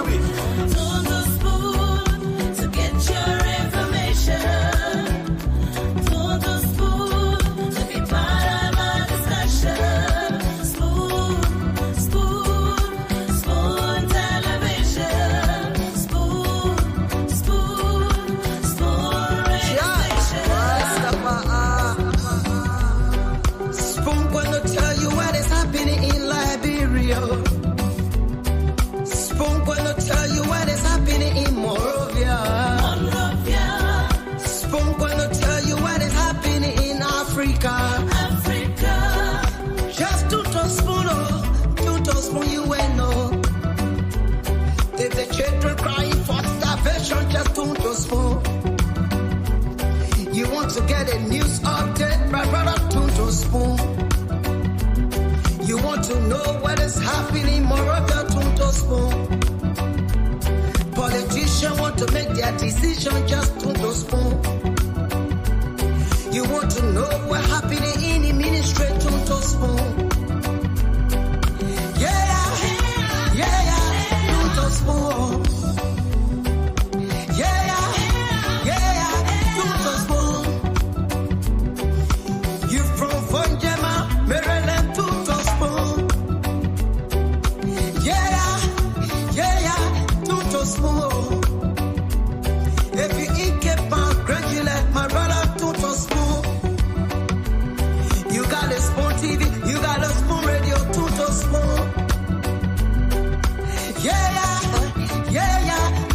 beat. To get your information. To be part of our discussion. Spoon television. Spoon radio station. Spoon gonna tell you what is happening in Liberia. Spoon gonna tell you what is happening in Monrovia. Spoon gonna tell you what is happening in Africa. Just to spoon, you will know. If the children crying for starvation, just to spoon. You want to get a news update, my brother, to spoon. You want to know what is happening, Moravia, to spoon. Politicians want to make their decision, just to spoon. You want to know what's happening in the ministry, to spoon. Yeah, to spoon. Yeah, to spoon. You from Fonjema, Maryland, to spoon. Yeah, to spoon. If you eat Cape graduate, my brother, to spoon. You got a spoon TV, you got a spoon radio, to spoon. Yeah,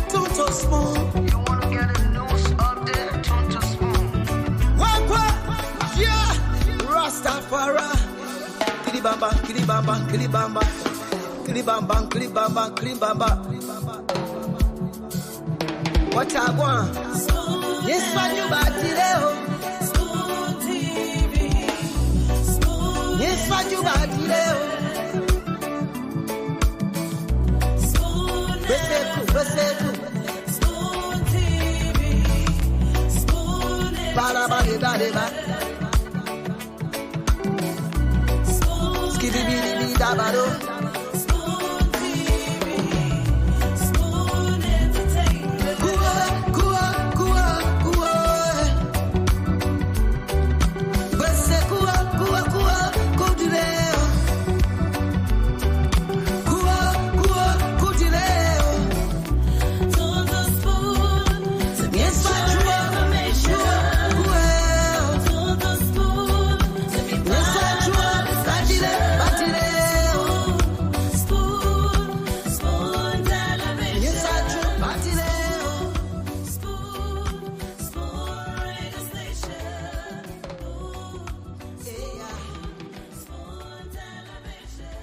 to spoon. You wanna get a news update, to spoon. What? Yeah, Rastafari. Kilibamba, kilibamba, kilibamba. Kilibamba, kilibamba, kilibamba. What I want? Yes, man, you back today. Spoon TV. Yes, man, you back today. Spoon TV. Spoon Bada, bada, bada, bada. Skibidi, bidi, da, bado. Spoon TV. Spoon entertainment. Kua. Bese kua, kudileo. Kua, kudileo. To spoon. To get your information. To spoon. To be part of our discussion. Spoon television. Spoon radio station. Spoon television.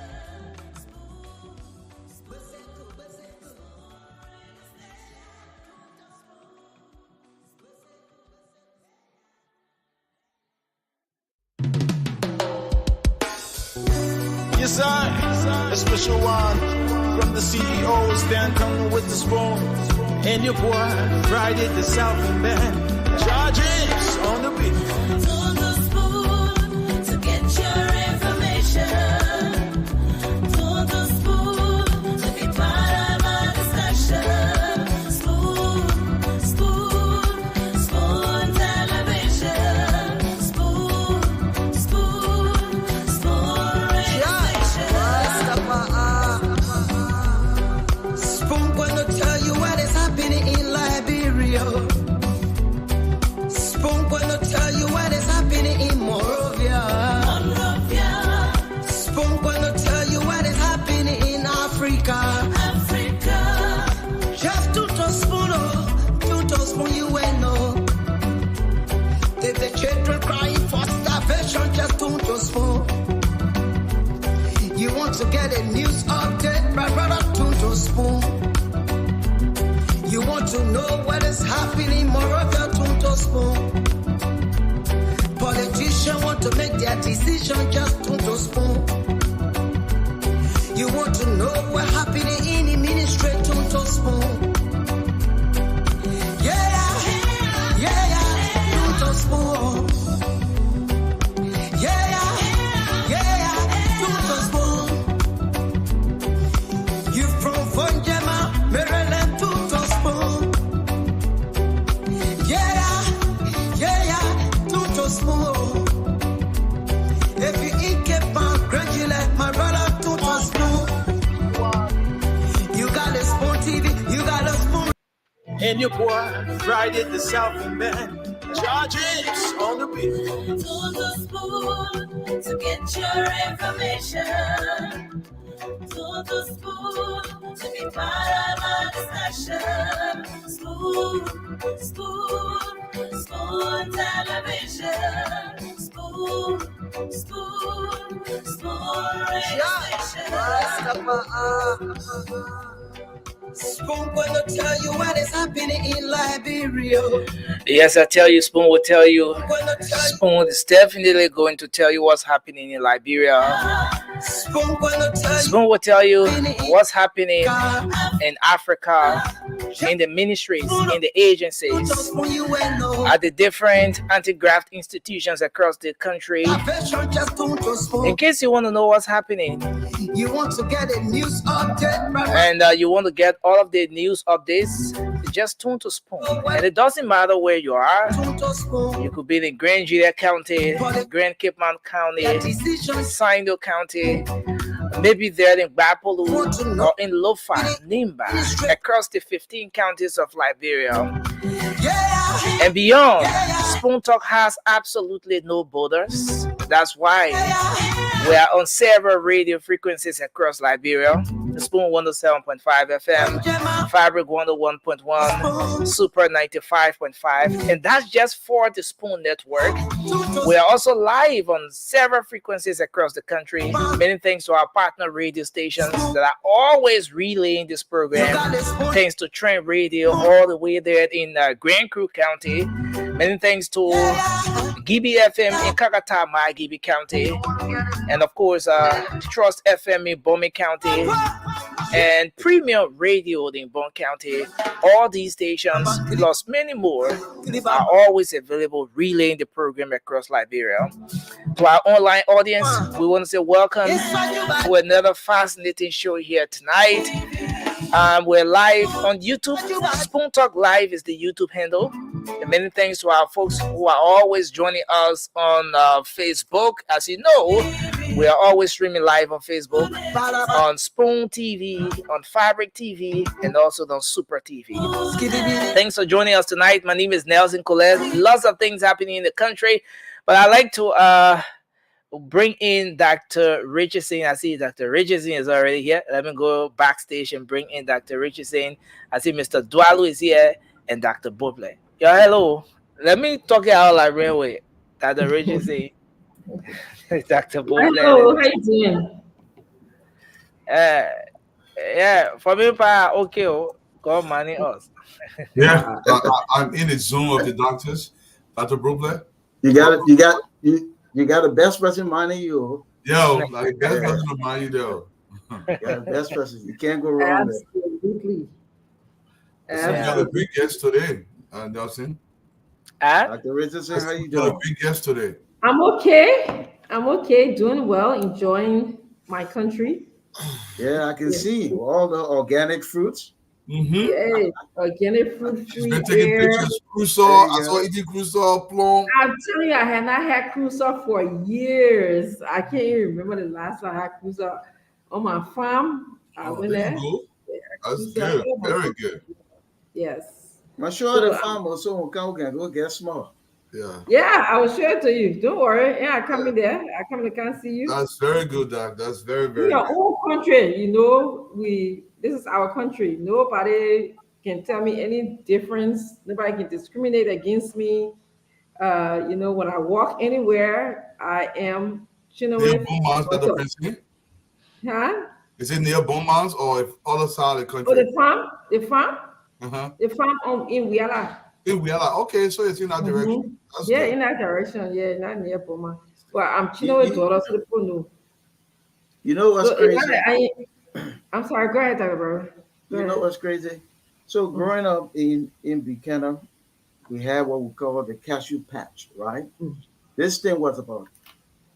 Yes, sir. A special one from the CEO, stand coming with the spoon. And your boy, Friday the Southern Band. Charges on the beat. To spoon. To get your information. To spoon. To be part of our discussion. Spoon television. Spoon radio station. Spoon gonna tell you what is happening in Liberia. Spoon gonna tell you what is happening in Monrovia. Spoon gonna tell you what is happening in Africa. Just to spoon, you will know. If the children crying for starvation, just to spoon. You want to get a news update, my brother, to spoon. You want to know what is happening, Moravia, to spoon. Politicians want to make their decision, just to spoon. You want to know what's happening in the ministry, to spoon. Yeah, to spoon. Yeah, to spoon. You from Fonjema, And your boy Friday the Southern Band. Charges on the beat. To the school to get your information. To the school to be part of our discussion. School television. School radio station. Spoon gonna tell you what is happening in Liberia. Yes, I tell you, Spoon will tell you. Gonna tell Spoon is definitely going to tell you what's happening in Liberia. Spoon gonna tell you Spoon will tell you what's happening in Africa, in the ministries, in the agencies, Spoon you will know. at the different anti-graft institutions across the country. Affection just don't to In Spoon. case you want to know what's happening You want to get a news update, brother? and you want to get all of the news updates, just tune to Spoon. And it doesn't matter where you are. Don't to Spoon. You could be in Grand Julia County, Grand Cape Mount County, Your decisions. Sindo County, maybe there in Bapolu or in Lofa, Nimba, across the 15 counties of Liberia Yeah. and beyond. Spoon Talk has absolutely no borders. That's why we are on several radio frequencies across Liberia. Spoon 107.5 FM, Fabric 101.1, Super 95.5, and that's just for the Spoon Network. We are also live on several frequencies across the country. Many thanks to our partner radio stations that are always relaying this program. Thanks to Trend Radio all the way there in Grand Crew County. Many thanks to Gibi FM in Kakatama, Gibi County. And of course, Trust FM in Bomi County. And Premium Radio in Bon County. All these stations, plus many more, are always available relaying the program across Liberia. To our online audience, we want to say welcome to another fascinating show here tonight. We're live on YouTube. Spoon Talk Live is the YouTube handle. And many thanks to our folks who are always joining us on Facebook. As you know, we are always streaming live on Facebook, on Spoon TV, on Fabric TV, and also on Super TV. Thanks for joining us tonight. My name is Nelson Colette. Lots of things happening in the country, but I like to bring in Dr. Richardson. I see Dr. Richardson is already here. Let me go backstage and bring in Dr. Richardson. I see Mr. Dwalu is here and Dr. Buble. Yeah, hello. Let me talk it out like railway. Dr. Richardson. Dr. Buble. Hello, how you doing? Yeah, for me, okay, God money us. Yeah, I'm in the zone of the doctors, Dr. Buble. You got the best person money you. Yo, like that's nothing to mind you though. You got the best person. You can't go wrong there. Absolutely. So we got a big guest today, Nelson. Dr. Richardson, how you We got a doing? big guest today. I'm okay, doing well, enjoying my country. Yeah, I can see all the organic fruits. Mm-hmm. Yeah, organic fruit She's free been taking air. pictures. Crusoe, I saw eating Crusoe, plum. I'm telling you, I had not had cruiser for years. I can't even remember the last time I had cruiser on my farm. I went There there. you go. That's Cruiser good. on my Very farm. good. Yes. I'm sure the farmer so can go get small. Yeah. Yeah, I will share it to you. Don't worry. Yeah, I come in there. I come to come see you. That's very good, Doc. That's very, very In your good. own country, this is our country. Nobody can tell me any difference. Nobody can discriminate against me. When I walk anywhere, I am Near Chinoway. Beaumont's, Dr. Prince. Huh? Is it near Beaumont's or if other side of the Oh, country? the farm in Wiala. In Wiala. Okay, so it's in that direction. That's Yeah, good. in that direction. Yeah, not near Boma. Well, I'm Chinoway daughter, so the people know. You know what's So crazy? I'm sorry. Go ahead, Dr. Bro. Go You know ahead. what's crazy? So growing up in Buchanan, we had what we call the cashew patch, right? Mm. This thing was about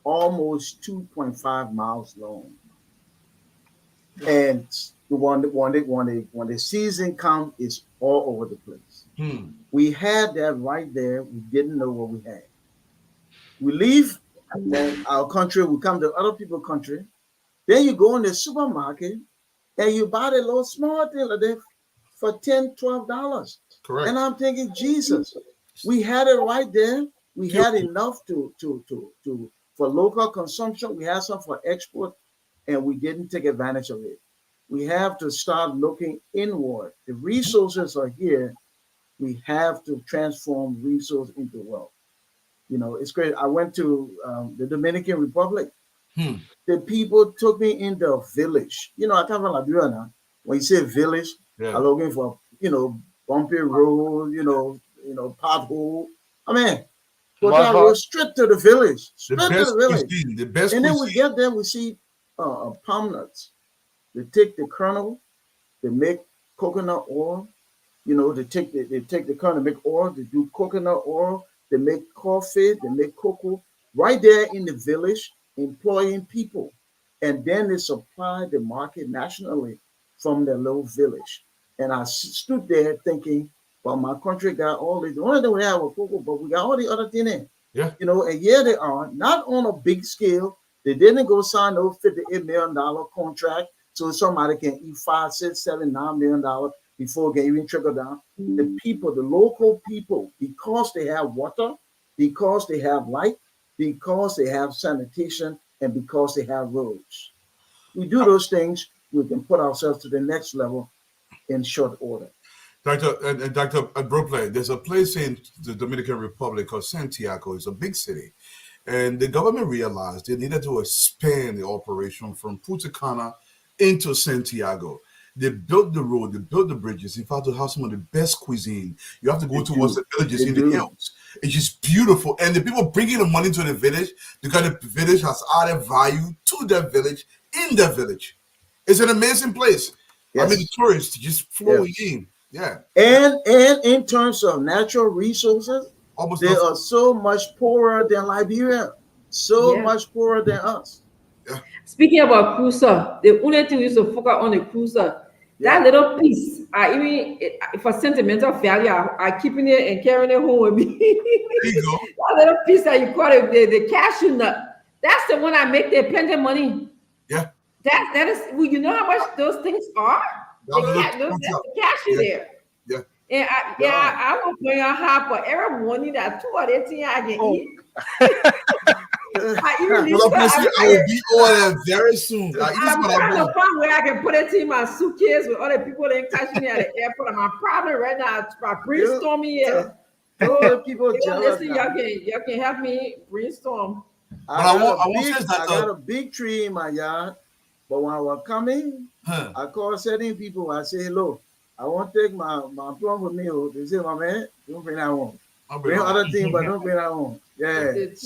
almost 2.5 miles long. And when the season comes, it's all over the place. We had that right there. We didn't know what we had. We leave our country, we come to other people's country. Then you go in the supermarket and you buy the little small thing like that for $10, $12. Correct. And I'm thinking, Jesus, we had it right there. We had enough for local consumption. We had some for export, and we didn't take advantage of it. We have to start looking inward. The resources are here. We have to transform resource into wealth. You know, it's great. I went to the Dominican Republic. The people took me in the village. You know, I come from Liberia now. When you say village, I'm looking for, bumpy road, pothole. I mean, go down road straight to the village. Straight to the village. Cuisine, the best and then cuisine. we get there, we see palm nuts. They take the kernel, they make coconut oil. You know, they take the kernel, make oil, they do coconut oil, they make coffee, they make cocoa right there in the village, employing people. And then they supply the market nationally from the little village. And I stood there thinking, well, my country got all this. The only thing we have was cocoa, but we got all the other things in. Yeah. You know, and here they are, not on a big scale. They didn't go sign no $58 million contract so somebody can eat $5, $6, $7, $9 million before it can even trickle down. The people, the local people, because they have water, because they have light, because they have sanitation, and because they have roads. We do those things, we can put ourselves to the next level in short order. Dr. Brooklyn, there's a place in the Dominican Republic called Santiago. It's a big city. And the government realized they needed to expand the operation from Punta Cana into Santiago. They built the road, they built the bridges. In fact, they have some of the best cuisine. You have to go towards the villages in the hills. It's just beautiful. And the people bringing the money to the village because the village has added value to their village in their village. It's an amazing place. Yes. I mean, the tourists just flowing in. Yeah. And in terms of natural resources, they are so much poorer than Liberia. So much poorer than us. Yeah. Speaking about cruiser, the only thing we used to focus on the cruiser, that little piece, for sentimental value, I keeping it and carrying it home with me. There you go. That little piece that you call it, the cashew nut, that's the one I make the plenty of money. Yeah. That is, well, you know how much those things are? That's the cashew there. Yeah. And I will bring a half for every morning that 2 or 3 things I can eat. I will be on very soon. I'm at the point where I can put it in my suitcase with other people that catch me at the airport. I'm problem right now. I'm brainstorming here. People jealous. Y'all can help me brainstorm. I got a big tree in my yard, but when I was coming, I called certain people. I say, hello, I want to take my plum with me. They say, my man, don't bring that home. Bring other things, but don't bring that home. Yeah, that's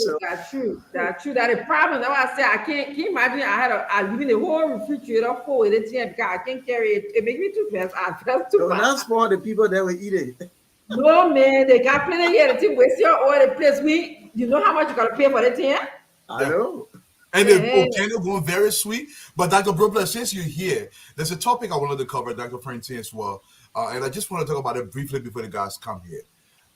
true. That's true. That the problem. That's why I say I can't. Can you imagine? I leaving the whole refrigerator full with it because I can't carry it. It makes me too fast. I felt too fast. That's for the people that will eat it. No man, they got plenty here. The thing waste your oil. The place you know how much you gotta pay for the thing? I know. And they're going very sweet. But Dr. Brooklyn, since you're here, there's a topic I wanted to cover, Dr. Francine, as well. And I just want to talk about it briefly before the guys come here.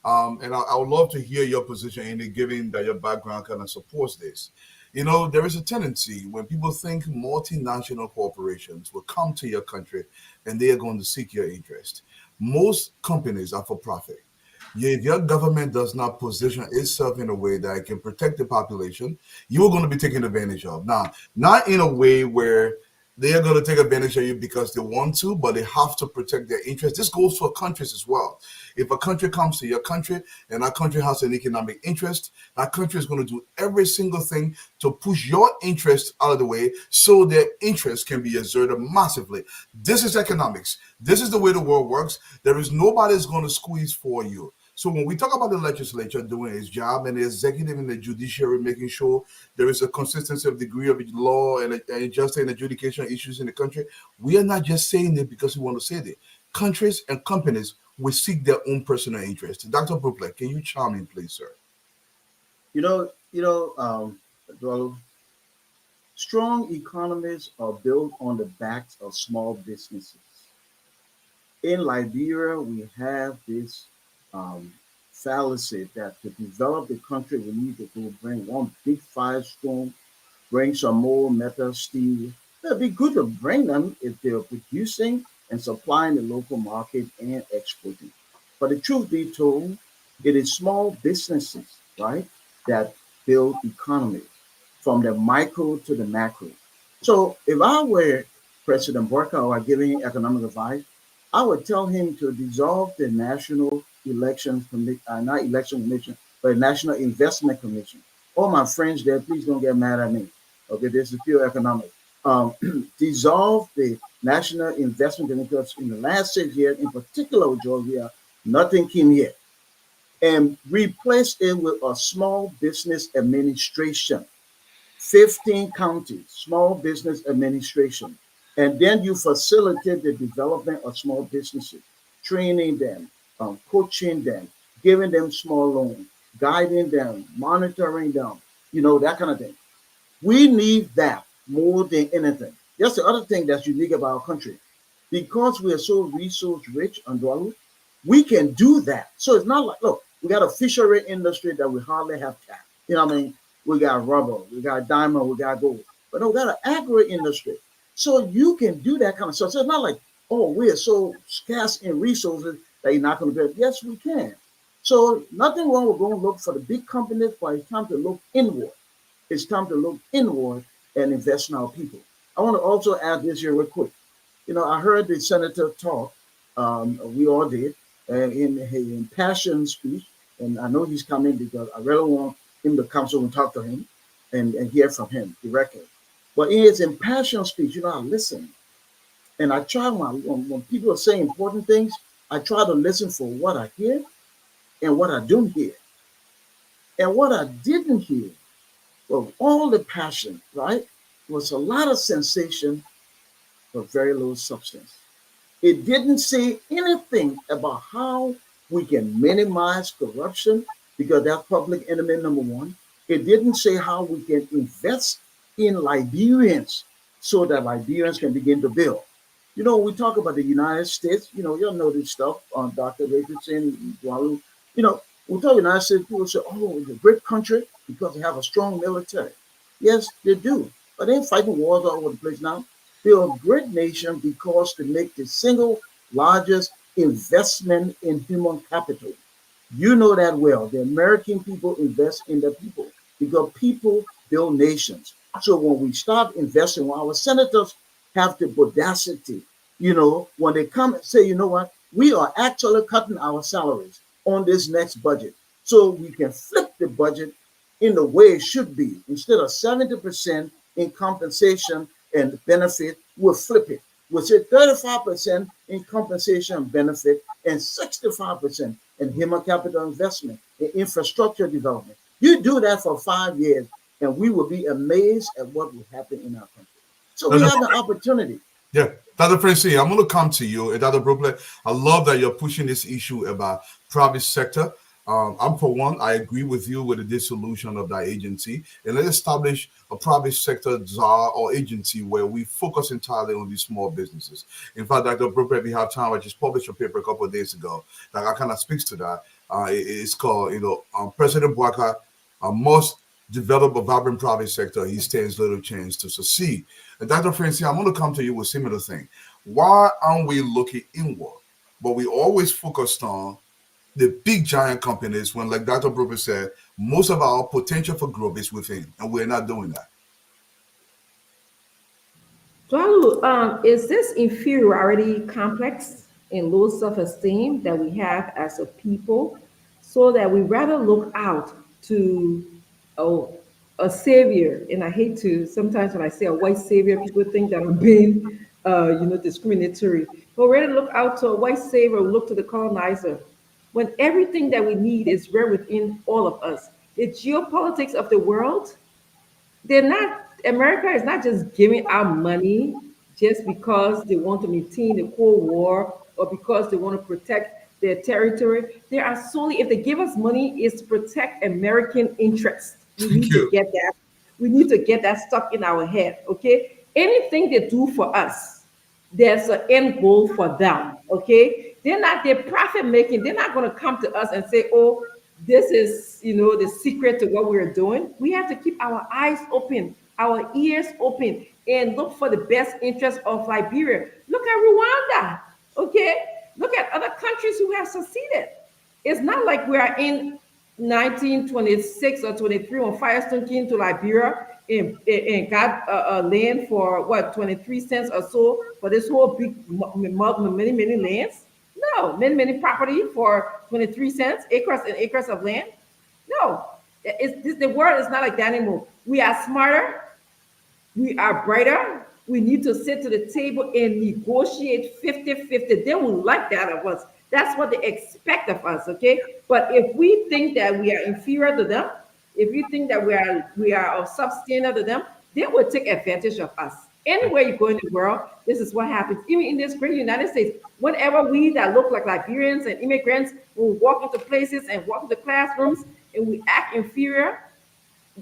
And I would love to hear your position in it, given that your background kind of supports this. You know, there is a tendency when people think multinational corporations will come to your country and they are going to seek your interest. Most companies are for profit. If your government does not position itself in a way that it can protect the population, you're going to be taken advantage of. Now, not in a way where they are going to take advantage of you because they want to, but they have to protect their interests. This goes for countries as well. If a country comes to your country and that country has an economic interest, that country is going to do every single thing to push your interest out of the way so their interest can be exerted massively. This is economics. This is the way the world works. There is nobody that's going to squeeze for you. So when we talk about the legislature doing its job and the executive and the judiciary making sure there is a consistency of degree of law and justice and adjudication issues in the country, we are not just saying it because we want to say it. Countries and companies will seek their own personal interest. Dr. Brooklyn, can you chime in, please, sir? Strong economies are built on the backs of small businesses. In Liberia, we have this fallacy that to develop the country, we need to go bring one big firestorm, bring some more metal, steel. It'd be good to bring them if they're producing and supplying the local market and exporting. But the truth be told, it is small businesses, right, that build economies from the micro to the macro. So if I were President Barker or giving economic advice, I would tell him to dissolve the National Elections Commission, not Election Commission, but National Investment Commission. All my friends there, please don't get mad at me. Okay, this is pure economics. Um, dissolve the National Investment Commission because in the last 6 years, in particular with Georgia, nothing came here. And replace it with a small business administration, 15 counties, small business administration. And then you facilitate the development of small businesses, training them, coaching them, giving them small loans, guiding them, monitoring them, that kind of thing. We need that more than anything. That's the other thing that's unique about our country. Because we are so resource rich, Andwalu, we can do that. So it's not like, look, we got a fishery industry that we hardly have tapped. You know what I mean? We got rubber, we got diamond, we got gold. But no, we got an agri industry. So you can do that kind of stuff. So it's not like, oh, we are so scarce in resources that you're not going to do it. Yes, we can. So nothing wrong with going to look for the big companies, but it's time to look inward. It's time to look inward and invest in our people. I want to also add this here real quick. I heard the senator talk. We all did in his impassioned speech, and I know he's coming because I really want him to come so we talk to him and hear from him directly. But in his impassioned speech, I listen, and I try when people are saying important things, I try to listen for what I hear and what I don't hear, and what I didn't hear. Well, all the passion, right, was a lot of sensation, but very little substance. It didn't say anything about how we can minimize corruption because that's public enemy number one. It didn't say how we can invest in Liberians so that Liberians can begin to build. We talk about the United States, y'all know this stuff on Dr. Richardson, Walu. We talk United States, people say, oh, it's a great country because they have a strong military. Yes, they do. But they ain't fighting wars all over the place now. They're a great nation because they make the single largest investment in human capital. You know that well. The American people invest in the people because people build nations. So when we start investing, when our senators have the audacity, when they come and say, you know what, we are actually cutting our salaries on this next budget so we can flip the budget in the way it should be. Instead of 70% in compensation and benefit, we'll flip it. We'll say 35% in compensation and benefit and 65% in human capital investment, in infrastructure development. You do that for 5 years, and we will be amazed at what will happen in our country. So we have an opportunity. Yeah, Dr. Francie, I'm going to come to you. And Dr. Brooklyn, I love that you're pushing this issue about private sector. I'm for one, I agree with you with the dissolution of that agency. And let's establish a private sector czar or agency where we focus entirely on these small businesses. In fact, Dr. Brooklyn, if you have time, I just published a paper a couple of days ago that kind of speaks to that. It's called, President Bouakai must develop a vibrant private sector. He stands little chance to succeed. And Dr. Francie, I'm going to come to you with a similar thing. Why aren't we looking inward? But we always focused on the big giant companies when, like Dr. Brooklyn said, most of our potential for growth is within, and we're not doing that. Dwalu, is this inferiority complex and low self-esteem that we have as a people so that we rather look out to a savior? And I hate to, sometimes when I say a white savior, people think that I'm being, discriminatory. But rather look out to a white savior, look to the colonizer, when everything that we need is right within all of us. The geopolitics of the world, America is not just giving out money just because they want to maintain the Cold War or because they want to protect their territory. They are solely, if they give us money, it's to protect American interests. We need to get that. We need to get that stuck in our head, okay? Anything they do for us, there's an end goal for them, okay? They're profit making. They're not going to come to us and say, oh, this is, the secret to what we're doing. We have to keep our eyes open, our ears open, and look for the best interest of Liberia. Look at Rwanda, okay? Look at other countries who have succeeded. It's not like we are in 1926 or 23 when Firestone came to Liberia and got land for what, 23 cents or so for this whole big many lands. No, many property for 23 cents, acres and acres of land. No, the world is not like that anymore. We are smarter, we are brighter. We need to sit to the table and negotiate 50-50. They won't like that of us. That's what they expect of us, okay? But if we think that we are inferior to them, if you think that we are of substandard to them, they will take advantage of us. Anywhere you go in the world, this is what happens. Even in this great United States, whenever we that look like Liberians and immigrants will walk into places and walk into classrooms and we act inferior,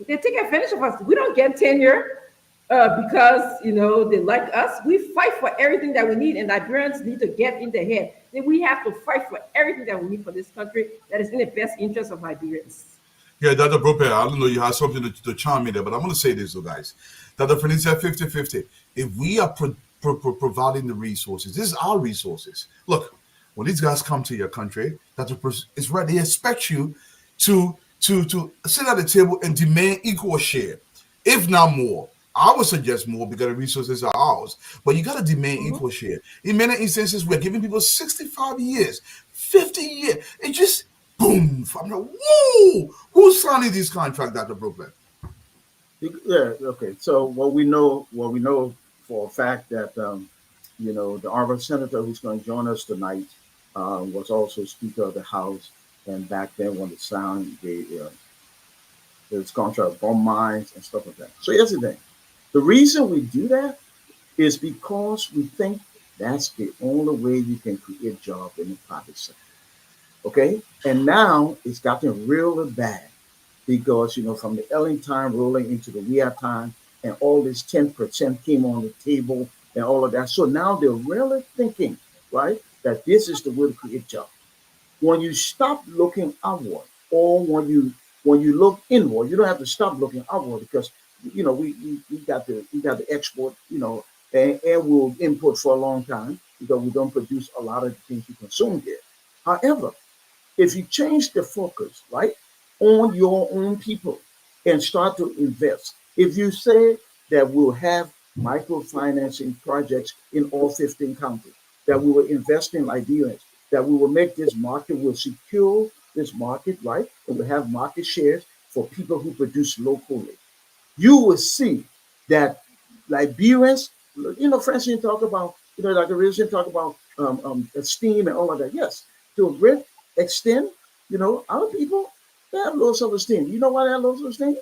they take advantage of us. We don't get tenure because they like us. We fight for everything that we need, and Liberians need to get in the head. Then we have to fight for everything that we need for this country that is in the best interest of Liberians. Yeah, Dr. Brope, I don't know you have something to charm me there, but I'm going to say this, though, guys. Dr. Fernandez said 50-50. If we are providing the resources, this is our resources. Look, when these guys come to your country, it's right. They expect you to sit at the table and demand equal share, if not more. I would suggest more because the resources are ours, but you got to demand equal share. In many instances, we're giving people 65 years, 50 years. It just boom. I'm like, whoa! Who's signing this contract, Dr. Brooklyn? Yeah. Okay. So what we know for a fact that the honorable senator who's going to join us tonight was also Speaker of the House, and back then when it signed this contract, bomb mines and stuff like that. So here's the thing. The reason we do that is because we think that's the only way you can create jobs in the private sector. Okay? And now it's gotten really bad because, from the Ellen time rolling into the we are time and all this 10% came on the table and all of that. So now they're really thinking, right, that this is the way to create jobs. When you stop looking outward or when you look inward, you don't have to stop looking outward because we got the export, and we'll import for a long time because we don't produce a lot of the things we consume here. However, if you change the focus, right, on your own people and start to invest, if you say that we'll have microfinancing projects in all 15 counties, that we will invest in Liberians, that we will make this market, we'll secure this market, right, and we'll have market shares for people who produce locally. You will see that Liberians, Francine talk about, Dr. Richardson talk about esteem and all of that. Yes, to a great extent, our people, they have low self-esteem. You know why they have low self-esteem?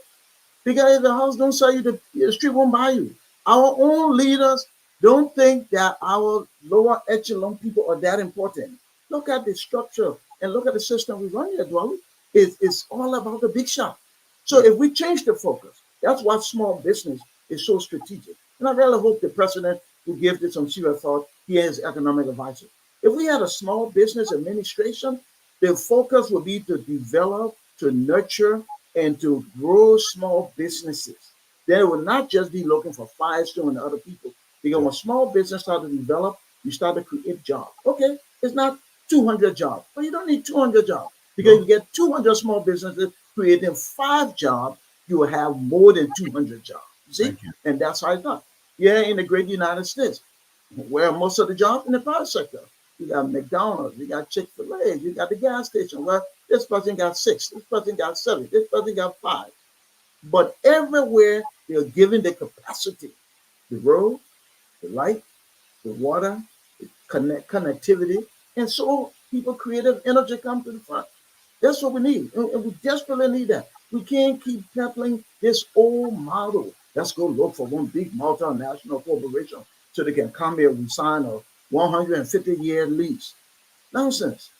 Because if the house don't sell you, the street won't buy you. Our own leaders don't think that our lower echelon people are that important. Look at the structure and look at the system we run here, Dwally. It's all about the big shot. So if we change the focus, that's why small business is so strategic. And I really hope the president will give this some serious thought. He is economic advisor. If we had a small business administration, the focus would be to develop, to nurture, and to grow small businesses. They will not just be looking for Firestone and other people. Because when small business start to develop, you start to create jobs. Okay, it's not 200 jobs, but you don't need 200 jobs. Because you get 200 small businesses creating 5 jobs, you will have more than 200 jobs. See? And that's how it's done. Yeah, in the great United States, where most of the jobs in the private sector. You got McDonald's, you got Chick-fil-A, you got the gas station. Well, this person got 6, this person got 7, this person got 5. But everywhere they're given the capacity, the road, the light, the water, the connectivity, and so people creative energy come to the front. That's what we need, and we desperately need that. We can't keep peddling this old model. Let's go look for one big multinational corporation so they can come here and sign a 150-year lease. Nonsense.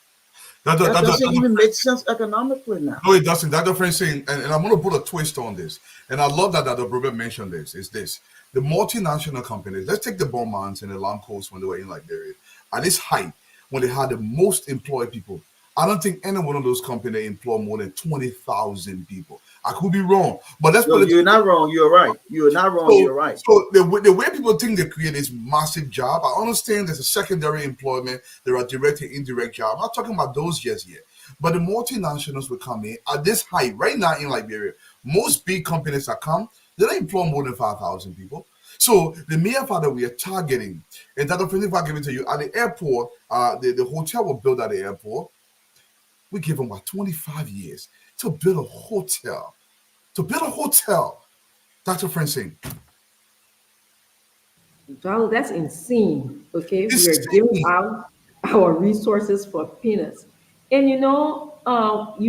That doesn't even make sense economically now. No, it doesn't. Dr. Francine, and I'm going to put a twist on this. And I love that Dr. Robert mentioned this, is this. The multinational companies, let's take the Beaumonts and the Lamcos when they were in Liberia. At this height, when they had the most employed people, I don't think any one of those companies employ more than 20,000 people. I could be wrong, but let's No, put it. you're not wrong. You're right. You're not wrong. You're right. So the way people think they create this massive job, I understand there's a secondary employment, there are direct and indirect jobs. I'm not talking about those just yet. But the multinationals will come in at this height right now in Liberia. Most big companies that come, they don't employ more than 5,000 people. So the mere fact that we are targeting, and that if I give it to you at the airport, the hotel will build at the airport. We give them about 25 years to build a hotel. To build a hotel, Dr. Francine. Well, that's insane. Okay, we are giving Insane. out our resources for peanuts. And you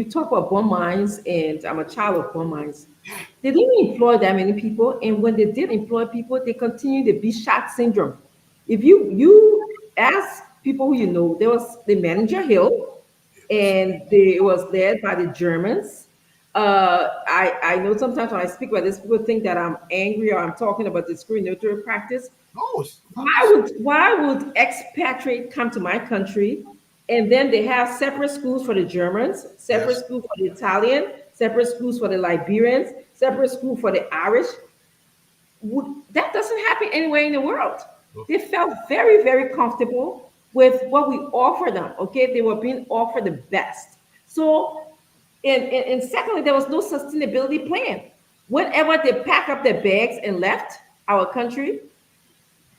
talk about bomb mines, and I'm a child of bomb mines. They didn't employ that many people, and when they did employ people, they continue to be shot syndrome. If you ask people who you know, there was the manager Hill, and it was led by the Germans. I know sometimes when I speak about this, people think that I'm angry or I'm talking about discriminatory practice. No, Why would expatriate come to my country, and then they have separate schools for the Germans, separate yes. school for the Italian, separate schools for the Liberians, separate school for the Irish? That doesn't happen anywhere in the world. They felt very, very comfortable with what we offer them. Okay, they were being offered the best. So, and secondly, there was no sustainability plan. Whenever they pack up their bags and left our country,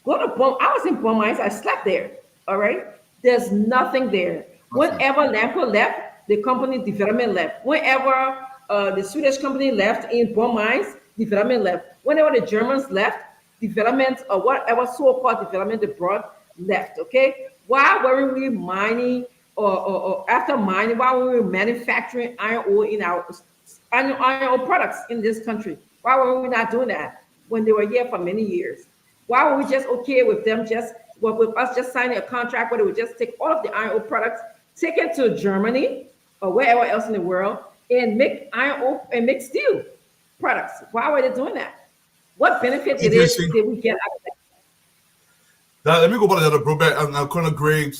go to Bum. I was in Bum Mines. I slept there. All right. There's nothing there. Whenever Lamco left, the company development left. Whenever the Swedish company left in Bum Mines, development left. Whenever the Germans left, development or whatever so-called development they brought left. Okay. Why weren't we mining or after mining? Why were we manufacturing iron ore in our iron ore products in this country? Why were we not doing that when they were here for many years? Why were we just okay with them with us just signing a contract where they would just take all of the iron ore products, take it to Germany or wherever else in the world and make iron ore and make steel products? Why were they doing that? What benefit did we get out of that? Now, let me go back to the other bro. And Colonel Gray,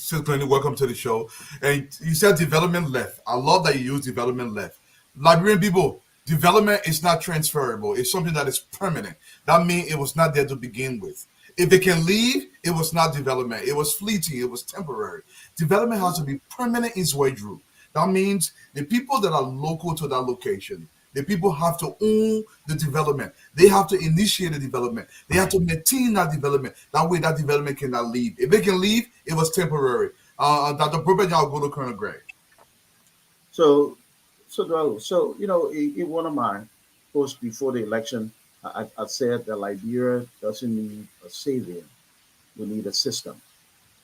welcome to the show. And you said development left. I love that you use development left. Liberian people, development is not transferable. It's something that is permanent. That means it was not there to begin with. If it can leave, it was not development. It was fleeting. It was temporary. Development has to be permanent in Zwedru. That means the people that are local to that location, the people have to own the development. They have to initiate the development. They have to maintain that development. That way, that development cannot leave. If it can leave, it was temporary. Dr. Prophet, I'll go to Colonel Gray. So in one of my posts before the election, I said that Liberia doesn't need a savior; we need a system.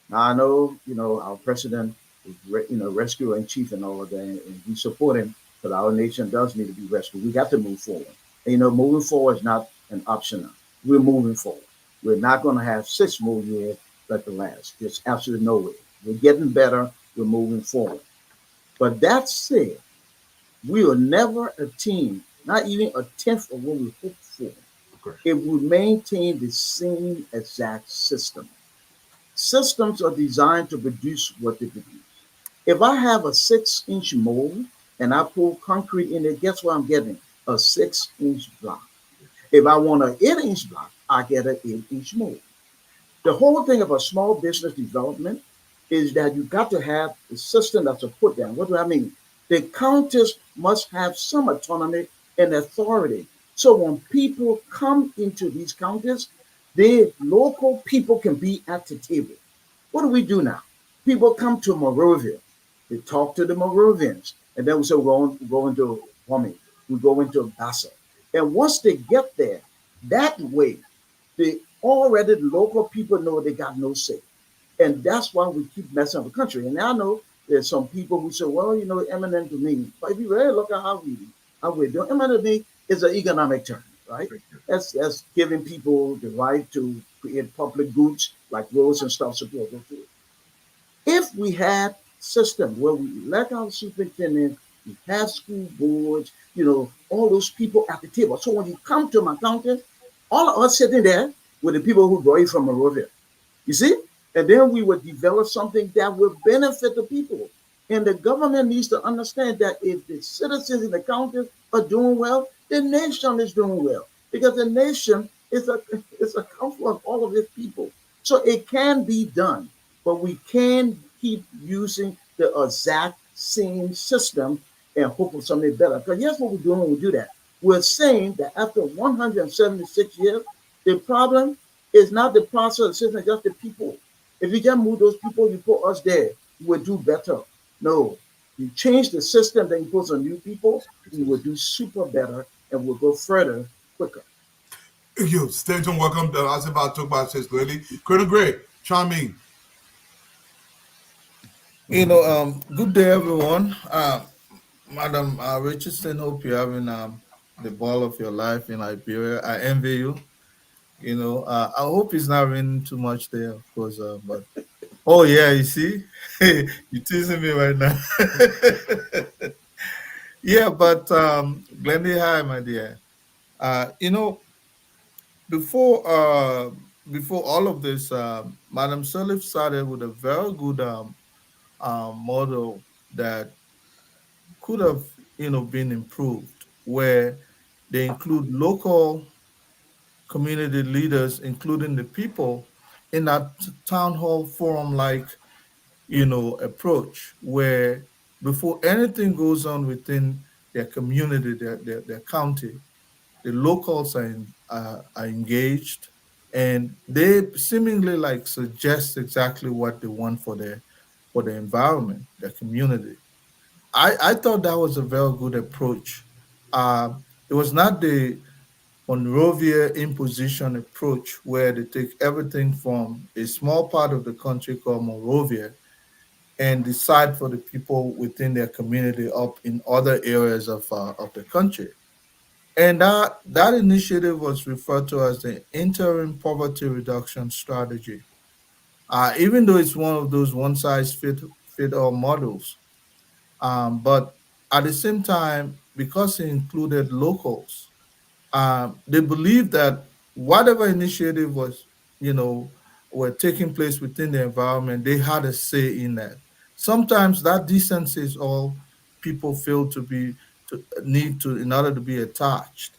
Now I know, our president is, rescuer in chief and all of that, and we support him, but our nation does need to be rescued. We got to move forward. And, moving forward is not an option now. We're moving forward. We're not going to have 6 more years like the last. There's absolutely no way. We're getting better. We're moving forward. But that said, we are never a team, not even a tenth of what we hoped for, if we maintain the same exact system. Systems are designed to produce what they produce. If I have a 6-inch mold and I pour concrete in it, guess what I'm getting? A 6-inch block. If I want an 8-inch block, I get an 8-inch mold. The whole thing about small business development is that you got to have a system that's a put down. What do I mean? The counties must have some autonomy and authority. So when people come into these counties, the local people can be at the table. What do we do now? People come to Monrovia. They talk to the Monrovians. And then we say, we're going to Wami. We go into Bassa. And once they get there, that way, the local people know they got no say. And that's why we keep messing up the country. And I know there's some people who say, well, eminent domain. But if you really look at how we're doing, eminent domain is an economic term, right? That's giving people the right to create public goods like roads and stuff so people go through it. If we had a system where we let our superintendent, we have school boards, all those people at the table. So when you come to my county, all of us sitting there with the people who brought you from Monrovia. You see? And then we would develop something that would benefit the people. And the government needs to understand that if the citizens in the counties are doing well, the nation is doing well. Because the nation is a council of all of its people. So it can be done, but we can keep using the exact same system and hope for something better. Because here's what we're doing when we do that. We're saying that after 176 years, the problem is not the process of the system, just the people. If you just move those people, you put us there, we will do better. No, you change the system, then you put some new people, we will do super better and we'll go further quicker. You stay tuned. Welcome. I was about to talk about this lady. Colonel Gray, chime in. Good day, everyone. Madam Richardson, hope you're having the ball of your life in Liberia. I envy you. I hope it's not raining too much there, of course. But oh yeah, you see, you're teasing me right now. Yeah, but Glendy, hi, my dear. Uh, you know, before before all of this, Madam Sirleaf started with a very good model that could have been improved, where they include local community leaders, including the people, in that town hall forum like approach, where before anything goes on within their community, their county, the locals are engaged, and they seemingly like suggest exactly what they want for the environment, their community. I thought that was a very good approach. It was not the Monrovia imposition approach where they take everything from a small part of the country called Monrovia and decide for the people within their community up in other areas of the country. And that initiative was referred to as the interim poverty reduction strategy. Even though it's one of those one size fit all models, but at the same time, because it included locals, they believed that whatever initiative was, you know, were taking place within the environment, they had a say in that. Sometimes that decency is all people feel to need to in order to be attached.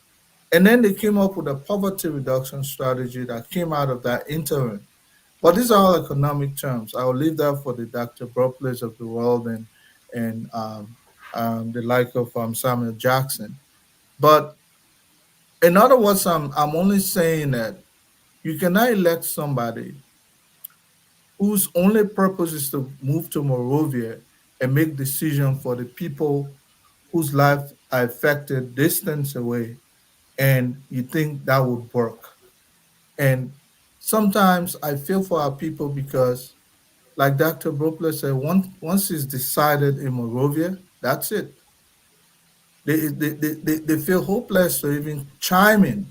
And then they came up with a poverty reduction strategy that came out of that interim. But these are all economic terms. I will leave that for the Dr. Broplers of the world and the like of Samuel Jackson. But in other words, I'm only saying that you cannot elect somebody whose only purpose is to move to Morovia and make decisions for the people whose lives are affected distance away, and you think that would work. And sometimes I feel for our people because, like Dr. Bropler said, once it's decided in Morovia, that's it. They feel hopeless to even chime in.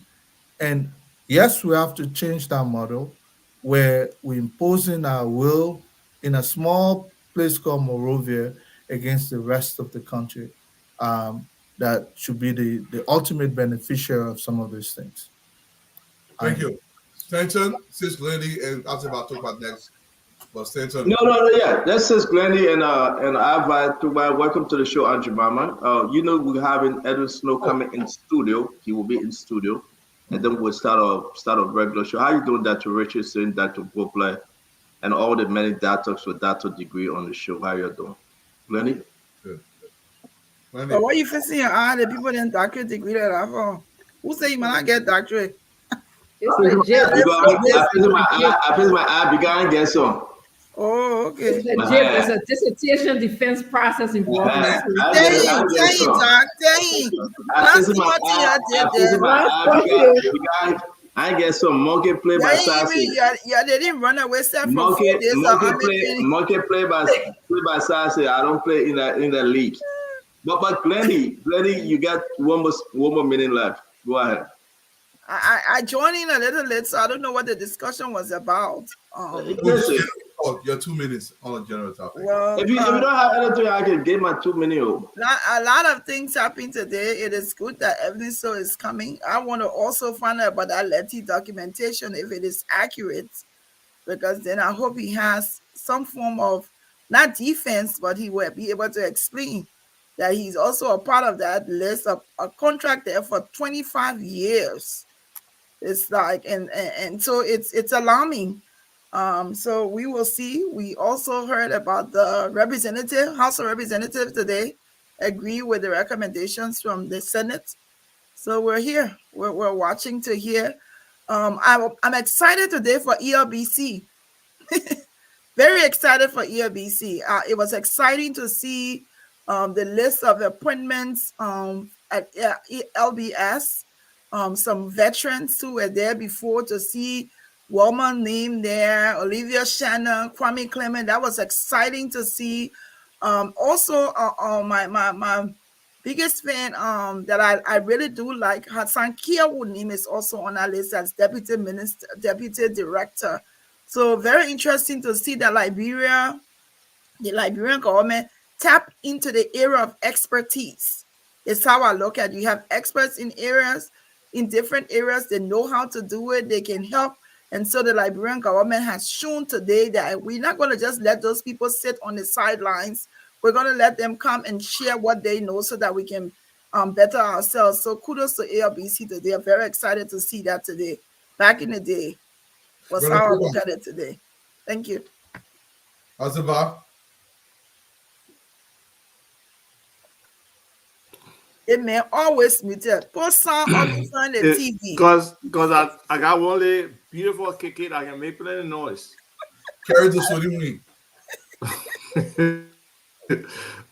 And yes, we have to change that model where we're imposing our will in a small place called Morovia against the rest of the country. That should be the ultimate beneficiary of some of these things. Thank you. Stanton, Sis Lady, and I was about to talk about next. But Stanton. No, yeah. That's Sis Glendy and I invite to my welcome to the show, Andrew Mama. We're having Edwin Snow coming in studio. He will be in studio. And then we'll start a regular show. How you doing, Dr. Richardson, Dr. Bopler, and all the many doctors with doctor degree on the show? How you doing? Glendy? Good. But what you fixing your eye? The people didn't doctorate degree that I for. Who say you might not get doctorate? It's legit. I fix my eye began get some. Oh, okay. It's legit. There's a dissertation defense process involved. Tell you, Doc. I get some monkey play by Sassy. Yeah, they didn't run away from monkey play by Sassy. I don't play in the league. But Glendy, you got one more minute left. Go ahead. I joined in a little late, so I don't know what the discussion was about. Your 2 minutes on a general topic. Well, if you don't have anything, I can get my 2 minutes. A lot of things happened today. It is good that Evelyn So is coming. I want to also find out about that Letty documentation, if it is accurate, because then I hope he has some form of not defense, but he will be able to explain that he's also a part of that list of a contract there for 25 years. It's like, and so it's alarming. So we will see. We also heard about the House of Representatives today agree with the recommendations from the Senate. So we're here. We're watching to hear. I'm excited today for ELBC. Very excited for ELBC. It was exciting to see the list of appointments at LBS. Some veterans who were there before, to see Wilma named there, Olivia Shannon, Kwame Clement. That was exciting to see. Also, my biggest fan that I really do like, Hassan Kiawu name is also on our list as deputy director. So very interesting to see that the Liberian government tap into the area of expertise. It's how I look at it. You have experts in different areas. They know how to do it. They can help. And so the Liberian government has shown today that we're not going to just let those people sit on the sidelines. We're going to let them come and share what they know so that we can better ourselves. So kudos to ALBC today. I'm very excited to see that today. Back in the day was how I look at it today. Thank you. Azaba. It may always muted. Put sound on the TV. Because I got one beautiful kick it. I can make plenty noise. Carry this with me.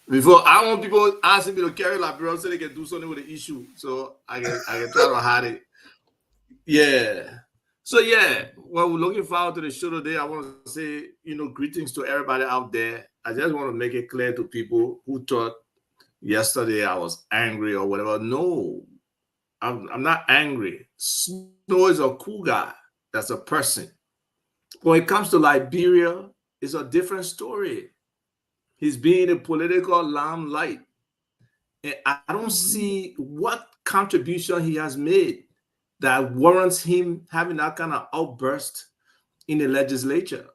Before, I want people asking me to carry Liberia so they can do something with the issue. So I can try to hide it. Yeah. So yeah, well, we're looking forward to the show today. I want to say, greetings to everybody out there. I just want to make it clear to people who thought yesterday I was angry or whatever. No, I'm not angry. Snow is a cool guy. That's a person. When it comes to Liberia, it's a different story. He's being a political limelight. And I don't see what contribution he has made that warrants him having that kind of outburst in the legislature.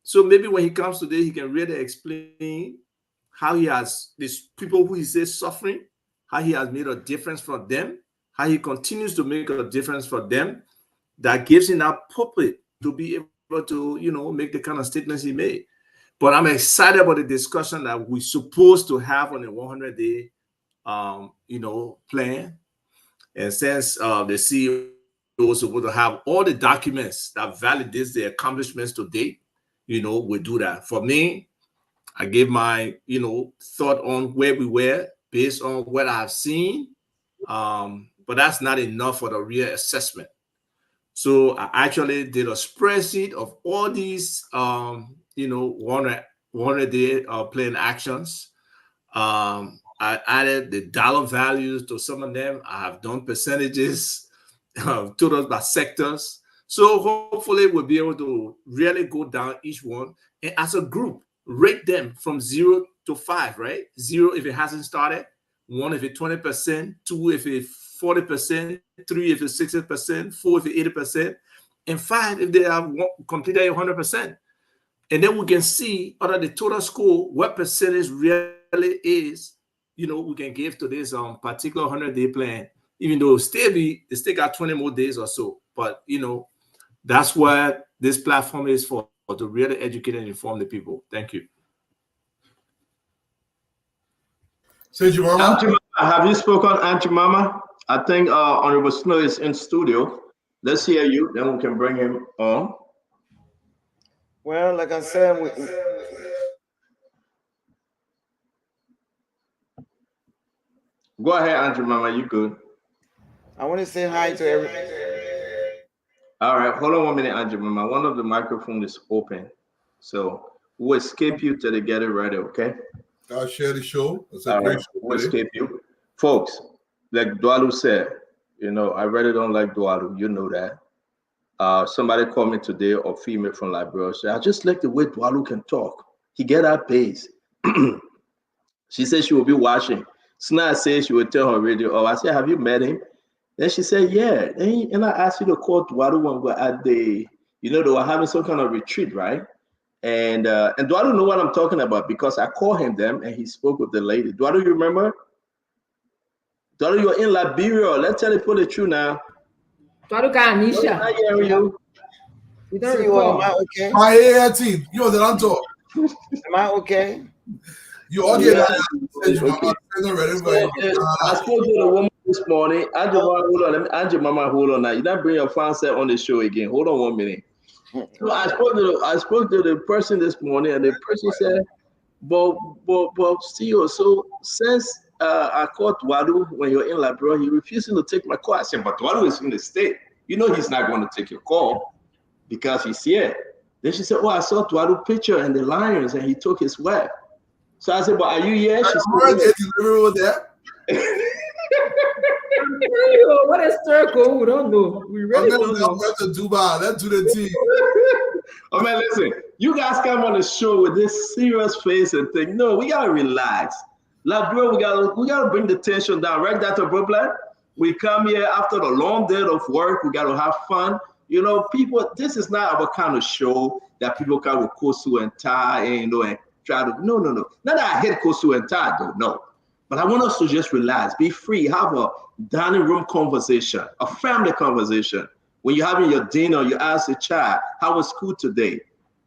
So maybe when he comes today, he can really explain how he has these people who he says suffering, how he has made a difference for them, how he continues to make a difference for them, that gives him that pulpit to be able to, make the kind of statements he made. But I'm excited about the discussion that we're supposed to have on the 100-day, plan. And since the CEO was supposed to have all the documents that validates the accomplishments to date, we do that. For me, I gave my, thought on where we were based on what I've seen. But that's not enough for the real assessment. So I actually did a spreadsheet of all these, 100-day plan actions. I added the dollar values to some of them. I have done percentages, totals by sectors. So hopefully we'll be able to really go down each one. And as a group, rate them from 0 to 5, right? 0 if it hasn't started, 1 if it's 20%, 2 if it's 40%, 3 if it's 60%, 4 if it's 80%, and 5 if they have completed 100%. And then we can see out of the total score what percentage really is, we can give to this particular 100-day plan, even though they still got 20 more days or so. But, that's what this platform is for, to really educate and inform the people. Thank you. Auntie Mama, have you spoken, Auntie Mama? I think Honorable Snow is in studio. Let's hear you, then we can bring him on. Well, like I said, go ahead, Auntie Mama. You good? I want to say hi to everybody. All right, hold on 1 minute, Auntie Mama. One of the microphones is open, so we'll escape you till they get it ready. Okay? I'll share the show. It's a great show. We'll escape you, folks. Like Dwalu said, I really don't like Dwalu. You know that. Somebody called me today, or female from Liberia, said, I just like the way Dwalu can talk. He get our pace. She said she will be watching. Sna said she would tell her radio. Oh, I said, have you met him? Then she said, yeah. And I asked you to call Dwalu when we're at they were having some kind of retreat, right? And do I don't know what I'm talking about because I called him them and he spoke with the lady. Do you remember? Do you're in Liberia? Let's tell the truth now. Duadu got Anisha. I hear you. We don't See, recall. am I okay? My AAT, you know that I'm talking. Am I okay? You all get that. I spoke to the woman this morning. Hold on. Let me, Mama, hold on now. You don't bring your fan set on the show again. Hold on 1 minute. So I spoke to the person this morning, and the person said, but CEO, so since I called Duadu when you're in Liberia, he refusing to take my call. I said, but Duadu is in the state. You know he's not going to take your call because he's here. Then she said, oh, I saw Duadu picture and the lions, and he took his wife. So I said, but are you here? She said, there. What is circle? We don't know. We really don't know. Let's do the team. Oh man, listen, you guys come on the show with this serious face and think, no, we gotta relax. Like, bro, we gotta bring the tension down, right, Dr. Brooklyn? We come here after the long day of work, we gotta have fun. You know, people, this is not our kind of show that people come with kosu and tie and and try to no. Not that I hate kosu and tie, though, no. But I want us to just relax, be free, have a dining room conversation, a family conversation. When you're having your dinner, you ask the child, how was school today?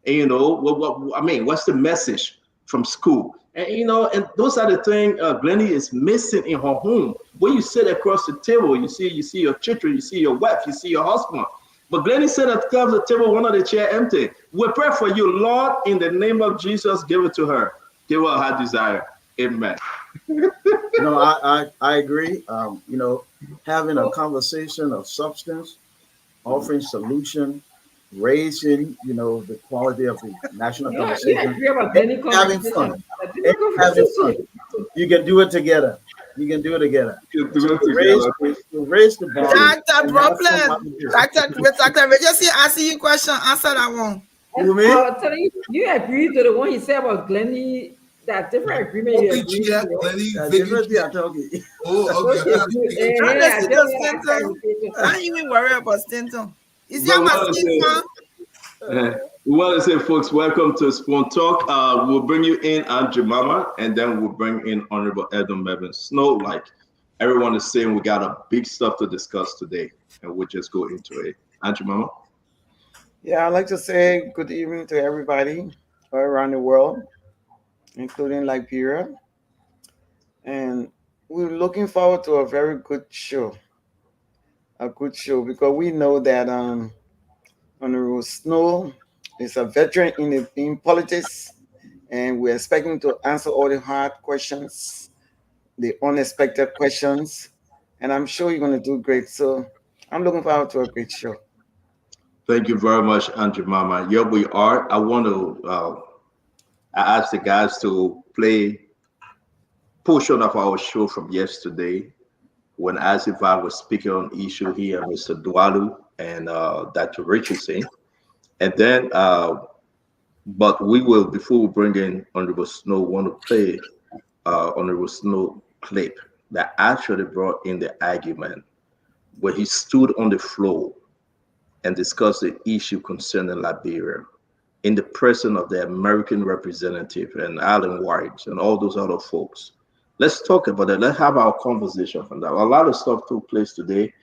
And what's the message from school? And and those are the things Glennie is missing in her home. When you sit across the table, you see your children, you see your wife, you see your husband. But Glennie said across the table, one of the chair empty. We pray for you, Lord, in the name of Jesus, give it to her. Give her her desire. Amen. No, I agree. Having a conversation of substance, offering solution, raising, the quality of the national conversation, having fun. You can do it together. You can do it together. Raise the bar. Dr. Brooklyn, Dr. Just asking you a question. Answer that one. I was telling you agree to the one he said about Glennie. That different agreement you agree to. I don't even worry about Stanton. Is that my skin? We want to say, folks, welcome to Spoon Talk. We'll bring you in Aunt Mama, and then we'll bring in Honorable Edmund Melvin Snow. Like everyone is saying, we got a big stuff to discuss today, and we'll just go into it. Aunt Mama? Yeah, I'd like to say good evening to everybody all around the world, including Liberia. And we're looking forward to a very good show. A good show, because we know that Honorable Snow is a veteran in politics, and we're expecting to answer all the hard questions, the unexpected questions, and I'm sure you're going to do great. So I'm looking forward to a great show. Thank you very much, Aunt Mama. Here we are. I want to I asked the guys to play portion of our show from yesterday when Asifat was speaking on issue here, Mr. Dualu and Dr. Richardson. And then, but we will, before we bring in Honorable Snow, want to play Honorable Snow clip that actually brought in the argument where he stood on the floor and discussed the issue concerning Liberia in the presence of the American representative and Alan White and all those other folks. Let's talk about that. Let's have our conversation from that. A lot of stuff took place today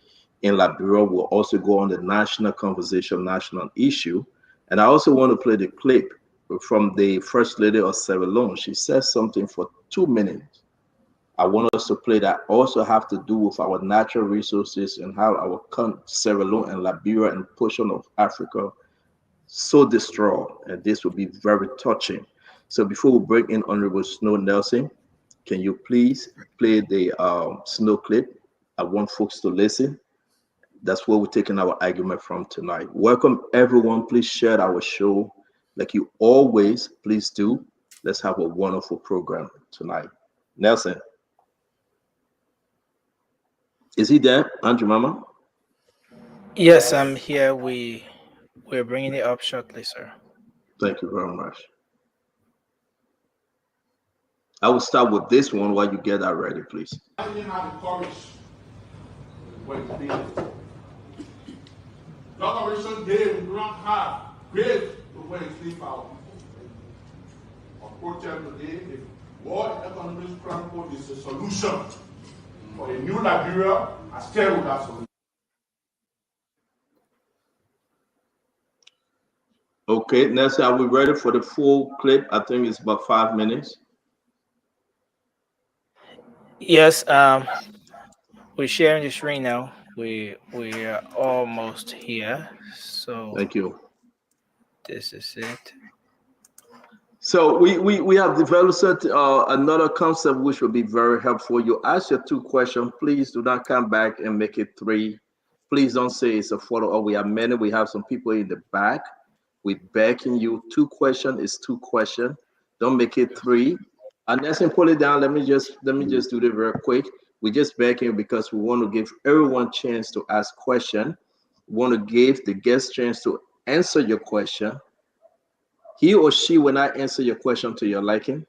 in Liberia. We'll also go on the national conversation, national issue. And I also want to play the clip from the First Lady of Sierra Leone. She says something for 2 minutes. I want us to play that also have to do with our natural resources and how our Sierra Leone and Liberia and portion of Africa so destroyed. And this will be very touching. So before we bring in Honorable Snow Nelson, can you please play the Snow clip? I want folks to listen. That's where we're taking our argument from tonight. Welcome, everyone. Please share our show like you always, please do. Let's have a wonderful program tonight. Nelson. Is he there, Andrew Mama? Yes, I'm here. We're bringing it up shortly, sir. Thank you very much. I will start with this one while you get that ready, please. I didn't have the courage when to be Dr. Richard Day, we don't have grace to where he sleep out. approach them today. If World Economic Forum Code is a solution for a new Liberia, I stay with that solution. Okay, Nancy, are we ready for the full clip? I think it's about 5 minutes. Yes, we're sharing the screen now. We are almost here. So Thank you. this is it. So we have developed another concept which will be very helpful. You ask your 2 questions. Please do not come back and make it 3. Please don't say it's a follow-up. We have many. We have some people in the back. We're begging you. 2 questions is 2 questions. Don't make it 3. And let's pull it down. Let me just do it very quick. We just begging you because we want to give everyone chance to ask question. We want to give the guest chance to answer your question. He or she will not answer your question to your liking.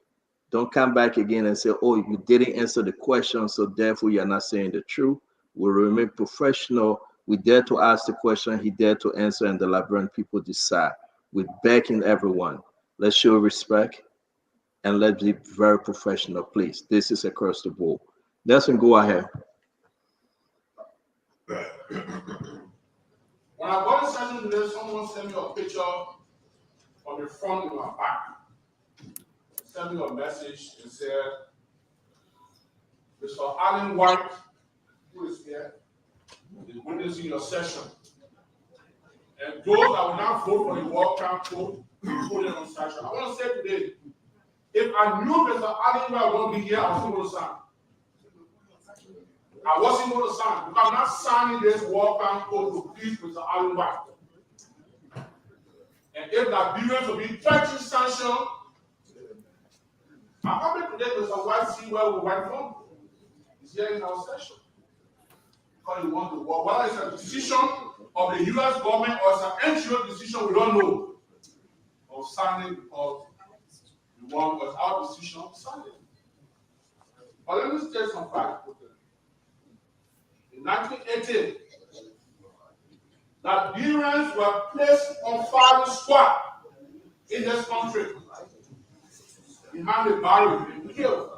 Don't come back again and say, oh, you didn't answer the question, so therefore you're not saying the truth. We'll remain professional. We dare to ask the question, he dared to answer, and the Liberian people decide. We're backing everyone. Let's show respect and let's be very professional, please. This is across the board. Nelson, go ahead. When I got a session today, someone sent me a picture on the front of my back. Sent me a message and said, Mr. Alan White, who is here, is witnessing your session. And those that will not vote for the World Camp Code, put it on session. I want to say today, if I knew Mr. Alan White won't be here, I wasn't going to sign. I wasn't going to sign because I'm not signing this World Camp Code to please Mr. Alan White. And if Liberians will be touching sanction, I'm happy today Mr. White see where we went from. He's here in our session. Because he wants to work. Whether it's a decision of the US government or it's an NGO decision, we don't know. Of signing because we want was our decision of signing. But let me tell some facts. In 1980, Liberians were placed on firing squad in this country. Behind the barrel, they killed.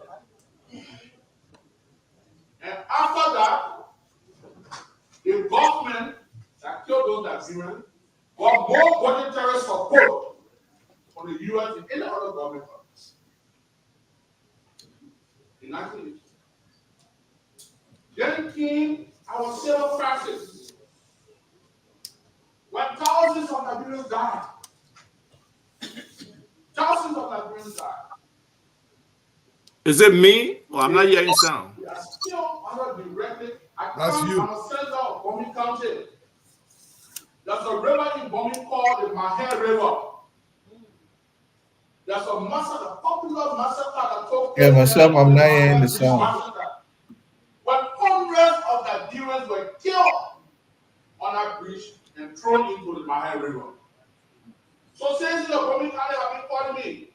And after that, the government that killed those Nigerians got more budgetary support from the US than any other government countries. In 1980. Then came our civil crisis, when thousands of Nigerians died. Thousands of Nigerians died. Is it me? Or I'm not hearing sound. We are still under directly. That's you. I'm a center of Bombing County. There's a river in Bombing called the Maher River. There's a massacre, a popular massacre that took place. Yeah, myself, I'm not hearing the sound. When hundreds of Nigerians were killed on that bridge and thrown into the Maher River. So since the Bombing County have been calling me,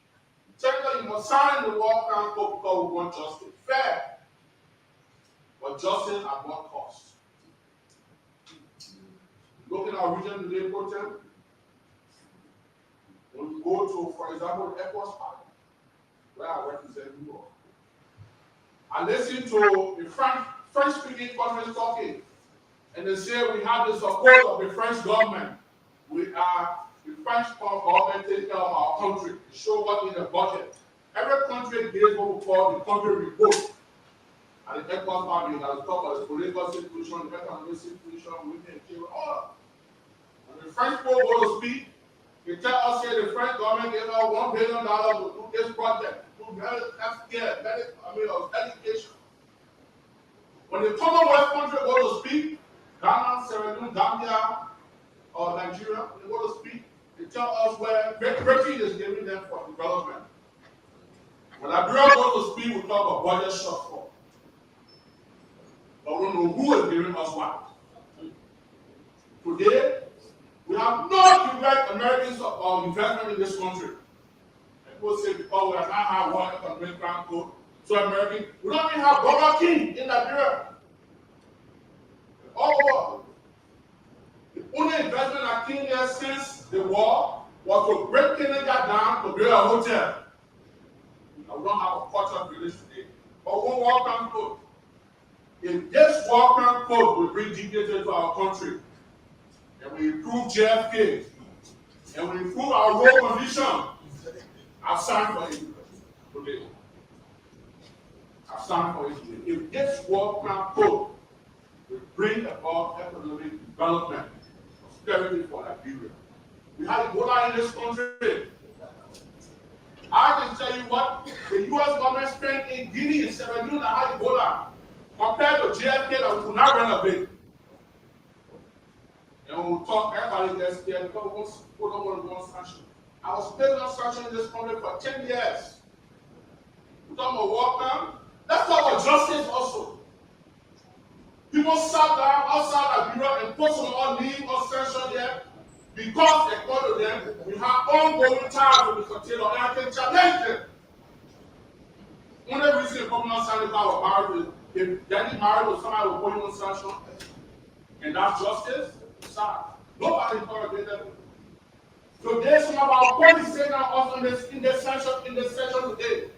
telling that you must sign the World Camp Code because we want justice. Fair. But justice at what cost? Look at our region today, Protem. When we go to, for example, Airport Park, where I represent New York, I listen to the French-speaking countries talking, and they say we have the support of the French government. We are the French government taking care of our country. Show what in the budget. Every country gives what we call the country report. And the Airport Park, we have talk about the political situation, the economic situation, women, children, all. When the French people go to speak, they tell us here the French government gave us $1 billion to do this project, to do healthcare, education. When the Commonwealth country go to speak, Ghana, Sierra Leone, Gambia, or Nigeria, they go to speak, they tell us where Britain is giving them for development. When Liberia goes to speak, we talk about budget shortfall. But we don't know who is giving us what. Today, we have no direct American investment in this country. People say because we are not have one economic grand code, so American, we don't even have Burger King in Liberia. All over. The only investment that came here since the war was to break Canada down to build a hotel. that we don't have a cultural village today. But one war crime code. If this war crime code will bring dignity to our country, and we improve JFK, and we improve our road condition, I've signed for it today. I've signed for it today. If this war crime code will bring about economic development, prosperity for Liberia. We have Ebola in this country. I can tell you what the US government spent in Guinea in 7 years that had Ebola compared to JFK that we could not renovate. And when we talk, everybody gets scared because we don't want to go on sanction. I was paying on sanction in this country for 10 years. We talk about war crime. Let's talk about justice also. People sat down outside Liberia and put some on leave or sanction here because according to them, we have ongoing ties with the Taylor and I can challenge them. Only reason the government signed about marriage is if Daddy married with somebody who put you on sanction, and that's justice, sad. Nobody encourages them. Today, some of our police saying now also in the session today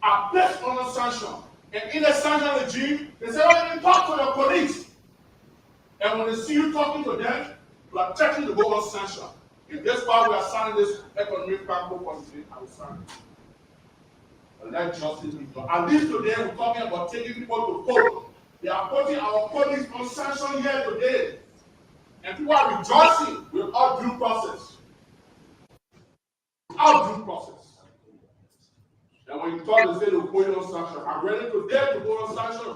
are placed on a sanction. And in the sanction regime, they say, oh, you talk to the police. And when they see you talking to them, you are checking the go on sanction. If that's why we are signing this economic banco policy, I will sign it. But let justice be done. At least today, we're talking about taking people to court. They are putting our police on sanction here today. And people are rejoicing with our due process. Our due process. And when you talk, they say they'll put you on sanction. I'm ready today to go on sanction.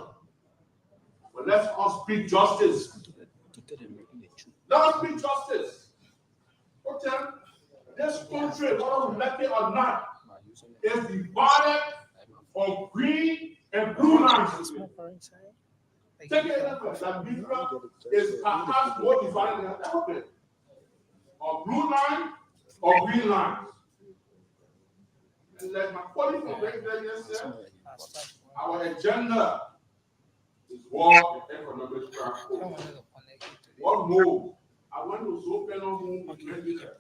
But let's all speak justice. Let us speak justice. Okay? This country, whether we like it or not, is divided on green and blue lines. Take it that Liberia is perhaps more divided than ever been. On blue line or green line. And like my colleague from Liberia said, our agenda is war and economic growth. What more? I went to Zopen on home with Liberia.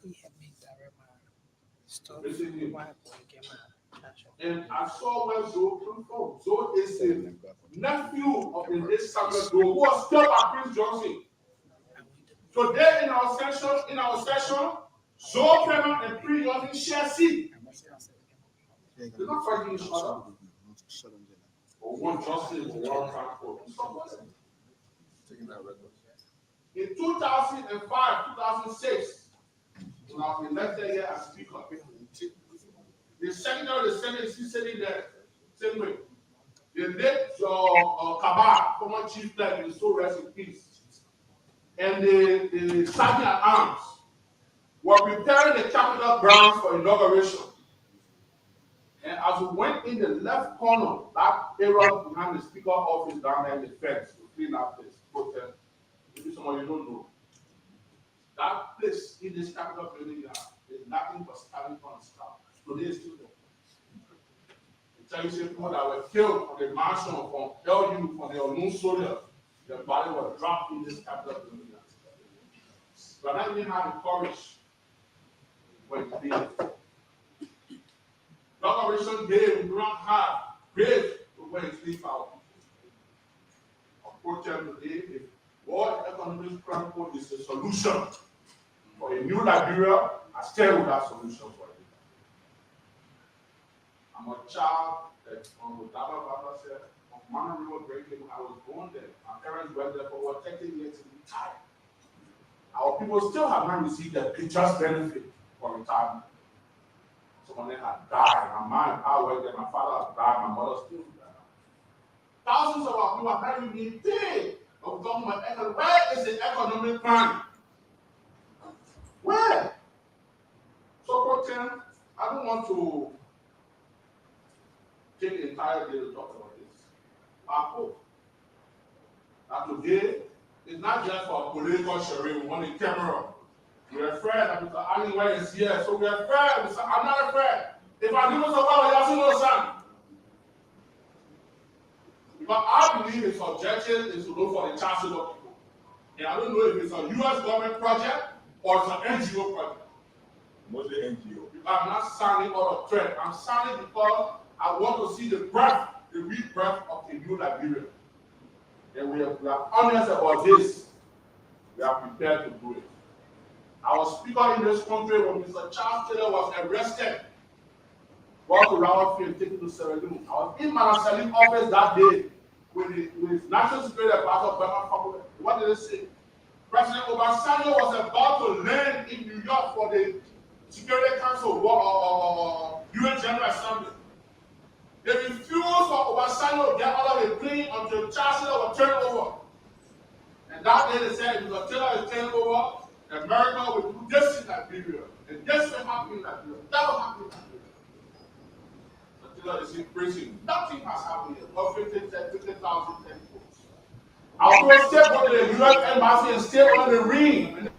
And I saw where Zoe come from. Zoe is a nephew of the late Samuel Doe, who was still at Prince Johnson. Today in our session, Zoe Pennon and Prince Johnson share seat. They're not fighting each other. Or one justice or one transport. In 2005, 2006, when I was elected here as Speaker, the Secretary of the Senate is sitting there, same way. The late Kabah, former chief clerk, is so rest in peace. And the Sergeant at Arms were preparing the Capitol grounds for inauguration. And as we went in the left corner, that area behind the Speaker's office down there in the fence, to clean up this protest, maybe some of you don't know. That place in this Capitol building is nothing but standing on stuff. Today is still there. Tell you people that were killed on the mansion from LU, from the unknown soldiers, their body was dropped in this Capitol building. But I didn't have the courage when it did. Inauguration day, we do not have graves to where it sleep out. Unfortunately, today, the World Economic Crime Code is the solution for a new Liberia. I stay with that solution for it. I'm a child that on the Baba said, on Mana River Breaking, I was born there. My parents went there for over 30 years to retire. Our people still have not received the just benefit for retirement. Some of them have died. I went there, my father has died, my mother still died. Thousands of our people have not been paid. But we're talking about where is the economic crime? Where? So, I don't want to take the entire day to talk about this. I hope that today is not just for political sharing. We want a camera. We're afraid that Mr. Anywhere is here, so we're afraid. I'm not afraid. If I do so well, you also know son. But I believe its objective is to look for the chances of people. And I don't know if it's a U.S. government project or it's an NGO project. Mostly NGO. I'm not signing out of threat. I'm signing because I want to see the birth, the rebirth of a new Liberia. And we are honest about this. We are prepared to do it. Our speaker in this country, when Mr. Charles Taylor was arrested, brought to Rawalpindi, taken to Sierra Leone. I was in Manasali's office that day with National Security Advisor Bernard Fabre. What did they say? President Obasanjo was about to land in New York for the Security Council or UN General Assembly. They refused for Obasanjo to get out of the plane until Charles Taylor was turned over. And that day they said, if Taylor is turned over, America will do this in Liberia. And this will happen in Liberia. That will happen in Liberia. Taylor is in prison. Nothing has happened yet. About 50,000 people. Our first step go to the US embassy and stay on the ring.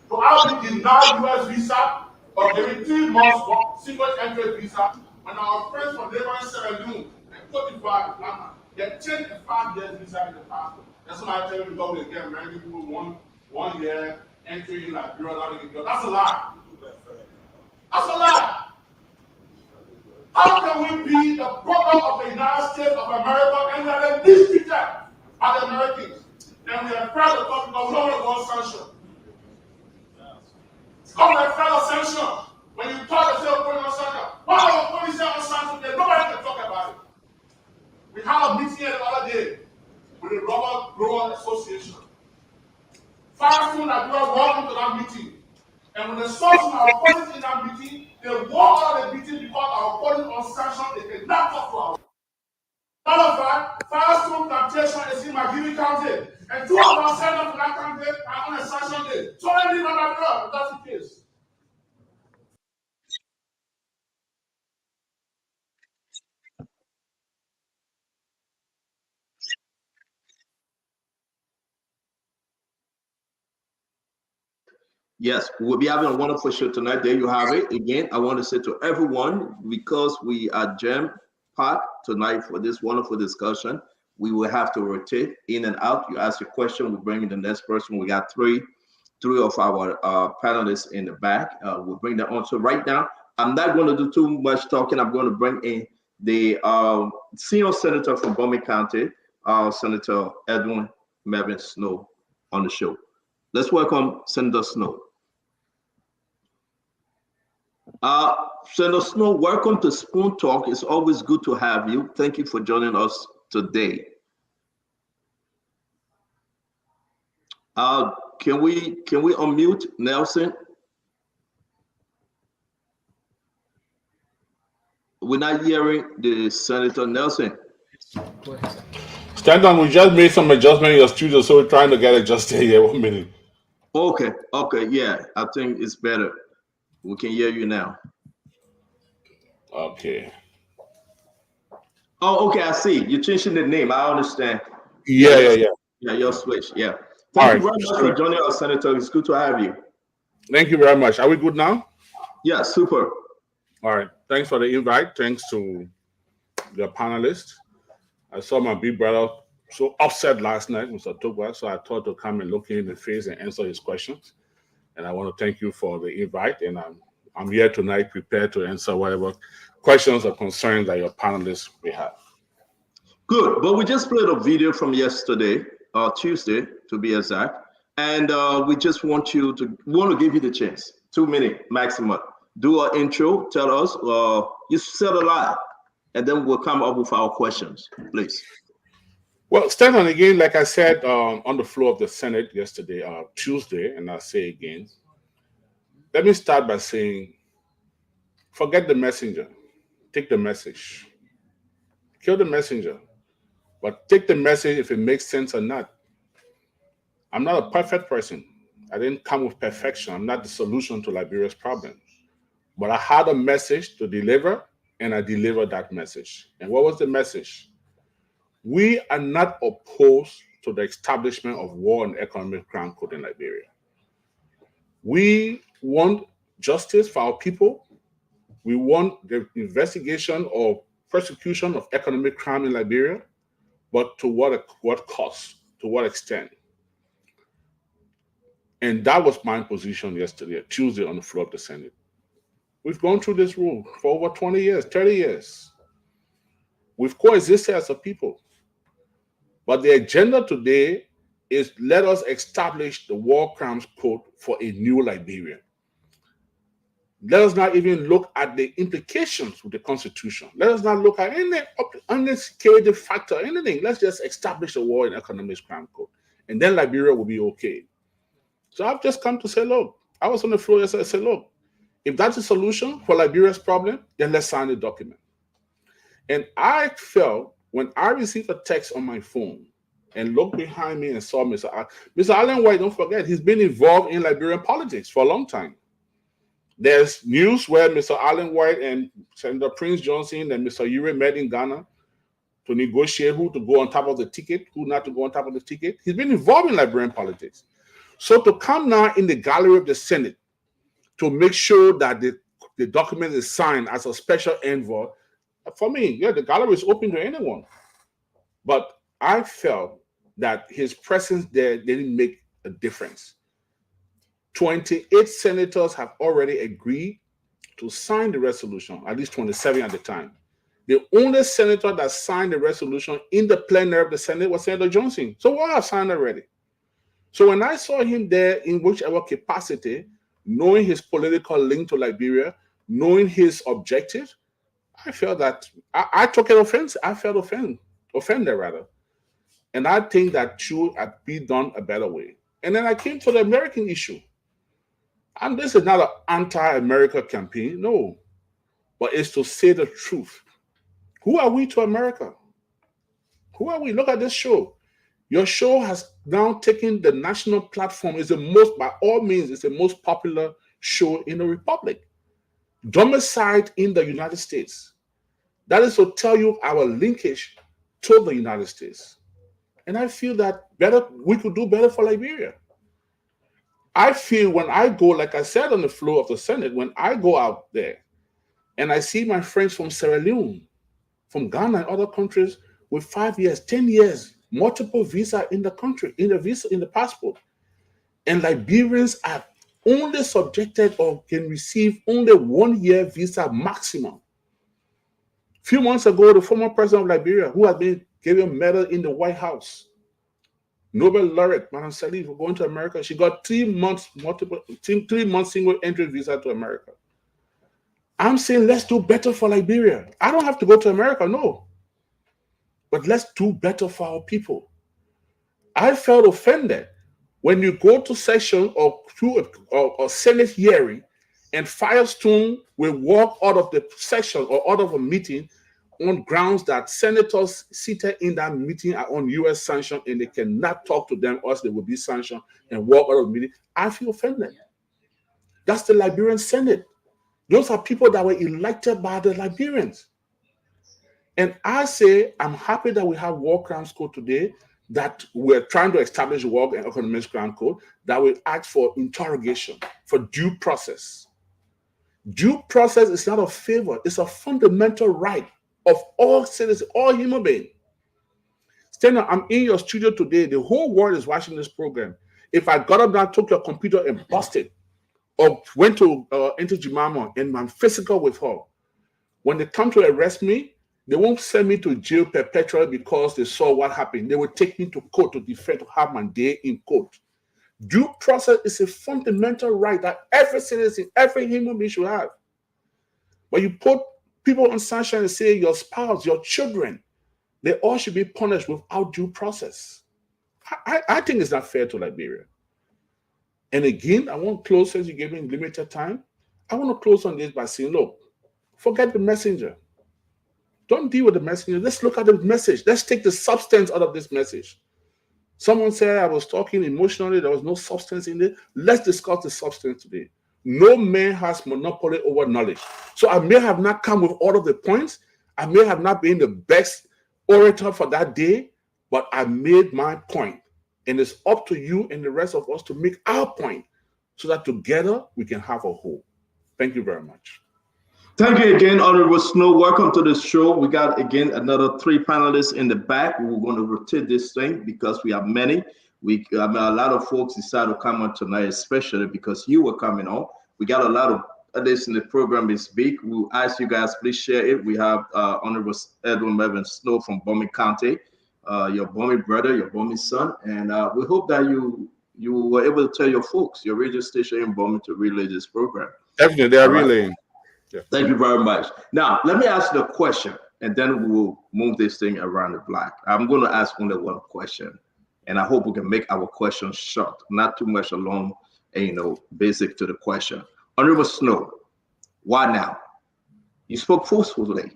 So I'll be denied US visa or given 3 months single entry visa. When our friends from neighboring Sierra Leone and Cote d'Ivoire, Ghana, they changed the 5 years visa in the passport. That's why I tell you go again, many people 1 year entry in Liberia. That's a lie. That's a lie. How can we be the product of the United States of America and we are the least treated by the Americans? And we are proud to talk about we don't want to go sanction. It's called a federal sanction. When you talk to yourself going on sanction, why are police on sanction there? Nobody can talk about it. We had a meeting here the other day with the Rubber Grower Association. Fast soon that we were walking to that meeting. And when they saw some our opponents in that meeting, they walked out of the meeting because our opponents on sanction, they did not talk to our. Matter of fact, Firestone Plantation is in McGill County. And 2 of our senators from that county are on a sanction day. So they leave another girl, that's the case. Yes, we'll be having a wonderful show tonight. There you have it. Again, I want to say to everyone, because we are jam-packed tonight for this wonderful discussion, we will have to rotate in and out. You ask a question, we bring in the next person. We got three of our panelists in the back. We'll bring them on. So right now, I'm not going to do too much talking. I'm going to bring in the senior senator from Bowman County, Senator Edwin Mervyn Snow, on the show. Let's welcome Senator Snow. Senator Snow, welcome to Spoon Talk. It's always good to have you. Thank you for joining us today. Can we unmute Nelson? We're not hearing the Senator Nelson. Stanton, we just made some adjustment in your studio, so we're trying to get adjusted here. 1 minute. Okay, yeah. I think it's better. We can hear you now. Okay. Oh, okay, I see. You're changing the name. I understand. Yeah. Yeah, your switch. Yeah. Thank you very much for joining us, Senator. It's good to have you. Thank you very much. Are we good now? Yeah, super. All right. Thanks for the invite. Thanks to the panelists. I saw my big brother so upset last night, Mr. Togwa, so I thought to come and look him in the face and answer his questions. And I want to thank you for the invite. And I'm here tonight prepared to answer whatever questions or concerns that your panelists may have. Good. But we just played a video from yesterday, Tuesday to be exact. And we just want to give you the chance, 2 minutes maximum. Do an intro, tell us, you said a lot, and then we'll come up with our questions, please. Well, Stanton, again, like I said on the floor of the Senate yesterday, Tuesday, and I'll say again, let me start by saying, forget the messenger, take the message. Kill the messenger, but take the message if it makes sense or not. I'm not a perfect person. I didn't come with perfection. I'm not the solution to Liberia's problems. But I had a message to deliver, and I delivered that message. And what was the message? We are not opposed to the establishment of war and economic crime code in Liberia. We want justice for our people. We want the investigation or prosecution of economic crime in Liberia, but to what cost, to what extent? And that was my position yesterday, Tuesday, on the floor of the Senate. We've gone through this rule for over 20 years, 30 years. We've coexisted as a people. But the agenda today is let us establish the War Crimes Code for a new Liberia. Let us not even look at the implications with the Constitution. Let us not look at any security factor, anything. Let's just establish a War and Economics Crime Code. And then Liberia will be okay. So I've just come to say, look, I was on the floor yesterday. I said, look, if that's the solution for Liberia's problem, then let's sign the document. And I felt when I received a text on my phone and looked behind me and saw Mr. Allen White, don't forget, he's been involved in Liberian politics for a long time. There's news where Mr. Allen White and Senator Prince Johnson and Mr. Ure met in Ghana to negotiate who to go on top of the ticket, who not to go on top of the ticket. He's been involved in Liberian politics. So to come now in the gallery of the Senate to make sure that the document is signed as a special envoy, for me, yeah, the gallery is open to anyone. But I felt that his presence there didn't make a difference. 28 senators have already agreed to sign the resolution, at least 27 at the time. The only senator that signed the resolution in the plenary of the Senate was Senator Johnson. So all have signed already. So when I saw him there in whichever capacity, knowing his political link to Liberia, knowing his objectives, I felt that I took an offense. I felt offended rather. And I think that should have been done a better way. And then I came to the American issue. And this is not an anti-America campaign, no. But it's to say the truth. Who are we to America? Who are we? Look at this show. Your show has now taken the national platform. It's the most, by all means, it's the most popular show in the Republic. Domiciled in the United States. That is to tell you our linkage to the United States. And I feel that we could do better for Liberia. I feel when I go, like I said on the floor of the Senate, when I go out there and I see my friends from Sierra Leone, from Ghana and other countries with 5 years, 10 years, multiple visa in the country, in the passport, and Liberians are only subjected or can receive only 1 year visa maximum. A few months ago, the former president of Liberia, who had been given a medal in the White House, Nobel laureate, Madam Salih, for going to America, she got 3 months single entry visa to America. I'm saying let's do better for Liberia. I don't have to go to America, no. But let's do better for our people. I felt offended when you go to session or through a Senate hearing and Firestone will walk out of the session or out of a meeting on grounds that senators seated in that meeting are on U.S. sanction and they cannot talk to them or else they will be sanctioned and walk out of the meeting. I feel offended. That's the Liberian Senate. Those are people that were elected by the Liberians. And I say, I'm happy that we have War Crimes Code today, that we're trying to establish a War and Economics Crime Code, that will ask for interrogation, for due process. Due process is not a favor, it's a fundamental right of all citizens, all human beings. Stena, I'm in your studio today. The whole world is watching this program. If I got up now, took your computer and busted, or went to into Jemima and I'm physical with her, when they come to arrest me, they won't send me to jail perpetually because they saw what happened. They will take me to court to defend, to have my day in court. Due process is a fundamental right that every citizen, every human being should have. But you put people on sanction and say your spouse, your children, they all should be punished without due process. I think it's not fair to Liberia. And again, I want to close, since you gave me limited time, I want to close on this by saying, look, forget the messenger. Don't deal with the messenger. Let's look at the message. Let's take the substance out of this message. Someone said I was talking emotionally. There was no substance in it. Let's discuss the substance today. No man has monopoly over knowledge. So I may have not come with all of the points. I may have not been the best orator for that day, but I made my point. And it's up to you and the rest of us to make our point so that together we can have a whole. Thank you very much. Thank you again, Honorable Snow. Welcome to the show. We got, again, another 3 panelists in the back. We're going to rotate this thing because we have many. A lot of folks decided to come on tonight, especially because you were coming on. We got a lot of this in the program is big. We'll ask you guys, please share it. We have Honorable Edwin Mervyn Snow from Bomi County, your Bomi brother, your Bomi son, and we hope that you were able to tell your folks, your radio station in Bomi, to relay this program. Definitely, they are relaying. Yeah. Thank you very much. Now, let me ask you a question, and then we'll move this thing around the block. I'm going to ask only one question, and I hope we can make our questions short, not too much long, and basic to the question. Honorable Snow, why now? You spoke forcefully.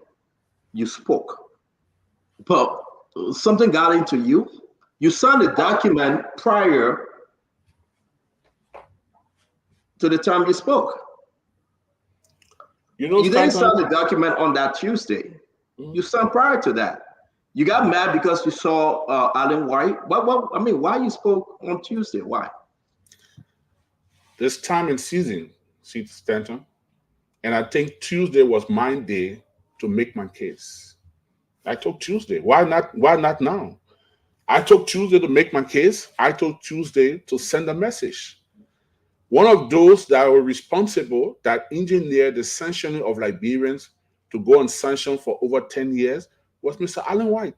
You spoke, but something got into you. You signed a document prior to the time you spoke. You didn't sign the document on that Tuesday. You signed prior to that. You got mad because you saw Alan White. Why you spoke on Tuesday? Why? This time and season, Stanton, and I think Tuesday was my day to make my case. I took Tuesday. Why not now? I took Tuesday to make my case. I took Tuesday to send a message. One of those that were responsible, that engineered the sanctioning of Liberians to go on sanction for over 10 years was Mr. Alan White.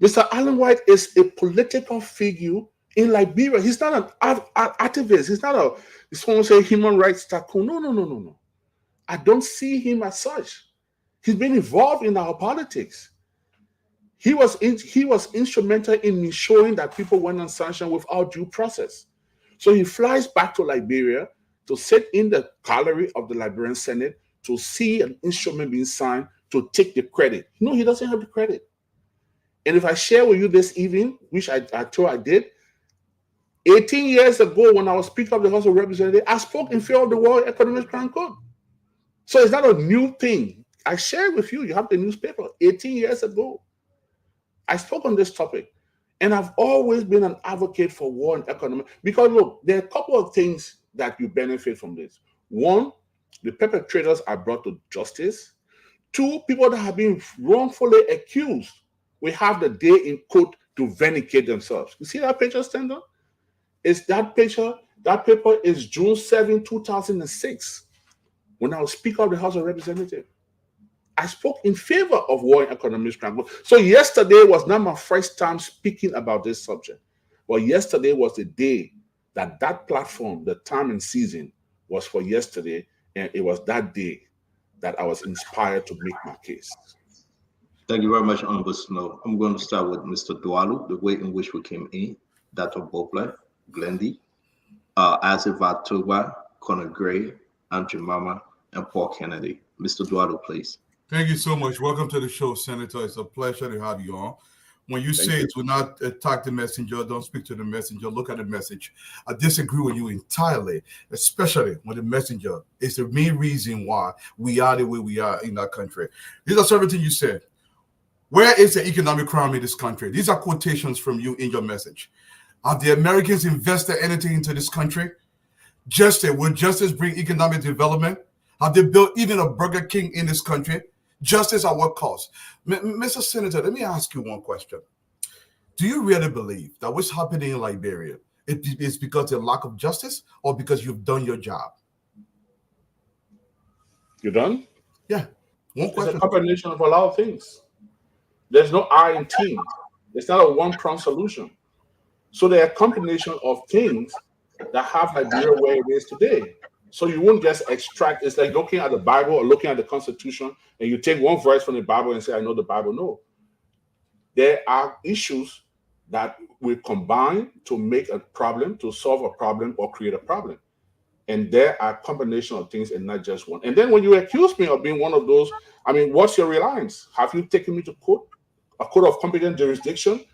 Mr. Alan White is a political figure in Liberia. He's not an activist. He's not someone say human rights tycoon. No. I don't see him as such. He's been involved in our politics. He was instrumental in ensuring that people went on sanction without due process. So he flies back to Liberia to sit in the gallery of the Liberian Senate to see an instrument being signed to take the credit. No, he doesn't have the credit. And if I share with you this evening, which I thought I did, 18 years ago when I was Speaker of the House of Representatives, I spoke in favor of the World Economic Crime Code. So it's not a new thing. I shared with you. You have the newspaper. 18 years ago, I spoke on this topic. And I've always been an advocate for war and economy. Because look, there are a couple of things that you benefit from this. One, the perpetrators are brought to justice. Two, people that have been wrongfully accused will have the day in court to vindicate themselves. You see that picture, Stender? It's that picture. That paper is June 7, 2006, when I was Speaker of the House of Representatives. I spoke in favor of war and economic crime. So yesterday was not my first time speaking about this subject. But yesterday was the day that platform, the time and season, was for yesterday. And it was that day that I was inspired to make my case. Thank you very much, Honorable Snow. I'm going to start with Mr. Dualu, the way in which we came in, Dr. Bopler, Glendy, Asif Atuba, Conor Gray, Andrew Mama, and Paul Kennedy. Mr. Dualu, please. Thank you so much. Welcome to the show, Senator. It's a pleasure to have you on. When you say do not attack the messenger, don't speak to the messenger, look at the message. I disagree with you entirely, especially when the messenger is the main reason why we are the way we are in that country. These are several things you said. Where is the economic crime in this country? These are quotations from you in your message. Have the Americans invested anything into this country? Will justice bring economic development? Have they built even a Burger King in this country? Justice at what cost? Mr. Senator, let me ask you one question. Do you really believe that what's happening in Liberia is because of lack of justice or because you've done your job? You done? Yeah. One question. It's a combination of a lot of things. There's no I in team. It's not a one-pronged solution. So there are a combination of things that have Liberia where it is today. So you won't just extract. It's like looking at the Bible or looking at the Constitution, and you take one verse from the Bible and say, I know the Bible. No. There are issues that we combine to make a problem, to solve a problem, or create a problem. And there are a combination of things and not just one. And then when you accuse me of being one of those, what's your reliance? Have you taken me to court, a court of competent jurisdiction,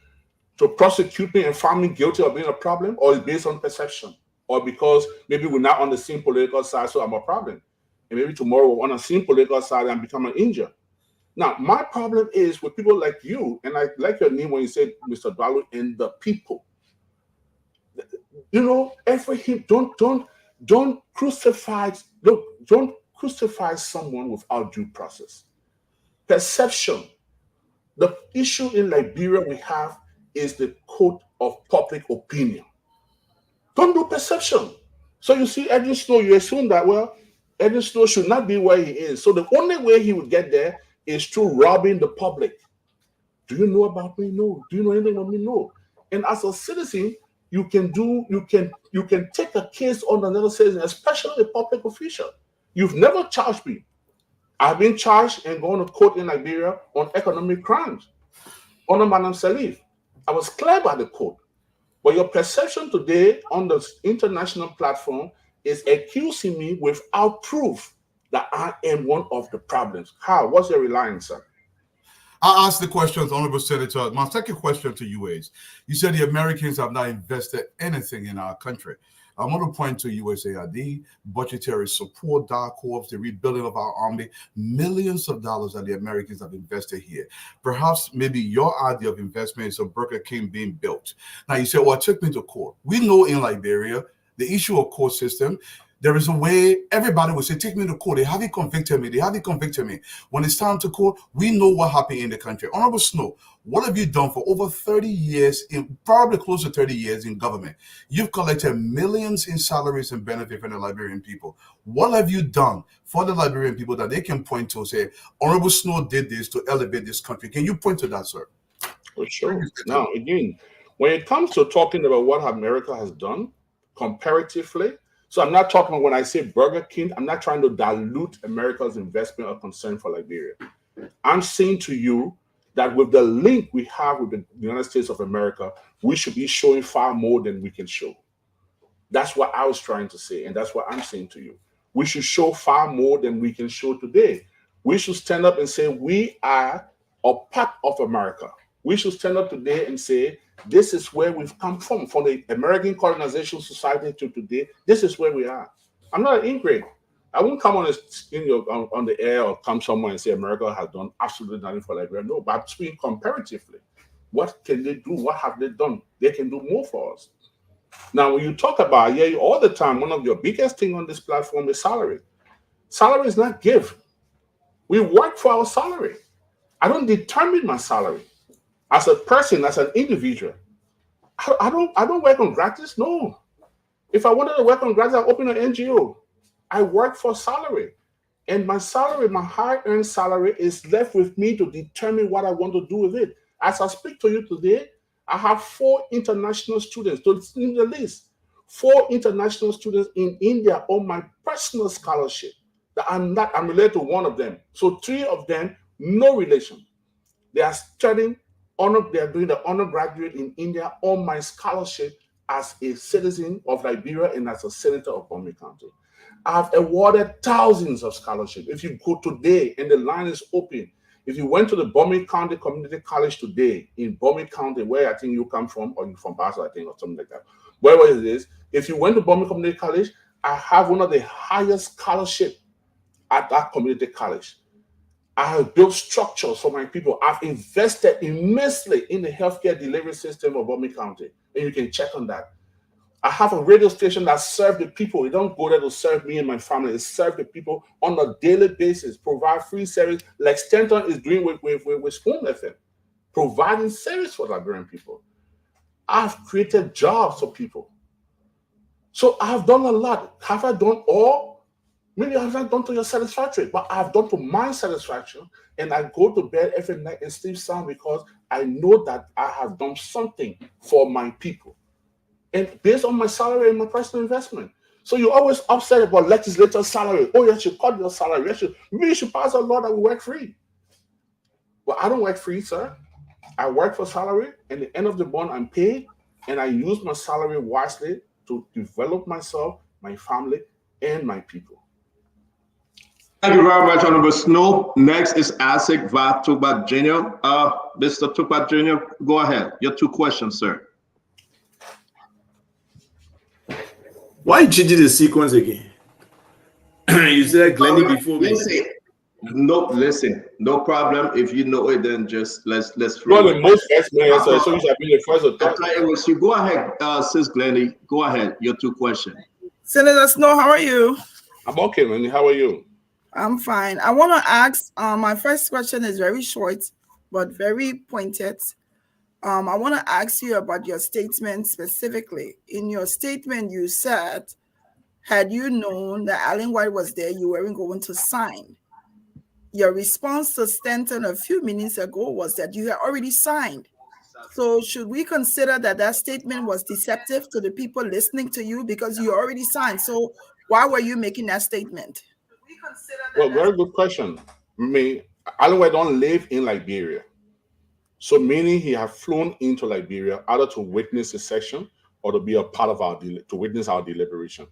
to prosecute me and find me guilty of being a problem, or is it based on perception? Or because maybe we're not on the same political side, so I'm a problem. And maybe tomorrow we're on the same political side and become an injury. Now, my problem is with people like you, and I like your name when you said Mr. Dalu, and the people. Don't crucify someone without due process. Perception. The issue in Liberia we have is the code of public opinion. Don't do perception. So you see, Edwin Snow, you assume that, well, Edwin Snow should not be where he is. So the only way he would get there is through robbing the public. Do you know about me? No. Do you know anything about me? No. And as a citizen, you can take a case on another citizen, especially a public official. You've never charged me. I've been charged and gone to court in Liberia on economic crimes under Madam Salif. I was cleared by the court. But your perception today on the international platform is accusing me without proof that I am one of the problems. How? What's your reliance, sir? I'll ask the questions, Honorable Senator. My second question to you is, you said the Americans have not invested anything in our country. I want to point to USAID, budgetary support, DAR Corps, the rebuilding of our army, millions of dollars that the Americans have invested here. Perhaps maybe your idea of investment is a Burger King being built. Now you say, well, it took me to court. We know in Liberia, the issue of court system, there is a way everybody will say, take me to court. They haven't convicted me. They haven't convicted me. When it's time to court, we know what happened in the country. Honorable Snow, what have you done for over 30 years, probably close to 30 years in government? You've collected millions in salaries and benefits from the Liberian people. What have you done for the Liberian people that they can point to and say, Honorable Snow did this to elevate this country? Can you point to that, sir? For sure. Now, again, when it comes to talking about what America has done comparatively, so I'm not talking when I say Burger King, I'm not trying to dilute America's investment or concern for Liberia. I'm saying to you that with the link we have with the United States of America, we should be showing far more than we can show. That's what I was trying to say, and that's what I'm saying to you. We should show far more than we can show today. We should stand up and say we are a part of America. We should stand up today and say, this is where we've come from the American colonization society to today. This is where we are. I'm not an ingrate. I won't come on the air or come somewhere and say America has done absolutely nothing for Liberia. No, but speaking comparatively, what can they do? What have they done? They can do more for us. Now, when you talk about all the time, one of your biggest things on this platform is salary. Salary is not gift. We work for our salary. I don't determine my salary. As a person, as an individual, I don't work on gratis. No. If I wanted to work on gratis, I'll open an NGO. I work for salary. And my salary, my high-earned salary, is left with me to determine what I want to do with it. As I speak to you today, I have 4 international students in the list. 4 international students in India on my personal scholarship. That I'm related to one of them. So 3 of them, no relation. They are studying they are doing the undergraduate in India on my scholarship as a citizen of Liberia and as a senator of Bombay County. I've awarded thousands of scholarships. If you go today and the line is open, if you went to the Bombay County Community College today in Bombay County, where I think you come from, or you're from Basel, I think, or something like that, wherever it is, if you went to Bombay Community College, I have one of the highest scholarships at that community college. I have built structures for my people. I've invested immensely in the healthcare delivery system of Bombay County, and you can check on that. I have a radio station that serves the people. It don't go there to serve me and my family. It serves the people on a daily basis, provide free service like Stanton is doing with Spoon FM, providing service for Liberian people. I've created jobs for people. So I've done a lot. Have I done all? Maybe I've not done to your satisfaction, but I've done to my satisfaction, and I go to bed every night and sleep sound because I know that I have done something for my people. And based on my salary and my personal investment. So you're always upset about legislator's salary. Oh, you should cut your salary. Maybe you should pass a law that will work free. Well, I don't work free, sir. I work for salary, and at the end of the month, I'm paid, and I use my salary wisely to develop myself, my family, and my people. Thank you very much, Honorable Snow. Next is Asik Va Tukbat Jr. Mr. Tukbat Jr., go ahead. Your 2 questions, sir. Why you changing the sequence again? You said Glenny before me. Listen, no problem. If you know it, then just let's flow. No, the most best man, so you should be the first or third. So go ahead, Sis Glenny. Go ahead. Your 2 questions. Senator Snow, how are you? I'm okay, Lenny. How are you? I'm fine. I want to ask, my first question is very short, but very pointed. I want to ask you about your statement specifically. In your statement, you said had you known that Alan White was there, you weren't going to sign. Your response to Stanton a few minutes ago was that you had already signed. So should we consider that that statement was deceptive to the people listening to you because you already signed? So why were you making that statement? Well, very good question. Me, Alan White don't live in Liberia. So meaning he have flown into Liberia either to witness a session or to be a part of to witness our deliberation.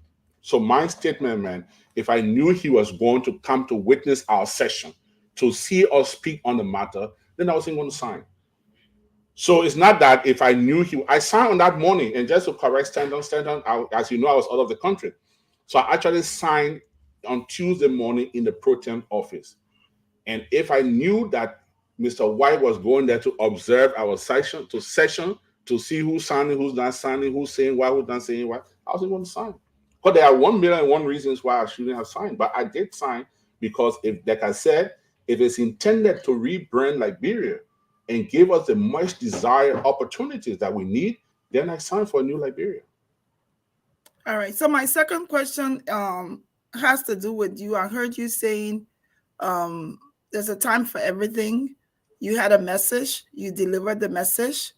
So my statement, man, if I knew he was going to come to witness our session, to see us speak on the matter, then I wasn't going to sign. So it's not that if I knew I signed on that morning, and just to correct Stanton, as you know, I was out of the country. So I actually signed on Tuesday morning in the pro tem office. And if I knew that Mr. White was going there to observe our session, to see who's signing, who's not signing, who's saying what, who's not saying what, I wasn't going to sign. But there are 1,000,001 reasons why I shouldn't have signed. But I did sign because, if, like I said, if it's intended to rebrand Liberia and give us the much desired opportunities that we need, then I signed for a new Liberia. All right. So my second question has to do with you. I heard you saying there's a time for everything. You had a message. You delivered the message.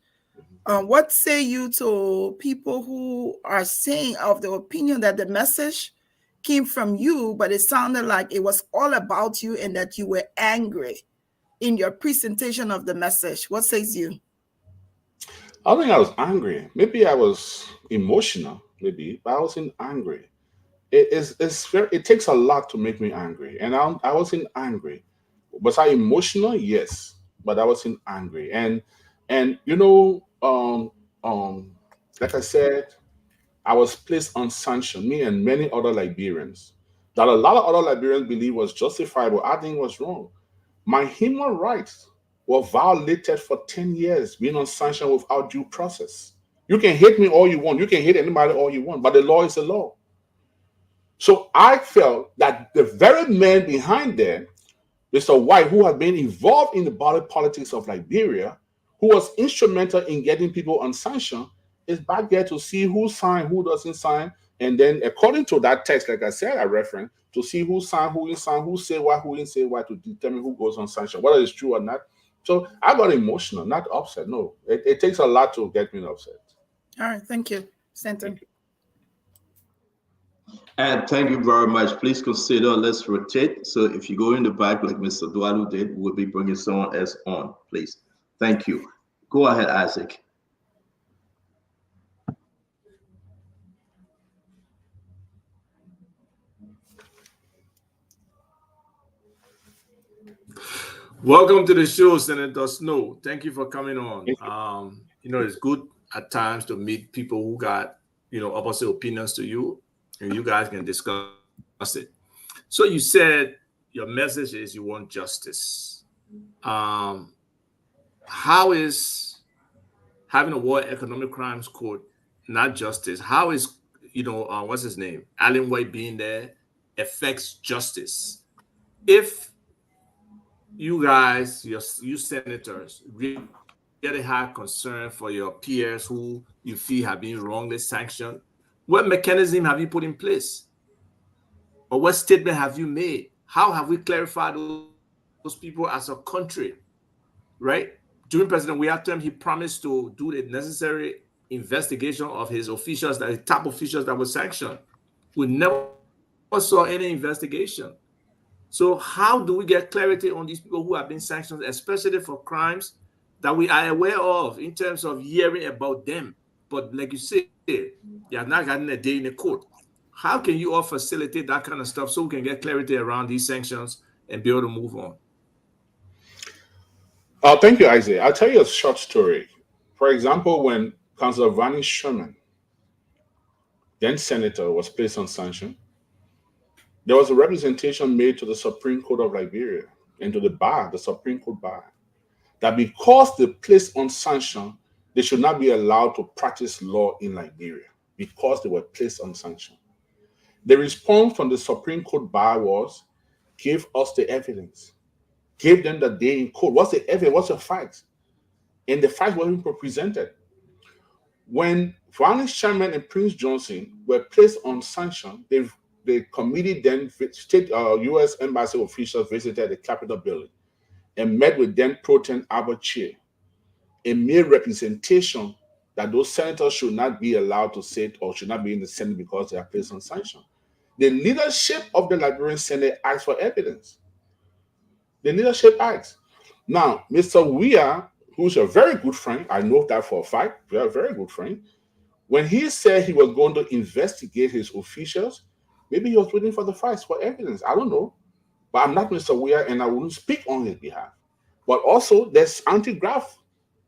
What say you to people who are saying of the opinion that the message came from you, but it sounded like it was all about you and that you were angry in your presentation of the message? What says you? I don't think I was angry. Maybe I was emotional, maybe, but I wasn't angry. It takes a lot to make me angry, and I wasn't angry. Was I emotional? Yes, but I wasn't angry. And like I said, I was placed on sanction. Me and many other Liberians that a lot of other Liberians believe was justifiable. I think was wrong. My human rights were violated for 10 years, being on sanction without due process. You can hate me all you want. You can hate anybody all you want, but the law is the law. So I felt that the very man behind there, Mr. White, who had been involved in the body politics of Liberia, who was instrumental in getting people on sanction, is back there to see who signed, who doesn't sign, and then according to that text, like I said, I referenced, to see who signed, who didn't sign, who say what, who didn't say what, to determine who goes on sanction, whether it's true or not. So I got emotional, not upset. No, it takes a lot to get me upset. All right, thank you, Stanton. And thank you very much. Please consider, let's rotate. So if you go in the back like Mr. Dualu did, we'll be bringing someone else on, please. Thank you. Go ahead, Isaac. Welcome to the show, Senator Snow. Thank you for coming on. It's good at times to meet people who got, opposite opinions to you, and you guys can discuss it. So you said your message is you want justice. How is having a World Economic Crimes Court not justice? How is, what's his name? Alan White being there affects justice? If you guys, you senators, really have concern for your peers who you feel have been wrongly sanctioned, what mechanism have you put in place? Or what statement have you made? How have we clarified those people as a country, right? During President Weah's term, he promised to do the necessary investigation of his officials, the top officials that were sanctioned. We never saw any investigation. So how do we get clarity on these people who have been sanctioned, especially for crimes that we are aware of in terms of hearing about them? But like you said, you have not gotten a day in the court. How can you all facilitate that kind of stuff so we can get clarity around these sanctions and be able to move on? Thank you, Isaac. I'll tell you a short story. For example, when Councilor Vani Sherman, then senator, was placed on sanction, there was a representation made to the Supreme Court of Liberia and to the Supreme Court bar, that because they placed on sanction, they should not be allowed to practice law in Liberia because they were placed on sanction. The response from the Supreme Court bar was, give us the evidence. Give them the day in court. What's the evidence? What's the facts? And the facts weren't presented. When Vice Chairman and Prince Johnson were placed on sanction. The committee then state U.S. embassy officials visited the Capitol building and met with then pro-tem Albert Chair and made representation that those senators should not be allowed to sit or should not be in the Senate because they are placed on sanction. The leadership of the Liberian Senate asked for evidence. The leadership asked. Now, Mr. Weir, who's a very good friend, I know that for a fact, very, very good friend, when he said he was going to investigate his officials, maybe he was waiting for the facts, for evidence. I don't know. But I'm not Mr. Weir and I wouldn't speak on his behalf. But also, there's anti-graft.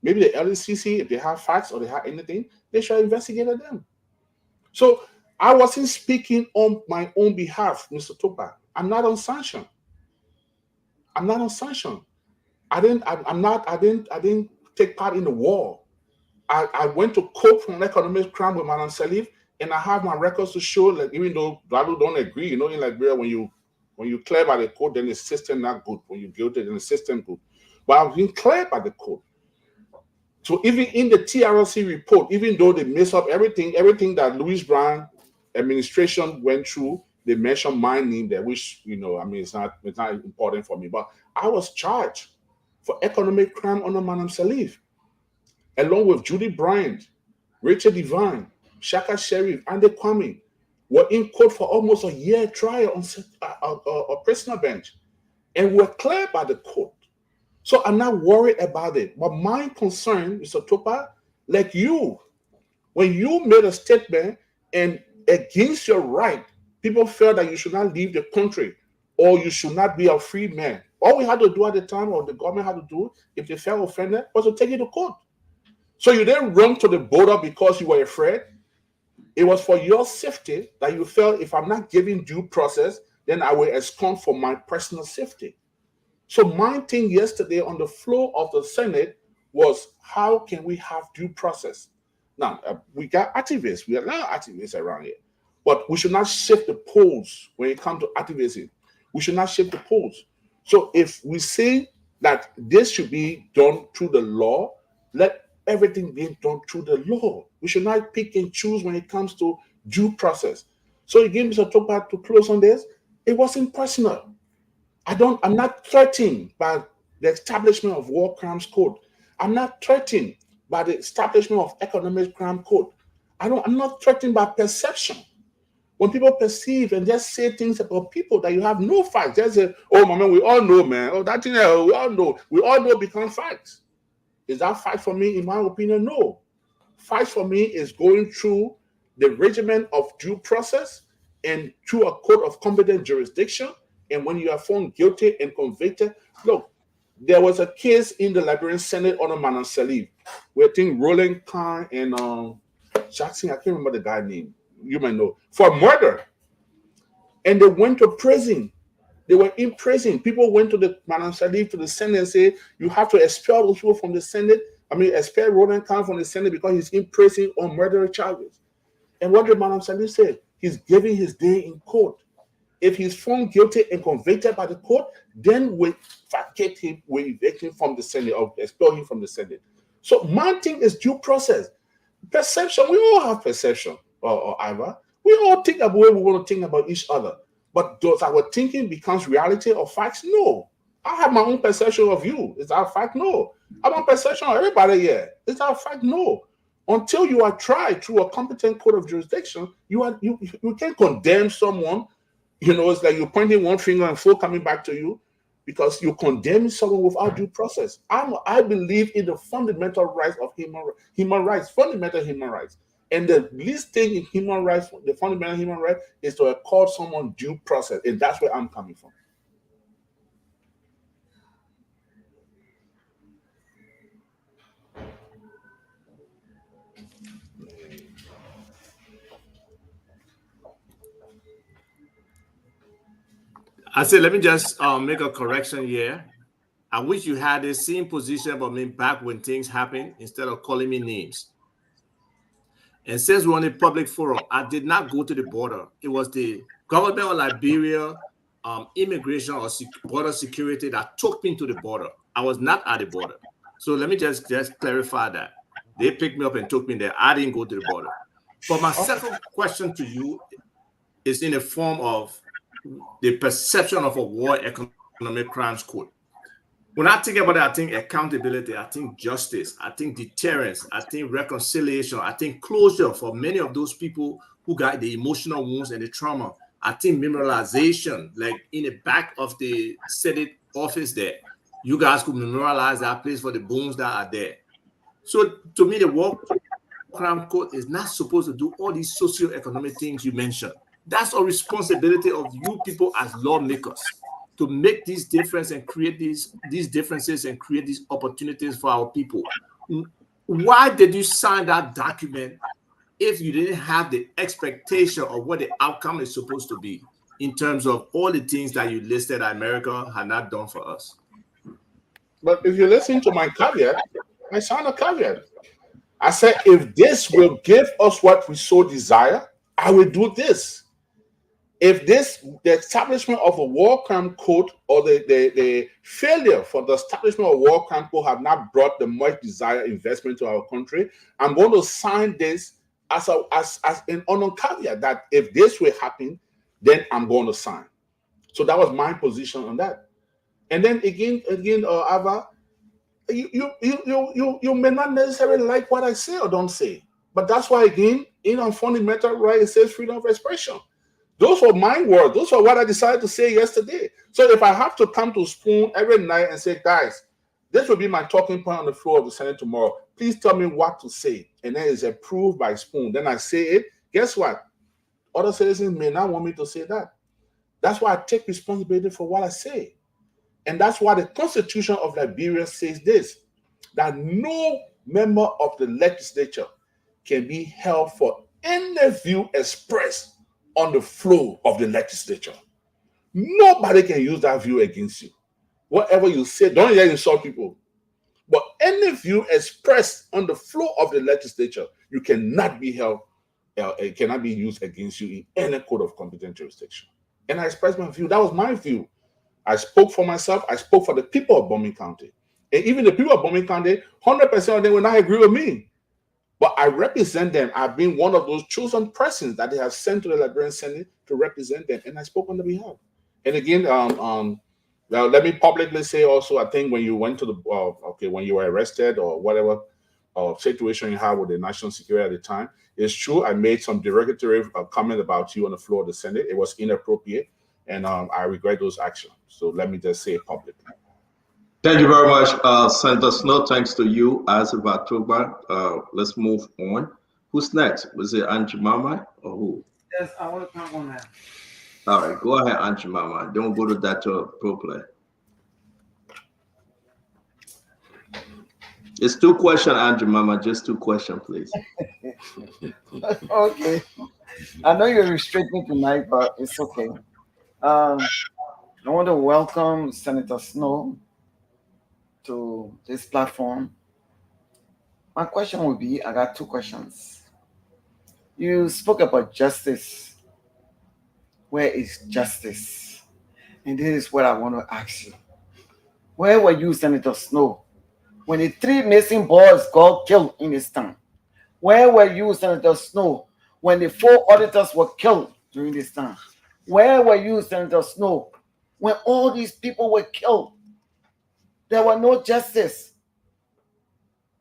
Maybe the LCC, if they have facts or they have anything, they should investigate them. So I wasn't speaking on my own behalf, Mr. Topa. I'm not on sanction. I'm not on sanction. I didn't take part in the war. I went to court for an economic crime with Madam Salif, and I have my records to show, like, even though Dadu don't agree, in Liberia, when you clear by the court, then the system not good. When you're guilty, then the system good. But I've been cleared by the court. So even in the TRLC report, even though they mess up everything that Louis Brown administration went through, they mentioned my name there, which, it's not important for me. But I was charged for economic crime under Madam Salif, along with Judy Bryant, Rachel Devine, Shaka Sheriff, and the Kwame, were in court for almost a year trial on a prisoner bench, and were cleared by the court. So I'm not worried about it. But my concern, Mr. Topa, like you, when you made a statement and against your right, people felt that you should not leave the country or you should not be a free man. All we had to do at the time, or the government had to do, if they felt offended, was to take you to court. So you didn't run to the border because you were afraid. It was for your safety that you felt, if I'm not giving due process, then I will abscond for my personal safety. So my thing yesterday on the floor of the Senate was, how can we have due process? Now, we got activists. We have a lot of activists around here. But we should not shift the poles when it comes to activism. We should not shift the poles. So if we say that this should be done through the law, let everything be done through the law. We should not pick and choose when it comes to due process. So again, Mr. Topa, to close on this, it wasn't personal. I'm not threatened by the establishment of War Crimes Code. I'm not threatened by the establishment of Economic Crime Code. I'm not threatened by perception. When people perceive and just say things about people that you have no facts, just say, oh, my man, we all know, man. Oh, that thing, we all know. We all know become facts. Is that fact for me? In my opinion, no. Fact for me is going through the regimen of due process and through a court of competent jurisdiction. And when you are found guilty and convicted, look, there was a case in the Liberian Senate under Madam Salif, where I think Roland Khan and Jackson, I can't remember the guy's name, you might know, for murder. And they went to prison. They were in prison. People went to the Madam Salif, to the Senate, and said, you have to expel those people from the Senate. Expel Roland Khan from the Senate because he's in prison on murder charges. And what did Madam Salif say? He's giving his day in court. If he's found guilty and convicted by the court, then we vacate him, we evict him from the Senate or expel him from the Senate. So my thing is due process. Perception, we all have perception, or Iva. We all think about the way we want to think about each other. But does our thinking becomes reality or facts? No. I have my own perception of you. Is that a fact? No. I have a perception of everybody here. Is that a fact? No. Until you are tried through a competent court of jurisdiction, you can't condemn someone. It's like you're pointing one finger and four coming back to you because you condemn someone without due process. I believe in the fundamental rights of human rights, fundamental human rights. And the least thing in human rights, the fundamental human right, is to accord someone due process. And that's where I'm coming from. I said, let me just make a correction here. I wish you had the same position about me back when things happen instead of calling me names. And since we're on a public forum, I did not go to the border. It was the government of Liberia, immigration or border security that took me to the border. I was not at the border. So let me just clarify that. They picked me up and took me there. I didn't go to the border. But my second question to you is in the form of the perception of a war economic crimes code. When I think about it, I think accountability, I think justice, I think deterrence, I think reconciliation, I think closure for many of those people who got the emotional wounds and the trauma. I think memorialization, like in the back of the Senate office there, you guys could memorialize that place for the bones that are there. So to me, the war crime code is not supposed to do all these socio-economic things you mentioned. That's a responsibility of you people as lawmakers to make these differences and create these differences and create these opportunities for our people. Why did you sign that document if you didn't have the expectation of what the outcome is supposed to be in terms of all the things that you listed that America had not done for us? But if you listen to my caveat, I signed a caveat. I said, if this will give us what we so desire, I will do this. If the establishment of a war crime code or the failure for the establishment of a war crime code have not brought the much desired investment to our country, I'm going to sign this as an on caveat that if this will happen, then I'm going to sign. So that was my position on that. And then again, Ava, you may not necessarily like what I say or don't say, but that's why again, in our fundamental right, it says freedom of expression. Those were my words. Those are what I decided to say yesterday. So if I have to come to Spoon every night and say, guys, this will be my talking point on the floor of the Senate tomorrow, please tell me what to say. And then it's approved by Spoon. Then I say it. Guess what? Other citizens may not want me to say that. That's why I take responsibility for what I say. And that's why the Constitution of Liberia says this, that no member of the legislature can be held for any view expressed on the floor of the legislature. Nobody can use that view against you. Whatever you say, don't let insult people. But any view expressed on the floor of the legislature, you cannot be held, it cannot be used against you in any court of competent jurisdiction. And I expressed my view. That was my view. I spoke for myself. I spoke for the people of Bombing County. And even the people of Bombing County, 100% of them will not agree with me. But I represent them. I've been one of those chosen persons that they have sent to the Liberian Senate to represent them, and I spoke on their behalf. And again, let me publicly say also, I think when you went to the when you were arrested or whatever situation you had with the national security at the time, it's true. I made some derogatory comment about you on the floor of the Senate. It was inappropriate, and I regret those actions. So let me just say it publicly. Thank you very much, Senator Snow. Thanks to you, Asif Atuba. Let's move on. Who's next? Was it Angie Mama or who? Yes, I want to come on that. All right, go ahead, Angie Mama. Don't go to that pro play. It's 2 questions, Angie Mama. Just 2 questions, please. Okay. I know you're restricting tonight, but it's okay. I want to welcome Senator Snow to this platform. My question would be, I got 2 questions. You spoke about justice. Where is justice? And this is what I want to ask you. Where were you, Senator Snow, when the 3 missing boys got killed in this town? Where were you, Senator Snow, when the 4 auditors were killed during this time? Where were you, Senator Snow, when all these people were killed? There was no justice.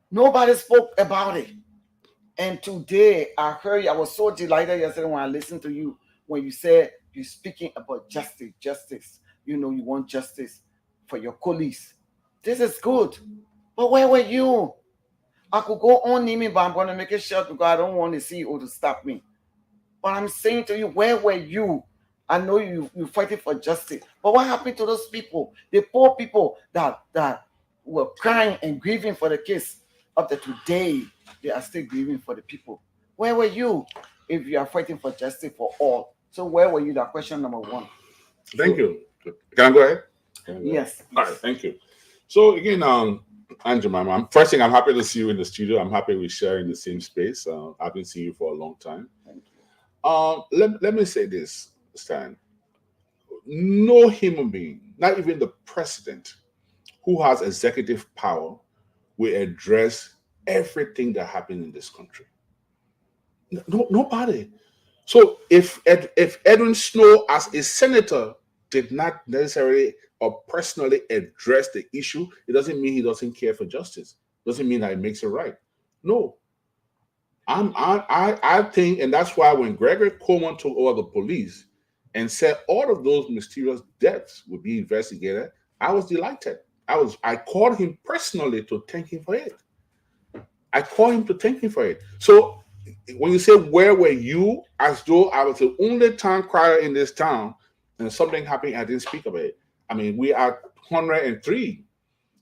Nobody spoke about it. And today, I heard you. I was so delighted yesterday when I listened to you, when you said you're speaking about justice. You know, you want justice for your colleagues. This is good. But where were you? I could go on naming, but I'm going to make it short because I don't want the CEO to stop me. But I'm saying to you, where were you? I know you're fighting for justice. But what happened to those people? The poor people that were crying and grieving for the case up to today, they are still grieving for the people. Where were you if you are fighting for justice for all? So where were you? That question number 1. Thank you. Can I go ahead? Yes. All right, thank you. So again, Andrew, first thing, I'm happy to see you in the studio. I'm happy we're sharing the same space. I've been seeing you for a long time. Thank you. Let me say this, Stan. No human being, not even the president who has executive power, will address everything that happened in this country. No, nobody. So if Edwin Snow, as a senator, did not necessarily or personally address the issue, it doesn't mean he doesn't care for justice. Doesn't mean that he makes it right. No. I think, and that's why when Gregory Coleman took over the police and said all of those mysterious deaths would be investigated, I was delighted. I called him personally to thank him for it. So when you say where were you, as though I was the only town crier in this town and something happened, I didn't speak about it. I mean, we are 103.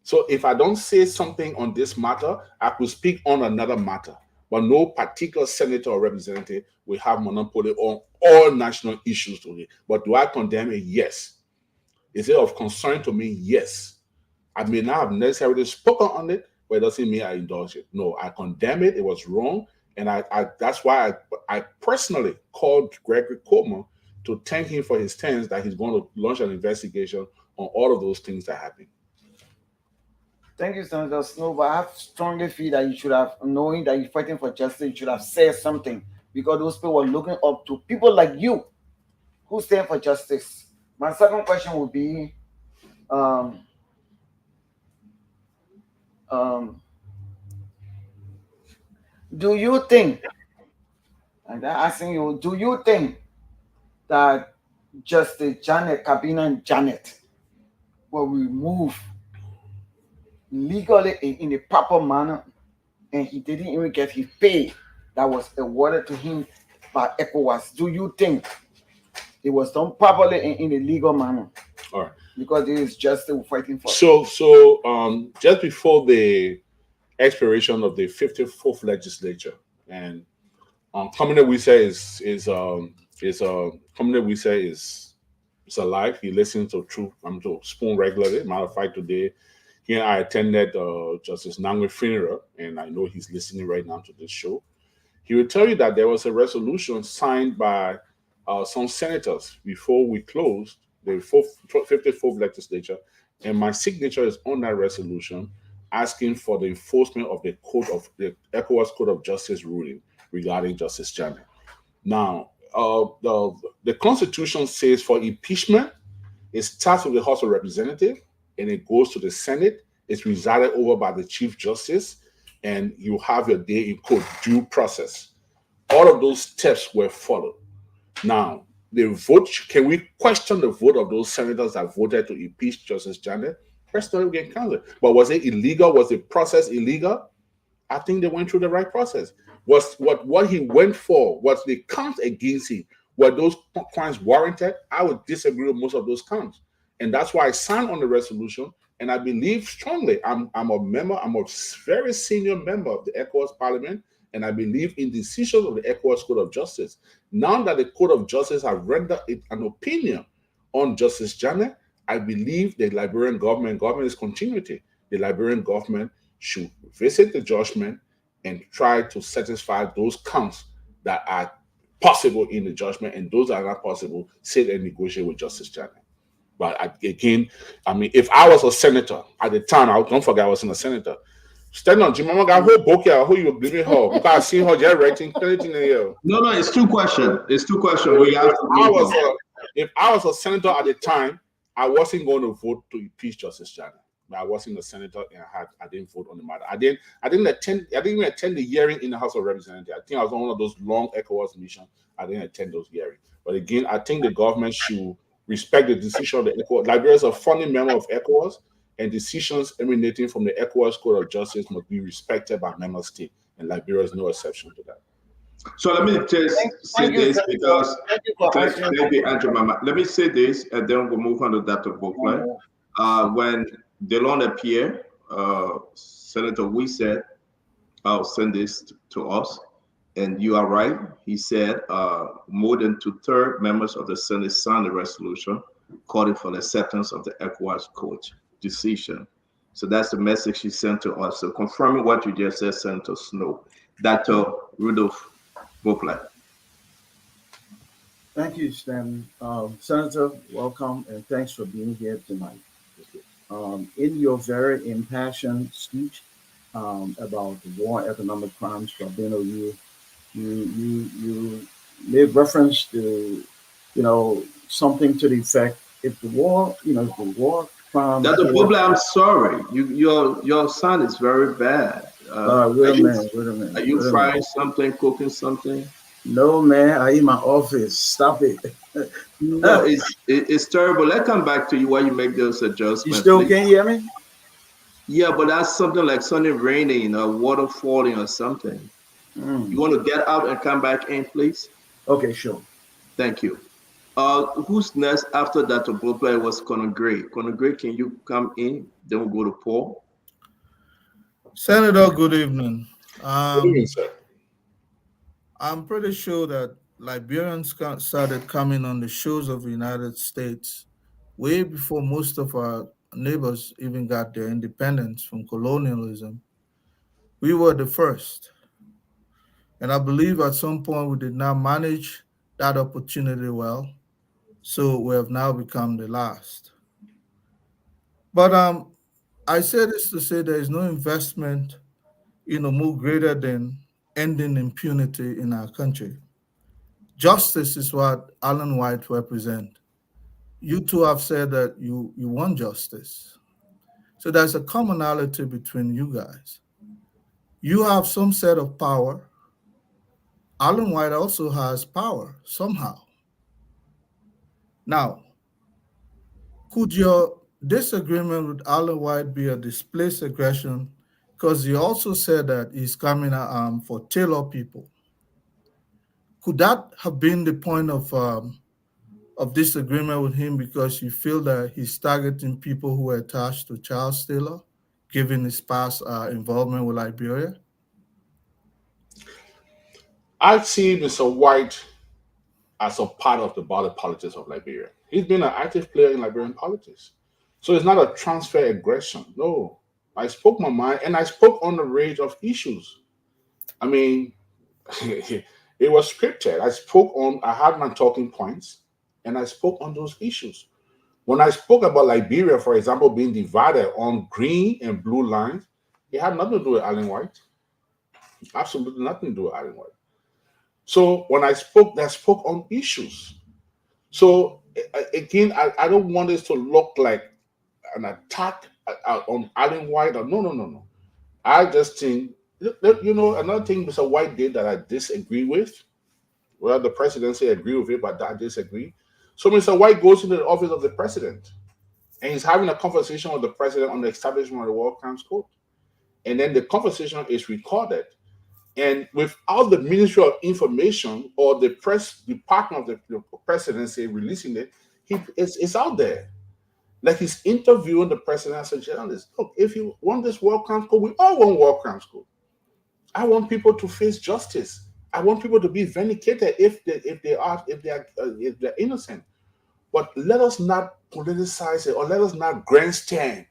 So if I don't say something on this matter, I could speak on another matter. But no particular senator or representative will have monopoly on all national issues today. But do I condemn it? Yes. Is it of concern to me? Yes. I may not have necessarily spoken on it, but it doesn't mean I indulge it. No, I condemn it. It was wrong. And I that's why I personally called Gregory Coleman to thank him for his stance that he's going to launch an investigation on all of those things that happened. Thank you, Senator Snow. But I strongly feel that you should have, knowing that you're fighting for justice, you should have said something, because those people were looking up to people like you who stand for justice. My second question would be, do you think, and I'm asking you, do you think that Justice Janet, Kabina and Janet were removed legally in a proper manner, and he didn't even get his pay that was awarded to him by ECOWAS? Do you think it was done properly in a legal manner? All right. Because it is justice we're fighting for. So just before the expiration of the 54th legislature, and Commander Wisa is alive. He listens to to Spoon regularly. Matter of fact, today he and I attended Justice Nangwe's funeral, and I know he's listening right now to this show. He will tell you that there was a resolution signed by some senators before we closed the 54th legislature, and my signature is on that resolution asking for the enforcement of the ECOWAS Code of Justice ruling regarding Justice Jammeh. Now, the Constitution says for impeachment, it starts with the House of Representatives and it goes to the Senate. It's presided over by the Chief Justice, and you have your day in court, due process. All of those steps were followed. Now, the vote, can we question the vote of those senators that voted to impeach Justice Jammeh? Personally, we can cancel it. But was it illegal? Was the process illegal? I think they went through the right process. Was what he went for, was the counts against him, were those crimes warranted? I would disagree with most of those counts. And that's why I signed on the resolution. And I believe strongly, I'm a very senior member of the ECOWAS Parliament, and I believe in decisions of the ECOWAS Code of Justice. Now that the Code of Justice have rendered it an opinion on Justice Jammeh, I believe the Liberian government is continuity. The Liberian government should visit the judgment and try to satisfy those counts that are possible in the judgment, and those that are not possible, sit and negotiate with Justice Jammeh. But again, I mean, if I was a senator at the time, don't forget I wasn't a senator. Stand on, Jim, I got whole book here. Who you believe her? Because I seen her just writing anything in here. No, it's two questions. If I was a senator at the time, I wasn't going to vote to impeach Justice Jammeh. But I wasn't a senator, and I didn't vote on the matter. I didn't even attend the hearing in the House of Representatives. I think I was on one of those long ECOWAS missions. I didn't attend those hearings. But again, I think the government should respect the decision of the ECOWAS. Liberia is a founding member of ECOWAS, and decisions emanating from the ECOWAS Code of Justice must be respected by member states, and Liberia is no exception to that. So let me just say this, because thank you, Andrew Mama. Let me say this, and then we'll move on to Dr. Booklet. When Delon appeared, Senator Wee said, "I'll send this to us," and you are right. He said more than 2/3 members of the Senate signed the resolution calling for the acceptance of the ECOWAS Code decision. So that's the message he sent to us. So confirming what you just said, Senator Snow. Dr. Rudolph Booklet. Thank you, Stan. Senator, welcome, and thanks for being here tonight. In your very impassioned speech, about the war on economic crimes. Rabino, you made reference to, something to the effect if the war, if the war crime That's the killed. problem. I'm sorry. Your sound is very bad. Wait a minute, wait a minute, Are you wait a minute. frying something, cooking something? No, man, I in my office. Stop it. No, it's terrible. Let's come back to you while you make those You adjustments, still please. can't hear me? Yeah, but that's something like something raining or water falling or something. You want to get out and come back in, please? Okay, sure. Thank you. Who's next after that to both play was Conor Gray. Conor Gray, can you come in? Then we'll go to Paul. Senator, good evening. Good evening, sir. I'm pretty sure that Liberians started coming on the shores of the United States way before most of our neighbors even got their independence from colonialism. We were the first. And I believe at some point we did not manage that opportunity well. So we have now become the last. But I say this to say there is no investment, more greater than ending impunity in our country. Justice is what Alan White represents. You two have said that you want justice. So there's a commonality between you guys. You have some set of power. Alan White also has power somehow. Now, could your disagreement with Alan White be a displaced aggression? Because he also said that he's coming for Taylor people. Could that have been the point of disagreement with him because you feel that he's targeting people who are attached to Charles Taylor, given his past involvement with Liberia? I see Mr. White as a part of the body politics of Liberia. He's been an active player in Liberian politics. So it's not a transfer aggression. No. I spoke my mind and I spoke on the range of issues. I mean, it was scripted. I had my talking points and I spoke on those issues. When I spoke about Liberia, for example, being divided on green and blue lines, it had nothing to do with Alan White. Absolutely nothing to do with Alan White. So when I spoke on issues. So again, I don't want this to look like an attack on Alan White. Or no. I just think, another thing Mr. White did that I disagree with. Well, the presidency agree with it, but I disagree. So Mr. White goes into the office of the president and he's having a conversation with the president on the establishment of the War Crimes Court. And then the conversation is recorded. And without the Ministry of Information or the press department of the presidency releasing it, it's out there. Like he's interviewing the president as a journalist. Look, if you want this war crimes code, we all want war crimes code. I want people to face justice. I want people to be vindicated if they're innocent. But let us not politicize it, or let us not grandstand,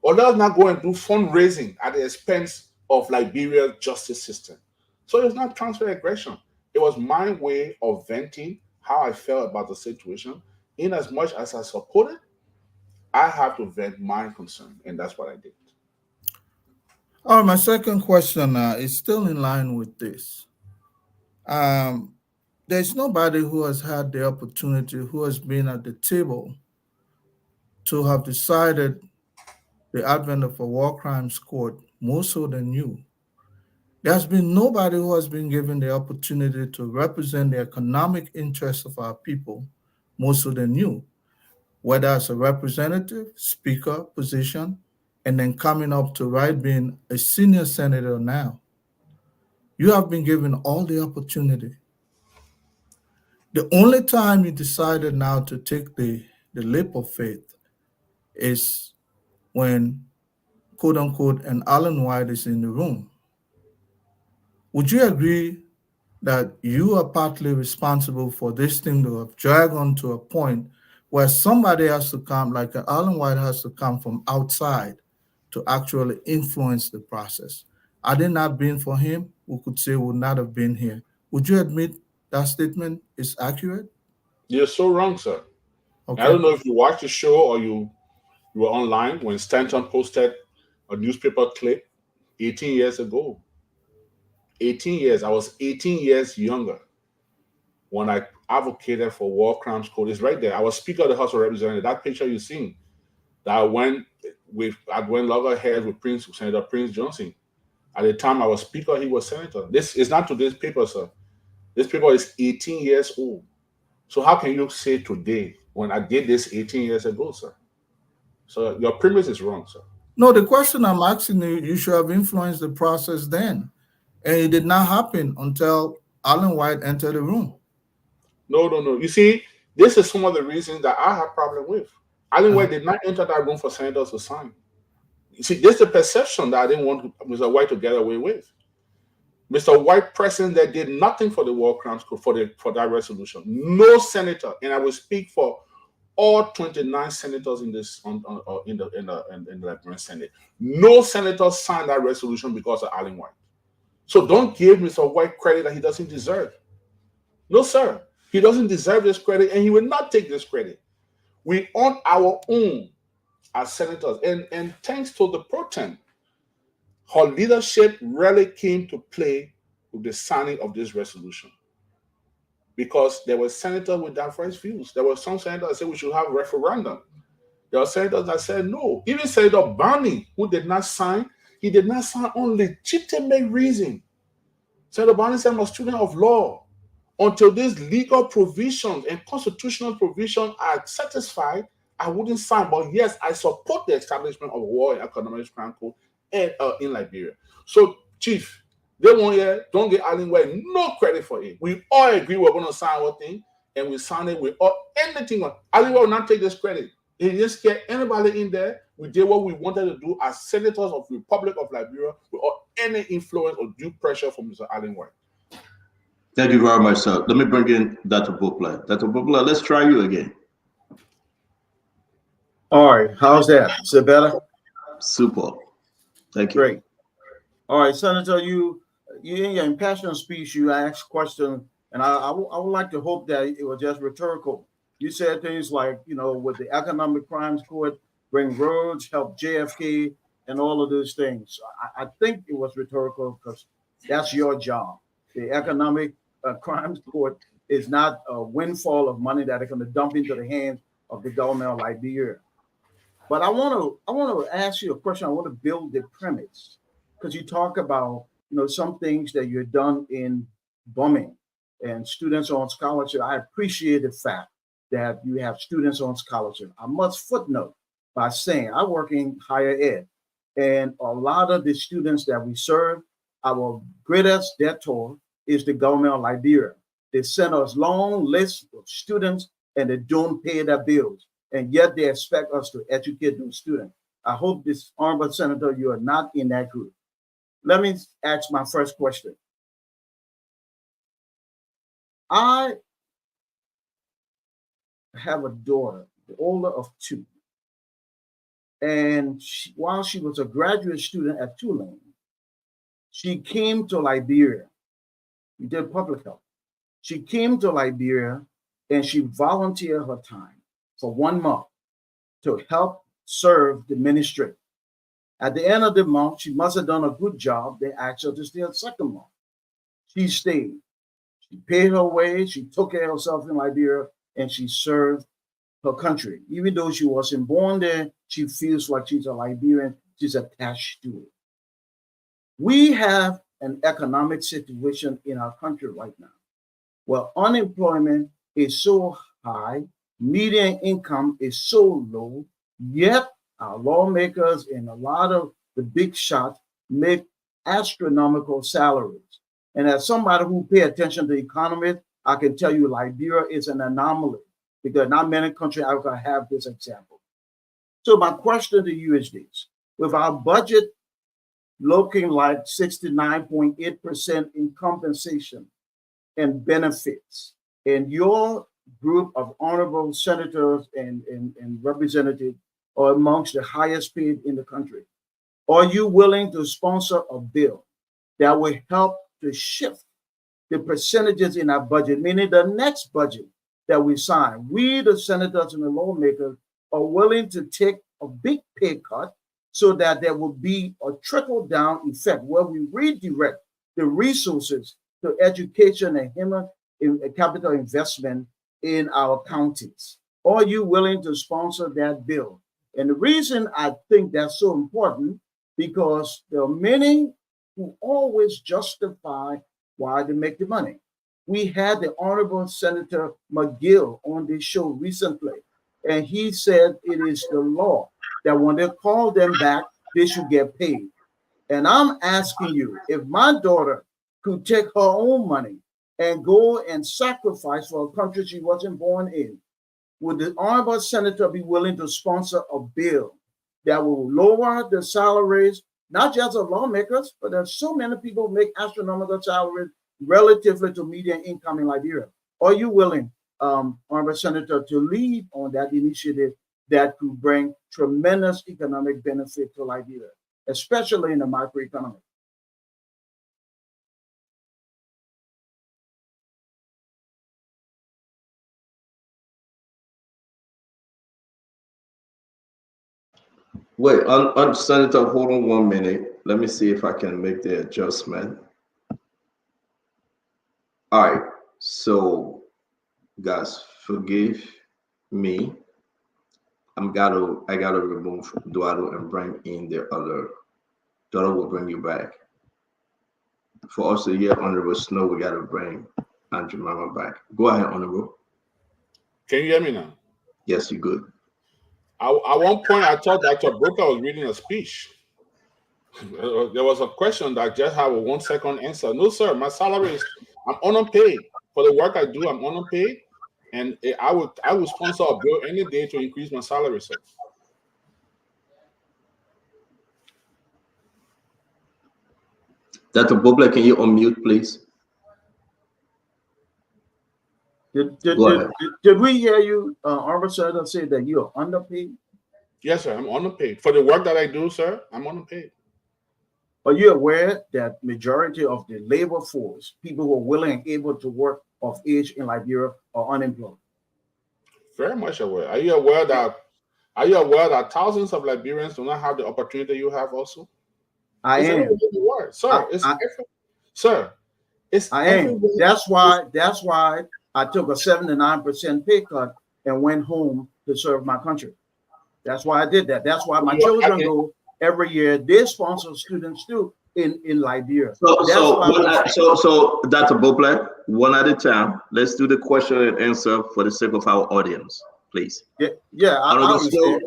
or let us not go and do fundraising at the expense of Liberia's justice system. So it's not transfer aggression. It was my way of venting how I felt about the situation. In as much as I support it, I have to vent my concern, and that's what I did. All right, my second question is still in line with this. There's nobody who has had the opportunity, who has been at the table to have decided the advent of a war crimes court more so than you. There's been nobody who has been given the opportunity to represent the economic interests of our people more so than you, whether as a representative, speaker position, and then coming up to right being a senior senator now. You have been given all the opportunity. The only time you decided now to take the leap of faith is when, quote unquote, an Alan White is in the room. Would you agree that you are partly responsible for this thing to have dragged on to a point where somebody has to come, like Alan White has to come from outside to actually influence the process? Had it not been for him, we could say would not have been here. Would you admit that statement is accurate? You're so wrong, sir. I Okay. don't know if you watched the show or you were online when Stanton posted a newspaper clip 18 years ago. 18 years. I was 18 years younger when I advocated for war crimes code. It's right there. I was Speaker of the House of Representatives. That picture you seen, that I went loggerheads with Senator Prince Johnson. At the time I was Speaker, he was Senator. This is not today's paper, sir. This paper is 18 years old. So how can you say today when I did this 18 years ago, sir? So your premise is wrong, sir. No, the question I'm asking you, you should have influenced the process then. And it did not happen until Alan White entered the room. No. You see, this is some of the reasons that I have problem with. Alan White did not enter that room for senators to sign. You see, there's the perception that I didn't want Mr. White to get away with. Mr. White president that did nothing for the war crimes code for that resolution. No senator, and I will speak for all 29 senators in this in the Liberian Senate. No senator signed that resolution because of Alan White. So don't give Mr. White credit that he doesn't deserve. No, sir. He doesn't deserve this credit, and he will not take this credit. We on our own as senators, and thanks to the pro-tem, her leadership really came to play with the signing of this resolution. Because there were senators with diverse views. There were some senators that said we should have a referendum. There were senators that said no. Even Senator Barney, who did not sign, he did not sign on legitimate reason. Senator Barney said I'm a student of law. Until these legal provisions and constitutional provisions are satisfied, I wouldn't sign. But yes, I support the establishment of a war and economic crime code in Liberia. So, Chief, they won't don't get Alan White no credit for it. We all agree we're going to sign our thing, and we sign it with anything on. Alan White will not take this credit. He didn't scare anybody in there. We did what we wanted to do as senators of the Republic of Liberia without any influence or due pressure from Mr. Alan White. Thank you very much, sir. Let me bring in Dr. Bukla. Dr. Bukla, let's try you again. All right, how's that? Is it better? Super. Thank you. Great. All right, Senator, you in your impassioned speech, you asked questions, and I would like to hope that it was just rhetorical. You said things like, with the economic crimes court, bring roads, help JFK, and all of those things. I think it was rhetorical because that's your job. The economic crimes court is not a windfall of money that are going to dump into the hands of the government of Liberia. But I want to ask you a question. I want to build the premise because you talk about some things that you've done in bumming and students on scholarship. I appreciate the fact that you have students on scholarship. I must footnote by saying I work in higher ed, and a lot of the students that we serve, our greatest debtor is the government of Liberia. They send us long lists of students and they don't pay their bills. And yet they expect us to educate those students. I hope this honorable senator, you are not in that group. Let me ask my first question. I have a daughter, the older of two. And while she was a graduate student at Tulane, she came to Liberia. We did public health. She came to Liberia and she volunteered her time for 1 month to help serve the ministry. At the end of the month, she must have done a good job. They asked her to stay a second month. She stayed. She paid her way. She took care of herself in Liberia and she served her country. Even though she wasn't born there, she feels like she's a Liberian. She's attached to it. We have an economic situation in our country right now where unemployment is so high, median income is so low, yet our lawmakers and a lot of the big shots make astronomical salaries. And as somebody who pay attention to the economy, I can tell you Liberia is an anomaly because not many countries are going to have this example. So my question to you is this. With our budget looking like 69.8% in compensation and benefits, and your group of honorable senators and representatives are amongst the highest paid in the country, are you willing to sponsor a bill that will help to shift the percentages in our budget, meaning the next budget that we sign, we, the senators and the lawmakers, are willing to take a big pay cut so that there will be a trickle-down effect where we redirect the resources to education and human capital investment in our counties. Are you willing to sponsor that bill? And the reason I think that's so important, because there are many who always justify why they make the money. We had the Honorable Senator McGill on this show recently, and he said it is the law that when they call them back, they should get paid. And I'm asking you, if my daughter could take her own money and go and sacrifice for a country she wasn't born in, would the Honorable Senator be willing to sponsor a bill that will lower the salaries, not just of lawmakers, but there's so many people who make astronomical salaries relatively to median income in Liberia? Are you willing, Honorable Senator, to lead on that initiative that could bring tremendous economic benefit to Liberia, especially in the microeconomy? Wait, on Senator, hold on 1 minute. Let me see if I can make the adjustment. All right, so guys, forgive me. I gotta remove Duado and bring in the other. Duado will bring you back. For us to hear Honorable Snow, we gotta bring Andrew Mama back. Go ahead, Honorable. Can you hear me now? Yes, you good. At one point, I thought Dr. Brooker was reading a speech. There was a question that just had a 1 second answer. No, sir, my salary is, I'm unpaid. For the work I do, I'm unpaid. And I would sponsor a bill any day to increase my salary, sir. Dr. Bobler, can you unmute, please? Did we hear you, Honorable Senator, say that you are underpaid? Yes, sir, I'm underpaid. For the work that I do, sir, I'm underpaid. Are you aware that majority of the labor force, people who are willing and able to work of age in Liberia, are unemployed? Very much aware. Are you aware that thousands of Liberians do not have the opportunity you have also? I am. Sir, I am. That's why I took a 79% pay cut and went home to serve my country. That's why I did that. That's why my children go every year. They sponsor students too in Liberia. So Dr. Bobler, one at a time. Let's do the question and answer for the sake of our audience, please. Yeah. Honorable Snow,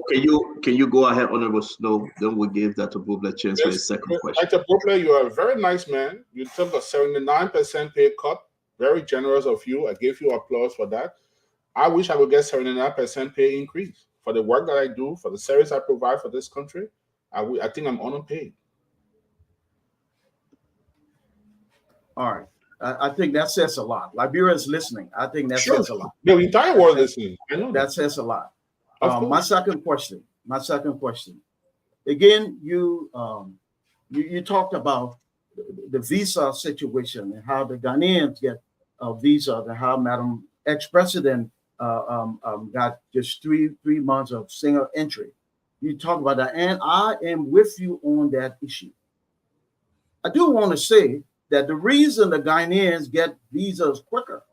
can you go ahead, Honorable Snow? Then we'll give Dr. Bobler a chance for his second question. Dr. Bobler, you are a very nice man. You took a 79% pay cut. Very generous of you. I give you applause for that. I wish I would get 79% pay increase for the work that I do, for the service I provide for this country. I think I'm underpaid. All right. I think that says a lot. Liberia is listening. I think that says a lot. The entire world is listening. I know that says a lot. My second question. Again, you talked about the visa situation and how the Ghanaians get a visa, and how Madam ex-president got just three months of single entry. You talk about that, and I am with you on that issue. I do want to say that the reason the Ghanaians get visas quicker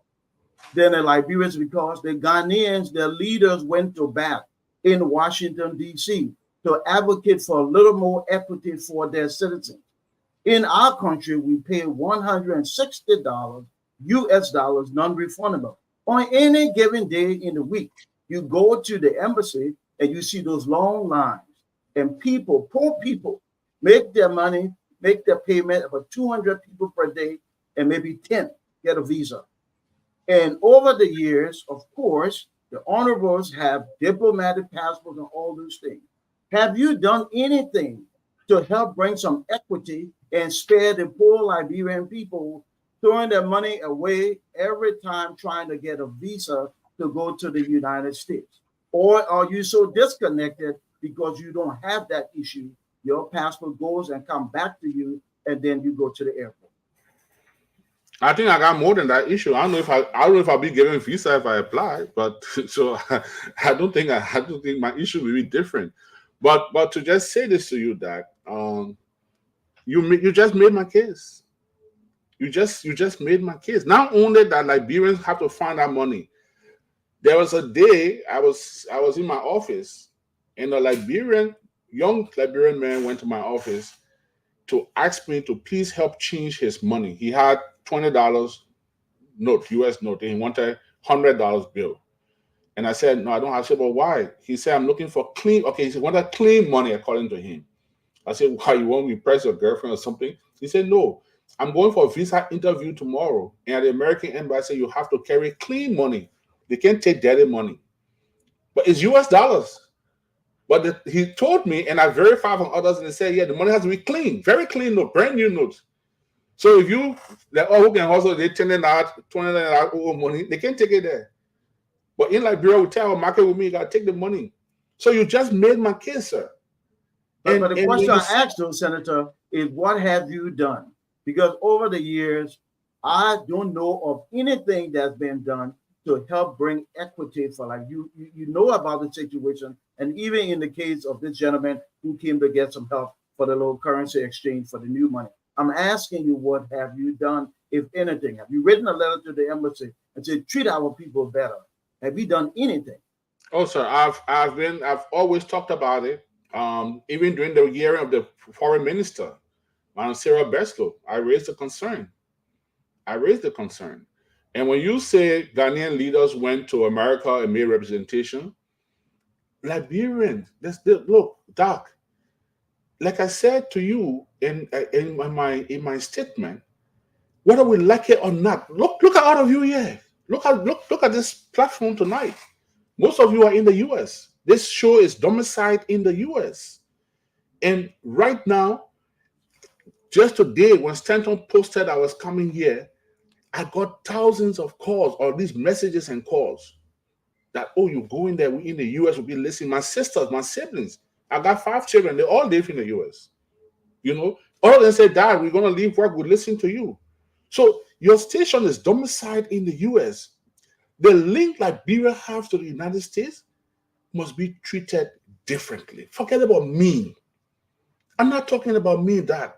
than the Liberians is because the Ghanaians, their leaders went to bat in Washington, D.C. to advocate for a little more equity for their citizens. In our country, we pay $160 US dollars, non-refundable. On any given day in the week, you go to the embassy and you see those long lines, and people, poor people, make their money, make their payment, about 200 people per day, and maybe 10 get a visa. And over the years, of course, the honorables have diplomatic passports and all those things. Have you done anything to help bring some equity and spare the poor Liberian people throwing their money away every time trying to get a visa to go to the United States? Or are you so disconnected because you don't have that issue? Your passport goes and comes back to you, and then you go to the airport. I think I got more than that issue. I don't know if I'll be given a visa if I apply, but so I don't think my issue will be different. But to just say this to you, that you just made my case. You just made my case. Not only that Liberians have to find that money. There was a day I was in my office, and a young Liberian man went to my office to ask me to please help change his money. He had $20 note, US note, and he wanted $100 bill. And I said, no, I don't have. I said, but why? He said, I'm looking for clean. Okay, he wanted clean money according to him. I said, why, you want me to press your girlfriend or something? He said, no, I'm going for a visa interview tomorrow. And at the American embassy, you have to carry clean money. They can't take dirty money. But it's US dollars. But he told me, and I verified from others, and they said, yeah, the money has to be clean, very clean note, brand new notes. So if you, who can also, they're $10 $20 money, they can't take it there. But in Liberia, we tell our market with me, you got to take the money. So you just made my case, sir. But the question I asked you, Senator, is what have you done? Because over the years, I don't know of anything that's been done to help bring equity for, like, you know about the situation. And even in the case of this gentleman who came to get some help for the local currency exchange for the new money, I'm asking you, what have you done, if anything? Have you written a letter to the embassy and said, treat our people better? Have you done anything? Oh, sir, I've always talked about it. Even during the hearing of the foreign minister, Sarah Beslow, I raised the concern. And when you say Ghanaian leaders went to America and made representation, Liberians, look, Doc, like I said to you in my statement, whether we like it or not, look at all of you here. Look at this platform tonight. Most of you are in the US. This show is domiciled in the US. And right now, just today, when Stanton posted I was coming here, I got thousands of calls, or these messages and calls that, oh, you're going there, we in the US will be listening. My sisters, my siblings, I got 5 children, they all live in the US. You know, all of them said, Dad, we're going to leave work, we'll listen to you. So your station is domiciled in the US. The link Liberia has to the United States must be treated differently. Forget about me. I'm not talking about me, Dad.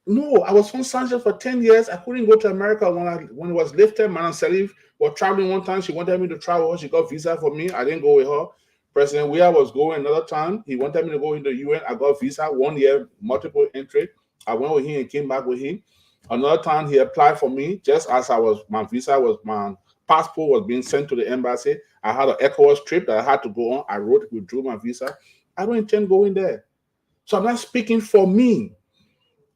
No, I was from Sanchez for 10 years. I couldn't go to America when it was lifted. Madam Salif was traveling one time. She wanted me to travel. She got visa for me. I didn't go with her. President Weah was going another time. He wanted me to go into the UN. I got visa, 1 year, multiple entry. I went with him and came back with him. Another time he applied for me just as my passport was being sent to the embassy. I had an ECOWAS trip that I had to go on. I withdrew my visa. I don't intend going there. So I'm not speaking for me.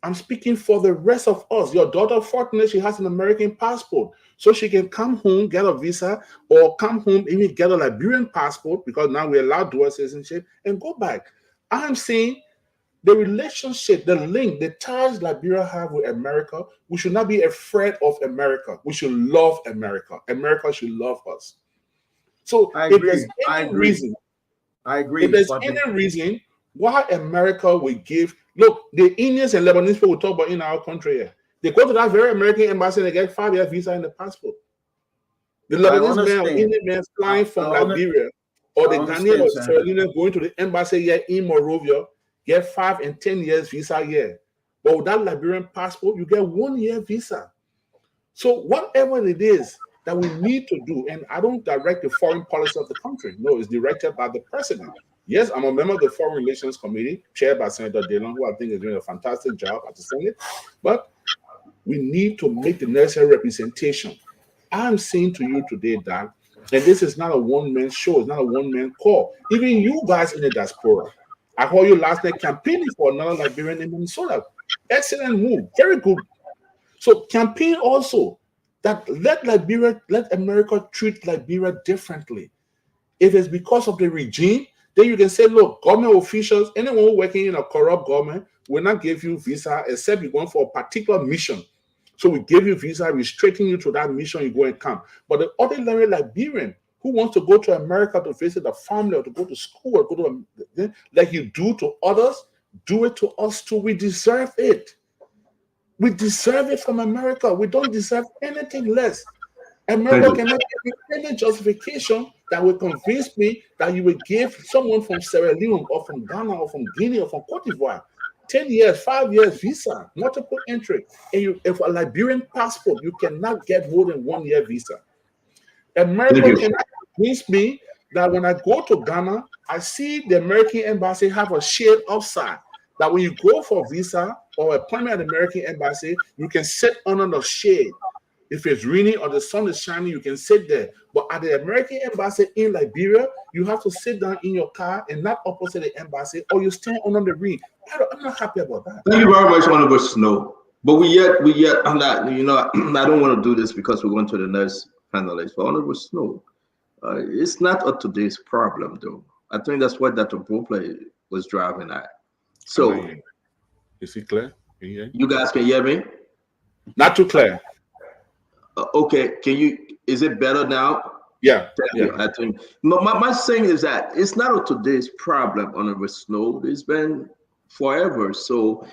I'm speaking for the rest of us. Your daughter, fortunately, she has an American passport. So she can come home, get a visa, or come home, even get a Liberian passport, because now we allow dual citizenship, and go back. I'm saying the relationship, the link, the ties Liberia have with America, we should not be afraid of America. We should love America. America should love us. So if there's any reason why America will give, look, the Indians and Lebanese people we talk about in our country here, they go to that very American embassy and they get 5-year visa in the passport. The Lebanese man or Indian man flying from Liberia, or the Ghanaian or Sierra Leone going to the embassy here in Monrovia, get 5 and 10 years visa here. But with that Liberian passport, you get 1 year visa. So whatever it is that we need to do, and I don't direct the foreign policy of the country. No, it's directed by the president. Yes, I'm a member of the Foreign Relations Committee, chaired by Senator Dillon, who I think is doing a fantastic job at the Senate. But we need to make the necessary representation. I'm saying to you today that, and this is not a one-man show, it's not a one-man call. Even you guys in the diaspora, I heard you last night campaigning for another Liberian in Minnesota. Excellent move, very good. So campaign also that let America treat Liberia differently. If it's because of the regime, then you can say, look, government officials, anyone working in a corrupt government will not give you visa except you're going for a particular mission. So we give you visa, restricting you to that mission, you go and come. But the ordinary Liberian who wants to go to America to visit a family or to go to school or go to like you do to others, do it to us too. We deserve it. We deserve it from America. We don't deserve anything less. America cannot give any justification that will convince me that you will give someone from Sierra Leone or from Ghana or from Guinea or from Cote d'Ivoire 10 years, 5 years visa, multiple entry. And you, if a Liberian passport, you cannot get more than 1 year visa. America can convince me that when I go to Ghana, I see the American embassy have a shade outside. That when you go for visa or appointment at the American embassy, you can sit under the shade. If it's raining or the sun is shining, you can sit there. But at the American embassy in Liberia, you have to sit down in your car and not opposite the embassy, or you stand under the rain. I'm not happy about that. Thank you very much, Honorable Snow. But we yet, I'm not, you know, I don't want to do this because we're going to the next panelist. But Honorable Snow, it's not a today's problem, though. I think that's what Dr. Bropley was driving at. So, is it clear? You guys can hear me? Not too clear. Okay, is it better now? Yeah. I think my saying is that it's not a today's problem, Honorable Snow. It's been forever. So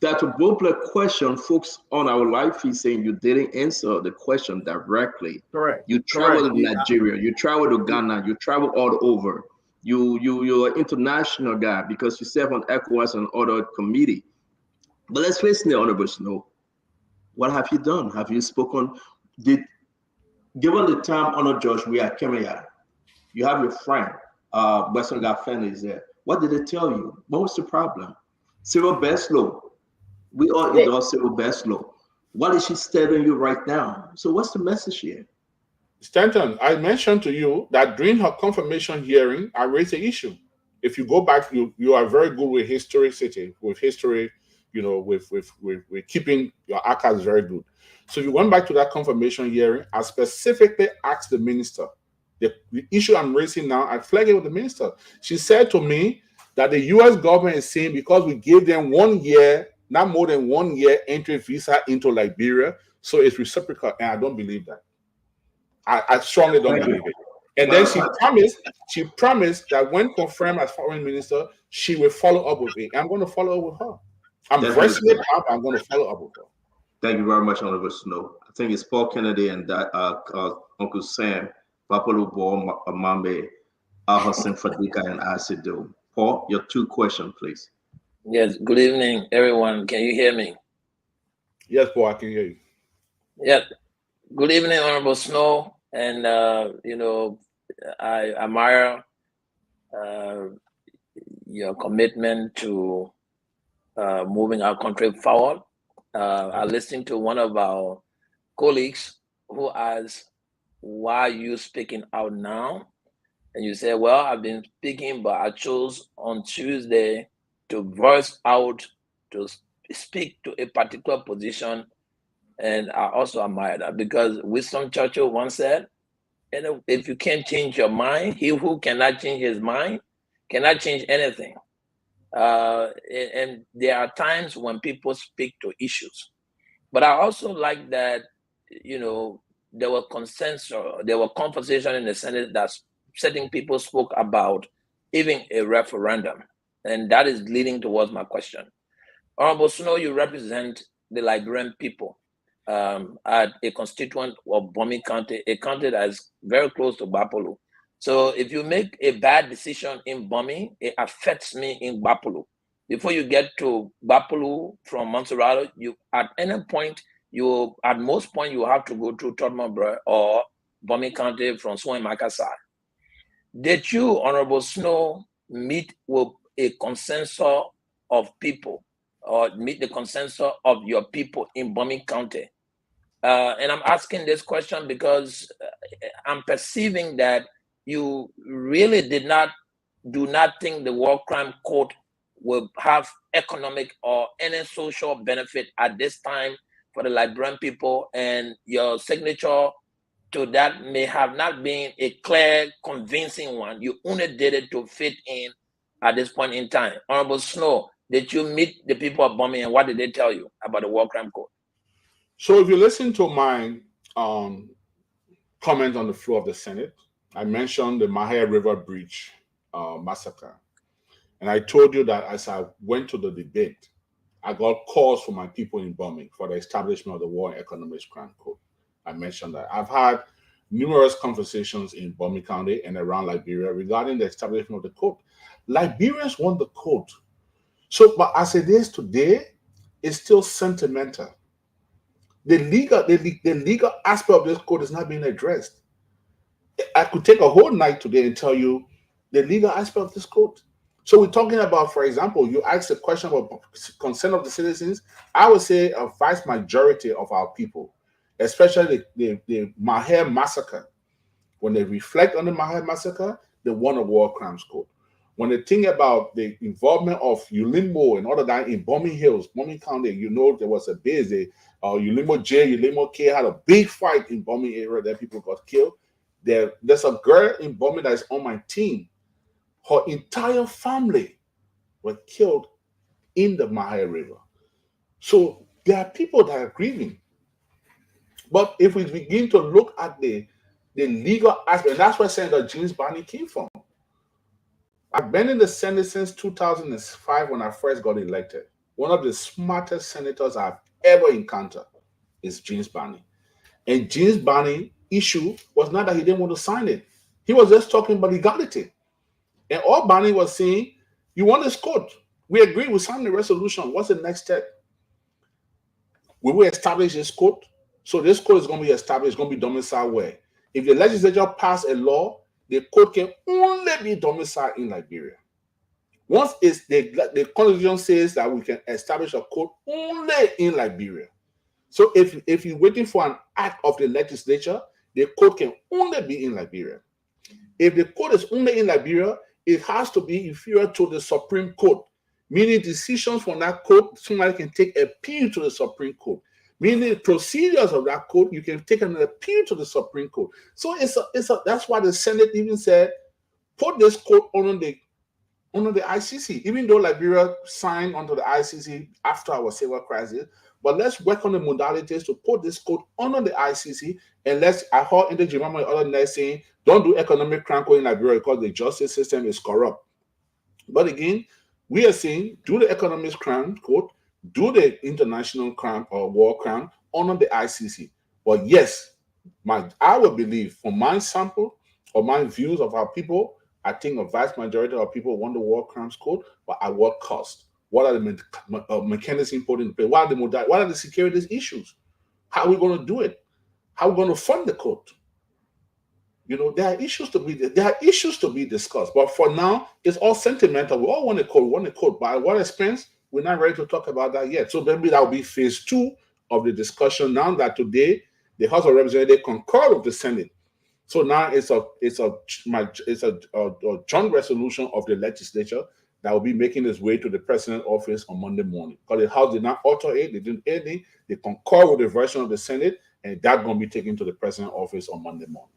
Dr. Bropley question folks on our live feed saying you didn't answer the question directly. Correct. You traveled to Nigeria, you traveled to Ghana, you traveled all over. You're an international guy because you serve on ECOWAS and other committee. But let's face it, Honorable Snow. What have you done? Have you spoken? Given the time, Honored Judge, we are Kemia. You have your friend, Western Gafeni is there. What did they tell you? What was the problem? Cyril Beslow. We all endorse Cyril Beslow. What is she telling you right now? So what's the message here? Stanton, I mentioned to you that during her confirmation hearing, I raised the issue. If you go back, you are very good with historicity, with history, you know, with keeping your archives very good. So if you went back to that confirmation hearing, I specifically asked the minister, the issue I'm raising now, I flagged it with the minister. She said to me that the US government is saying because we gave them 1 year, not more than 1 year entry visa into Liberia, so it's reciprocal, and I don't believe that. I strongly don't believe it. And then she promised that when confirmed as foreign minister, she will follow up with it. I'm going to follow up with her. I'm voicing it out. I'm going to follow up with her. Thank you very much, Honorable Snow. I think it's Paul Kennedy and Uncle Sam, Papalo Bo Amambe, Al-Hassan Fadika, and Asido. Paul, your 2 questions, please. Yes, good evening, everyone. Can you hear me? Yes, Paul, I can hear you. Yeah. Good evening, Honorable Snow. And, you know, I admire your commitment to moving our country forward. I listened to one of our colleagues who asked, why are you speaking out now? And you said, well, I've been speaking, but I chose on Tuesday to voice out, to speak to a particular position. And I also admire that because Winston Churchill once said, if you can't change your mind, he who cannot change his mind cannot change anything. And there are times when people speak to issues. But I also like that, you know, there were consensus, there were conversation in the Senate that certain people spoke about even a referendum. And that is leading towards my question. Honorable Snow, you represent the Liberian people at a constituent of Bomi County, a county that is very close to Bapolu. So if you make a bad decision in Bomi, it affects me in Bapolu. Before you get to Bapolu from Montserrat, you at any point, at most point, you have to go through Tottenham or Bomi County from Swan Makassar. Did you, Honorable Snow, meet with a consensus of people or meet the consensus of your people in Bomi County? And I'm asking this question because I'm perceiving that you really do not think the War Crime Court will have economic or any social benefit at this time for the Liberian people, and your signature to that may have not been a clear, convincing one. You only did it to fit in at this point in time. Honorable Snow, did you meet the people of Bomi, and what did they tell you about the War Crime Court? So if you listen to my comment on the floor of the Senate, I mentioned the Mahia River Bridge massacre. And I told you that as I went to the debate, I got calls from my people in Bomi for the establishment of the War and Economic Crime Court. I mentioned that. I've had numerous conversations in Bomi County and around Liberia regarding the establishment of the code. Liberians want the code. So, but as it is today, it's still sentimental. The legal aspect of this code is not being addressed. I could take a whole night today and tell you the legal aspect of this code. So we're talking about, for example, you asked a question about consent of the citizens. I would say a vast majority of our people, especially the Maher massacre, when they reflect on the Maher massacre, they want a war crimes code. When they think about the involvement of Ulimo and all of that in Bomi Hills, Bomi County, you know there was a base. Ulimo J, Ulimo K had a big fight in Bomi area that people got killed. There's a girl in Bomi that is on my team. Her entire family were killed in the Maher River. So there are people that are grieving. But if we begin to look at the legal aspect, that's where Senator James Barney came from. I've been in the Senate since 2005 when I first got elected. One of the smartest senators I've ever encountered is James Barney. And James Barney's issue was not that he didn't want to sign it. He was just talking about legality. And all Barney was saying, you want this code. We agree, we signed the resolution. What's the next step? Will we establish this code? So this code is going to be established, it's going to be domiciled where? If the legislature pass a law, the code can only be domiciled in Liberia. Once the constitution says that we can establish a code only in Liberia. So if you're waiting for an act of the legislature, the code can only be in Liberia. If the code is only in Liberia, it has to be inferior to the Supreme Court, meaning decisions from that code, somebody can take appeal to the Supreme Court. Meaning the procedures of that code, you can take an appeal to the Supreme Court. So that's why the Senate even said, put this code under the ICC, even though Liberia signed onto the ICC after our civil crisis. But let's work on the modalities to put this code under the ICC, and I heard in the Jemima the other night saying, don't do economic crime code in Liberia because the justice system is corrupt. But again, we are saying, do the economic crime code, do the international crime or war crime under the ICC. But yes, I would believe from my sample or my views of our people, I think a vast majority of people want the war crimes code, but at what cost? What are the mechanisms put in place? What are the security issues? How are we going to do it? How are we going to fund the code? You know, there are issues to be discussed. But for now, it's all sentimental. We all want a code. But at what expense? We're not ready to talk about that yet. So maybe that will be phase 2 of the discussion. Now that today the House of Representatives concurred with the Senate. So now it's a joint resolution of the legislature that will be making its way to the president's office on Monday morning. Because the House did not alter it, they didn't add it, they concur with the version of the Senate, and that's going to be taken to the president's office on Monday morning.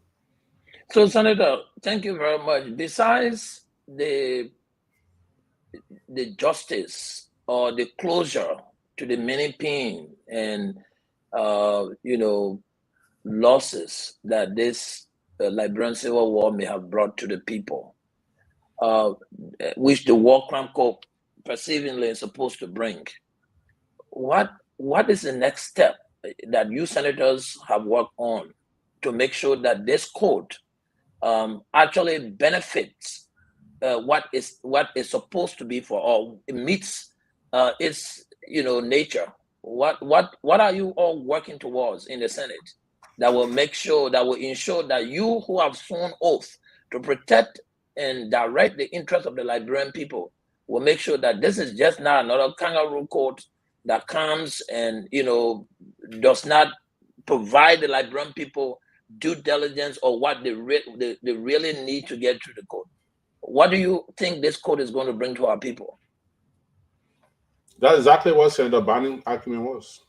So, Senator, thank you very much. Besides the justice or the closure to the many pain and losses that this Liberian Civil War may have brought to the people, which the War Crime Code perceivingly is supposed to bring, what is the next step that you senators have worked on to make sure that this code actually benefits what is supposed to be for all? It meets its nature. What are you all working towards in the Senate that will ensure that you who have sworn oath to protect and direct the interests of the Liberian people will make sure that this is just not another kangaroo court that comes and does not provide the Liberian people due diligence or what they really need to get through the code? What do you think this code is going to bring to our people? That's exactly what Senator Barney's argument was.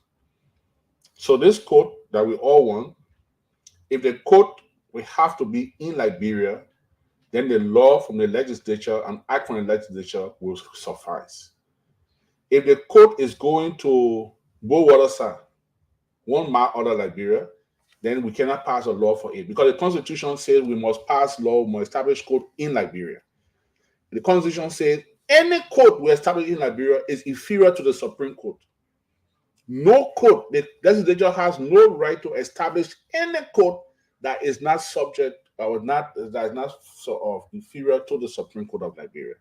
So this code that we all want, if the code will have to be in Liberia, then the law from the legislature and act from the legislature will suffice. If the code is going to Bowatersa, 1 mile out of Liberia, then we cannot pass a law for it because the Constitution says we must pass law, we must establish code in Liberia. The Constitution says any code we establish in Liberia is inferior to the Supreme Court. No code, the legislature has no right to establish any code that is not subject or that is not sort of inferior to the Supreme Court of Liberia.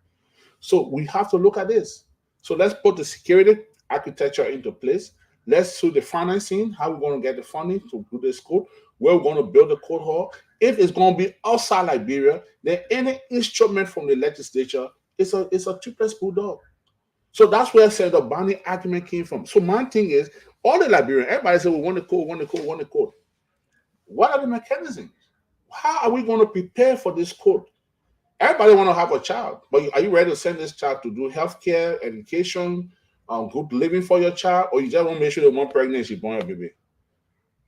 So we have to look at this. So let's put the security architecture into place. Let's do the financing, how we're going to get the funding to do this court, where we're going to build the court hall. If it's going to be outside Liberia, then any instrument from the legislature is a toothless bulldog. So that's where I said the binding argument came from. So my thing is, all the Liberians, everybody said we want the code, want the code, want the code. What are the mechanisms? How are we going to prepare for this code? Everybody want to have a child, but are you ready to send this child to do healthcare, education, good living for your child, or you just want to make sure that one pregnant, she born a baby?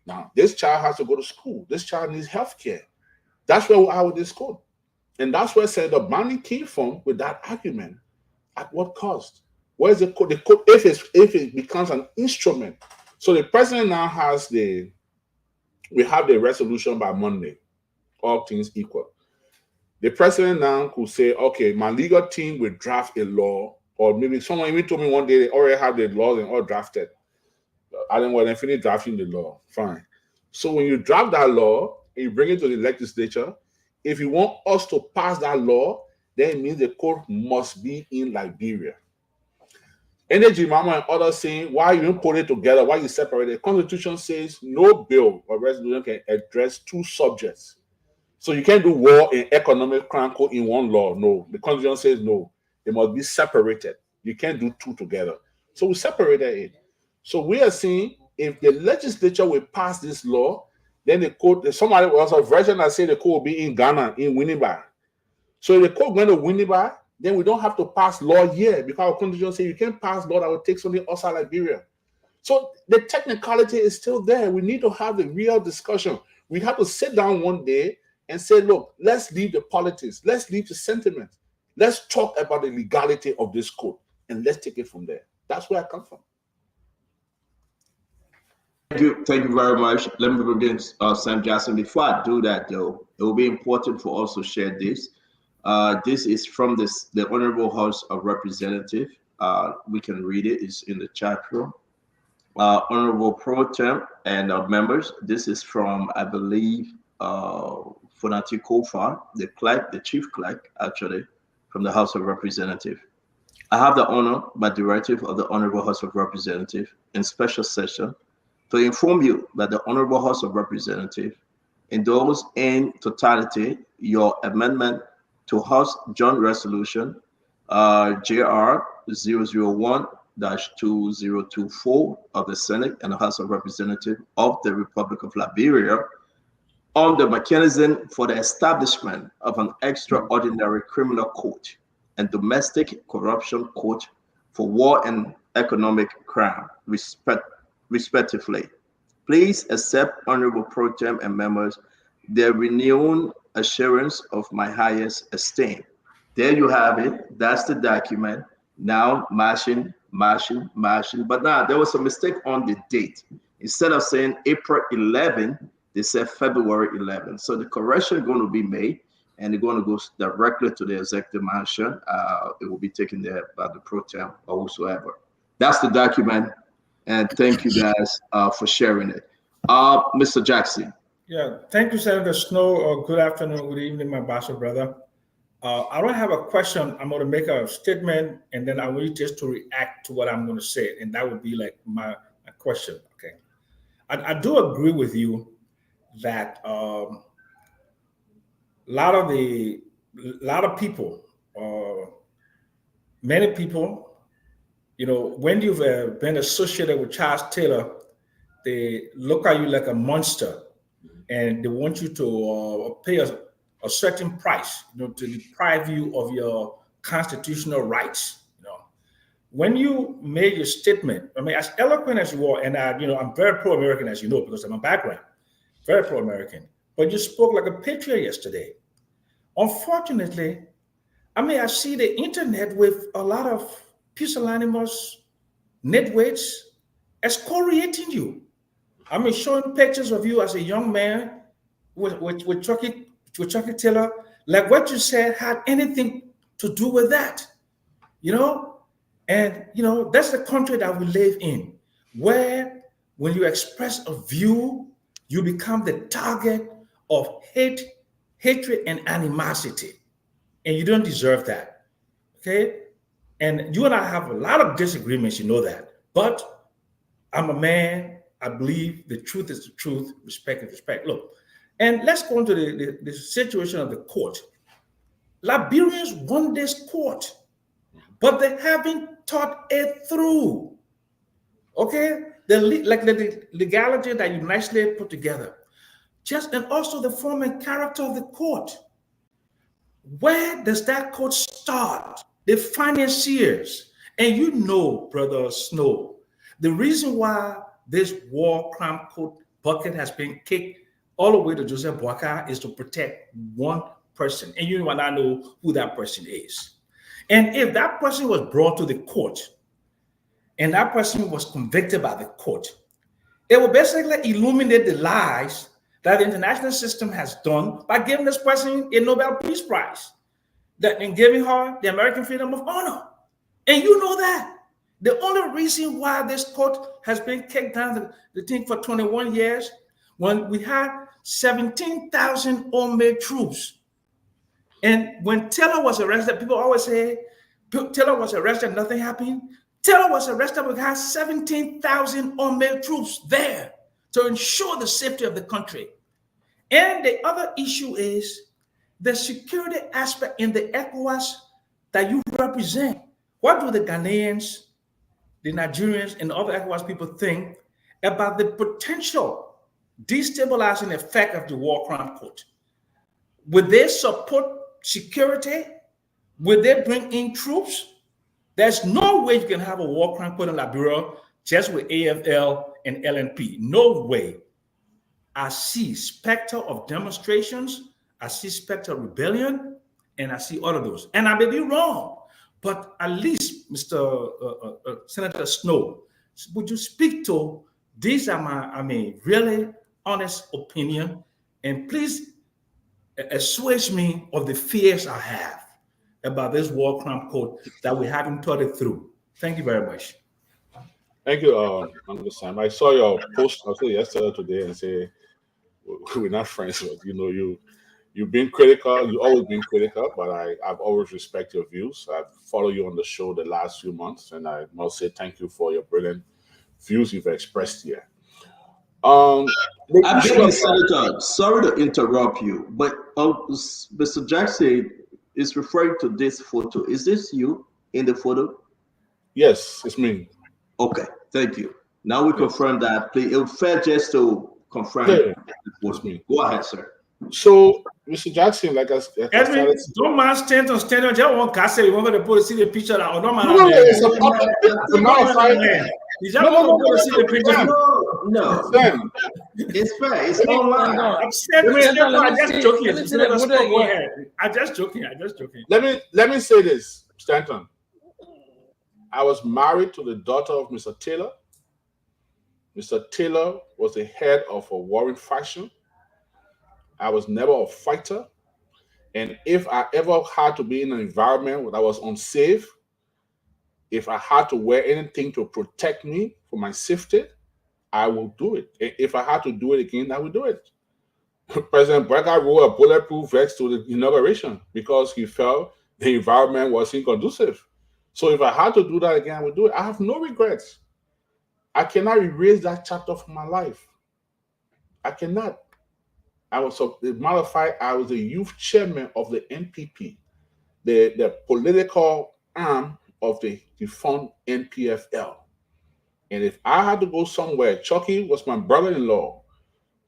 Now, this child has to go to school. This child needs healthcare. That's where we are with this code. And that's where I said the binding came from with that argument. At what cost? Where is the code? The code, if it becomes an instrument. So the president now has we have the resolution by Monday, all things equal. The president now could say, okay, my legal team will draft a law, or maybe someone even told me one day they already have the laws and all drafted. I don't want to finish drafting the law. Fine. So when you draft that law and you bring it to the legislature, if you want us to pass that law, then it means the court must be in Liberia. Energy Mama and others saying, why you don't put it together, why you separate it? The Constitution says no bill or resolution can address two subjects. So you can't do war and economic crime code in one law. No, the Constitution says no. They must be separated. You can't do two together. So we separated it. So we are saying if the legislature will pass this law, then the code, somebody was a version that said the code will be in Ghana, in Winneba. So if the code going to Winneba, then we don't have to pass law here because our Constitution says you can't pass law that will take something outside Liberia. So the technicality is still there. We need to have the real discussion. We have to sit down one day and say, look, let's leave the politics. Let's leave the sentiment. Let's talk about the legality of this code and let's take it from there. That's where I come from. Thank you very much. Let me begin, Sam Jackson. Before I do that, though, it will be important for us to share this. This is from the Honorable House of Representatives. We can read it. It's in the chat room. Honorable Pro Tem and members. This is from, I believe, Fonati Kofa, the chief clerk, actually, from the House of Representatives. I have the honor, by directive of the Honorable House of Representatives, in special session, to inform you that the Honorable House of Representatives endorses in totality your amendment to House Joint Resolution JR 001-2024 of the Senate and the House of Representatives of the Republic of Liberia on the mechanism for the establishment of an extraordinary criminal court and domestic corruption court for war and economic crime, respectively. Please accept, Honorable Pro Tem and members, the renewed assurance of my highest esteem. There you have it. That's the document. Now, mashing. But now, there was a mistake on the date. Instead of saying April 11, they said February 11. So the correction is going to be made, and they're going to go directly to the executive mansion. It will be taken there by the Pro Tem or whosoever. That's the document. And thank you guys for sharing it. Mr. Jackson. Yeah, thank you, Senator Snow. Good afternoon, good evening, my Basel brother. I don't have a question. I'm going to make a statement, and then I want you just to react to what I'm going to say, and that would be like my question. Okay, I do agree with you that a lot of people, many people, you know, when you've been associated with Charles Taylor, they look at you like a monster, and they want you to pay a certain price, you know, to deprive you of your constitutional rights. You know, when you made your statement, I mean, as eloquent as you are, and I'm very pro-American, as you know, because of my background, very pro-American. But you spoke like a patriot yesterday. Unfortunately, I mean, I see the internet with a lot of pusillanimous nitwits excoriating you. I mean, showing pictures of you as a young man with Chucky Taylor, like what you said had anything to do with that, you know? And, you know, that's the country that we live in, where when you express a view, you become the target of hate, hatred, and animosity. And you don't deserve that. Okay? And you and I have a lot of disagreements, you know that. But I'm a man. I believe the truth is the truth, respect is respect. Look, and let's go into the situation of the court. Liberians won this court, but they haven't thought it through. Okay? The legality that you nicely put together. And also the form and character of the court. Where does that court start? The financiers. And you know, Brother Snow, the reason why this war crime court bucket has been kicked all the way to Joseph Boakai is to protect one person. And you and I know who that person is. And if that person was brought to the court and that person was convicted by the court, it will basically illuminate the lies that the international system has done by giving this person a Nobel Peace Prize and giving her the American Freedom of Honor. And you know that. The only reason why this court has been kicked down the thing for 21 years, when we had 17,000 unmade troops. And when Taylor was arrested, people always say, Taylor was arrested, nothing happened. Taylor was arrested, we had 17,000 unmade troops there to ensure the safety of the country. And the other issue is the security aspect in the ECOWAS that you represent. What do the Ghanaians, the Nigerians, and other ECOWAS people think about the potential destabilizing effect of the war crime court? Would they support security? Would they bring in troops? There's no way you can have a war crime court in Liberia just with AFL and LNP. No way. I see specter of demonstrations, I see specter of rebellion, and I see all of those. And I may be wrong, but at least, Mr. Senator Snow, would you speak to these are my, really honest opinion, and please assuage me of the fears I have about this war crime code that we haven't thought it through. Thank you very much. Thank you, Uncle Sam. I saw your post yesterday or today and say we're not friends, but you've been critical. You've always been critical, but I've always respected your views. I've followed you on the show the last few months, and I must say thank you for your brilliant views you've expressed here. I beg you, Senator, sorry to interrupt you, but Mr. Jackson is referring to this photo. Is this you in the photo? Yes, it's me. Okay, thank you. Now we confirm that. Please, it would fair just to confirm it's me. Go ahead, sir. So, Mr. Jackson, like I Edwin, don't man stand on just one castle. You want to put see the picture that or don't man. No, it's a public. You just want to see the picture. No. It's fair. It's online. I'm just joking. I'm just joking. Let me say this, Stanton. I was married to the daughter of Mr. Taylor. Mr. Taylor was the head of a warring faction. I was never a fighter. And if I ever had to be in an environment that was unsafe, if I had to wear anything to protect me for my safety, I will do it. If I had to do it again, I will do it. President Boakai wore a bulletproof vest to the inauguration because he felt the environment wasn't conducive. So if I had to do that again, I would do it. I have no regrets. I cannot erase that chapter from my life. I cannot. As a matter of fact, I was the youth chairman of the NPP, the political arm of the defunct NPFL. And if I had to go somewhere, Chucky was my brother-in-law.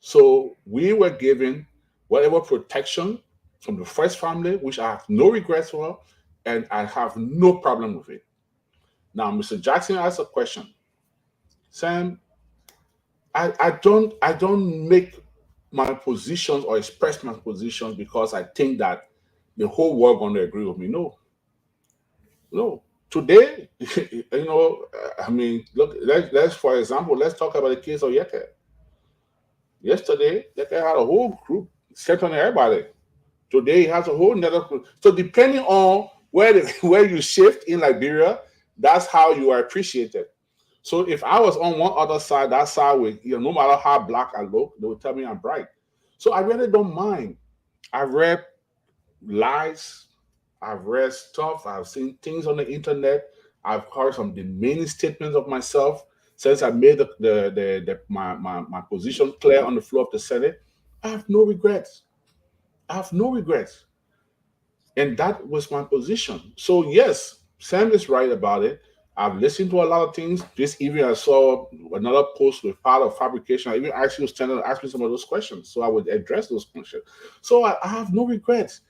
So we were given whatever protection from the first family, which I have no regrets for, and I have no problem with it. Now, Mr. Jackson asked a question. Sam, I don't make my positions or express my positions because I think that the whole world going to agree with me. No. Today, look, let's for example, let's talk about the case of Yeke. Yesterday, Yeke had a whole group set on everybody. Today, he has a whole another group. So depending on where you shift in Liberia, that's how you are appreciated. So if I was on one other side, that side with, no matter how black I look, they would tell me I'm bright. So I really don't mind. I've read lies, I've read stuff, I've seen things on the internet, I've heard some demeaning statements of myself since I made my position clear on the floor of the Senate. I have no regrets. I have no regrets. And that was my position. So yes, Sam is right about it. I've listened to a lot of things. This evening I saw another post with part of fabrication. I even asked you to stand and ask me some of those questions. So I would address those questions. So I have no regrets.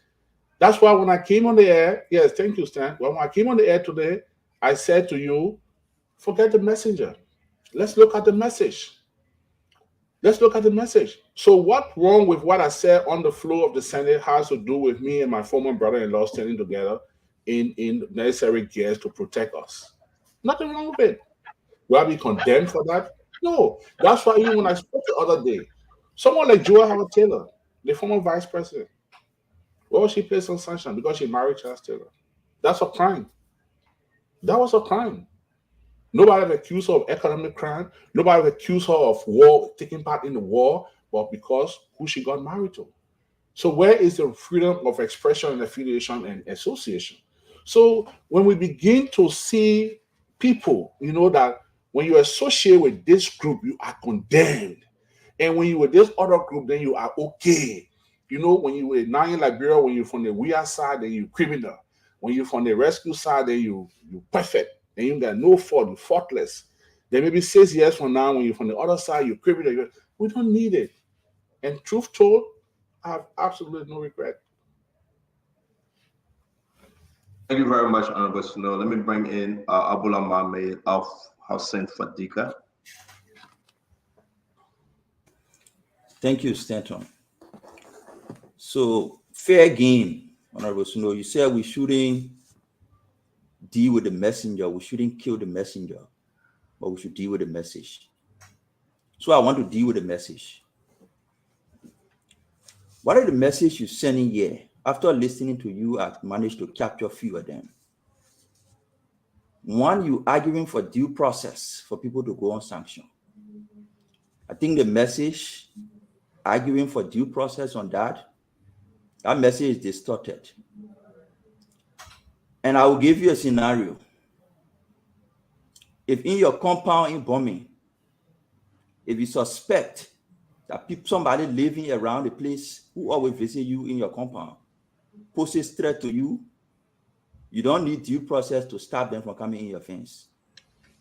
That's why when I came on the air, yes, thank you, Stan. When I came on the air today, I said to you, forget the messenger. Let's look at the message. Let's look at the message. So what wrong with what I said on the floor of the Senate has to do with me and my former brother-in-law standing together in necessary gears to protect us? Nothing wrong with it. Will I be condemned for that? No. That's why even when I spoke the other day, someone like Joel Howard Taylor, the former vice president, well, she placed on sanction because she married Charles Taylor. That's a crime. That was a crime. Nobody accused her of economic crime. Nobody accused her of war, taking part in the war, but because who she got married to. So where is the freedom of expression and affiliation and association? So when we begin to see people, that when you associate with this group, you are condemned. And when you with this other group, then you are okay. When you were now in Liberia, when you're from the weird side, then you criminal. When you're from the rescue side, then you perfect. And you got no fault, you faultless. Then maybe 6 years from now, when you're from the other side, you're criminal. We don't need it. And truth told, I have absolutely no regret. Thank you very much, Honorable Snow. Let me bring in Abula Mame of Hussein Fadika. Thank you, Stanton. So, fair game, Honorable Snow. You said we shouldn't deal with the messenger. We shouldn't kill the messenger, but we should deal with the message. So I want to deal with the message. What are the message you're sending here? After listening to you, I've managed to capture a few of them. One, you arguing for due process for people to go on sanction. I think the message, arguing for due process on that message is distorted. And I will give you a scenario. If in your compound in Bombing, if you suspect that somebody living around the place who always visit you in your compound poses threat to you, you don't need due process to stop them from coming in your fence.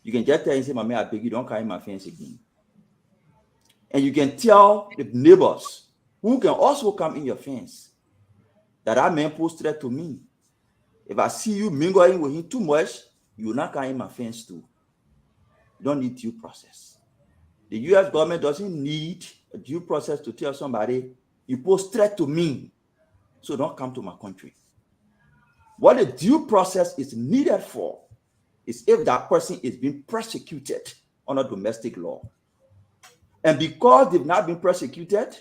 You can just tell and say, "Mama, I beg you, don't come in my fence again." And you can tell the neighbors who can also come in your fence that man poses threat to me. If I see you mingling with him too much, you will not come in my fence too. You don't need due process. The U.S. government doesn't need a due process to tell somebody, you pose threat to me, so don't come to my country. What the due process is needed for is if that person is being persecuted under domestic law. And because they've not been persecuted,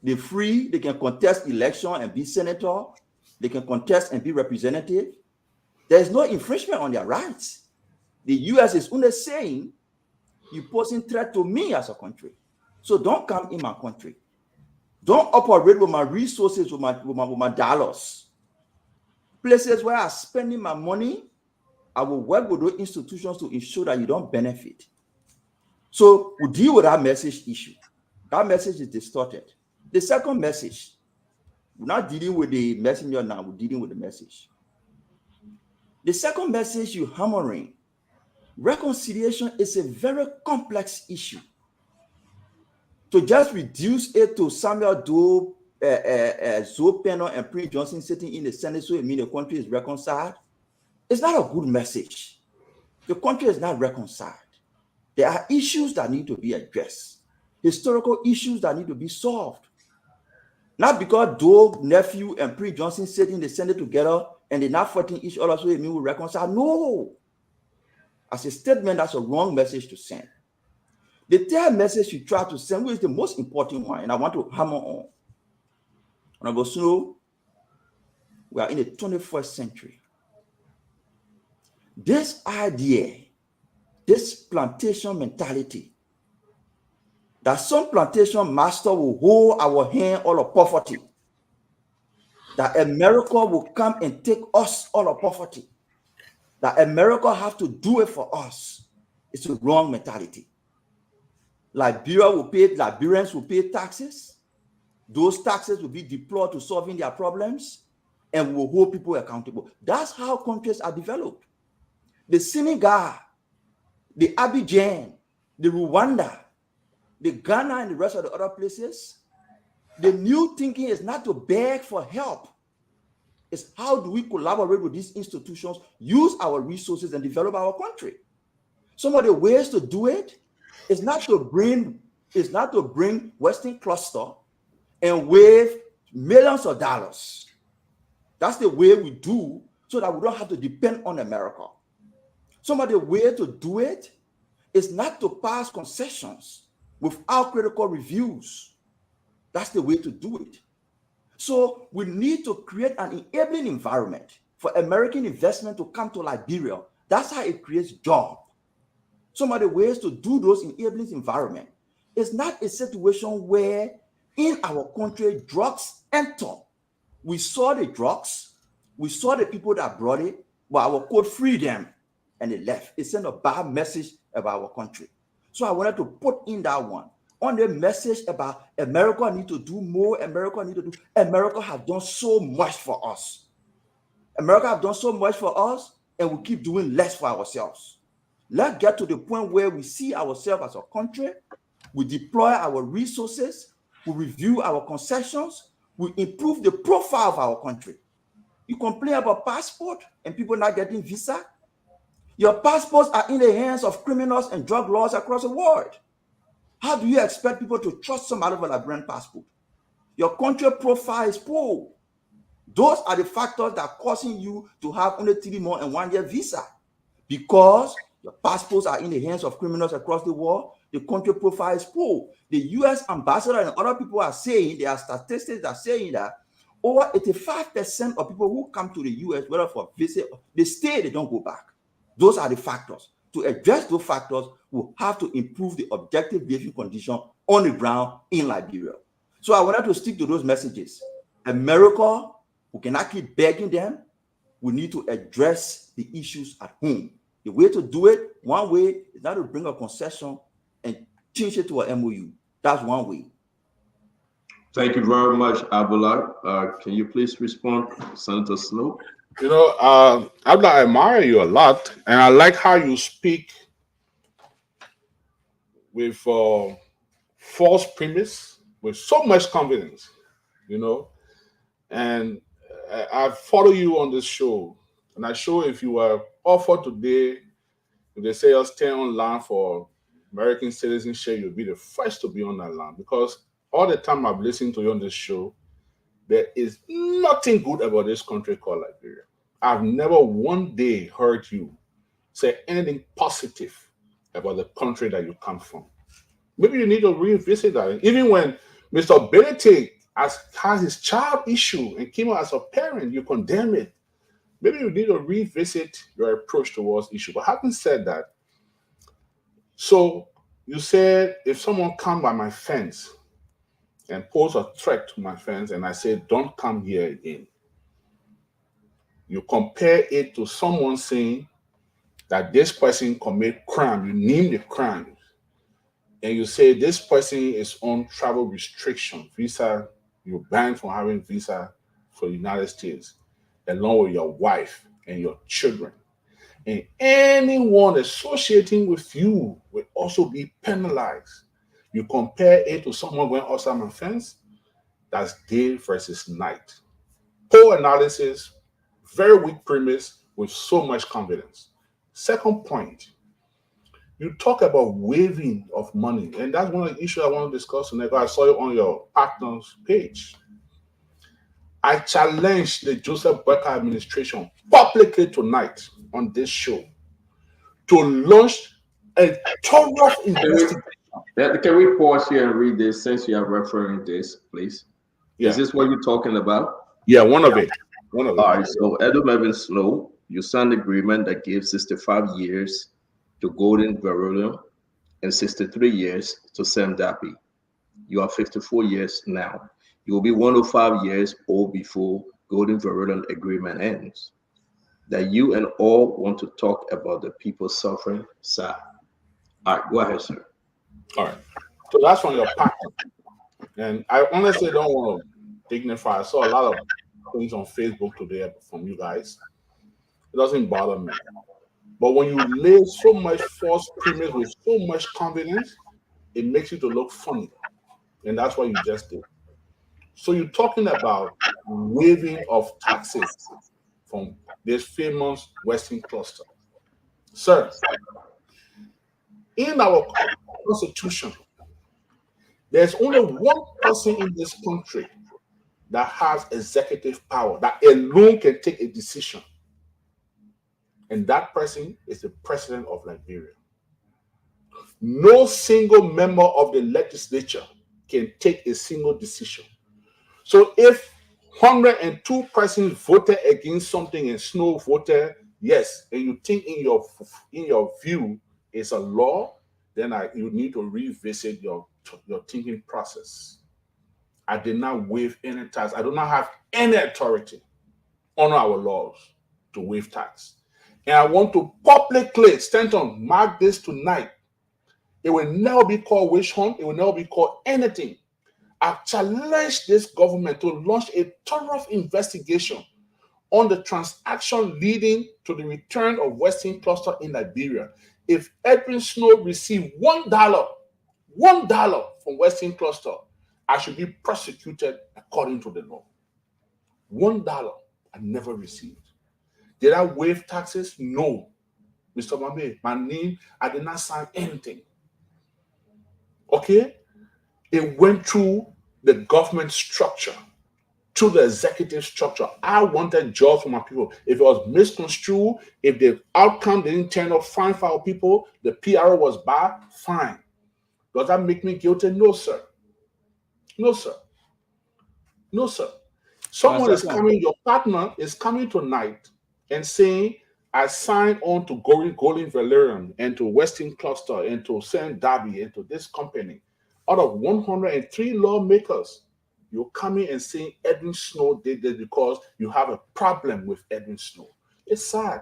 they're free, they can contest election and be senator, they can contest and be representative. There's no infringement on their rights. The U.S. is only saying, you're posing threat to me as a country. So don't come in my country. Don't operate with my resources, with my dollars. Places where I'm spending my money, I will work with those institutions to ensure that you don't benefit. So we deal with that message issue. That message is distorted. The second message, we're not dealing with the messenger now, we're dealing with the message. The second message you're hammering, reconciliation is a very complex issue. To just reduce it to Samuel Doe, Zoe Penner, and Prince Johnson sitting in the Senate so it means the country is reconciled, it's not a good message. The country is not reconciled. There are issues that need to be addressed, historical issues that need to be solved. Not because Doe, nephew, and Prince Johnson sitting in the Senate together and they're not fighting each other so it means we reconcile. No. As a statement, that's a wrong message to send. The third message you try to send, which is the most important one, and I want to hammer on. Honorable Snow, we are in the 21st century. This idea, this plantation mentality that some plantation master will hold our hand all of poverty, that America will come and take us all of poverty, that America have to do it for us. It's a wrong mentality. Liberians will pay taxes. Those taxes will be deployed to solving their problems, and will hold people accountable. That's how countries are developed. The Senegal, the Abidjan, the Rwanda, the Ghana, and the rest of the other places, the new thinking is not to beg for help. It's how do we collaborate with these institutions, use our resources, and develop our country. Some of the ways to do it is not to bring Western cluster and wave millions of dollars. That's the way we do, so that we don't have to depend on America. Some of the way to do it is not to pass concessions without critical reviews. That's the way to do it. So we need to create an enabling environment for American investment to come to Liberia. That's how it creates jobs. Some of the ways to do those enabling environment is not a situation where in our country drugs enter. We saw the drugs, we saw the people that brought it, but our court freed them and they left. It sent a bad message about our country. So I wanted to put in that one. On the message about America need to do more, America have done so much for us. America have done so much for us, and we keep doing less for ourselves. Let's get to the point where we see ourselves as a country, we deploy our resources, we review our concessions, we improve the profile of our country. You complain about passport and people not getting visa. Your passports are in the hands of criminals and drug lords across the world. How do you expect people to trust somebody with a brand passport? Your country profile is poor. Those are the factors that are causing you to have only 3 months and 1 year visa, because your passports are in the hands of criminals across the world. The country profile is poor. The U.S. ambassador and other people are saying, there are statistics that are saying that over 85% of people who come to the U.S., whether for visit, they stay, they don't go back. Those are the factors. To address those factors, we have to improve the objective living condition on the ground in Liberia. So I wanted to stick to those messages. America, we cannot keep begging them. We need to address the issues at home. The way to do it, one way, is not to bring a concession and change it to an MOU. That's one way. Thank you very much, Abula. Can you please respond, Senator Snow? You know, I admire you a lot, and I like how you speak with false premise, with so much confidence, you know. And I follow you on this show, and I show if you were offered today, if they say us stay on land for American citizenship, you'll be the first to be on that land, because all the time I've listened to you on this show, there is nothing good about this country called Liberia. I've never one day heard you say anything positive about the country that you come from. Maybe you need to revisit that. Even when Mr. Benedict has his child issue and came out as a parent, you condemn it. Maybe you need to revisit your approach towards issue. But having said that, so you said if someone come by my fence and pose a threat to my fence, and I say, don't come here again, you compare it to someone saying that this person commit crime. You name the crime, and you say this person is on travel restriction, visa, you're banned from having visa for the United States, along with your wife and your children. And anyone associating with you will also be penalized. You compare it to someone going outside my fence, that's day versus night. Poor analysis, very weak premise with so much confidence. Second point, you talk about waiving of money, and that's one of the issues I want to discuss tonight. I saw it on your partner's page. I challenged the Joseph Becker administration publicly tonight on this show to launch a thorough investigation. Can we pause here and read this since you are referring this, please? Yeah. Is this what you're talking about? Yeah, one of it. All right, so Edward Melvin Snow, you signed an agreement that gives 65 years to Golden Beryllium and 63 years to Sam Dappy. You are 54 years now. You will be 105 years old before Golden Veteran Agreement ends. That you and all want to talk about the people suffering, sir. All right, go ahead, sir. All right. So that's from your partner. And I honestly don't want to dignify. I saw a lot of things on Facebook today from you guys. It doesn't bother me. But when you lay so much false premise with so much confidence, it makes you to look funny. And that's what you just did. So you're talking about waiving of taxes from this famous Western cluster. Sir, in our constitution, there's only one person in this country that has executive power, that alone can take a decision. And that person is the president of Liberia. No single member of the legislature can take a single decision. So if 102 persons voted against something and Snow voted yes, and you think in your view it's a law, then you need to revisit your thinking process. I did not waive any tax. I do not have any authority under our laws to waive tax. And I want to publicly, Stanton, mark this tonight. It will never be called witch hunt. It will never be called anything. I challenge this government to launch a thorough investigation on the transaction leading to the return of Western Cluster in Liberia. If Edwin Snow received $1 from Western Cluster, I should be prosecuted according to the law. $1 I never received. Did I waive taxes? No. Mr. Mambe, my name, I did not sign anything. Okay? It went through the government structure, to the executive structure. I wanted jobs for my people. If it was misconstrued, if the outcome didn't turn out fine for our people, the PRO was bad, fine. Does that make me guilty? No, sir. No, sir. No, sir. Someone is coming, your partner is coming tonight and saying, I signed on to Golden Valerian and to Western Cluster and to Saint Darby and to this company. Out of 103 lawmakers, you're coming and saying Edwin Snow did this because you have a problem with Edwin Snow. It's sad.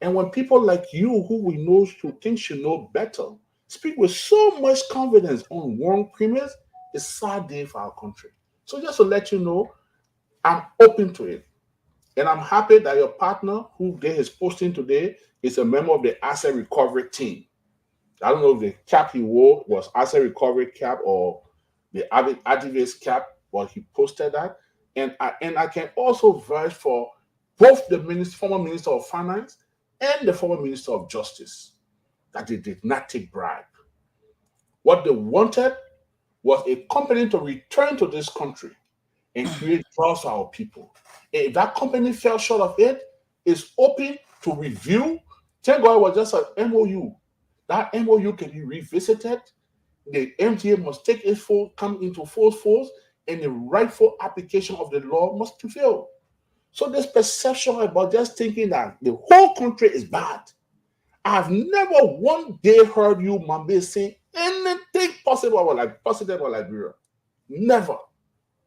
And when people like you, who we know, who think you know better, speak with so much confidence on wrong premise, it's a sad day for our country. So just to let you know, I'm open to it. And I'm happy that your partner, who did his posting today, is a member of the asset recovery team. I don't know if the cap he wore was asset recovery cap or the activist cap, but he posted that. And I can also vouch for both the former Minister of Finance and the former Minister of Justice that they did not take bribe. What they wanted was a company to return to this country and create jobs for our people. And if that company fell short of it, it's open to review. Thank God it was just an MOU. That MOU can be revisited. The MTA must take its come into full force, and the rightful application of the law must prevail. So this perception about just thinking that the whole country is bad. I've never one day heard you, Mambe, say anything possible about Liberia. Never.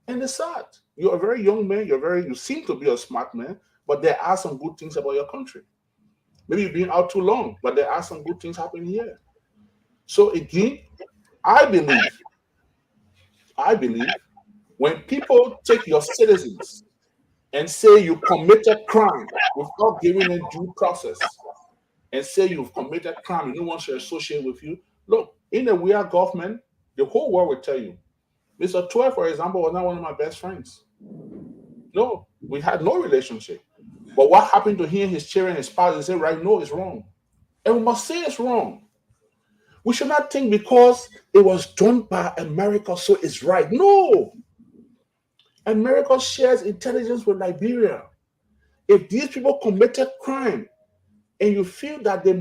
And it's sad. You're a very young man. You seem to be a smart man, but there are some good things about your country. Maybe you've been out too long, but there are some good things happening here. So again, I believe when people take your citizens and say you committed crime without giving them due process, and say you've committed crime and no one should associate with you, look, in a weird government, the whole world will tell you. Mr. 12, for example, was not one of my best friends. No, we had no relationship. But what happened to him, his children, his spouse, and say, right, no, it's wrong. And we must say it's wrong. We should not think because it was done by America, so it's right. No. America shares intelligence with Liberia. If these people committed crime and you feel that they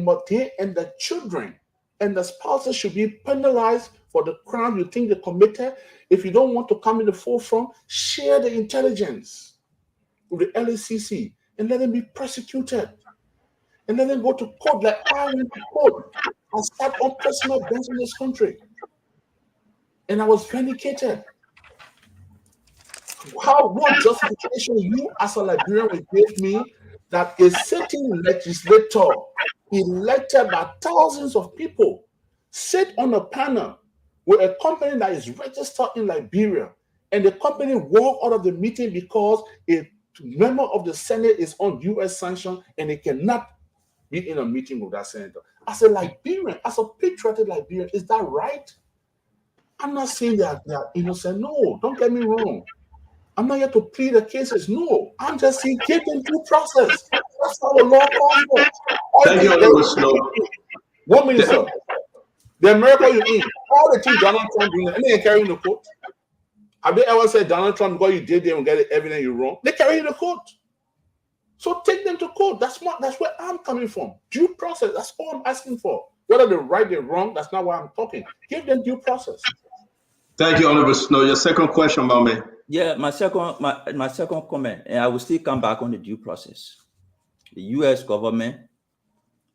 and the children and the spouses should be penalized for the crime you think they committed, if you don't want to come in the forefront, share the intelligence with the LACC and let them be prosecuted. And let them go to court like I went to court I sat on personal bench in this country, and I was vindicated. What justification you as a Liberian will give me that a sitting legislator elected by thousands of people sit on a panel with a company that is registered in Liberia, and the company walk out of the meeting because a member of the Senate is on U.S. sanction and they cannot be in a meeting with that senator. As a Liberian, as a patriotic Liberian, is that right? I'm not saying that they are innocent. No, don't get me wrong. I'm not here to plead the cases. No, I'm just saying give them due process. That's how the law calls for. Thank you, Honorable Snow. 1 minute, sir. The America you're in, all the things Donald Trump doing, and they carry in the court. Have they ever said Donald Trump, because you did them and get the evidence you're wrong? They carry in the court. So take them to court. That's where I'm coming from. Due process. That's all I'm asking for. Whether they're right or wrong, that's not why I'm talking. Give them due process. Thank you, Honorable Snow. Your second question, my man. Yeah, my second comment, and I will still come back on the due process. The U.S. government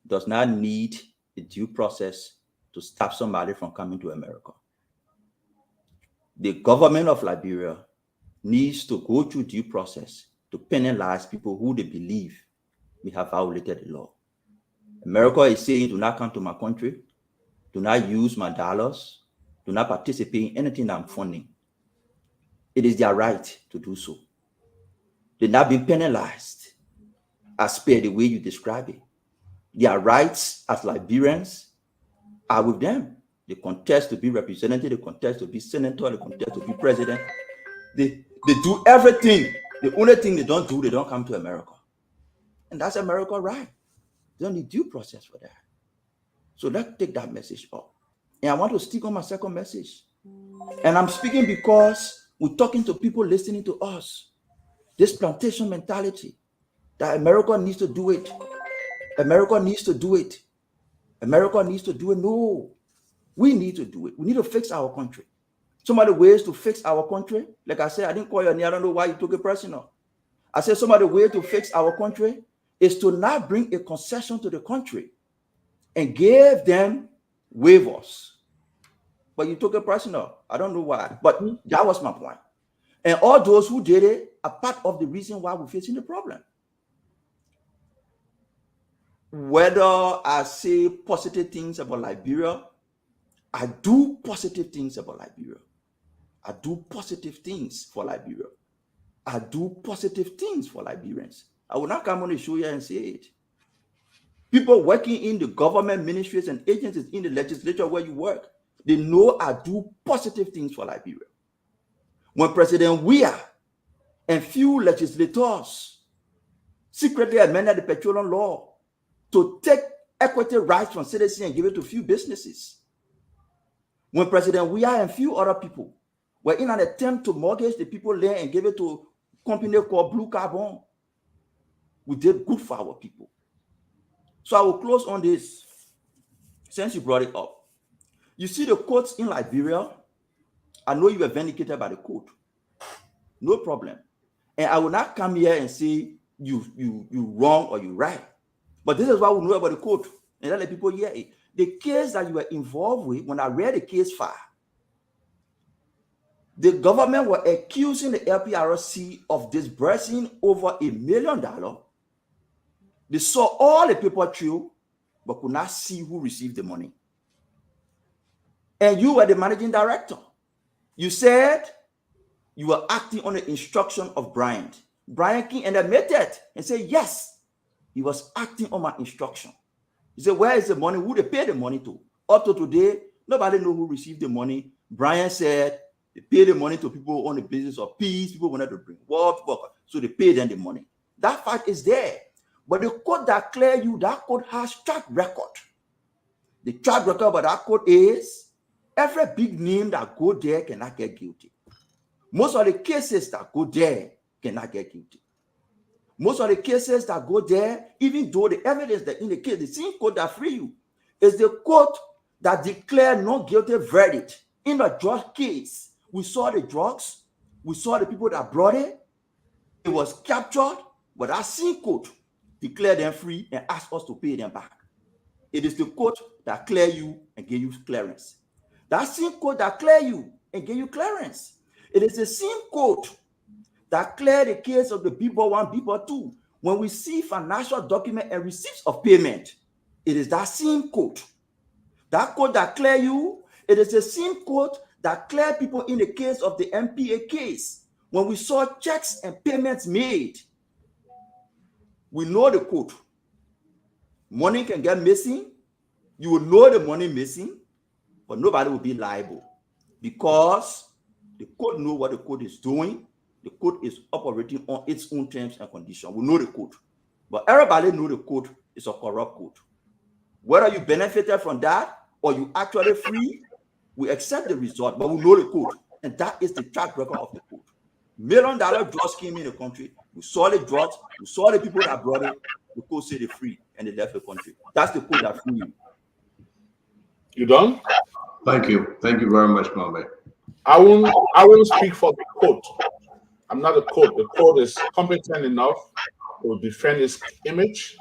does not need a due process to stop somebody from coming to America. The government of Liberia needs to go through due process to penalize people who they believe may have violated the law. America is saying, do not come to my country, do not use my dollars, do not participate in anything I'm funding. It is their right to do so. They're not being penalized as per the way you describe it. Their rights as Liberians are with them. They contest to be representative, they contest to be senator, they contest to be president. They do everything. The only thing they don't do, they don't come to America. And that's America's right. They don't need due process for that. So let's take that message up. And I want to stick on my second message. And I'm speaking because we're talking to people listening to us. This plantation mentality that America needs to do it. America needs to do it. America needs to do it. No, we need to do it. We need to fix our country. Some of the ways to fix our country, like I said, I didn't call your name. I don't know why you took it personal. I said some of the ways to fix our country is to not bring a concession to the country and give them waivers. But you took it personal. I don't know why, but that was my point. And all those who did it are part of the reason why we're facing the problem. Whether I say positive things about Liberia, I do positive things about Liberia. I do positive things for Liberia. I do positive things for Liberians. I will not come on the show here and say it. People working in the government ministries and agencies in the legislature where you work, they know I do positive things for Liberia. When President Weah and few legislators secretly amended the petroleum law to take equity rights from citizens and give it to few businesses. When President Weah and few other people were in an attempt to mortgage the people land and give it to a company called Blue Carbon, we did good for our people. So I will close on this, since you brought it up. You see the courts in Liberia, I know you were vindicated by the court. No problem. And I will not come here and say you wrong or you right. But this is what we know about the court. And let the people hear it. The case that you were involved with, when I read the case file, the government were accusing the LPRC of disbursing over $1 million. They saw all the paper trail, but could not see who received the money. And you were the managing director. You said you were acting on the instruction of Brian. Brian King admitted and said, yes, he was acting on my instruction. He said, where is the money? Who they pay the money to? Up to today, nobody knows who received the money. Brian said they paid the money to people on the business of peace. People wanted to bring war, so they paid them the money. That fact is there. But the court that clear you, that court has track record. The track record of that court is every big name that go there cannot get guilty. Most of the cases that go there cannot get guilty. Most of the cases that go there, even though the evidence that in the case, the same court that free you, is the court that declared not guilty verdict. In the drug case, we saw the drugs, we saw the people that brought it, it was captured, but that same court declared them free and asked us to pay them back. It is the court that clear you and give you clearance. That same court that clear you and give you clearance. It is the same court that clear the case of the people 1, people 2. When we see financial document and receipts of payment, it is that same court. That court that clear you, it is the same court that clear people in the case of the MPA case. When we saw checks and payments made, we know the court. Money can get missing. You will know the money missing, but nobody will be liable because the court know what the court is doing. The court is operating on its own terms and conditions. We know the court, but everybody know the court is a corrupt court. Whether you benefited from that or you actually free, we accept the result, but we know the court, and that is the track record of the court. $1 million drugs came in the country. We saw the drugs. We saw the people that brought it. The court said they free and they left the country. That's the court that free you. You done? Thank you. Thank you very much, Mame. I won't speak for the court. I'm not a court. The court is competent enough to defend its image,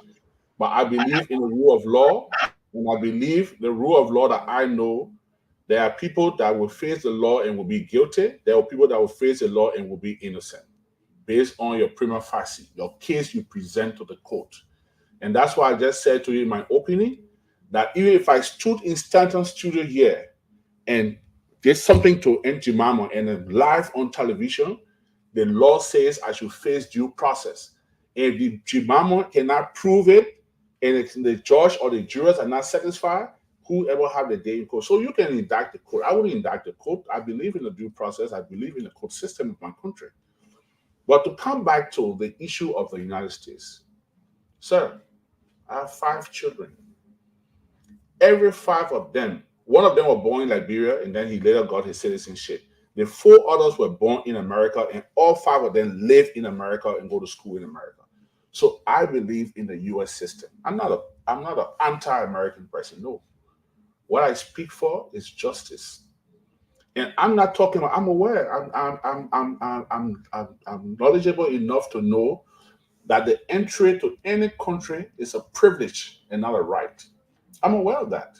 but I believe in the rule of law, and I believe the rule of law that I know, there are people that will face the law and will be guilty. There are people that will face the law and will be innocent, based on your prima facie, your case you present to the court. And that's why I just said to you in my opening, that even if I stood in Stanton Studio here and did something to Njimama and then live on television, the law says I should face due process. If the Njimama cannot prove it, and if the judge or the jurors are not satisfied, whoever have the day in court. So you can indict the court. I wouldn't indict the court. I believe in the due process. I believe in the court system of my country. But to come back to the issue of the United States, sir, I have 5 children. Every 5 of them, one of them was born in Liberia, and then he later got his citizenship. The 4 others were born in America, and all 5 of them live in America and go to school in America. So I believe in the U.S. system. I'm not an anti-American person. No. What I speak for is justice. And I'm not talking about, I'm aware, I'm knowledgeable enough to know that the entry to any country is a privilege and not a right. I'm aware of that.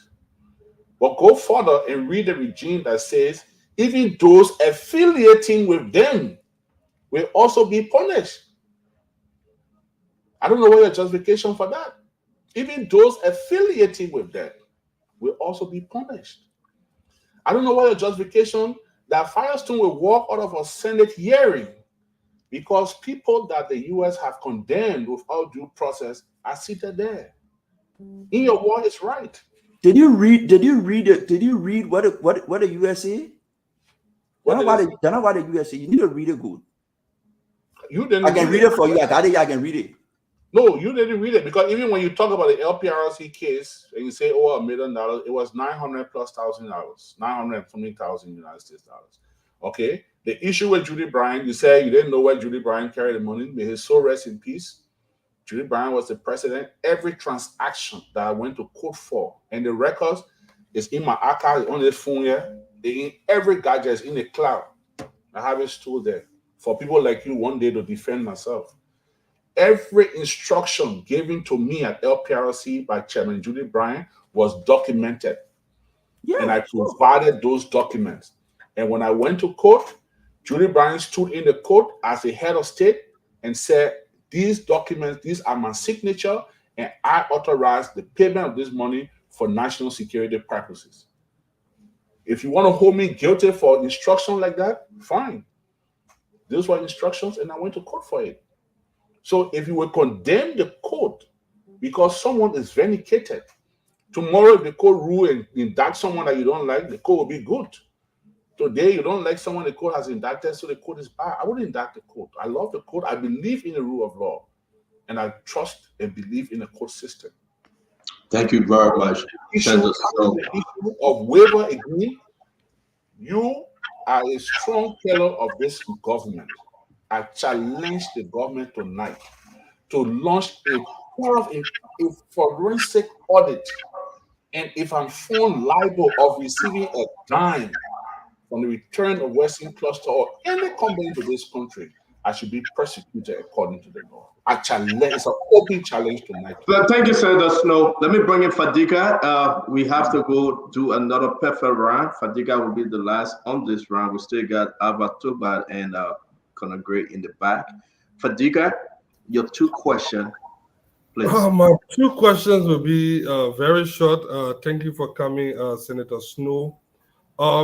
But go further and read the regime that says even those affiliating with them will also be punished. I don't know what your justification for that. Even those affiliating with them will also be punished. I don't know what your justification that Firestone will walk out of a Senate hearing because people that the U.S. have condemned without due process are seated there. In your word is right. Did you read what the U.S. say? That's not what the U.S. say. You need to read it good. You didn't. I can read it for you. I got it. I can read it. No, you didn't read it because even when you talk about the LPRC case and you say, oh, $1 million, it was $900,000+, $900 something thousand United States dollars. Okay. The issue with Judy Bryant, you said you didn't know where Judy Bryant carried the money. May his soul rest in peace. Judy Bryant was the president. Every transaction that I went to court for, and the records is in my archive on this phone here. In every gadget is in the cloud. I have it stored there for people like you one day to defend myself. Every instruction given to me at LPRC by Chairman Judy Bryant was documented. Yeah, and I provided those documents. And when I went to court, Judy Bryant stood in the court as the head of state and said, these documents, these are my signature, and I authorize the payment of this money for national security purposes. If you want to hold me guilty for instruction like that, fine. Those were instructions, and I went to court for it. So if you will condemn the court because someone is vindicated, tomorrow if the court rule and indict someone that you don't like, the court will be good. Today you don't like someone the court has indicted, so the court is bad. I wouldn't indict the court. I love the court. I believe in the rule of law, and I trust and believe in the court system. Thank you very much. The issue of waiver agreement, you are a strong pillar of this government. I challenge the government tonight to launch a forensic audit. And if I'm found liable of receiving a dime from the return of Western Cluster or any company to this country, I should be persecuted according to the law. It's an open challenge tonight. Well, thank you, Senator Snow. Let me bring in Fadika. We have to go do another perfect round. Fadika will be the last on this round. We still got Ava Tuba and Conor Gray in the back. Fadika, your 2 questions, please. My 2 questions will be very short. Thank you for coming, Senator Snow.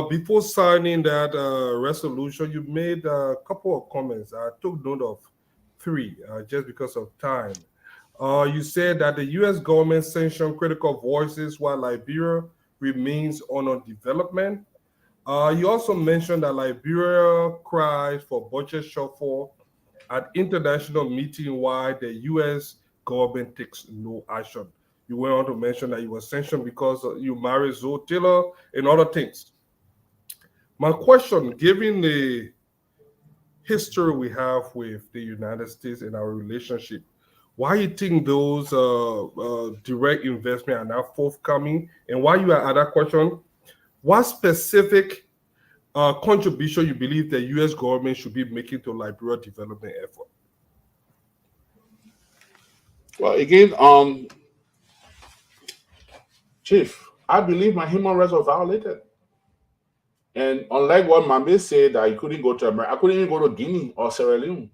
Before signing that resolution, you made a couple of comments. I took note of 3 just because of time. You said that the U.S. government sanctioned critical voices while Liberia remains on development. You also mentioned that Liberia cries for budget shortfall at international meeting while the U.S. government takes no action. You went on to mention that you were sanctioned because you married Zoe Taylor and other things. My question, given the history we have with the United States and our relationship, why you think those direct investment are not forthcoming? And while you are at that question, what specific contribution you believe the U.S. government should be making to Liberia development effort? Well, again, Chief, I believe my human rights were violated. And unlike what Mambe said, that I couldn't go to America, I couldn't even go to Guinea or Sierra Leone.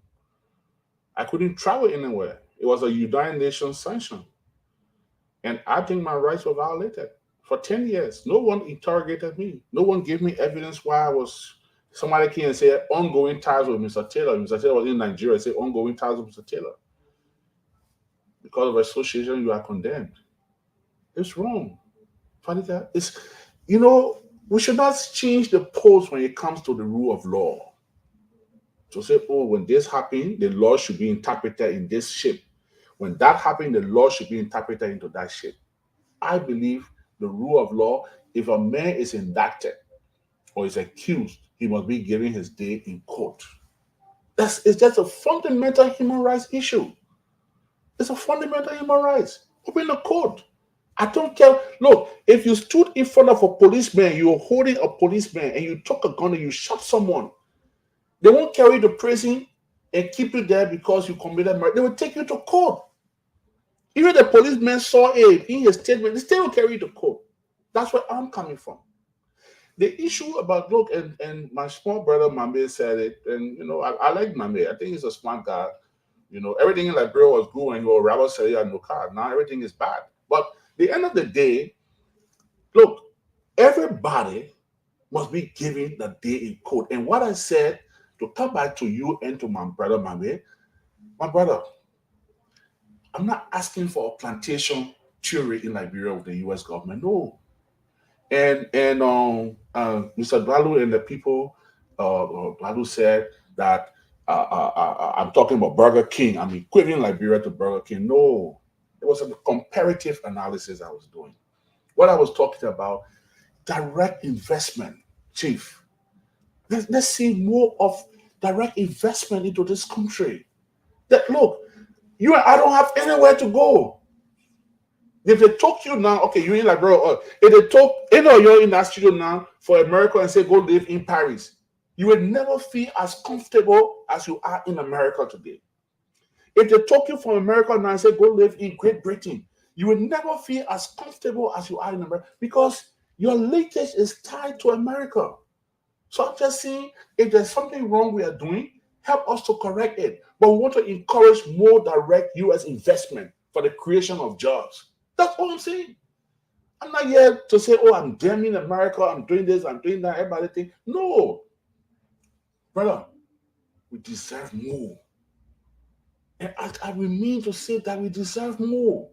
I couldn't travel anywhere. It was a United Nations sanction. And I think my rights were violated. For 10 years, no one interrogated me. No one gave me evidence why somebody came and said ongoing ties with Mr. Taylor. Mr. Taylor was in Nigeria, said ongoing ties with Mr. Taylor. Because of association, you are condemned. It's wrong. We should not change the post when it comes to the rule of law. To say, when this happened, the law should be interpreted in this shape. When that happened, the law should be interpreted into that shape. I believe the rule of law, if a man is indicted or is accused, he must be given his day in court. It's just a fundamental human rights issue. It's a fundamental human rights. Open the court. I don't care. Look, if you stood in front of a policeman, you're holding a policeman, and you took a gun and you shot someone, they won't carry you to prison and keep you there because you committed murder. They will take you to court. Even the policeman saw it in his statement, they still will carry you to court. That's where I'm coming from. The issue about, look, and my small brother Mambe said it, and I like Mambe. I think he's a smart guy. Everything in Liberia was good when he was Rabbi Seria and Nukar. Now everything is bad. But at the end of the day, look, everybody must be given the day in court. And what I said, to come back to you and to my brother Mambe, my brother, I'm not asking for a plantation theory in Liberia with the U.S. government. No. And Mr. Blalu and the people, Blalu said that I'm talking about Burger King. I'm equating Liberia to Burger King. No. It was a comparative analysis I was doing. What I was talking about, direct investment, Chief. Let's see more of direct investment into this country. Look, you and I don't have anywhere to go. If they talk you now, okay, you're in Liberia. If they talk, you're in that studio now for America and say go live in Paris, you will never feel as comfortable as you are in America today. If they talk you from America now and say go live in Great Britain, you will never feel as comfortable as you are in America because your linkage is tied to America. So I'm just saying, if there's something wrong we are doing, help us to correct it. But we want to encourage more direct U.S. investment for the creation of jobs. That's all I'm saying. I'm not here to say, I'm damning America, I'm doing this, I'm doing that, everybody think. No. Brother, we deserve more. And I remain to say that we deserve more.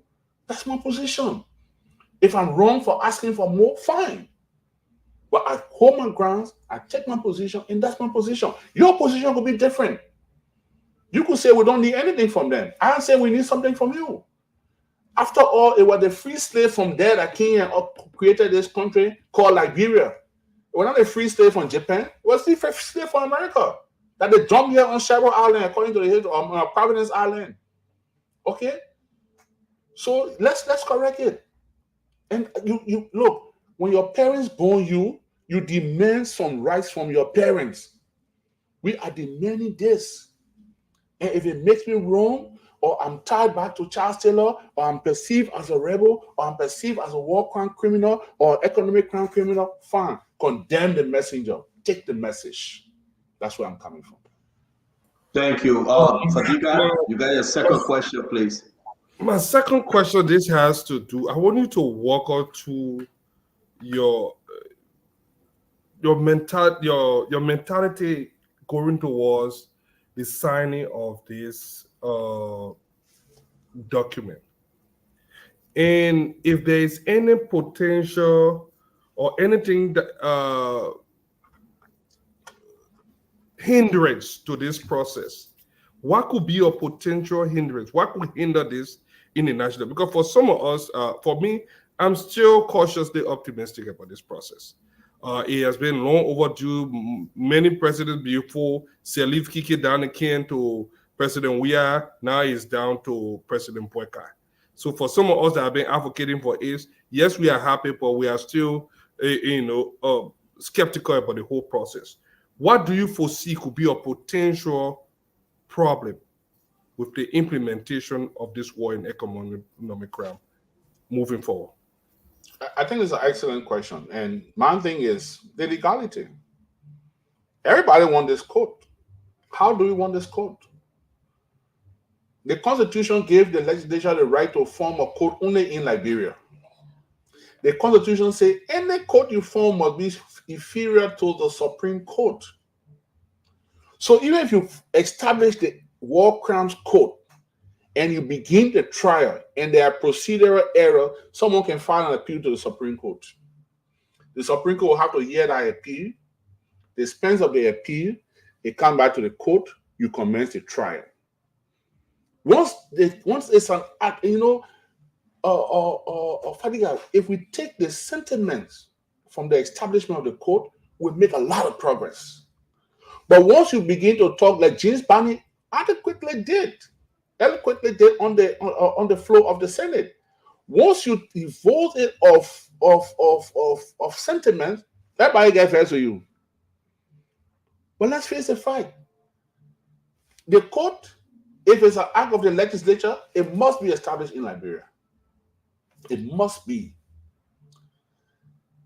That's my position. If I'm wrong for asking for more, fine. But I hold my grounds, I take my position, and that's my position. Your position could be different. You could say we don't need anything from them. I say we need something from you. After all, it was the free slave from there that came and created this country called Liberia. It was not a free slave from Japan. It was a free slave from America. That they jumped here on Sherwood Island, according to the history of Providence Island. Okay? So let's correct it. And you look, when your parents born you, you demand some rights from your parents. We are demanding this. And if it makes me wrong, or I'm tied back to Charles Taylor, or I'm perceived as a rebel, or I'm perceived as a war crime criminal, or economic crime criminal, fine. Condemn the messenger. Take the message. That's where I'm coming from. Thank you. Fadiga, you got your second question, please. My second question, this has to do, I want you to walk out to your mentality going towards the signing of this document. And if there is any potential or anything that hindrance to this process, what could be a potential hindrance? What could hinder this in the national? Because for some of us, for me, I'm still cautiously optimistic about this process. It has been long overdue. Many presidents before Salif kicked it down again to President Weah. Now it's down to President Boyka. So for some of us that have been advocating for this, yes, we are happy, but we are still, skeptical about the whole process. What do you foresee could be a potential problem with the implementation of this war in economic crime moving forward? I think it's an excellent question. And my thing is the legality. Everybody wants this code. How do we want this code? The Constitution gave the legislature the right to form a code only in Liberia. The Constitution says any code you form must be inferior to the Supreme Court. So even if you establish the War Crimes Code and you begin the trial and there are procedural error, someone can file an appeal to the Supreme Court. The Supreme Court will have to hear that appeal. The expense of the appeal, it comes back to the court, you commence the trial. Once it's an act, Fadiga, if we take the sentiments from the establishment of the court, we make a lot of progress. But once you begin to talk like James Barney eloquently did on the floor of the Senate, once you evolve it of sentiment, everybody gets fair to you. But let's face the fact: the court, if it's an act of the legislature, it must be established in Liberia. It must be.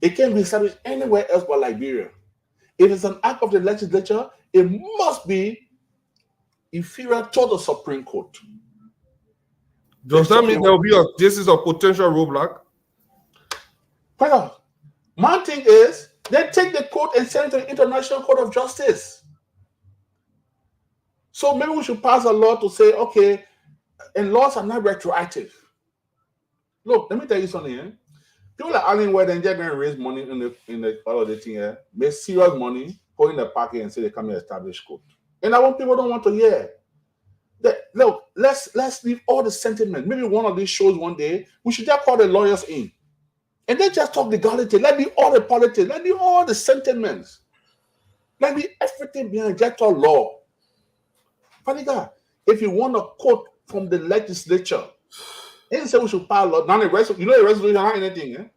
It can't be established anywhere else but Liberia. If it's an act of the legislature, it must be inferior to the Supreme Court. Does that mean there will be this is a potential roadblock? Well, my thing is, they take the court and send it to the International Court of Justice. So maybe we should pass a law to say, okay, and laws are not retroactive. Look, let me tell you something. People are arguing whether they're going to raise money in the all of the thing here, make serious money, put in the pocket and say they come and establish court. And I want people don't want to hear. Look, let's leave all the sentiment. Maybe one of these shows one day, we should just call the lawyers in. And then just talk legality. Let me all the politics. Let me all the sentiments. Let me everything behind just talk law. Fadiga, if you want a quote from the legislature, and say we should pass law. Now the resolution, the resolution not anything.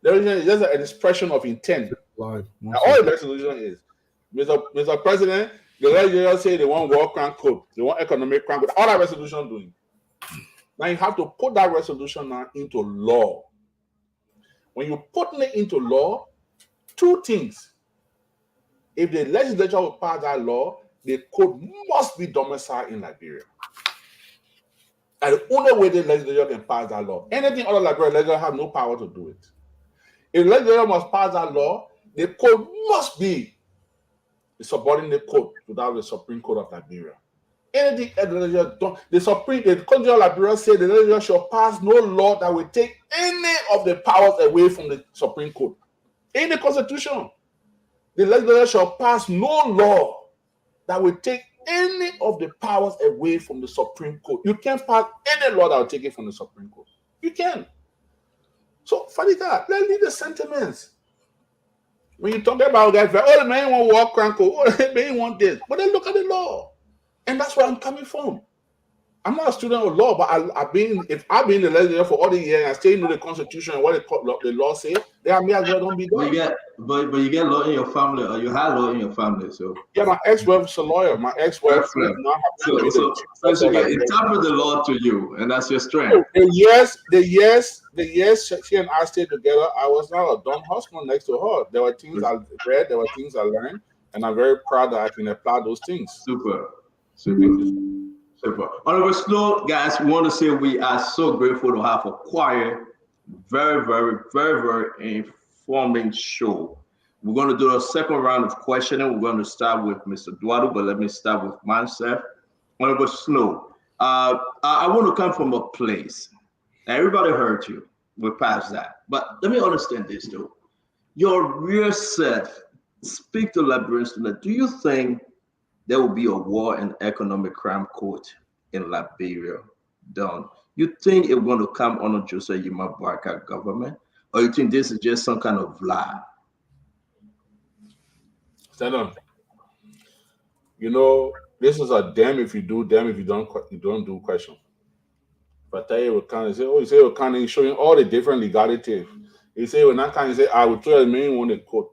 The resolution is just an expression of intent. All the resolution is, Mr. President, the legislature say they want war crime code, they want economic crime code. All that resolution doing. Now you have to put that resolution now into law. When you put it into law, two things. If the legislature will pass that law, the code must be domiciled in Liberia. And the only way the legislature can pass that law, anything other than Liberia, legislature have no power to do it. If the legislature must pass that law, the code must be the subordinate code to that of the Supreme Court of Liberia. Anything the legislature don't, the Constitution of Liberia said the legislature shall pass no law that will take any of the powers away from the Supreme Court. In the Constitution, the legislature shall pass no law that will take any of the powers away from the Supreme Court. You can't pass any law that will take it from the Supreme Court. You can. So, Fadiga, let's leave the sentiments. When you talk about guys, oh, the man want war crime code, oh, the man want this. But then look at the law. And that's where I'm coming from. I'm not a student of law, but I've been in the legislature for all the years. I still know the Constitution and what the law say. Then I may as well don't be But done. you get law in your family, or you had law in your family. So yeah, my ex-wife is a lawyer. My ex-wife is excellent. now happens to So be the so chief first you justice of get Liberia. interpret the law to you, and that's your So strength. the years she and I stayed together, I was not a dumb husband next to her. There were things I read, there were things I learned, and I'm very proud that I can apply those things. Super. Honorable Snow, guys, we want to say we are so grateful to have a quiet, very, very, very, very informing show. We're going to do a second round of questioning. We're going to start with Mr. Duado, but let me start with myself. Honorable Snow, I want to come from a place. Everybody heard you. We're past that. But let me understand this, though. Your real self, speak to Liberians tonight. Do you think there will be a war and economic crime court in Liberia done? You think it's going to come under Joseph Yuma Barker government, or you think this is just some kind of lie? Stand on. You know, this is a damn if you do, damn if you don't do question. But I tell you, kind of say, oh, you say you're kind of showing all the different legalities. You say when I kind of say, I will throw the main one in court.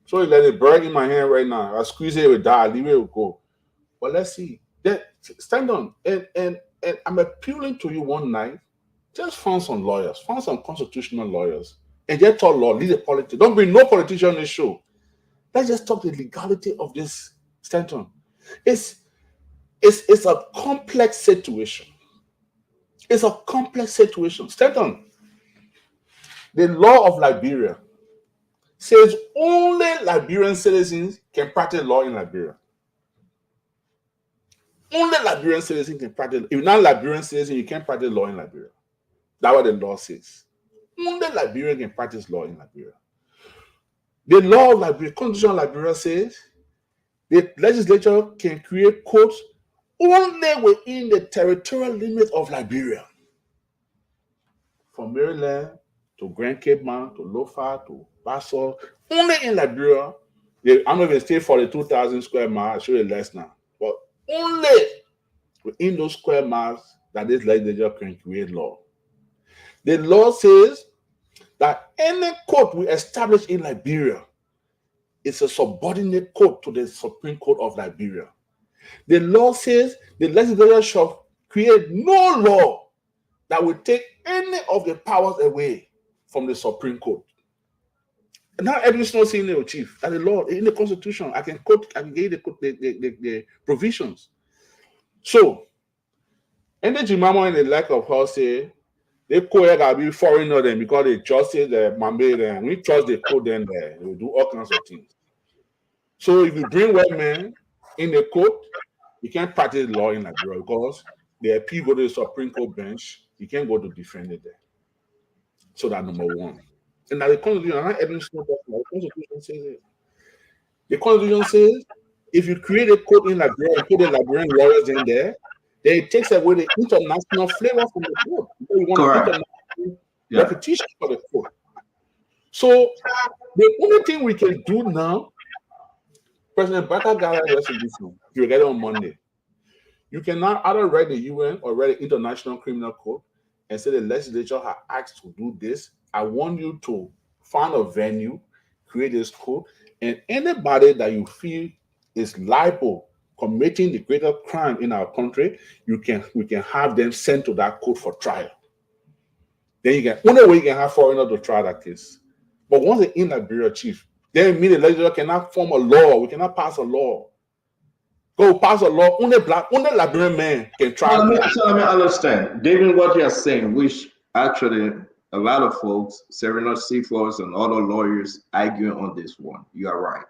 So you let it burn in my hand right now. I squeeze it, it will die, leave it will go. But let's see. Stand on. And I'm appealing to you one night. Just find some lawyers, find some constitutional lawyers, and just talk law, leave the politics. Don't bring no politician on the show. Let's just talk the legality of this Stanton. It's a complex situation. It's a complex situation. Stanton, the law of Liberia says only Liberian citizens can practice law in Liberia. Only Liberian citizens can practice. If you're not a Liberian citizen, you can't practice law in Liberia. That's what the law says. Only Liberian can practice law in Liberia. The law of Liberia, Constitution of Liberia says the legislature can create courts only within the territorial limits of Liberia. From Maryland to Grand Cape Man to Lofa to Basel, only in Liberia. I'm not even stay for the 2,000 square miles, I'll show you less now. But only within those square miles that this legislature can create law. The law says that any court we establish in Liberia is a subordinate court to the Supreme Court of Liberia. The law says the legislature shall create no law that will take any of the powers away from the Supreme Court. And now every single senior chief, and the law in the Constitution, I can give the provisions. So, and the Jimama and the lack of her say they gotta be foreigner them because they trust the Mambe and we trust the code then they will do all kinds of things. So if you bring white men in the court, you can't practice law in Liberia because the appeal go to the Supreme Court bench, you can't go to defend it there. So that's number one. And now the Constitution, the Constitution says it. The Constitution says if you create a court in Liberia and put the Liberian lawyers in there, then it takes away the international flavor from the court. Because you want an international repetition for the court. So the only thing we can do now, President Barker got a resolution. You get it on Monday. You cannot either write the UN or write the International Criminal Court and say the legislature has asked to do this. I want you to find a venue, create this court, and anybody that you feel is liable committing the greatest crime in our country, we can have them sent to that court for trial. Then you can only way you can have foreigners to try that case. But once they're in Liberia, chief, then mean the legislature cannot form a law. We cannot pass a law. Go pass a law. Only Liberian men can try. So let me understand. Given what you're saying, which actually a lot of folks, Serena Seaforth and other lawyers arguing on this one. You are right.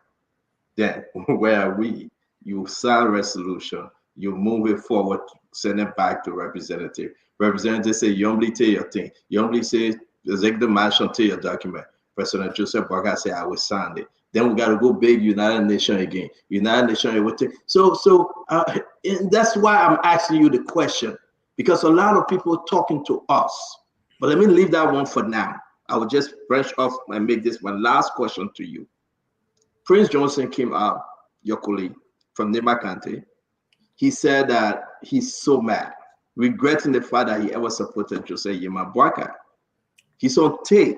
Then where are we? You sign a resolution, you move it forward, send it back to representative. Representative say, you only tell your thing. You only say, executive mansion tell your document. President Joseph Barker say, I will sign it. Then we got to go big United Nations again. United Nations everything. So and that's why I'm asking you the question, because a lot of people talking to us. But let me leave that one for now. I will just branch off and make this one last question to you. Prince Johnson came out, your colleague from Nema County. He said that he's so mad regretting the fact that he ever supported Jose Yema Boakai. He's on tape.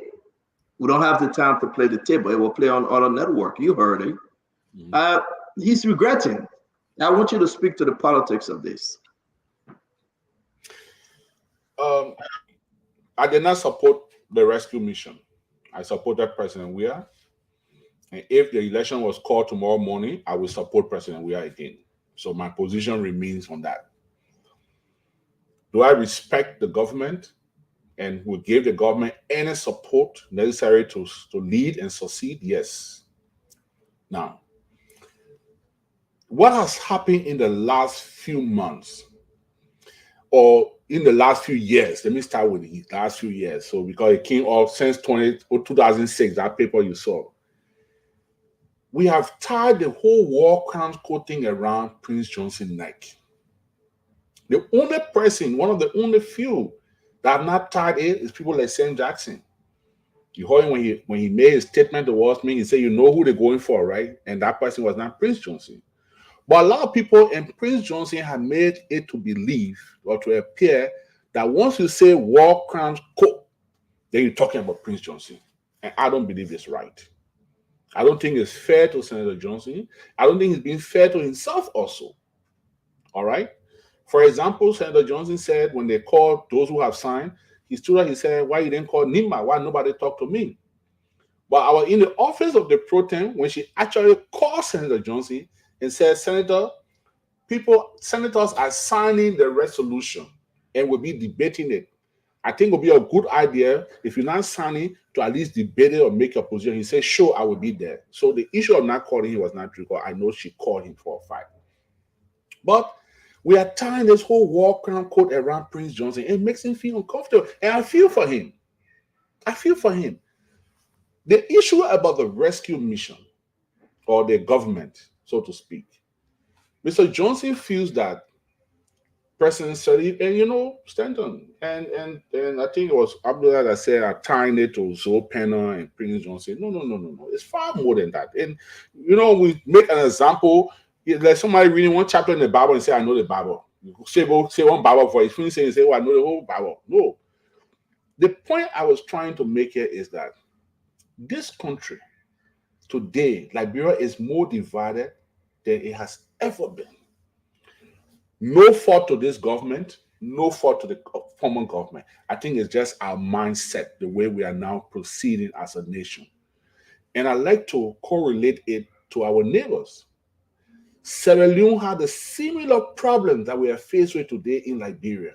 We don't have the time to play the tape, but it will play on other network. You heard it. He's regretting. I want you to speak to the politics of this. I did not support the rescue mission. I supported President Weah. And if the election was called tomorrow morning, I will support President Weah again. So my position remains on that. Do I respect the government and will give the government any support necessary to lead and succeed? Yes. Now, what has happened in the last few months or in the last few years? Let me start with the last few years. So because it came off since 2006, that paper you saw. We have tied the whole war crimes court thing around Prince Johnson's neck. The only person, one of the only few that have not tied it is people like Sam Jackson. You heard him when he made his statement towards me, he said, you know who they're going for, right? And that person was not Prince Johnson. But a lot of people in Prince Johnson have made it to believe or to appear that once you say war crimes court, then you're talking about Prince Johnson. And I don't believe it's right. I don't think it's fair to Senator Johnson. I don't think he's being fair to himself also. All right? For example, Senator Johnson said when they called those who have signed, he stood up, he said, why you didn't call Nima? Why nobody talked to me? But I was in the office of the pro tem when she actually called Senator Johnson and said, senators are signing the resolution and will be debating it. I think it would be a good idea if you're not signing to at least debate it or make your position. He said, sure, I will be there. So the issue of not calling him was not true. I know she called him for a fight. But we are tying this whole war crime code around Prince Johnson. It makes him feel uncomfortable. And I feel for him. The issue about the rescue mission or the government, so to speak, Mr. Johnson feels that President Salif and Stanton and I think it was Abdullah that said tying it to Zoe Penner and Prince Johnson. No. It's far more than that. And we make an example. Like somebody reading one chapter in the Bible and say, I know the Bible. You say one Bible for it. Say, I know the whole Bible. No. The point I was trying to make here is that this country today, Liberia, is more divided than it has ever been. No fault to this government, no fault to the former government. I think it's just our mindset, the way we are now proceeding as a nation. And I like to correlate it to our neighbors. Sierra Leone had a similar problem that we are faced with today in Liberia.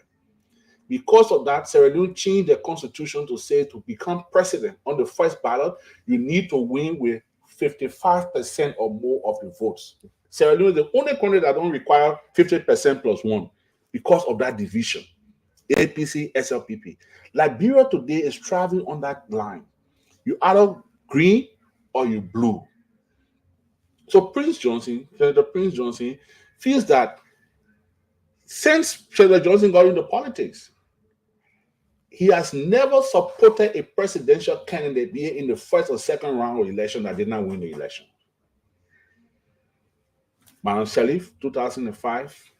Because of that, Sierra Leone changed their constitution to say to become president on the first ballot, you need to win with 55% or more of the votes. Sierra Leone is the only country that don't require 50% plus one because of that division. APC, SLPP. Liberia today is traveling on that line. You either green or you blue. So Senator Prince Johnson feels that since Senator Johnson got into politics, he has never supported a presidential candidate be in the first or second round of election that did not win the election. Madam Salif, 2005.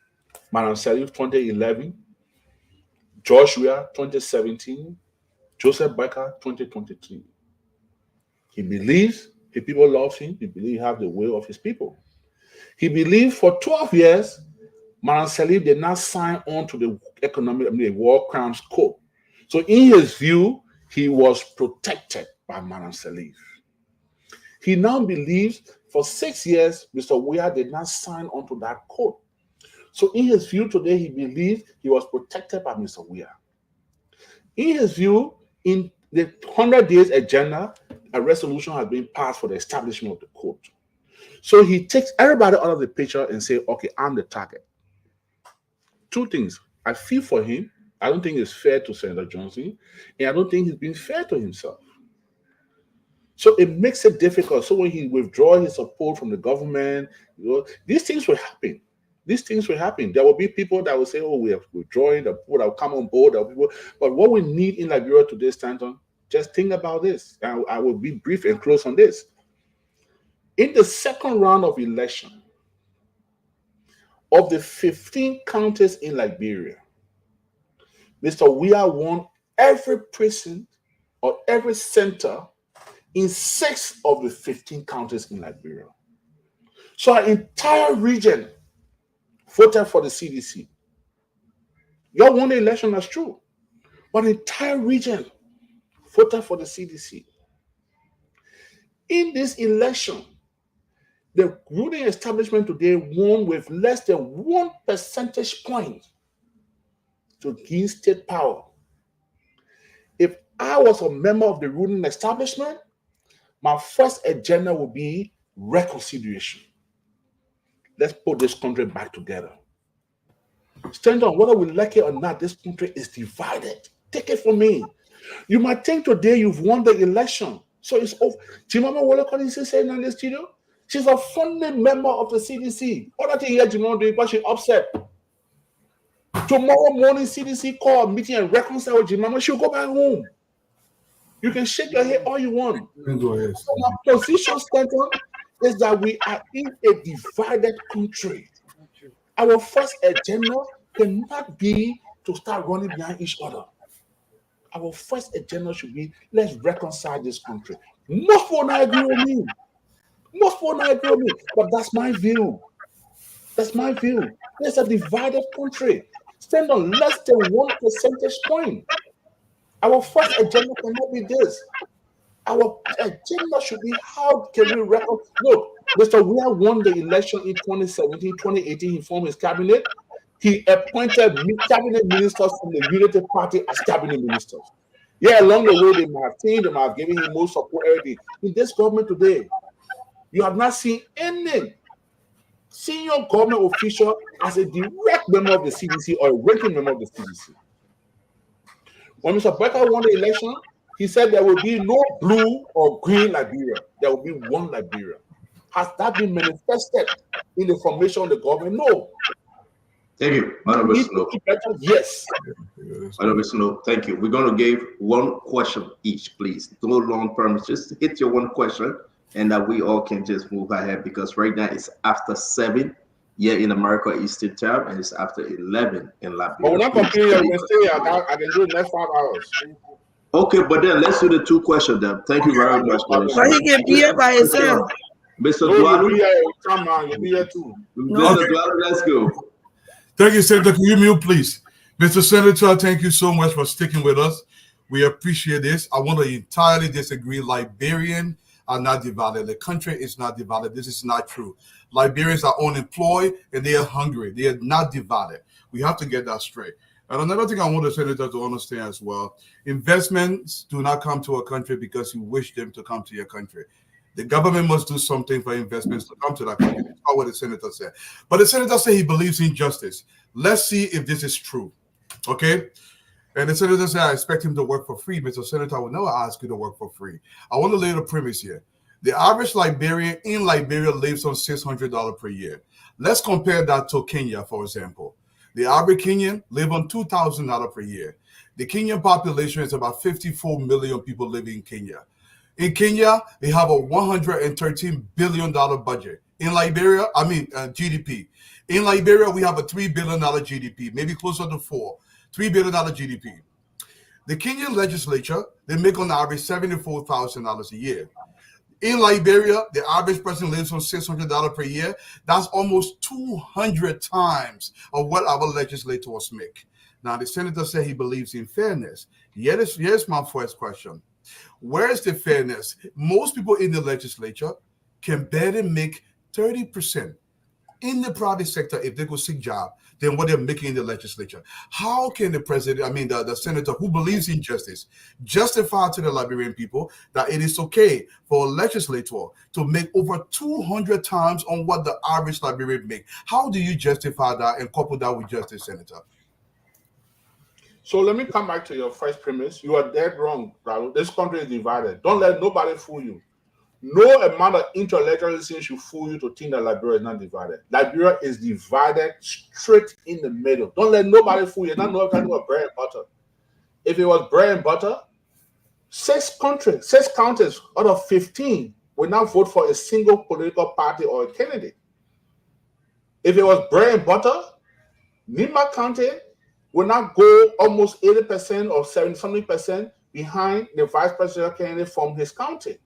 Madam Salif, 2011. Joshua, 2017. Joseph Becker, 2023. He believes the people love him. He believes he has the will of his people. He believed for 12 years, Madam Salif did not sign on to the war crimes code. So in his view, he was protected by Madam Salif. He now believes for 6 years, Mr. Weah did not sign on to that code. So in his view today, he believes he was protected by Mr. Weah. In his view, in the 100 days agenda, a resolution has been passed for the establishment of the code. So he takes everybody out of the picture and say, okay, I'm the target. Two things. I feel for him. I don't think it's fair to Senator Johnson, and I don't think he's being fair to himself. So it makes it difficult. So when he withdraws his support from the government, these things will happen. There will be people that will say, oh, we are withdrawing, the people that will come on board. But what we need in Liberia today, Stanton, just think about this. I will be brief and close on this. In the second round of election, of the 15 counties in Liberia, Mr. Weah won every precinct or every center in 6 of the 15 counties in Liberia. So our entire region voted for the CDC. Y'all won the election, that's true. But the entire region voted for the CDC. In this election, the ruling establishment today won with less than 1 percentage point to gain state power. If I was a member of the ruling establishment, my first agenda would be reconciliation. Let's put this country back together. Stand on, whether we like it or not, this country is divided. Take it from me. You might think today you've won the election, so it's over. Do you remember what Collins saying in the studio? She's a founding member of the CDC. All that you hear Jimon doing, but she's upset. Tomorrow morning, CDC call a meeting and reconcile with Jimon. She'll go back home. You can shake your head all you want. So my position, Stanton, is that we are in a divided country. Our first agenda cannot be to start running behind each other. Our first agenda should be, let's reconcile this country. Most people not agree with me. But that's my view. That's my view. There's a divided country. Stand on less than 1 percentage point. Our first agenda cannot be this. Our agenda should be, how can we reconcile? Look, Mr. Weah won the election in 2017, 2018. He formed his cabinet. He appointed cabinet ministers from the Unity Party as cabinet ministers. Yeah, along the way, they might have changed, they might have given him more support, everything. In this government today, you have not seen any senior government official as a direct member of the CDC or a ranking member of the CDC. When Mr. Becker won the election, he said there will be no blue or green Liberia. There will be one Liberia. Has that been manifested in the formation of the government? No. Thank you, Honorable Snow. Yes. Honorable Snow, thank you. We're going to give one question each, please. No long term, just hit your one question, and that we all can just move ahead, because right now it's after 7 here in America Eastern Time, and it's after 11 in Liberia. But we're not complaining. I can do the next 5 hours. Okay, but then let's do the 2 questions then. Thank you very much. But he can be here by himself. Mr. Dualo, you'll be here too. Mr. Dualo, let's go. Thank you, Senator. Can you mute, please? Mr. Senator, thank you so much for sticking with us. We appreciate this. I want to entirely disagree. Liberians are not divided. The country is not divided. This is not true. Liberians are unemployed and they are hungry. They are not divided. We have to get that straight. And another thing I want the senator to understand as well, investments do not come to a country because you wish them to come to your country. The government must do something for investments to come to that country. That's not what the senator said. But the senator said he believes in justice. Let's see if this is true. Okay? And the senator said, I expect him to work for free. Mr. Senator, I will never ask you to work for free. I want to lay the premise here. The average Liberian in Liberia lives on $600 per year. Let's compare that to Kenya, for example. The average Kenyan live on $2,000 per year. The Kenyan population is about 54 million people living in Kenya. In Kenya, they have a $113 billion budget. In Liberia, GDP. In Liberia, we have a $3 billion GDP, maybe closer to $4 billion GDP. The Kenyan legislature, they make on average $74,000 a year. In Liberia, the average person lives on $600 per year. That's almost 200 times of what our legislators make. Now, the senator said he believes in fairness. Here's my first question. Where is the fairness? Most people in the legislature can barely make 30% in the private sector if they go seek job than what they're making in the legislature. How can the president, the senator who believes in justice, justify to the Liberian people that it is okay for a legislator to make over 200 times on what the average Liberian make? How do you justify that and couple that with justice, Senator? So let me come back to your first premise. You are dead wrong, Raul. This country is divided. Don't let nobody fool you. No amount of intellectualism should fool you to think that Liberia is not divided. Liberia is divided straight in the middle. Don't let nobody fool you. Not know talking about bread and butter. If it was bread and butter, 6 counties out of 15 will not vote for a single political party or a candidate. If it was bread and butter, Nima County will not go almost 80% or 70% behind the vice presidential candidate from his county.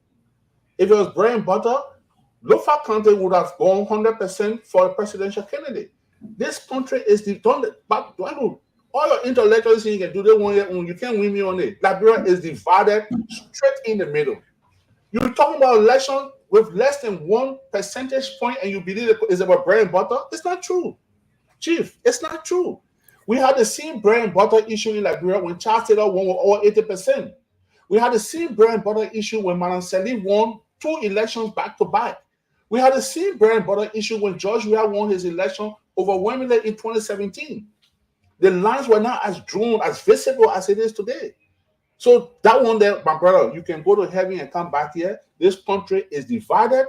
If it was bread and butter, Lofa County would have gone 100% for a presidential candidate. This country is the but all your intellectuals you can do they want you can't win me on it. Liberia is divided straight in the middle. You're talking about election with less than 1 percentage point, and you believe it is about bread and butter? It's not true, Chief. It's not true. We had the same bread and butter issue in Liberia when Charles Taylor won with over 80%. We had the same bread and butter issue when Madam Sali won 2 elections back to back. We had the same bread and butter issue when George Weah won his election overwhelmingly in 2017. The lines were not as drawn, as visible as it is today. So that one there, my brother, you can go to heaven and come back here. This country is divided,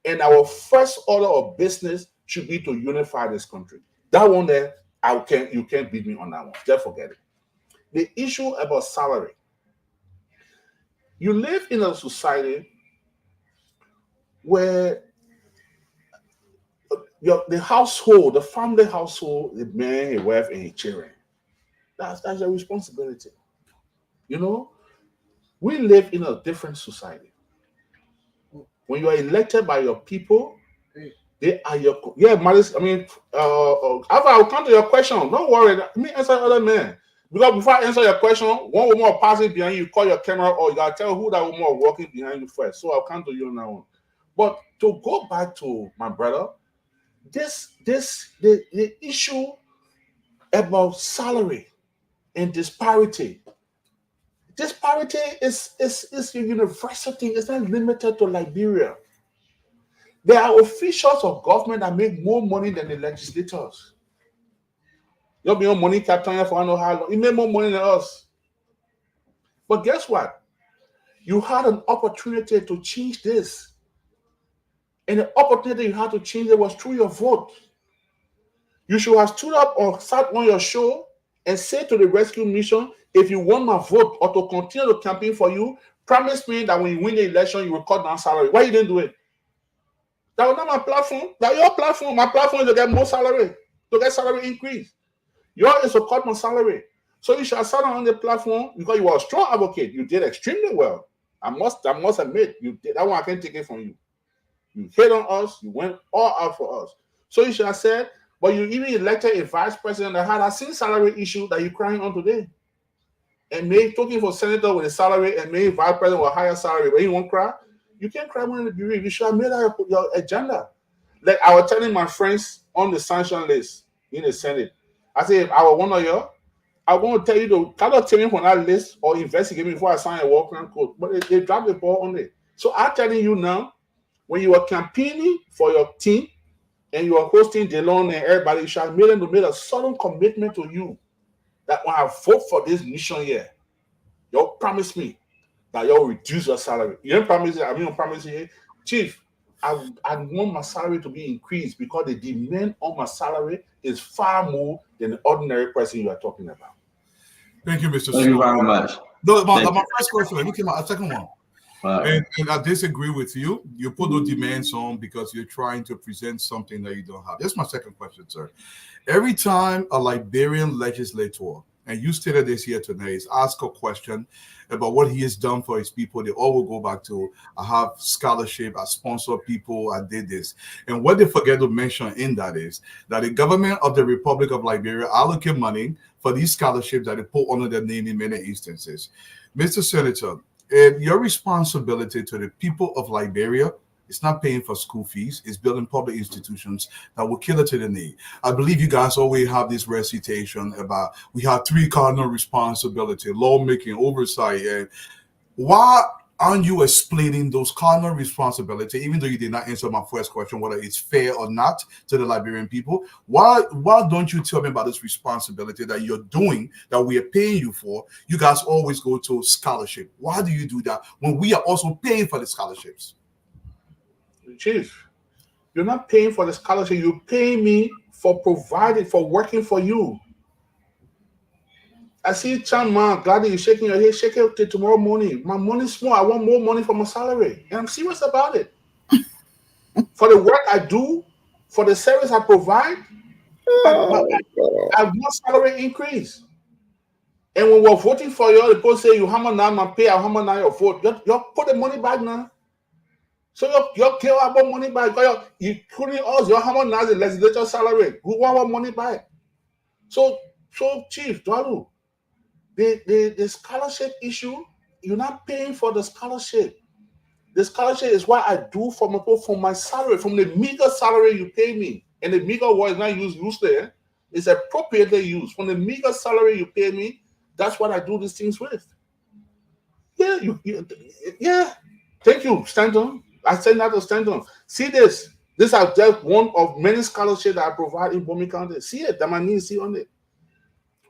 and our first order of business should be to unify this country. That one there, you can't beat me on that one. Just forget it. The issue about salary. You live in a society where the household, the family household, the man, his wife, and his children. That's a responsibility. You know, we live in a different society. When you are elected by your people, they are your Maris. I mean, I'll come to your question. Don't worry. Let me answer other men. Because before I answer your question, one woman passing behind you, call your camera, or you gotta tell who that woman is walking behind you first. So I'll come to you on that one. But to go back to my brother, the issue about salary and disparity. Disparity is a universal thing. It's not limited to Liberia. There are officials of government that make more money than the legislators. You'll be on money captain for I know how long. You make more money than us. But guess what? You had an opportunity to change this. And the opportunity you had to change it was through your vote. You should have stood up or sat on your show and say to the rescue mission, if you want my vote or to continue to campaign for you, promise me that when you win the election, you will cut down salary. Why you didn't do it? That was not my platform. That's your platform. My platform is to get more salary, to get salary increase. Yours is to cut my salary. So you should have sat on the platform because you were a strong advocate. You did extremely well. I must admit, you did. That one I can't take it from you. You hit on us. You went all out for us. So you should have said, but you even elected a vice president that had that same salary issue that you're crying on today. And me talking for senator with a salary and me vice president with a higher salary, but you won't cry. You can't cry when the bureau. You should have made that your agenda. Like I was telling my friends on the sanction list in the Senate, I said, if I were one of you, I want to tell you to cannot tell me from that list or investigate me before I sign a walk-around code. But they dropped the ball on it. So I'm telling you now, when you are campaigning for your team and you are hosting Delon and everybody, you shall make them to make a solemn commitment to you that when I vote for this mission here, y'all promise me that y'all reduce your salary. You don't promise it, I mean, promise you, Chief, I want my salary to be increased because the demand on my salary is far more than the ordinary person you are talking about. Thank you, Mr. Thank you very much. No, my first question, let me get my second one. Right. And I disagree with you. You put those demands on because you're trying to present something that you don't have. That's my second question, sir. Every time a Liberian legislator, and you stated this here tonight, is asked a question about what he has done for his people, they all will go back to, I have scholarship, I sponsor people, I did this. And what they forget to mention in that is that the government of the Republic of Liberia allocate money for these scholarships that they put under their name in many instances. Mr. Senator, your responsibility to the people of Liberia is not paying for school fees. It's building public institutions that will cater to the need. I believe you guys always have this recitation about we have 3 cardinal responsibility: lawmaking, oversight. And why aren't you explaining those cardinal responsibility, even though you did not answer my first question, whether it's fair or not to the Liberian people? Why don't you tell me about this responsibility that you're doing, that we are paying you for? You guys always go to scholarship. Why do you do that when we are also paying for the scholarships? Chief, you're not paying for the scholarship. You're paying me for providing, for working for you. I see Chan man, glad that you're shaking your head. Shake it till tomorrow morning. My money's small. I want more money for my salary. And I'm serious about it. For the work I do, for the service I provide, But I want salary increase. And when we're voting for you, the people say you hammer now my pay, how much now your vote. You put the money back now. So you care about money back. You putting us your hammer now the legislature salary. We want our money back. So Chief Dwalu, the scholarship issue, you're not paying for the scholarship. The scholarship is what I do from my salary, from the meager salary you pay me. And the meager word is not used loosely. It's appropriately used. From the meager salary you pay me, that's what I do these things with. Yeah, yeah. Thank you, Stanton. I said that to Stanton. See this. This is just one of many scholarships that I provide in Bomi County. See it, that my name see on it.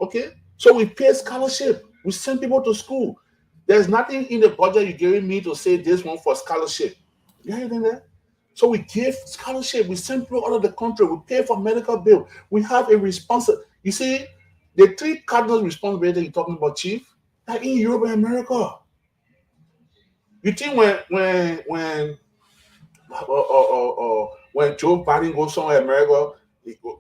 Okay? So we pay scholarship. We send people to school. There's nothing in the budget you're giving me to say this one for scholarship. You hear that? So we give scholarship. We send people out of the country. We pay for medical bill. We have a responsibility. You see, the three cardinal responsibilities you're talking about, Chief, are in Europe and America. You think when Joe Biden goes somewhere in America,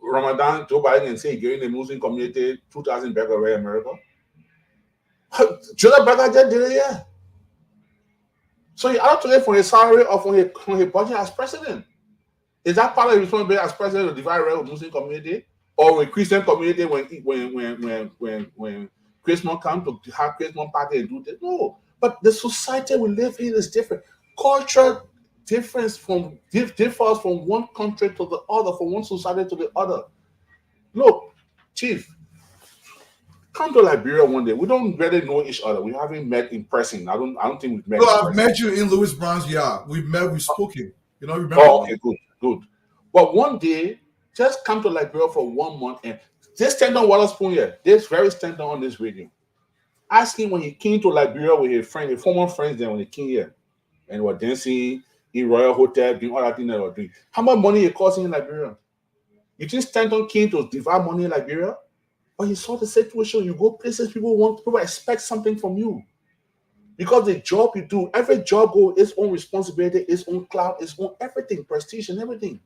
Ramadan, Joe Biden can say he's giving the Muslim community 2,000 back away in America? Joseph Biden just did it, yeah. So you have to pay for his salary or for his budget as president. Is that part of his responsibility as president to divide the Muslim community or with Christian community when Christmas comes to have Christmas party and do that? No. But the society we live in is different. Culture differs from one country to the other, from one society to the other. Look, Chief, come to Liberia one day. We don't really know each other. We haven't met in person. I don't think we've met. No, I've met you in Louis Brown's yard. We've spoken. You know, remember? Oh, okay, good. But one day, just come to Liberia for 1 month and just stand on Waterspoon here. This very stand on this radio. Ask him when he came to Liberia with a former friends then when he came here. And they were dancing in Royal Hotel, doing all that thing they were doing. How much money it cost in Liberia? You think Stanton came to divide money in Liberia? But you saw the situation. You go places people expect something from you. Because the job you do, every job go its own responsibility, its own cloud, its own everything, prestige and everything.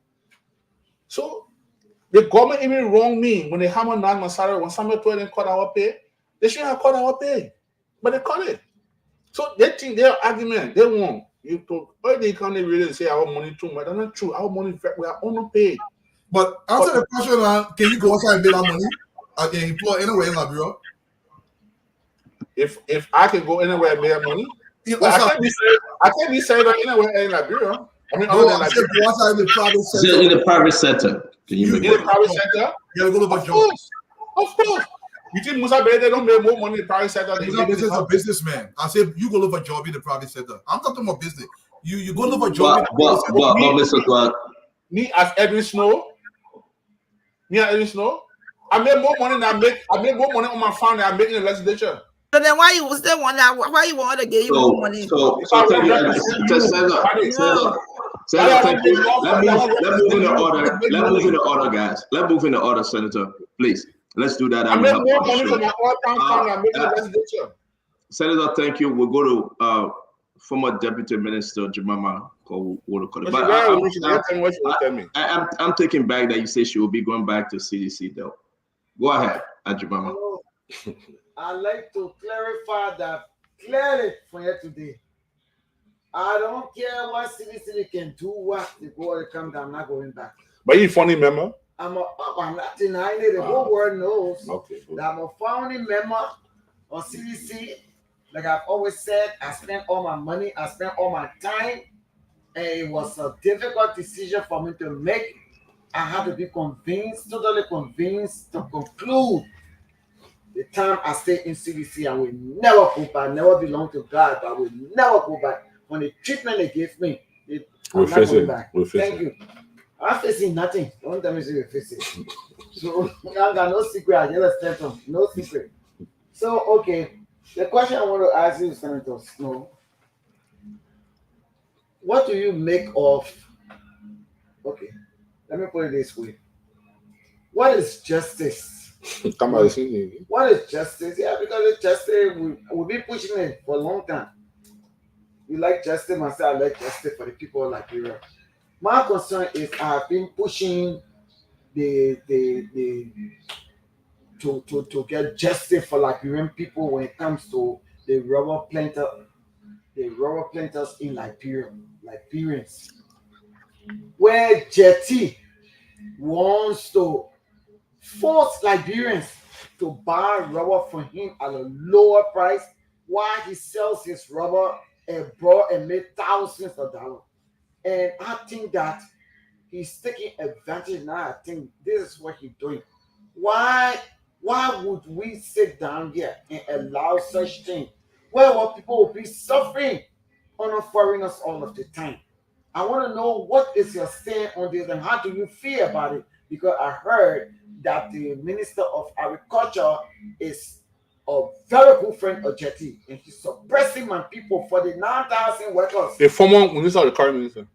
So the government even wrong me when they hammer down my salary. When somebody told them cut our pay, they shouldn't have cut our pay. But they cut it. So they think their argument, they won. You told they can't really say our money too much. That's not true. Our money we are underpaid. But answer the question, can you go outside and make that money? I can employ anywhere in Liberia. If I can go anywhere and make money, I can't be saying that anywhere in Liberia. I mean, no, I said go outside in the private sector. In the private sector. Can you make in the private sector? You gotta go to a job. Of course. You think Musa Bede don't make more money in the private sector? Musa Bede is a businessman. I said you go look for a job in the private sector. I'm talking about business. You go look for a job in the private sector. Me as Edwin Snow, I make more money than I make more money on my farm than I make in the legislature. So then why you want to give you more money? So thank you. Let's move in the order. Let's move in the order, guys. Let's move in the order, Senator. Please. Let's do that. I make more money for my farm than I make in the legislature. Senator, thank you. We'll go to former Deputy Minister Jemima. I'm taking back that you say she will be going back to CDC though. Go ahead, Jemima. I'd like to clarify that clearly for you today. I don't care what CDC can do, what the board come down, I'm not going back. But you funny member? I'm not denying it. The whole world knows that I'm a founding member of CDC. Like I've always said, I spent all my money, I spent all my time, and it was a difficult decision for me to make. I had to be totally convinced to conclude the time I stayed in CDC. I will never go back, never belong to God, but I will never go back. When the treatment they gave me, I'm not going back. Thank you. I'm facing nothing. Don't tell me you're facing. So I got no secret. I just stand on no secret. So okay, the question I want to ask you, Senator Snow, what do you make of? Okay, let me put it this way. What is justice? What is justice? Yeah, because it's justice. We've been pushing it for a long time. You like justice, myself, I like justice for the people of Liberia. My concern is I have been pushing to get justice for Liberian people when it comes to the rubber planters in Liberians, where Jetty wants to force Liberians to buy rubber from him at a lower price while he sells his rubber abroad and made thousands of dollars. And I think that he's taking advantage now. I think this is what he's doing. Why would we sit down here and allow such thing where what people will be suffering on foreigners all of the time? I want to know what is your stand on this and how do you feel about it? Because I heard that the Minister of Agriculture is a very good friend of Jetty and he's suppressing my people for the 9,000 workers. The former minister or the current minister?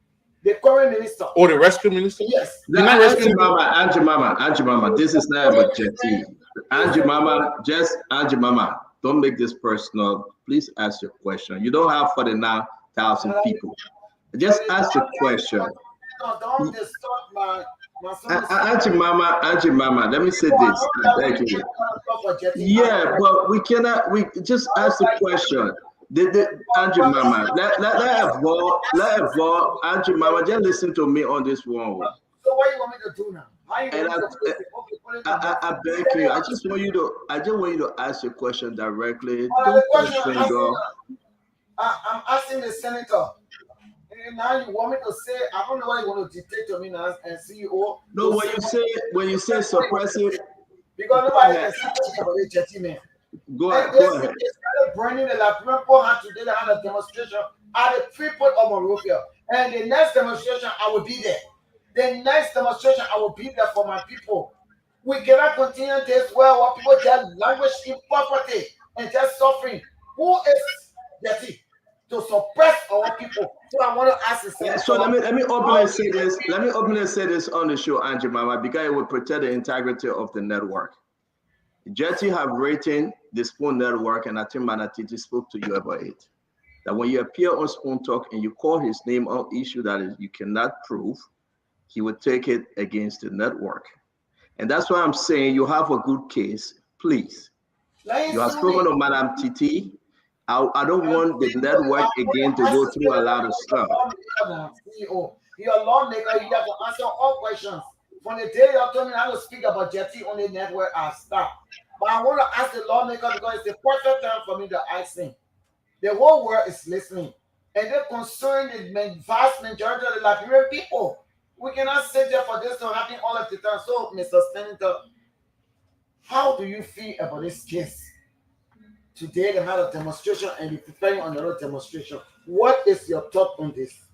The current minister. Or the rescue minister? Yes. Angie Mama, this is not about Jetty. Angie Mama, don't make this personal. Please ask your question. You don't have 49,000 people. Just ask the question. Don't disturb my Auntie Mama, let me say this. Thank you. Yeah, but we just ask the question. Auntie Mama, let evolve. Auntie Mama, just listen to me on this one. So what you want me to do now? I beg you. I just want you to ask your question directly. Don't push finger. I'm asking the senator. And now you want me to say, I don't know what you want to dictate to me now and CEO. No, when you say suppressive, because nobody can say about the Jetty man. Go ahead. They started burning the Liberian poor had today. They had a demonstration at the Freeport of Monrovia. And the next demonstration, I will be there. The next demonstration, I will be there for my people. We cannot continue this where people just languish in poverty and just suffering. Who is Jetty to suppress our people? So I want to ask the same. So let me openly say this. Let me openly say this on the show, Angie Mama, because it will protect the integrity of the network. Jetty have written the Spoon Network, and I think Manatiti spoke to you about it. That when you appear on Spoon Talk and you call his name on issue that is you cannot prove, he would take it against the network. And that's why I'm saying you have a good case. Please. You have spoken to Madam Titi. I don't want the network again to go through a lot of stuff. CEO, you're a lawmaker, you have to answer all questions. From the day you told me how to speak about Jetty on the network, I stopped. But I want to ask the lawmaker because it's the perfect time for me to ask him. The whole world is listening. And they're concerned the vast majority of the Liberian people. We cannot sit there for this to happen all of the time. So, Mr. Senator, how do you feel about this case? Today they had a demonstration and you're preparing another demonstration. What is your thought on this?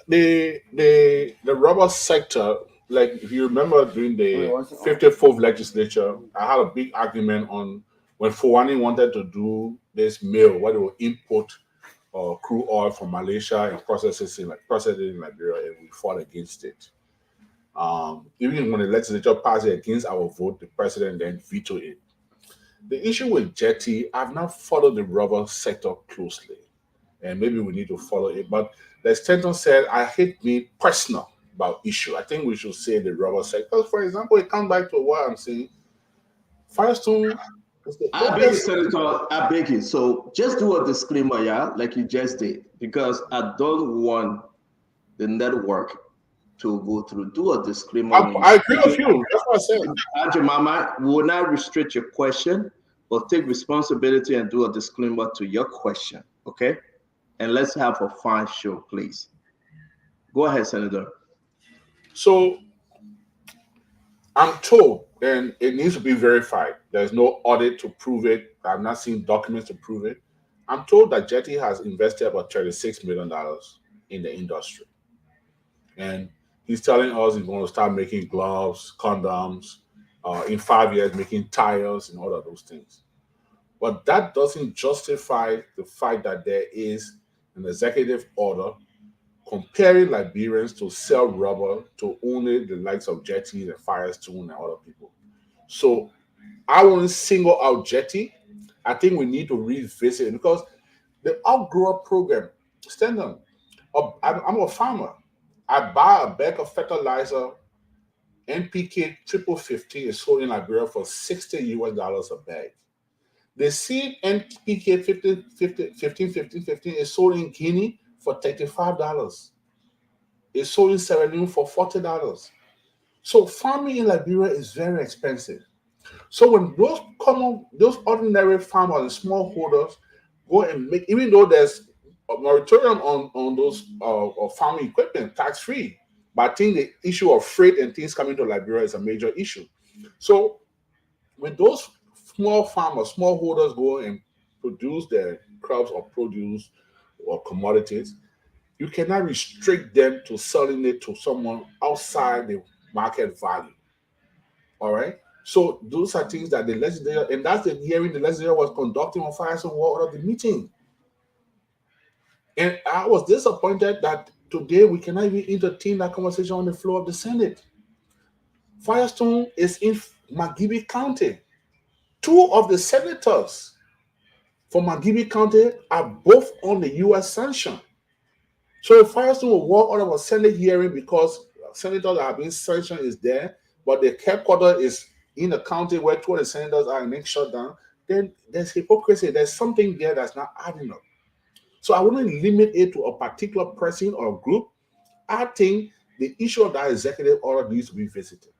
The rubber sector, like if you remember during the 54th legislature, I had a big argument on when Fulani wanted to do this mill where they will import crude oil from Malaysia and process it in Liberia, and we fought against it. Even when the legislature passed it against our vote, the president then vetoed it. The issue with Jetty, I've not followed the rubber sector closely, and maybe we need to follow it. But the extension said, I hate being personal about issue. I think we should say the rubber sector. For example, it comes back to what I'm saying. Firestone. I beg you, Senator. I beg you. So just do a disclaimer, yeah, like you just did, because I don't want the network to go through. Do a disclaimer. I agree with you. That's what I said. Auntie Mama, we will not restrict your question, but take responsibility and do a disclaimer to your question, okay? And let's have a fine show, please. Go ahead, Senator. So I'm told, and it needs to be verified. There's no audit to prove it. I've not seen documents to prove it. I'm told that Jetty has invested about $36 million in the industry. And he's telling us he's going to start making gloves, condoms, in 5 years, making tires and all of those things. But that doesn't justify the fact that there is an executive order comparing Liberians to sell rubber to only the likes of Jetty and Firestone and other people. So I won't single out Jetty. I think we need to revisit it because the outgrower program, stand on. I'm a farmer. I buy a bag of fertilizer, NPK triple 50 is sold in Liberia for $60 a bag. The seed NPK 15 is sold in Guinea for $35. It's sold in Sierra Leone for $40. So farming in Liberia is very expensive. So when those ordinary farmers and smallholders go and make, even though there's a moratorium on those farming equipment tax free, but I think the issue of freight and things coming to Liberia is a major issue. So when those small farmers, smallholders go and produce their crops or produce or commodities, you cannot restrict them to selling it to someone outside the market value. All right. So those are things that the legislature, and that's the hearing the legislature was conducting on fire and water, the meeting. And I was disappointed that today we cannot even entertain that conversation on the floor of the Senate. Firestone is in Magibi County. Two of the senators from Magibi County are both on the U.S. sanction. So Firestone will walk out of a Senate hearing because senators that have been sanctioned is there, but the headquarters is in the county where two of the senators are in shutdown. Then there's hypocrisy. There's something there that's not adding up. So I wouldn't limit it to a particular person or group. I think the issue of that executive order needs to be visited.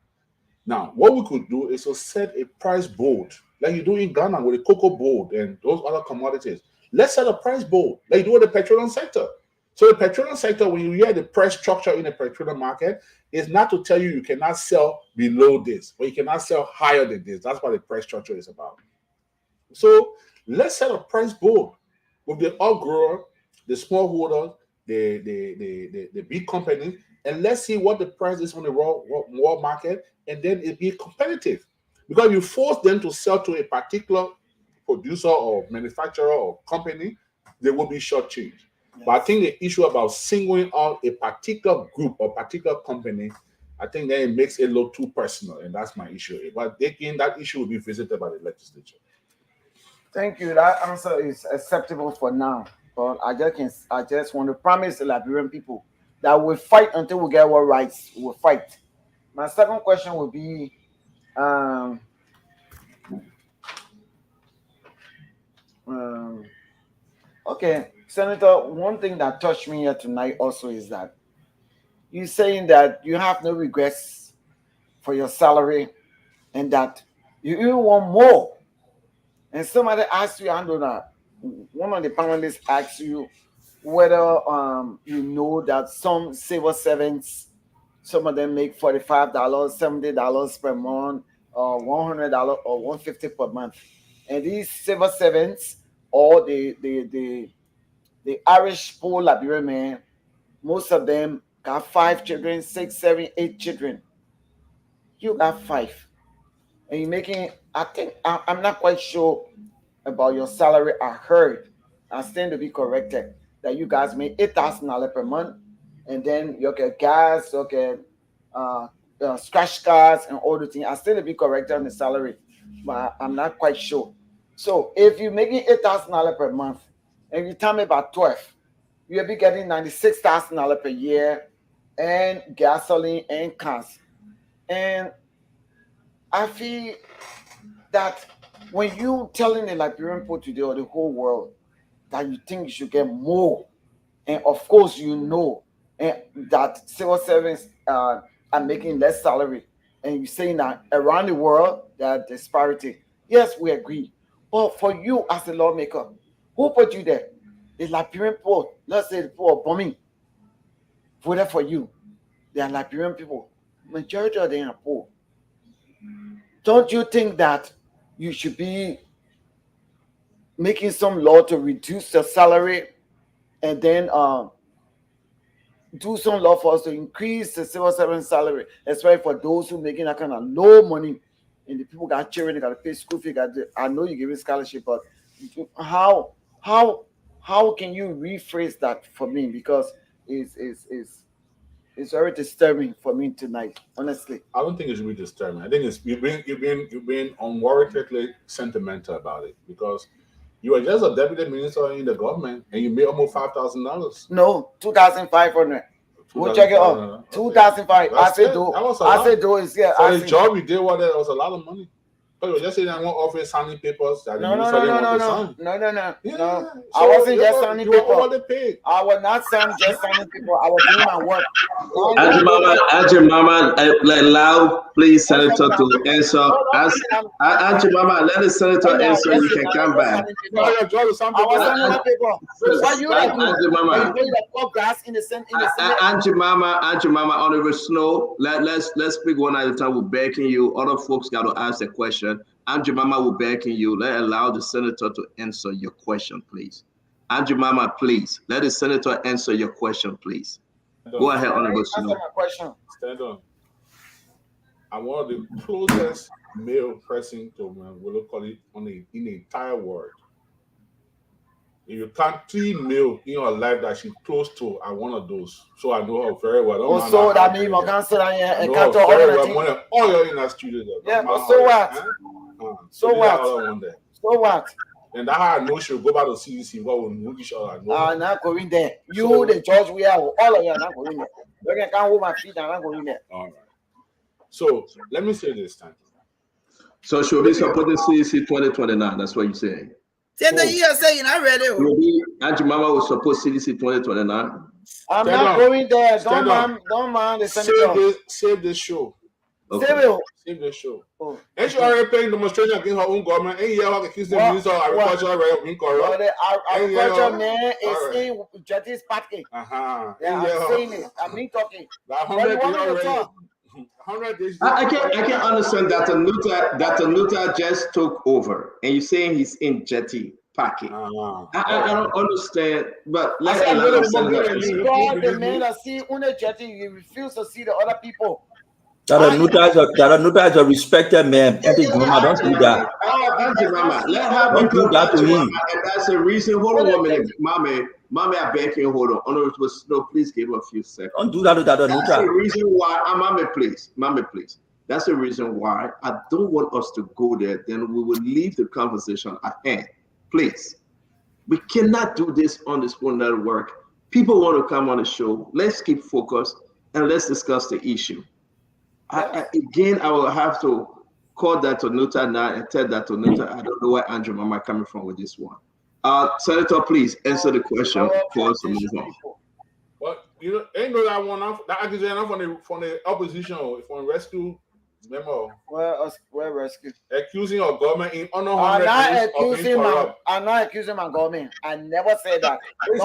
Now, what we could do is to set a price board, like you do in Ghana with the cocoa board and those other commodities. Let's set a price board, like you do with the petroleum sector. So the petroleum sector, when you hear the price structure in the petroleum market, is not to tell you cannot sell below this, or you cannot sell higher than this. That's what the price structure is about. So let's set a price board with the oil grower, the smallholder, the big company, and let's see what the price is on the world market, and then it be competitive. Because you force them to sell to a particular producer or manufacturer or company, they will be shortchanged. Yes. But I think the issue about singling out a particular group or particular company, I think that it makes it look too personal, and that's my issue. But again, that issue will be visited by the legislature. Thank you. That answer is acceptable for now. But I just want to promise the Liberian people that we'll fight until we get our rights. We'll fight. My second question will be, okay, Senator, one thing that touched me here tonight also is that you're saying that you have no regrets for your salary and that you even want more. And somebody asked you, Andona, one of the panelists asked you whether you know that some civil servants, some of them make $45, $70 per month, or $100 or $150 per month. And these civil servants or the Irish poor Liberian man, most of them got 5 children, 6, 7, 8 children. You got 5. And you're making, I think, I'm not quite sure about your salary. I heard, I stand to be corrected, that you guys make $8,000 per month, and then you get gas, you get scratch cards and all the things. I stand to be corrected on the salary, but I'm not quite sure. So if you're making $8,000 per month, and you tell me about 12, you'll be getting $96,000 per year, and gasoline and cars. And I feel that when you telling the Liberian people today or the whole world that you think you should get more, and of course you know that civil servants are making less salary, and you're saying that around the world there disparity. Yes, we agree. But for you as a lawmaker, who put you there? The Liberian people, let's say the people of Bombing, voted for you. They are Liberian people. Majority of them are poor. Don't you think that you should be making some law to reduce the salary, and then do some law for us to increase the civil servant salary, especially for those who making that kind of low money, and the people got children, they got to pay school fee. I know you give a scholarship, but how can you rephrase that for me? Because it's very disturbing for me tonight, honestly. I don't think it should be disturbing. I think it's you've been unwarrantably sentimental about it, because you are just a deputy minister in the government and you made almost $5,000. No, 2,500. Go check it out. 2005. I said though. I said though is yeah. For the job we did, what there was a lot of money. But you were just saying I want office signing papers that No. No. I wasn't just signing paper. Overpaid. I was not just signing people. I was doing my work. Auntie Mama, allow please senator to answer. Auntie Mama, let the senator answer. You can come back. I was signing my paper. What you like? Auntie Mama. You got grass in the Senate. Auntie Mama, Honorable Snow. Let's speak one at a time. We're backing you. Other folks got to ask the question. Auntie Mama will backing you. Let allow the senator to answer your question, please. Auntie Mama, please let the senator answer your question, please. Go ahead, Honorable Snow. Answer my question. Stand on. I'm one of the closest male person to we'll call it in the entire world. If you count 3 male in your life that she's close to, I'm one of those. So I know her very well. Also, that means you can sit down here and count all your in that studio. Yeah, but so what? So what? So what? And that's how I know she'll go back to CDC. What will move each other? I'm not going there. You, the judge, we are all of you are not going there. You can't hold my feet. I'm not going there. All right. So let me say this time. So should we support the CDC 2029? That's what you're saying. You're saying I read it. Auntie Mama will support CDC 2029. I'm not going there. Don't mind the senator. Save this show. Okay. Save the show. And she already paying demonstration against her own government. And yeah, her accused the minister of agriculture incorrupt. Agriculture man is in Jetty's party. Yeah, I'm saying it. I'm not talking. I can understand that the Nuta just took over, and you're saying he's in Jetty Packet. I don't understand, but let's allow the man that see on Jetty, you refuse to see the other people. That a Nuta is a respected man. Auntie Mama, don't do that. Auntie Mama, let her don't do that to him. And that's the reason. Hold on 1 minute, Mommy, I beg you, hold on. Honorable Snow, please give a few seconds. Don't do that to that Nuta. That's the reason why. Mommy, please. That's the reason why I don't want us to go there. Then we will leave the conversation at hand. Please, we cannot do this on the Spoon Network. People want to come on the show. Let's keep focused and let's discuss the issue. I will have to call that to Nuta now and tell that to Nuta. I don't know where Andrew Mama coming from with this one. Senator, please answer the question for us to move on. Well, ain't no that one that accusation from the opposition from rescue memo. Where rescue? Accusing our government in honor. I'm not accusing my government. I never said that. I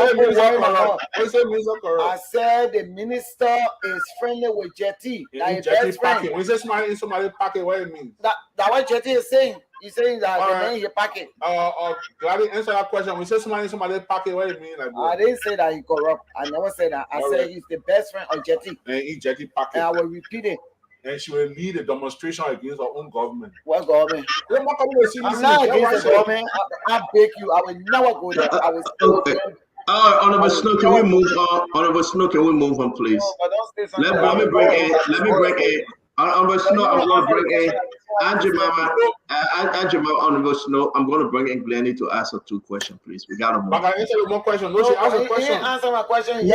said the minister is friendly with Jetty. Like Jetty packet. When you say somebody packet, what it means? That what Jetty is saying. He's saying that the man he packet. Gladys, answer that question. When you say somebody packet, what it mean? Like, I didn't say that he corrupt. I never said that. I said he's the best friend of Jetty. And he Jetty packet. And I will repeat it. And she will lead a demonstration against her own government. What government? I'm not against the government. I beg you. I will never go there. I will still Honorable Snow, can we move on? Honorable Snow, can we move on, please? Let me bring in. Honorable Snow, I'm going to bring in Andrew Mama, Honorable Snow. I'm going to bring in Glennie to ask her 2 questions, please. We got to move. But I answer one question. No, she asked a question. Answer my question.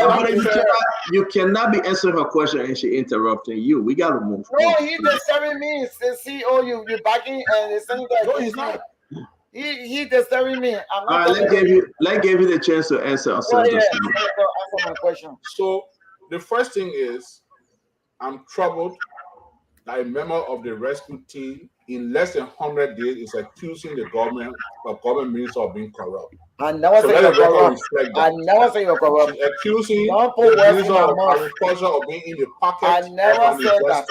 You cannot be answering her question and she interrupting you. We got to move. No, he disturbing me. CEO, you backing and the senator. No, he's not. He disturbing me. I'm not. Let's give you the chance to answer. Answer my question. So the first thing is, I'm troubled that a member of the rescue team in less than 100 days is accusing the government minister of being corrupt. I never say you're corrupt. I never say you're corrupt. She's accusing the minister of agriculture of being in the pocket. I never said that.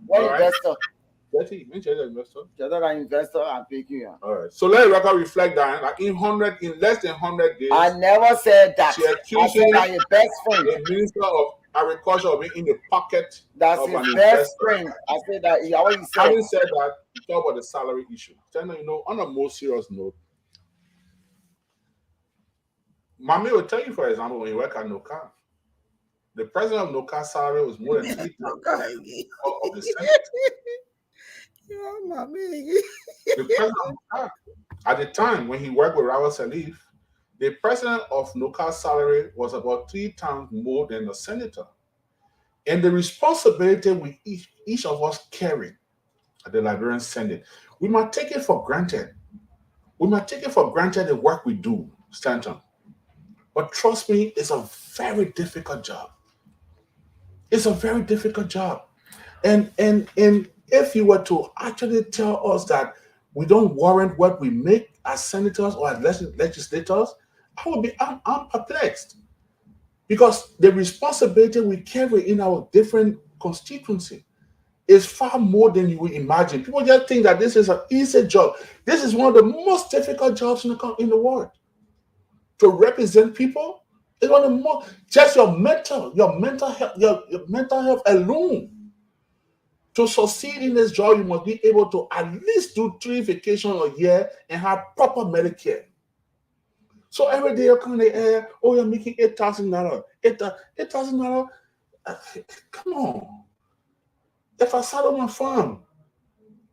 What investor? Betty, you mentioned investor. An investor, I'm picking. All right. So let the record reflect that. Like in less than 100 days. I never said that. She accusing your best friend. The minister of agriculture of being in the pocket. That's of his an best investor. friend. I said that. He always said. Having said that, we talk about the salary issue. Then, on a more serious note, Mami will tell you, for example, when you work at NOCA, the president of NOCA's salary was more than 3 times of the Senate. The president of NOCA, at the time when he worked with Rawal Salif, the president of NOCA's salary was about 3 times more than the senator. And the responsibility we each of us carry at the Liberian Senate, we might take it for granted. We might take it for granted the work we do, Stanton. But trust me, it's a very difficult job. It's a very difficult job. And if you were to actually tell us that we don't warrant what we make as senators or as legislators, I'm perplexed. Because the responsibility we carry in our different constituency is far more than you would imagine. People just think that this is an easy job. This is one of the most difficult jobs in the world. To represent people is one of the most, just your mental health, your mental health alone. To succeed in this job, you must be able to at least do 3 vacations a year and have proper Medicare. So every day you're coming in the air, oh, you're making $8,000. $8,000? Come on. If I sat on my farm,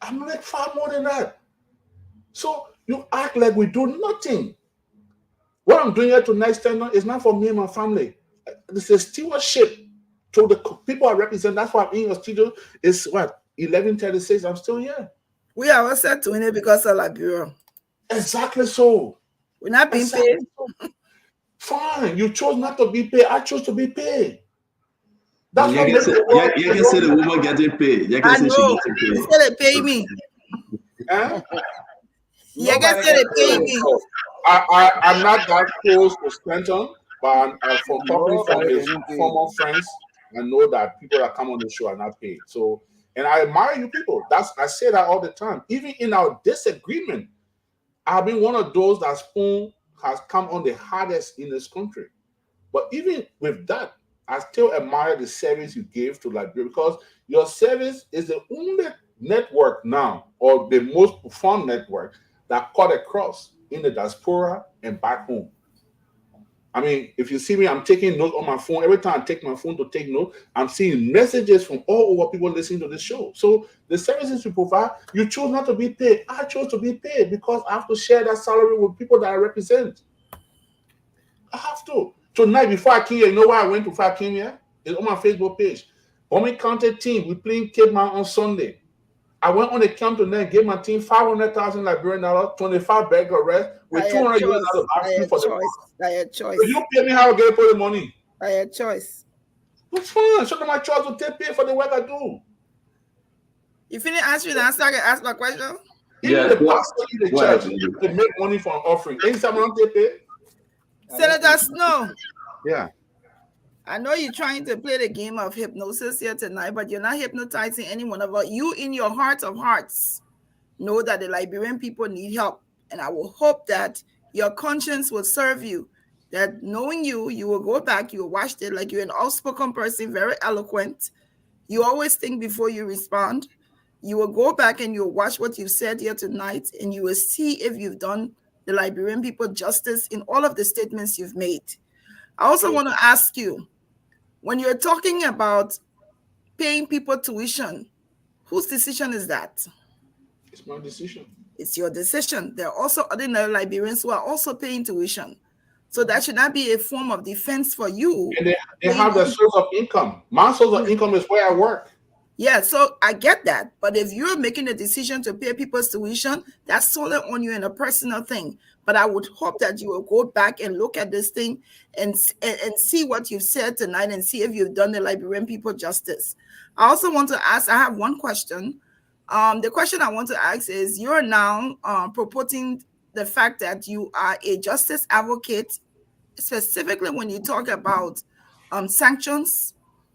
I make far more than that. So you act like we do nothing. What I'm doing here tonight, Stanton, is not for me and my family. This is stewardship to the people I represent. That's why I'm in your studio. It's what, 11:36. I'm still here. We are also doing it because of Liberia. Exactly so. We're not being paid. Fine. You chose not to be paid. I chose to be paid. That's you can say the woman getting paid. You can say she getting paid. You said they pay me. You can say they pay me. I'm not that close to Stanton, but from talking from his former friends, I know that people that come on the show are not paid. So, and I admire you people. I say that all the time. Even in our disagreement, I've been one of those that Spoon has come on the hardest in this country. But even with that, I still admire the service you gave to Liberia, because your service is the only network now, or the most profound network, that cut across in the diaspora and back home. I mean, if you see me, I'm taking notes on my phone. Every time I take my phone to take notes, I'm seeing messages from all over people listening to this show. So the services you provide, you chose not to be paid. I chose to be paid because I have to share that salary with people that I represent. I have to. Tonight, before I came here, you know why I went before I came here? It's on my Facebook page. Bombay County team, we playing Cape Mount on Sunday. I went on the camp tonight, gave my team $500,000 Liberian dollars, 25 bag of rest, with $200 for the month. That's your choice. So you pay me how I get for the money. That's your choice. It's fine. Show them my choice to take pay for the work I do. You finish answering the answer, I can ask my question? Even the pastor in the church, they make money for an offering. Anytime I don't take pay. Senator Snow. Yeah. I know you're trying to play the game of hypnosis here tonight, but you're not hypnotizing any one of us. You, in your heart of hearts, know that the Liberian people need help. And I will hope that your conscience will serve you, that knowing you will go back, you will watch it, like you're an outspoken person, very eloquent. You always think before you respond. You will go back and you'll watch what you've said here tonight, and you will see if you've done the Liberian people justice in all of the statements you've made. I also want to ask you, when you're talking about paying people tuition, whose decision is that? It's my decision. It's your decision. There are also other Liberians who are also paying tuition. So that should not be a form of defense for you. And they have their source of income. My source of income is where I work. Yeah, so I get that. But if you're making a decision to pay people's tuition, that's solely on you and a personal thing. But I would hope that you will go back and look at this thing and see what you've said tonight and see if you've done the Liberian people justice. I also want to ask, I have one question. The question I want to ask is, you're now purporting the fact that you are a justice advocate, specifically when you talk about sanctions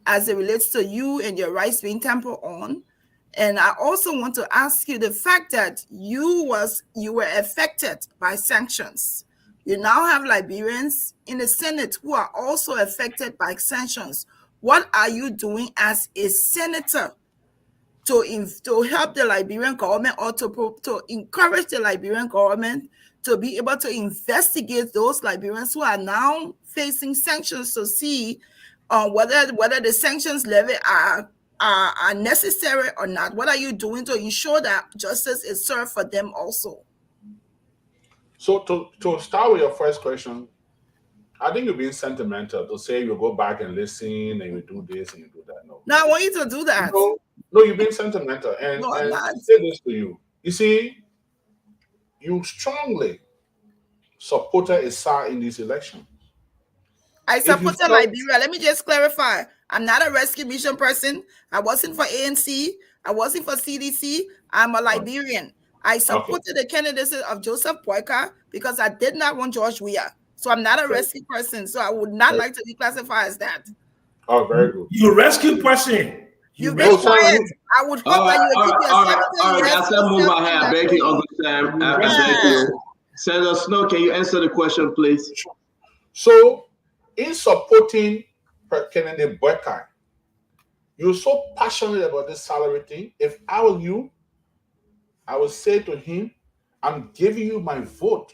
as it relates to you and your rights being tampered on. And I also want to ask you the fact that you were affected by sanctions. You now have Liberians in the Senate who are also affected by sanctions. What are you doing as a senator to help the Liberian government, or to encourage the Liberian government to be able to investigate those Liberians who are now facing sanctions, to see whether the sanctions levied are necessary or not? What are you doing to ensure that justice is served for them also? So to start with your first question, I think you're being sentimental to say you go back and listen and you do this and you do that. No. No, I want you to do that. No, you're being sentimental. And, No, I'm and not. to say this to you. You see, you strongly supported a side in this election. I supported Liberia. Let me just clarify. I'm not a rescue mission person. I wasn't for ANC. I wasn't for CDC. I'm a Liberian. I supported the candidacy of Joseph Boyka because I did not want George Weah. So I'm not a rescue person. So I would not like to be classified as that. Oh, very good. You rescue person. You be quiet. I would hope that you would keep your All right. As I move ahead, I beg you, Uncle Sam. I beg you. Senator Snow, can you answer the question, please? So, in supporting Kennedy Boyka, you're so passionate about this salary thing. If I were you, I would say to him, I'm giving you my vote.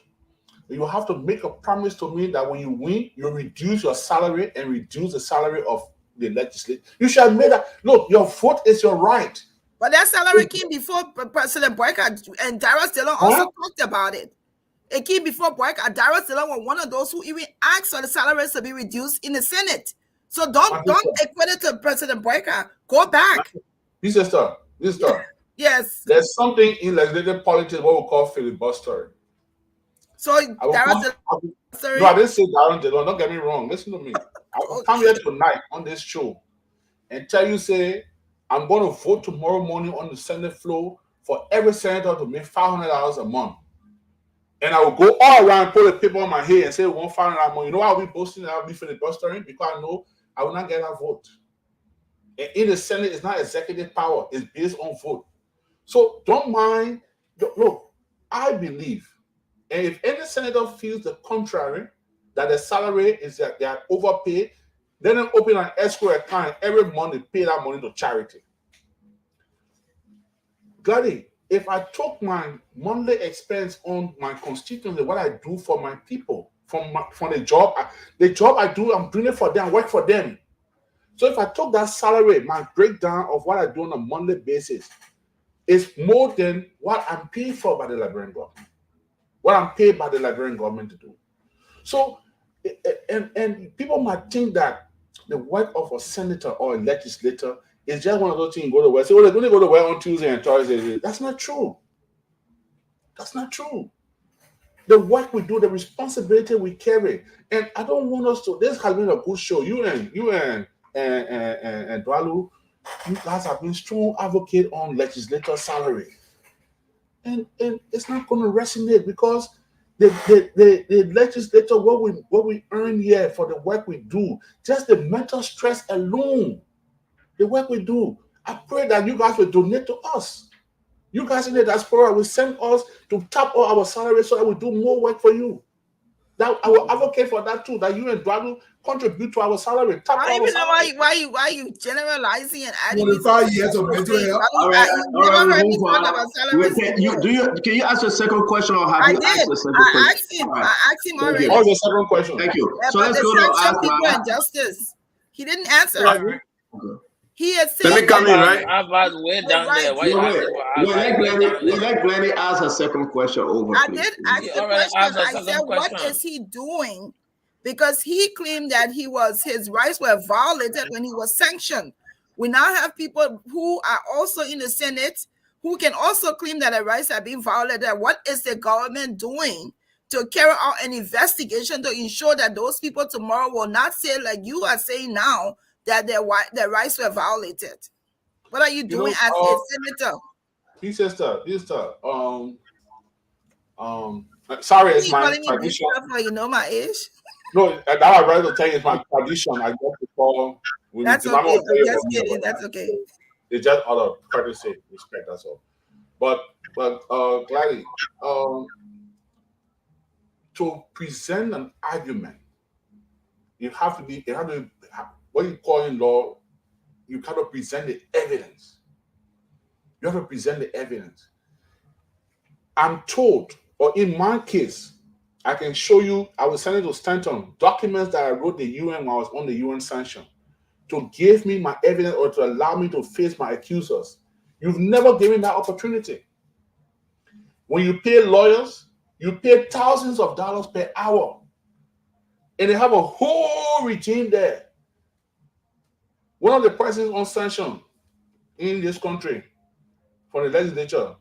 You have to make a promise to me that when you win, you reduce your salary and reduce the salary of the legislature. You should have made that. Look, your vote is your right. But that salary came before President Boyka, and Darius Dillon also talked about it. It came before Boyka. Darius Dillon was one of those who even asked for the salaries to be reduced in the Senate. So don't equate it to President Boyka. Go back. This is Yes. There's something in legislative politics what we call filibustering. So Darius No, I didn't say Darius Dillon. Don't get me wrong. Listen to me. I will come here tonight on this show and tell you, say, I'm going to vote tomorrow morning on the Senate floor for every senator to make $500 a month. And I will go all around, put a paper on my head and say, $1,500 a month. You know why I'll be boasting that I'll be filibustering? Because I know I will not get that vote. And in the Senate, it's not executive power. It's based on vote. So don't mind. Look, I believe, and if any senator feels the contrary, that the salary is that they are overpaid, then they open an escrow account every month they pay that money to charity. Gladly, if I took my monthly expense on my constituency, what I do for my people, from the job I do, I'm doing it for them, work for them. So if I took that salary, my breakdown of what I do on a monthly basis is more than what I'm paid for by the Liberian government, what I'm paid by the Liberian government to do. So, and people might think that the work of a senator or a legislator is just one of those things you go to work. So they're going to go to work on Tuesday and Thursday. That's not true. That's not true. The work we do, the responsibility we carry, and I don't want us to. This has been a good show. You and Dwalu, you guys have been strong advocate on legislator salary, and it's not going to resonate because the legislator, what we earn here for the work we do, just the mental stress alone, the work we do. I pray that you guys will donate to us. You guys in the diaspora will send us to tap all our salaries so that we do more work for you. That I will advocate for that too. That you and Dwalu contribute to our salary. Tap I don't even know why you generalizing and adding me. 25 years of mental health. All right, can you ask a second question or have you asked the second question? I asked him already. What was the second question? Thank you. So let's go to ask justice. He didn't answer. He had said, let me come in, right? I've way down there. Why let Glenny ask a second question over. I did ask the question. I said, what is he doing? Because he claimed that his rights were violated when he was sanctioned. We now have people who are also in the Senate who can also claim that their rights are being violated. What is the government doing to carry out an investigation to ensure that those people tomorrow will not say, like you are saying now, that their rights were violated? What are you doing as a senator? Sister, sorry, it's my tradition. You know my age. No, that I'm ready to tell you, it's my tradition. I get to call. That's okay. I'm just kidding. That's okay. It's just out of courtesy, respect. That's all. But Gladys, to present an argument, you have to what you call in law, you have to present the evidence. You have to present the evidence. I'm told, or in my case, I can show you, I will send it to Stanton, documents that I wrote the UN when I was on the UN sanction to give me my evidence or to allow me to face my accusers. You've never given that opportunity. When you pay lawyers, you pay thousands of dollars per hour. And they have a whole regime there. One of the presidents on sanction in this country from the legislature,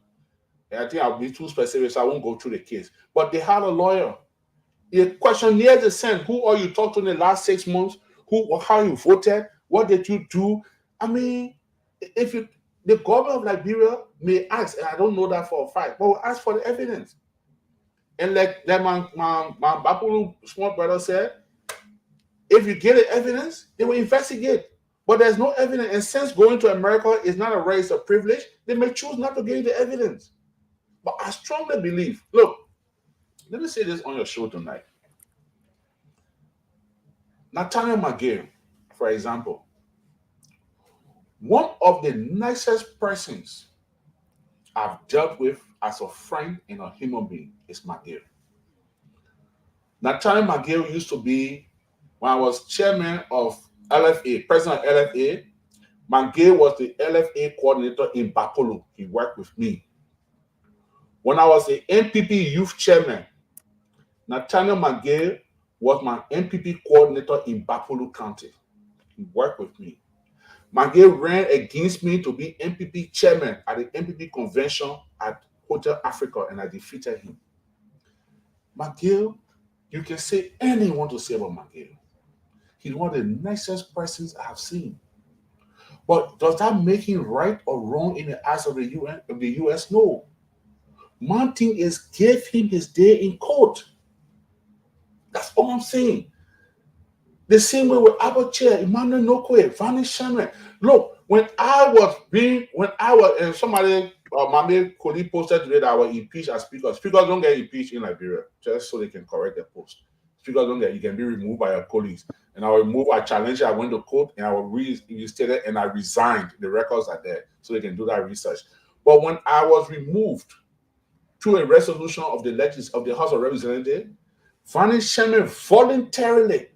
and I think I'll be too specific, so I won't go through the case. But they had a lawyer. The questionnaire they sent, who are you talked to in the last 6 months? How you voted? What did you do? I mean, the government of Liberia may ask, and I don't know that for a fact, but will ask for the evidence. And like my Bapulu small brother said, if you get the evidence, they will investigate. But there's no evidence. And since going to America is not a race of privilege, they may choose not to give you the evidence. But I strongly believe, look, let me say this on your show tonight. Nathaniel McGill, for example, one of the nicest persons I've dealt with as a friend and a human being is McGill. Nathaniel McGill used to be, when I was chairman of LFA, president of LFA, McGill was the LFA coordinator in Bapolo. He worked with me. When I was the NPP youth chairman, Nathaniel McGill was my NPP coordinator in Bapolo County. He worked with me. McGill ran against me to be NPP chairman at the NPP convention at Hotel Africa, and I defeated him. McGill, you can say anything you want to say about McGill. He's one of the nicest persons I have seen. But does that make him right or wrong in the eyes of the US? No. One thing is, give him his day in court. That's all I'm saying. The same way with Abacha, Emmanuel Nokwe, Vani Shaman. Look, when I was, and somebody, my colleague posted today that I was impeached as speaker. Speakers don't get impeached in Liberia, just so they can correct their post. Speakers don't get, you can be removed by your colleagues. And I challenged it, I went to court, and I was reinstated, and I resigned. The records are there, so they can do that research. But when I was removed through a resolution of the House of Representatives, Vani Shaman voluntarily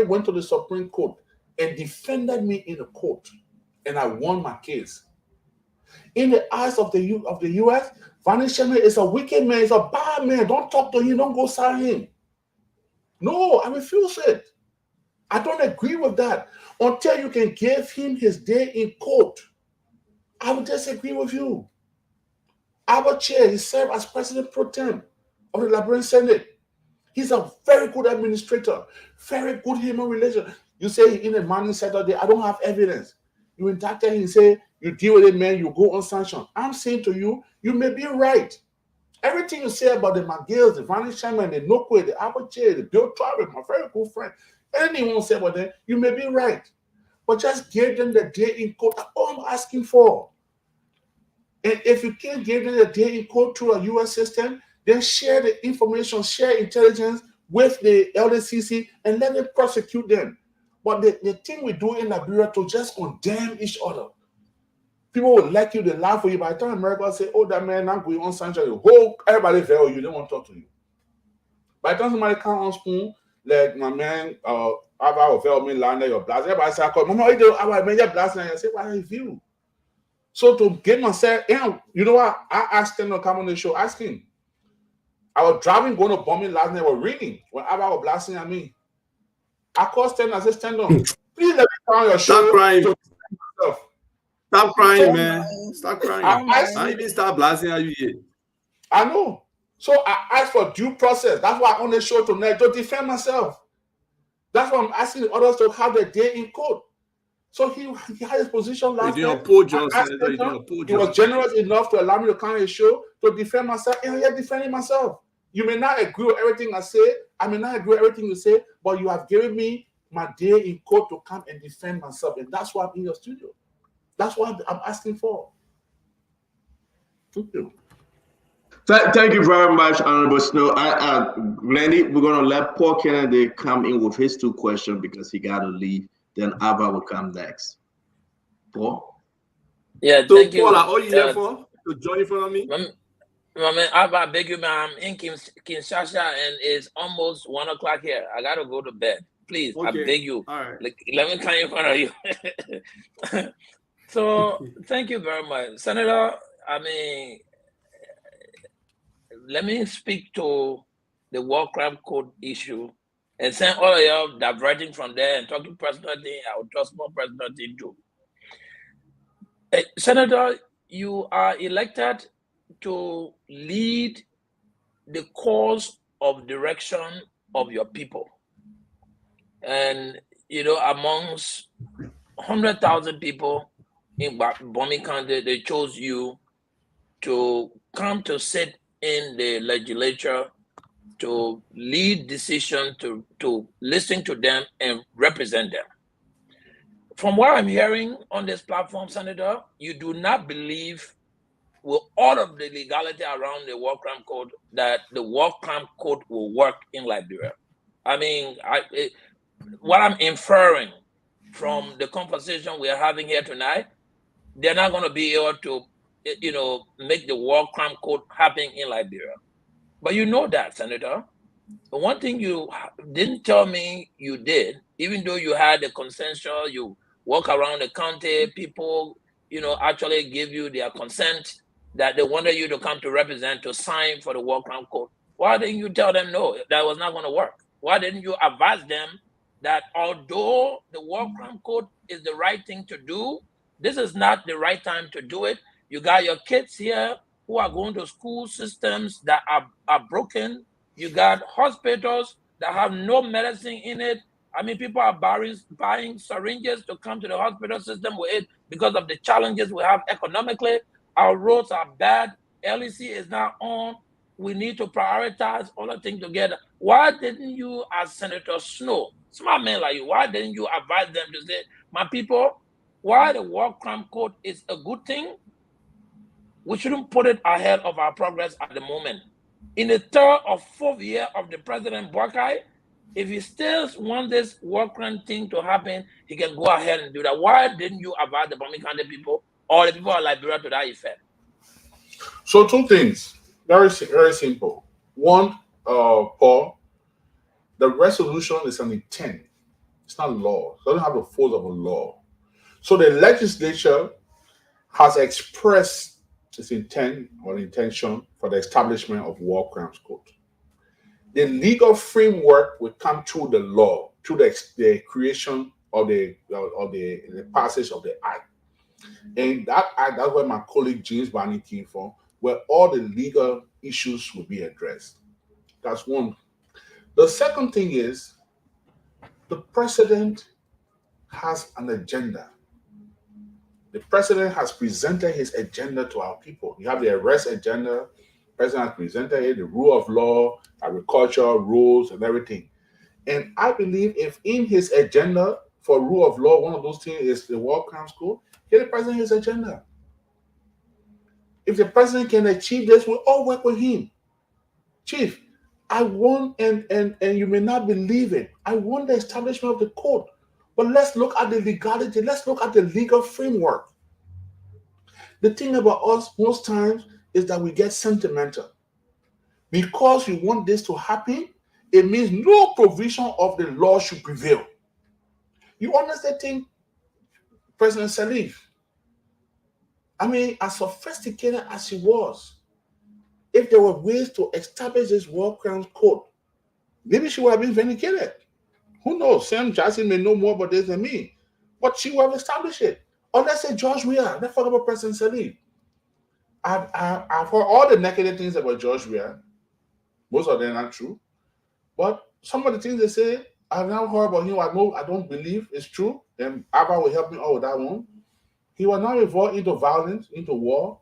went to the Supreme Court and defended me in the court, and I won my case. In the eyes of the US, Vani Shaman is a wicked man, he's a bad man. Don't talk to him, don't go sign him. No, I refuse it. I don't agree with that. Until you can give him his day in court, I would disagree with you. Our chair, he served as president pro tem of the Liberian Senate. He's a very good administrator, very good human relation. You say in a morning Saturday, I don't have evidence. You indict him and say, you deal with it, man, you go on sanction. I'm saying to you, you may be right. Everything you say about the McGills, the Vani Shaman, the Nokwe, the Abache, the Bill Travis, my very good friend, anything you want to say about them, you may be right. But just give them the day in court. That's all I'm asking for. And if you can't give them the day in court through a US system, then share the information, share intelligence with the LDCC and let them prosecute them. But the thing we do in Liberia to just condemn each other. People will like you, they laugh for you. By the time America say, oh, that man, I'm going on sanction, everybody veil you, they won't talk to you. By the time somebody come on spoon, like my man, I will veil me, land your blast. Everybody say, Mama, I man, your blast, and I say, why are you? So to get myself, you know what? I asked him to come on the show, ask him. I was driving, going to bombing last night, I was reading. When I was blasting at me, I called Stan, I said, stand on. Please let me come on your show. Stop crying. Stop crying, man. Stop crying. I even start blasting at you here. I know. So I asked for due process. That's why I'm on the show tonight, to defend myself. That's why I'm asking others to have their day in court. So he had his position last night. He was generous enough to allow me to come on his show to defend myself, and I'm defending myself. You may not agree with everything I say. I may not agree with everything you say, but you have given me my day in court to come and defend myself, and that's why I'm in your studio. That's what I'm asking for. Thank you. Thank you very much, Honorable Snow. Glenny, we're going to let Paul Kennedy come in with his 2 questions because he got to leave. Then Ava will come next. Paul? Yeah, so thank you. Paul, all you here for? To join in front of me? I beg you, ma'am. I'm in Kinshasa, and it's almost 1 o'clock here. I got to go to bed. Please, okay. I beg you. All right. Let me come in front of you. So, thank you very much. Senator, I mean, let me speak to the war crime code issue And saying all of y'all diverting from there and talking personal thing, I will talk more personal thing too. Senator, you are elected to lead the course of direction of your people. And, amongst 100,000 people in Bomi County, they chose you to come to sit in the legislature, to lead decisions, to listen to them and represent them. From what I'm hearing on this platform, Senator, you do not believe with all of the legality around the War Crime Code that the War Crime Code will work in Liberia. I mean, what I'm inferring from the conversation we're having here tonight, they're not going to be able to, make the War Crime Code happen in Liberia. But you know that, Senator. But one thing you didn't tell me you did, even though you had the consensus, you walk around the county, people, actually give you their consent that they wanted you to come to represent, to sign for the War Crime Code. Why didn't you tell them no, that was not going to work? Why didn't you advise them that although the War Crime Code is the right thing to do, this is not the right time to do it? You got your kids here who are going to school systems that are broken. You got hospitals that have no medicine in it. I mean, people are buying syringes to come to the hospital system with it because of the challenges we have economically. Our roads are bad. LEC is not on. We need to prioritize all the things together. Why didn't you, as Senator Snow, smart man like you, why didn't you advise them to say, my people, while the War Crime Code is a good thing, we shouldn't put it ahead of our progress at the moment. In the third or fourth year of the President Boakai, if he still wants this war crime thing to happen, he can go ahead and do that. Why didn't you advise the Bomi County people or the people of Liberia to that effect? So two things, very simple. One, Paul, the resolution is an intent. It's not law. It doesn't have the force of a law. So the legislature has expressed its intent or intention for the establishment of War Crimes Code. The legal framework will come through the law, through the creation of the passage of the act. And that act, that's where my colleague James Barney came from, where all the legal issues will be addressed. That's one. The second thing is the president has an agenda. The president has presented his agenda to our people. You have the arrest agenda. The president has presented it, the rule of law, agriculture, rules, and everything. And I believe if in his agenda for rule of law, one of those things is the War Crimes Code, give the president his agenda. If the president can achieve this, we'll all work with him. Chief, I want, and you may not believe it, I want the establishment of the code. But let's look at the legality. Let's look at the legal framework. The thing about us most times is that we get sentimental. Because you want this to happen, it means no provision of the law should prevail. You understand the thing, President Salif? I mean, as sophisticated as he was, if there were ways to establish this War Crimes Code, maybe she would have been vindicated. Who knows? Sam Jackson may know more about this than me, but she would have established it. Or let's say George Weah. Let's talk about President Salif. I've heard all the negative things about George Weah. Most of them are true. But some of the things they say, I've now heard about him. I don't believe it's true. And Abba will help me out with that one. He was not involved into violence, into war.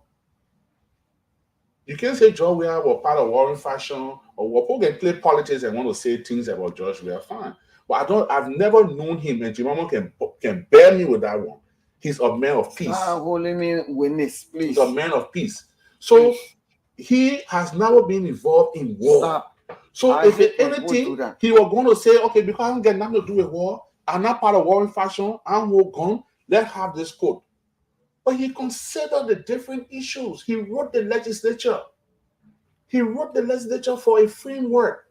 You can't say George Weah was part of warring faction or war. People can play politics and want to say things about George Weah, fine. But I've never known him, and Jimamo can bear me with that one. He's a man of peace. Holding me witness, please. He's a man of peace. So he has never been involved in war. Stop. So if anything, he was going to say, okay, because I don't get nothing to do with war, I'm not part of warring faction, I'm war gone, let's have this code. But he considered the different issues. He wrote the legislature. He wrote the legislature for a framework.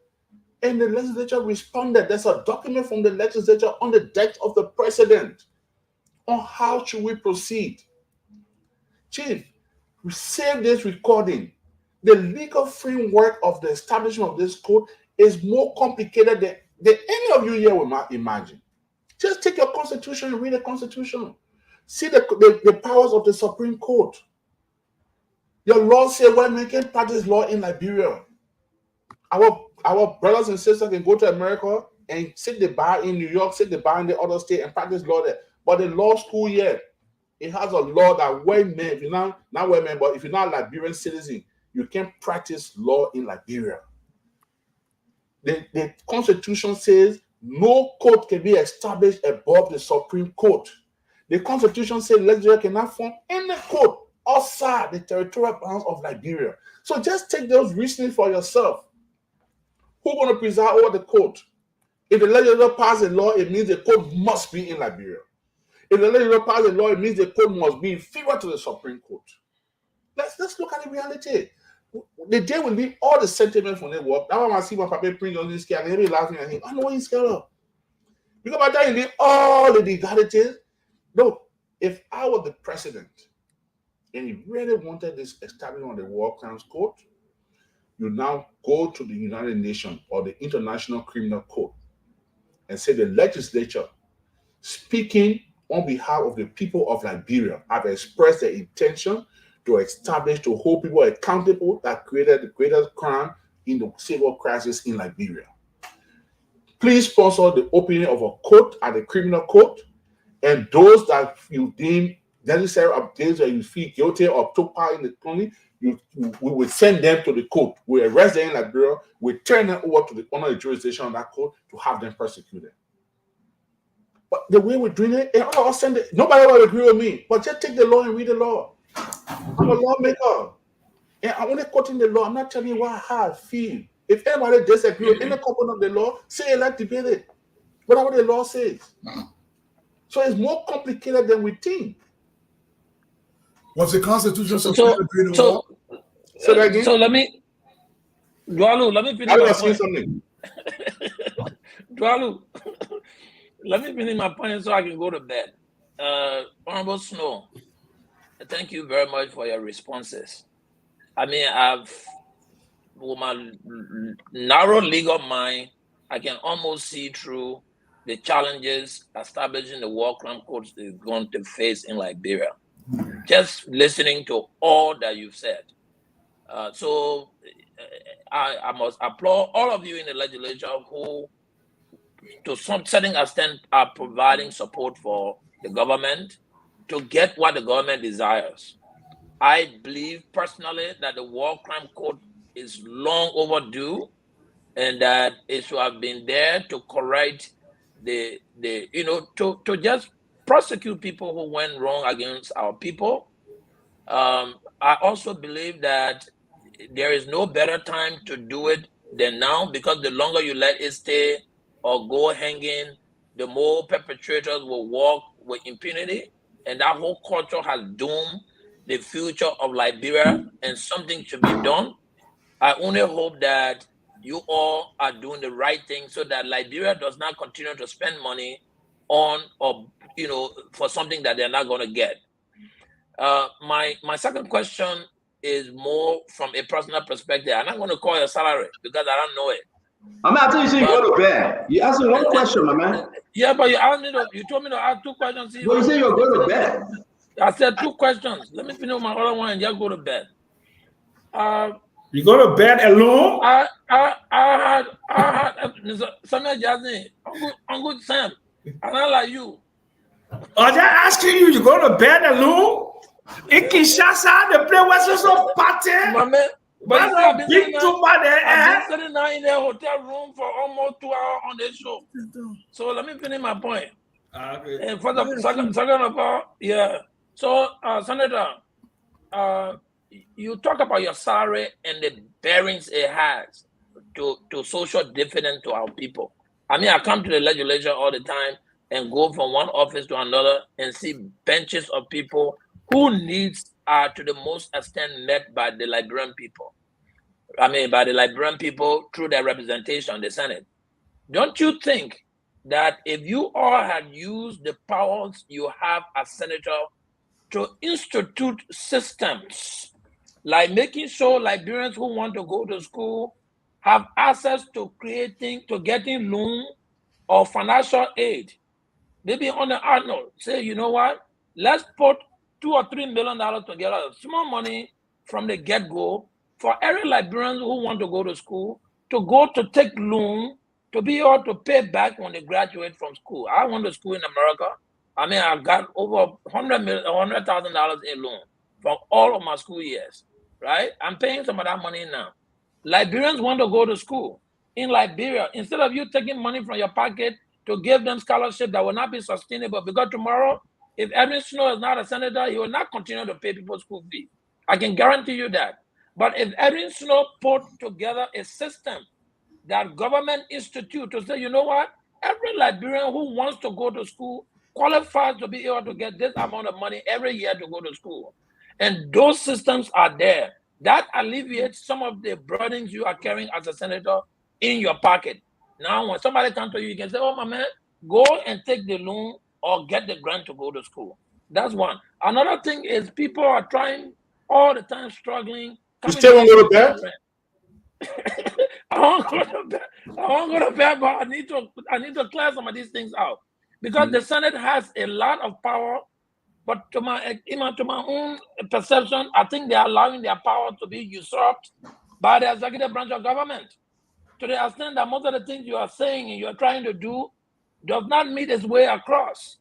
And the legislature responded. There's a document from the legislature on the desk of the president on how should we proceed. Chief, save this recording. The legal framework of the establishment of this code is more complicated than Did any of you here will not imagine? Just take your constitution and read the constitution. See the powers of the Supreme Court. Your law say women can practice law in Liberia. Our brothers and sisters can go to America and sit the bar in New York, sit the bar in the other state and practice law there. But the law school here, it has a law that women, if you're not women, but if you're not a Liberian citizen, you can't practice law in Liberia. The Constitution says no court can be established above the Supreme Court. The Constitution says legislature cannot form any court outside the territorial bounds of Liberia. So just take those reasonings for yourself. Who's going to preside over the court? If the legislature passes a law, it means the court must be in Liberia. If the legislature passes a law, it means the court must be inferior to the Supreme Court. Let's look at the reality. The day will leave all the sentiments from the work. That's why I see my papa print on this scale. And he'll be laughing at him. I know what he's scared of. Because by the time you leave all the legalities, no, if I was the president and he really wanted this establishment on the War Crimes Court, you now go to the United Nations or the International Criminal Court and say the legislature, speaking on behalf of the people of Liberia, have expressed their intention to establish, to hold people accountable that created the greatest crime in the civil crisis in Liberia. Please sponsor the opening of a court at the criminal court, and those that you deem necessary, of those that you feel guilty or took part in the crime, we will send them to the court. We arrest them in Liberia. We turn them over to the under the jurisdiction of that court to have them persecuted. But the way we're doing it, I'll send it. Nobody will agree with me, but just take the law and read the law. I'm a lawmaker, and I'm only quoting the law. I'm not telling you how I feel. If anybody disagrees with any component of the law, say it, let's debate it. Whatever the law says. So it's more complicated than we think. Was the Constitution So let me, Dwalu, let me finish my point. Something. Dwalu, let me finish my point so I can go to bed. Honorable Snow, thank you very much for your responses. I mean, with my narrow legal mind, I can almost see through the challenges establishing the war crime courts is going to face in Liberia. Just listening to all that you've said. So I must applaud all of you in the legislature who, to some certain extent, are providing support for the government to get what the government desires. I believe personally that the war crime court is long overdue and that it should have been there to correct to just prosecute people who went wrong against our people. I also believe that there is no better time to do it than now, because the longer you let it stay or go hanging, the more perpetrators will walk with impunity, and that whole culture has doomed the future of Liberia, and something should be done. I only hope that you all are doing the right thing so that Liberia does not continue to spend money on for something that they're not going to get. My second question is more from a personal perspective. I'm not going to call your salary because I don't know it. I'm not telling you go to bed. You asked me one question, my man. Yeah, but you told me to ask two questions. Well, you say you're going to bed. I said two questions. Let me finish my other one and just go to bed. You go to bed alone? I had Samuel Jazi, Uncle Sam, and I like you. Are they asking you to go to bed alone? In Kinshasa, the play was so party. But I've been sitting now in the hotel room for almost 2 hours on the show. So let me finish my point. Okay. And for the second of all, yeah. So, Senator, you talk about your salary and the bearings it has to social dividend to our people. I mean, I come to the legislature all the time and go from one office to another and see benches of people whose needs are to the most extent met by the Liberian people. I mean, by the Liberian people through their representation in the Senate. Don't you think that if you all had used the powers you have as senator to institute systems like making sure Liberians who want to go to school have access to getting loan or financial aid. Maybe on the Arnold, say, you know what? Let's put $2 or $3 million together, small money from the get-go for every Liberian who want to go to school, to take loan, to be able to pay back when they graduate from school. I went to school in America. I mean, I got over $100,000 in loan for all of my school years, right? I'm paying some of that money now. Liberians want to go to school. In Liberia, instead of you taking money from your pocket to give them scholarship that will not be sustainable, because tomorrow, if Edwin Snow is not a senator, he will not continue to pay people's school fees. I can guarantee you that. But if Edwin Snow put together a system that government institute to say, you know what, every Liberian who wants to go to school qualifies to be able to get this amount of money every year to go to school. And those systems are there. That alleviates some of the burdens you are carrying as a senator in your pocket. Now, when somebody comes to you, you can say, oh, my man, go and take the loan or get the grant to go to school. That's one. Another thing is people are trying all the time, struggling. You still won't go to bed? I won't go to bed, but I need to clear some of these things out. Because the Senate has a lot of power, but to my own perception, I think they're allowing their power to be usurped by the executive branch of government, to the extent that most of the things you are saying and you are trying to do does not meet its way across.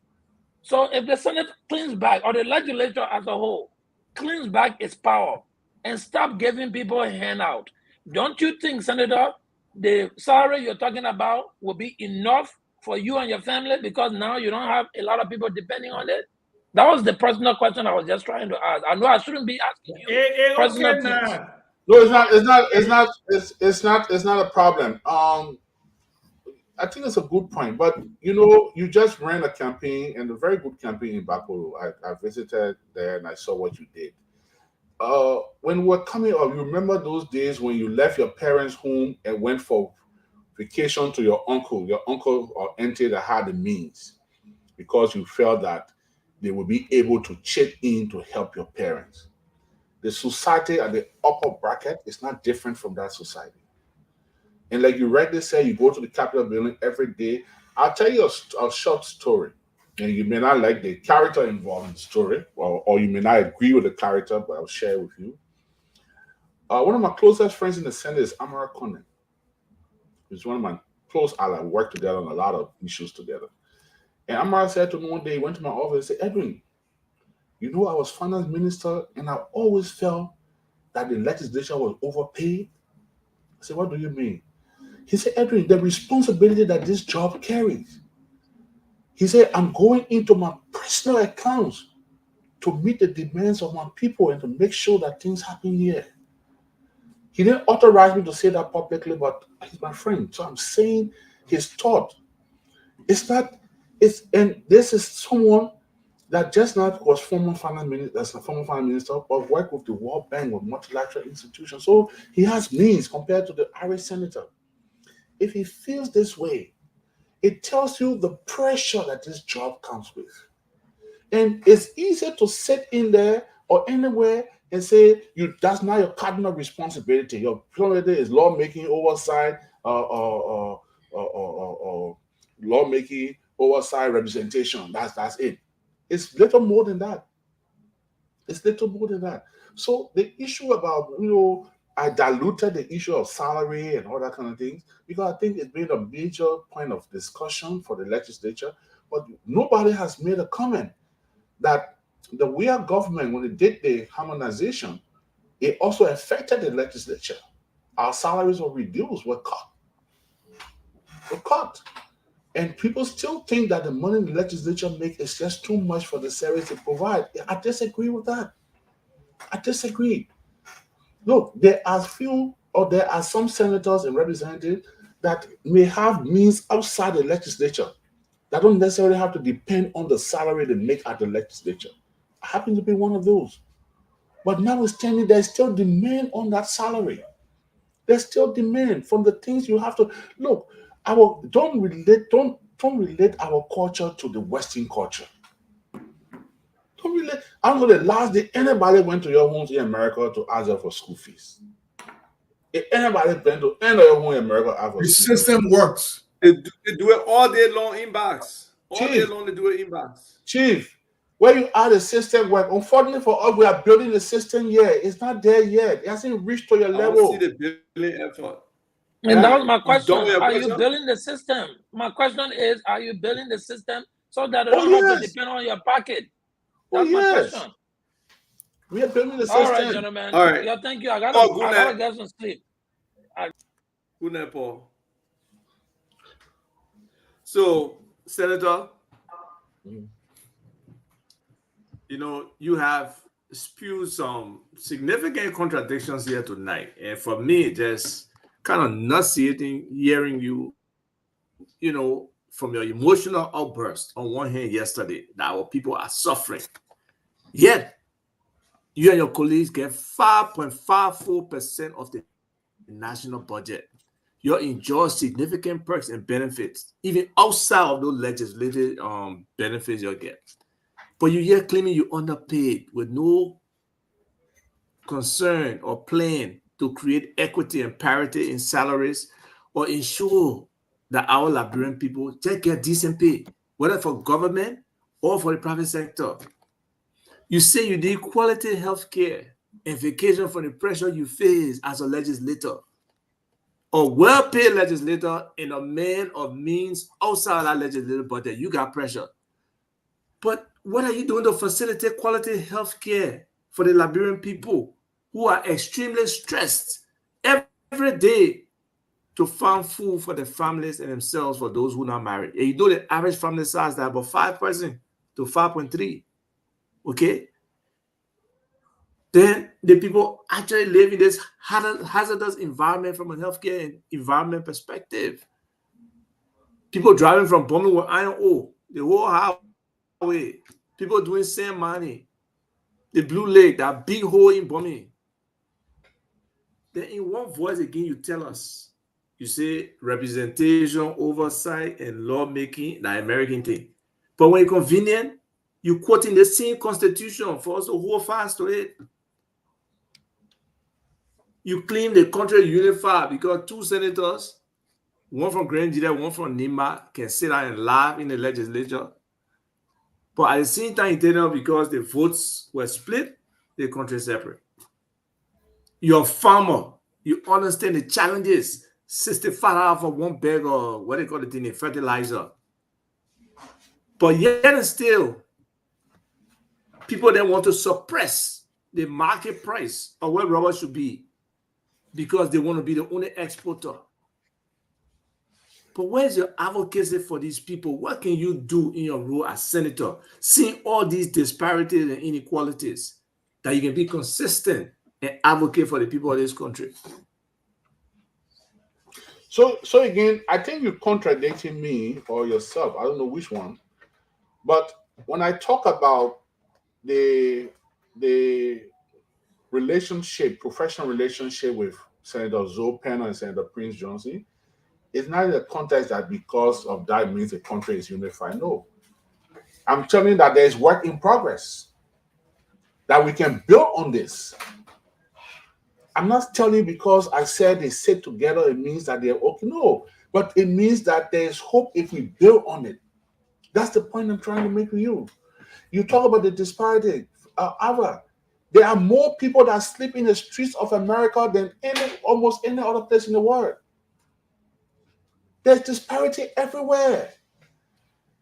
So if the Senate cleans back, or the legislature as a whole cleans back its power and stop giving people a handout, don't you think, Senator, the salary you're talking about will be enough for you and your family, because now you don't have a lot of people depending on it? That was the personal question I was just trying to ask. I know I shouldn't be asking you personal things. No, it's not a problem. I think it's a good point, but you just ran a campaign, and a very good campaign in Bakuru. I visited there and I saw what you did. When we're coming up, you remember those days when you left your parents' home and went for vacation to your uncle or auntie that had the means, because you felt that they would be able to chip in to help your parents. The society at the upper bracket is not different from that society. And like you rightly said, you go to the Capitol building every day. I'll tell you a short story. And you may not like the character involved in the story, or you may not agree with the character, but I'll share it with you. One of my closest friends in the Senate is Amara Conan. He's one of my close allies. We work together on a lot of issues together. And Amara said to me one day, he went to my office and said, Edwin, I was finance minister, and I always felt that the legislature was overpaid. I said, what do you mean? He said, Edwin, the responsibility that this job carries. He said, I'm going into my personal accounts to meet the demands of my people and to make sure that things happen here. He didn't authorize me to say that publicly, but he's my friend. So I'm saying his thought. And this is someone that just not was former finance minister, but worked with the World Bank, with multilateral institutions. So he has means compared to the Irish senator. If he feels this way, it tells you the pressure that this job comes with. And it's easier to sit in there or anywhere and say that's not your cardinal responsibility. Your priority is lawmaking, oversight, lawmaking, oversight, representation. That's it. It's little more than that. So the issue about, I diluted the issue of salary and all that kind of things because I think it's been a major point of discussion for the legislature, but nobody has made a comment that the way our government, when it did the harmonization, it also affected the legislature. Our salaries were reduced, were cut. And people still think that the money the legislature makes is just too much for the service to provide. I disagree with that. I disagree. Look, there are some senators and representatives that may have means outside the legislature that don't necessarily have to depend on the salary they make at the legislature. I happen to be one of those. But notwithstanding, there's still demand on that salary. There's still demand from the things you have to look. Don't relate our culture to the Western culture. Don't relate. I don't know the last day anybody went to your homes in America to ask them for school fees. If anybody been to any of in America, I've The system works. They do it all day long inbox. All day Chief. long they do it inbox. Chief, where you are, the system work. Unfortunately for us, we are building the system yet. It's not there yet. It hasn't reached to your I don't level. see the building effort. And that was my You done question. with your Are you question? building the system? My question is, are you building the system so that they Oh, don't have to yes. depend on your pocket? Oh, That's my yes. question. We are building the system. All right, gentlemen. All right. Yeah, thank you. I Oh, gotta good night. get some sleep. Good night, Paul. So, Senator, you know, you have spewed some significant contradictions here tonight. And for me, just kind of nauseating hearing you, you know, from your emotional outburst on one hand yesterday that our people are suffering. Yet, you and your colleagues get 5.54% of the national budget. You enjoy significant perks and benefits, even outside of those legislative benefits you get. But you here claiming you underpaid with no concern or plan to create equity and parity in salaries or ensure that our Liberian people just get decent pay, whether for government or for the private sector. You say you need quality health care and vacation from the pressure you face as a legislator. A well-paid legislator and a man of means outside that legislative budget, you got pressure. But what are you doing to facilitate quality health care for the Liberian people who are extremely stressed every day to find food for their families and themselves for those who are not married? And you know the average family size is about 5 person to 5.3. Okay? Then the people actually live in this hazardous environment from a healthcare and environment perspective. People driving from Birmingham with iron ore, the whole highway. People doing sand mining, the Blue Lake, that big hole in Birmingham. Then in one voice again, you tell us, you say representation, oversight, and lawmaking, the American thing. But when it's convenient, you quoting the same constitution for us to hold fast to it. You claim the country unified because two senators, one from Grand Nigeria, one from Nima, can sit down and laugh in the legislature. But at the same time, you tell them because the votes were split, the country separate. You're a farmer. You understand the challenges. $65 for one bag of what they call it in fertilizer. But yet and still, people then want to suppress the market price of where rubber should be because they want to be the only exporter. But where's your advocacy for these people? What can you do in your role as senator, seeing all these disparities and inequalities, that you can be consistent and advocate for the people of this country? So again, I think you're contradicting me or yourself. I don't know which one. But when I talk about the relationship, professional relationship with Senator Zoe Penner and Senator Prince Johnson, it's not in the context that because of that means the country is unified. No. I'm telling you that there is work in progress, that we can build on this. I'm not telling you because I said they sit together, it means that they're okay. No, but it means that there is hope if we build on it. That's the point I'm trying to make with you. You talk about the disparity. There are more people that sleep in the streets of America than almost any other place in the world. There's disparity everywhere.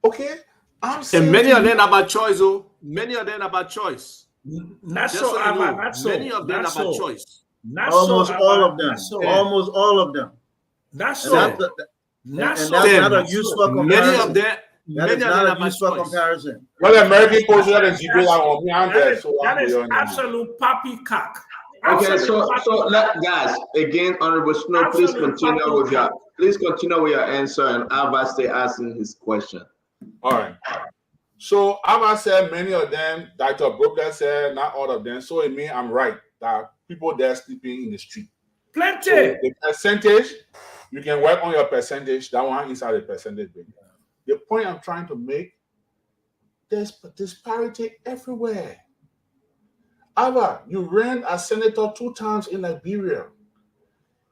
Okay? I'm saying and many of them are by choice, oh. Many of them are by choice. Not Just so, so you know, not so. many of them Not are by so. choice. Not Almost so, all of them. not so. Almost all of them. Not And so. that's Not so. not a Not useful so. comparison. Many of them That is not are a by useful choice. comparison. Well, American position is you do on me and That there. is absolute poppycock. Okay, so guys, again, Honorable Snow, please continue with your answer, and Alva stay asking his question. All right. So Alva said many of them, Dr. Brooklyn said not all of them. So it means I'm right that people there sleeping in the street. Plenty. So the percentage, you can work on your percentage. That one inside the percentage. The point I'm trying to make, there's disparity everywhere. Alva, you ran as senator 2 times in Liberia.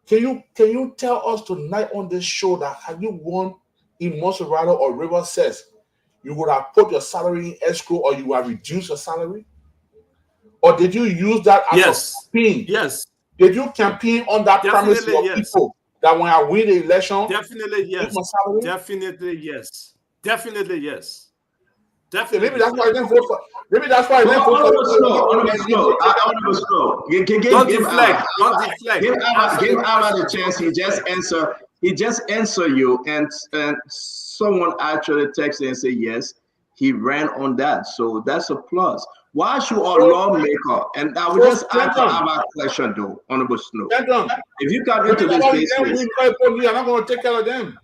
Can you tell us tonight on this show that have you won in Monserrato or River says you would have put your salary in escrow or you would have reduced your salary? Or did you use that as a campaign? Yes. Did you campaign on that premise to your people that when I win the election, definitely yes. my salary? Definitely yes. Definitely yes. Definitely. Maybe that's why I didn't vote for. Maybe that's why I didn't vote for. Give Abba the chance. He just answer you, and someone actually texted and say yes, he ran on that. So that's a plus. Why should a lawmaker? And I will just answer Abba's question though, Honorable Snow. If you come into this business, I'm not going to take care of them.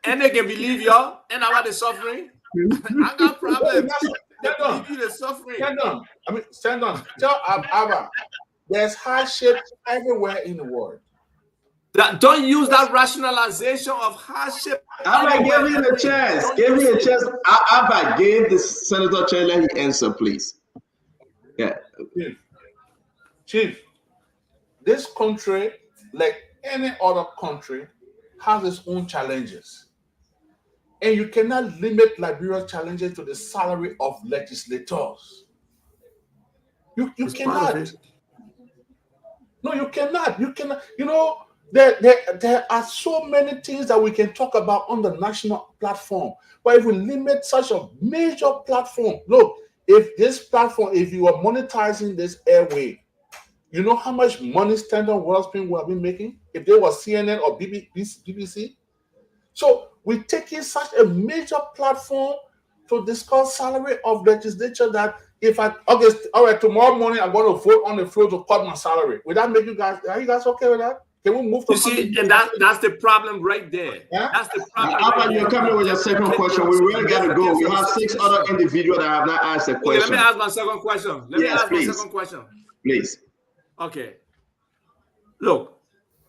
And they can believe y'all, and about the suffering. I got problems. Stand on. I mean, stand on. Tell Abba, there's hardship everywhere in the world. Don't use that rationalization of hardship. Abba, give me a chance. Give me a chance. Abba, give the Senator Chandler his answer, please. Yeah. Chief, this country, like any other country, has its own challenges. And you cannot limit Liberia's challenges to the salary of legislators. You cannot. No, you cannot. You cannot. You know, there are so many things that we can talk about on the national platform. But if we limit such a major platform, look, if this platform, if you are monetizing this airway, you know how much money Standard Wellspring would have been making if they were CNN or BBC? So we're taking such a major platform to discuss salary of legislature that all right, tomorrow morning I'm going to vote on the floor to cut my salary. Will that make you guys? Are you guys okay with that? Can we move to? You see, and that's the problem right there. Yeah? That's the problem. Abba, you're coming with your second question. We really got to go. We have 6 other individuals that have not asked a question. Okay, let me ask my second question. My second question. Please. Okay. Look,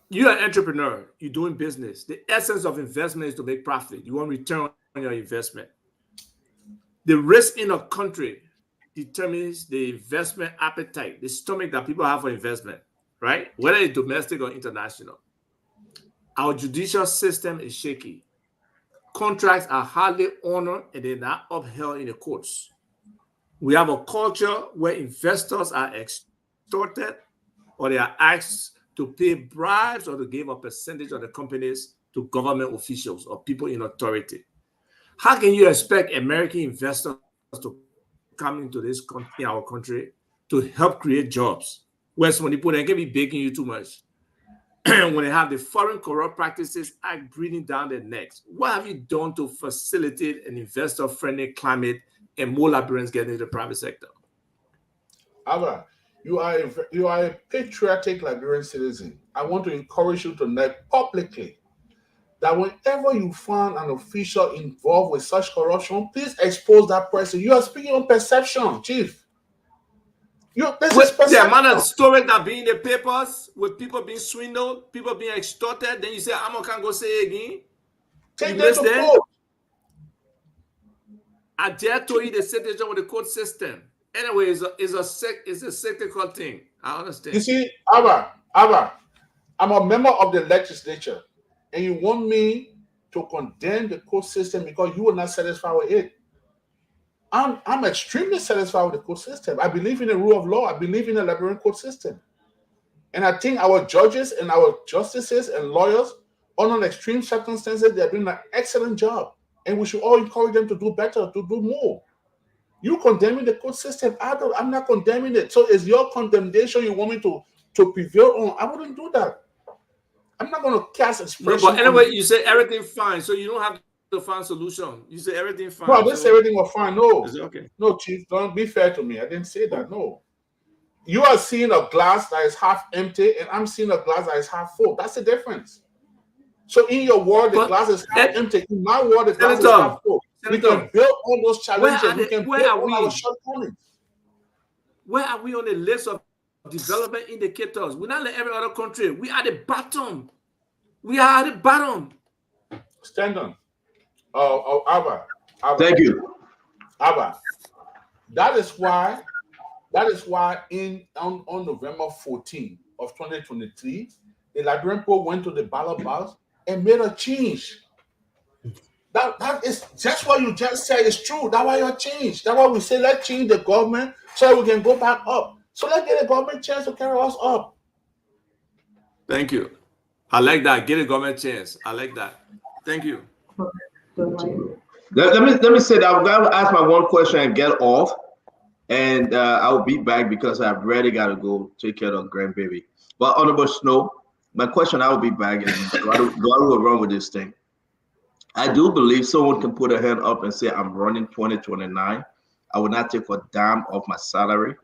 you're an entrepreneur. You're doing business. The essence of investment is to make profit. You want return on your investment. The risk in a country determines the investment appetite, the stomach that people have for investment, right? Whether it's domestic or international. Our judicial system is shaky. Contracts are hardly honored and they're not upheld in the courts. We have a culture where investors are extorted or they are asked to pay bribes or to give a percentage of the companies to government officials or people in authority. How can you expect American investors to come into this country, our country, to help create jobs? Whereas when people they can be begging you too much, when they have the foreign corrupt practices act breathing down their necks, what have you done to facilitate an investor-friendly climate and more Liberians getting into the private sector? Abba, you are a patriotic Liberian citizen. I want to encourage you tonight publicly that whenever you find an official involved with such corruption, please expose that person. You are speaking on perception, Chief. This is perception. The amount of stories that be in the papers with people being swindled, people being extorted, then you say, I'm not going to go say it again. Take them to court. I dare to you the situation with the court system. Anyway, it's a cyclical thing. I understand. You see, Abba, I'm a member of the legislature, and you want me to condemn the court system because you are not satisfied with it. I'm extremely satisfied with the court system. I believe in the rule of law. I believe in the Liberian court system. And I think our judges and our justices and lawyers, under extreme circumstances, they're doing an excellent job. And we should all encourage them to do better, to do more. You condemning the court system. I'm not condemning it. So it's your condemnation you want me to prevail on. I wouldn't do that. I'm not going to cast expression. No, but anyway, you say everything fine, so you don't have to find solution. You say everything fine. No, I didn't say everything was fine. No. Is it okay? No, Chief, don't be fair to me. I didn't say that. No. You are seeing a glass that is half empty, and I'm seeing a glass that is half full. That's the difference. So in your world, the glass is half empty. In my world, the glass is half full. We can build all those challenges. We can build all our shortcomings. Where are we on the list of development indicators? We're not like every other country. We are at the bottom. We are at the bottom. Stand on. Abba. Thank you. Abba. That is why That is why on November 14th of 2023, the Liberian people went to the ballot box and made a change. That is just what you just said is true. That's why you change. That's why we say let's change the government so we can go back up. So let's get the government chance to carry us up. Thank you. I like that. Get a government chance. I like that. Thank you. Let me say that I'm going to ask my one question and get off, and I'll be back because I've really got to go take care of grandbaby. But Honorable Snow, my question, I will be back, and do I will run with this thing. I do believe someone can put a hand up and say, I'm running 2029. I will not take a dime of my salary.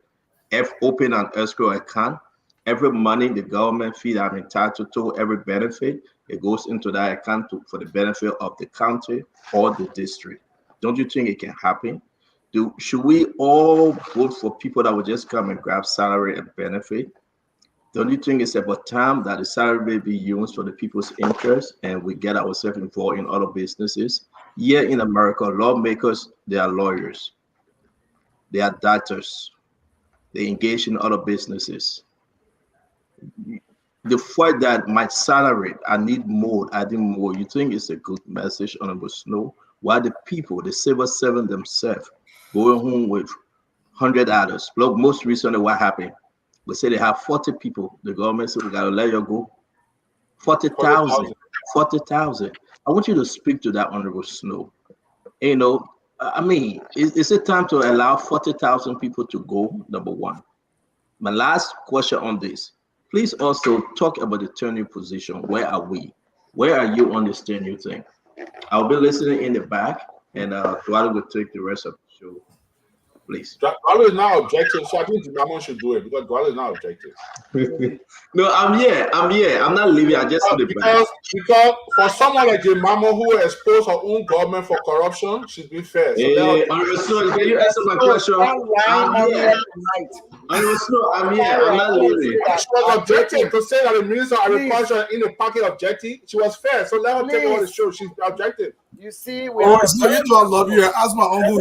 Open an escrow account. Every money the government fee I'm entitled to, every benefit, it goes into that account for the benefit of the county or the district. Don't you think it can happen? Should we all vote for people that will just come and grab salary and benefit? Don't you think it's about time that the salary may be used for the people's interest and we get ourselves involved in other businesses? Here in America, lawmakers, they are lawyers. They are doctors. They engage in other businesses. The fact that my salary, I need more, adding more, you think it's a good message, Honorable Snow? Why the people, the civil servant themselves, going home with $100? Look, most recently, what happened? We say they have 40 people. The government said we got to let you go. 40,000. 40,000. I want you to speak to that, Honorable Snow. You know, I mean, is it time to allow 40,000 people to go? Number one. My last question on this. Please also talk about the turning position. Where are we? Where are you on this turning thing? I'll be listening in the back, and Eduardo will take the rest of the show. Please. Eduardo is now objective, so I think Jimamo should do it because Eduardo is now objective. No, I'm here. I'm not leaving. I just because for someone like Jimamo who exposed her own government for corruption, she's been fair. So can you answer my question? I'm here. I'm here. I'm not leaving. She was objective to say that the Minister of Agriculture in the pocket objective. She was fair. So let her take over the show. She's objective. You see, you know I love you. Ask my uncle.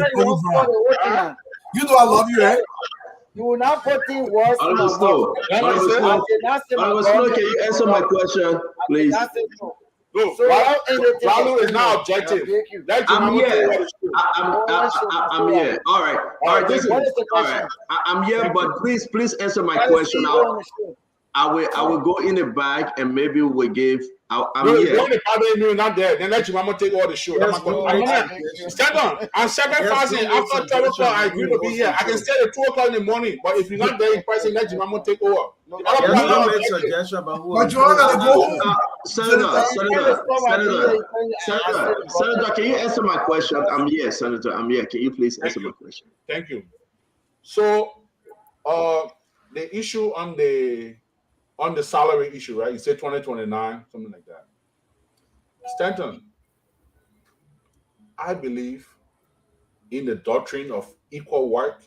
You know I love you, right? You will not put in words in my mouth. Can you answer my question, please? No, Ronald is now objective. I'm here. I'm here. All right. This is all right. I'm here, but please answer my question. I will go in the back and maybe we'll give. I'm here. Not there. Then let Jimamo take all the show. Stand on. I'm 7,000 after 12 o'clock. I agree to be here. I can stay at 2 o'clock in the morning, but if you're not there in person, let Jimamo take over. But you all gotta go home. Senator, can you answer my question? I'm here, Senator. I'm here. Can you please answer my question? Thank you. So, the issue on the salary issue, right? You said 2029, something like that. Stanton, I believe in the doctrine of equal work,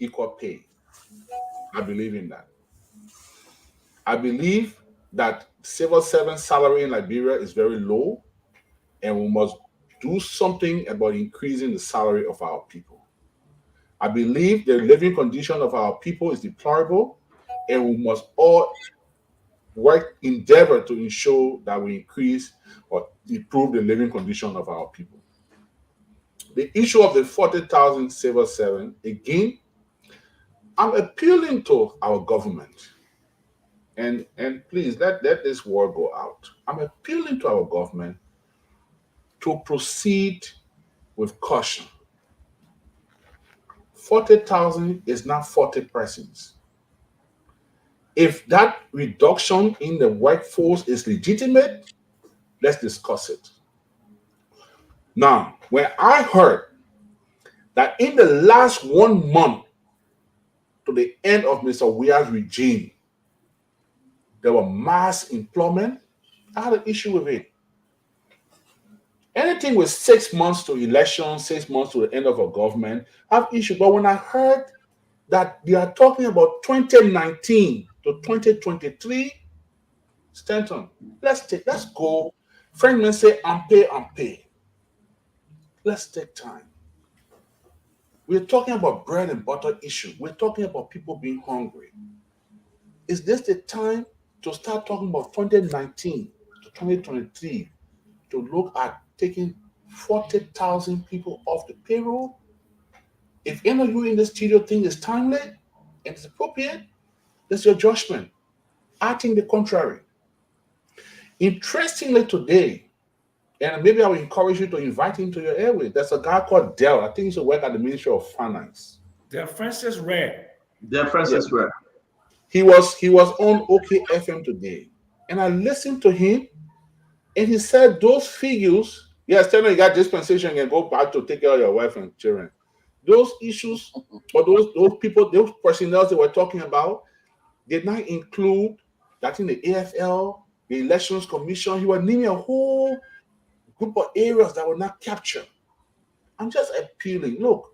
equal pay. I believe in that. I believe that civil servant salary in Liberia is very low, and we must do something about increasing the salary of our people. I believe the living condition of our people is deplorable, and we must all endeavor to ensure that we increase or improve the living condition of our people. The issue of the 40,000 civil servant, again, I'm appealing to our government, and please let this word go out. I'm appealing to our government to proceed with caution. 40,000 is not 40 persons. If that reduction in the workforce is legitimate, let's discuss it. Now, when I heard that in the last 1 month to the end of Mr. Weah's regime, there were mass employment, I had an issue with it. Anything with 6 months to election, 6 months to the end of a government, I have issue. But when I heard that they are talking about 2019 to 2023, Stanton, let's go. Frenchmen say, I'm pay. Let's take time. We're talking about bread and butter issue. We're talking about people being hungry. Is this the time to start talking about 2019 to 2023 to look at taking 40,000 people off the payroll? If any of you in the studio think it's timely and it's appropriate, that's your judgment. I think the contrary. Interestingly, today, and maybe I will encourage you to invite him to your airway. There's a guy called Dell. I think he should work at the Ministry of Finance. Their Francis Red. Their Francis Red. He was on OKFM today, and I listened to him, and he said those figures. Yes, tell me you got dispensation and go back to take care of your wife and children. Those issues, or those people, those personnel they were talking about, did not include that in the AFL, the Elections Commission. He was naming a whole group of areas that were not captured. I'm just appealing. Look,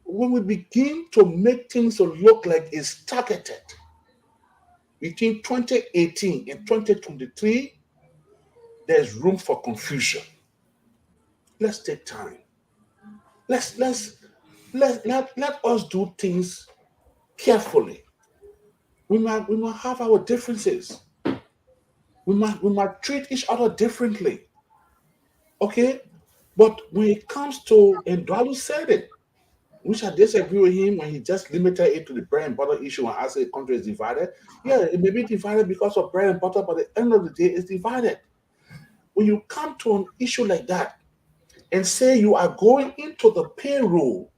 when we begin to make things look like it's targeted between 2018 and 2023, there's room for confusion. Let's take time. Let us do things carefully. We might have our differences. We might treat each other differently. Okay? But when it comes to, and Dwalu said it, which I disagree with him when he just limited it to the bread and butter issue and I say the country is divided. Yeah, it may be divided because of bread and butter, but at the end of the day, it's divided. When you come to an issue like that and say you are going into the payroll,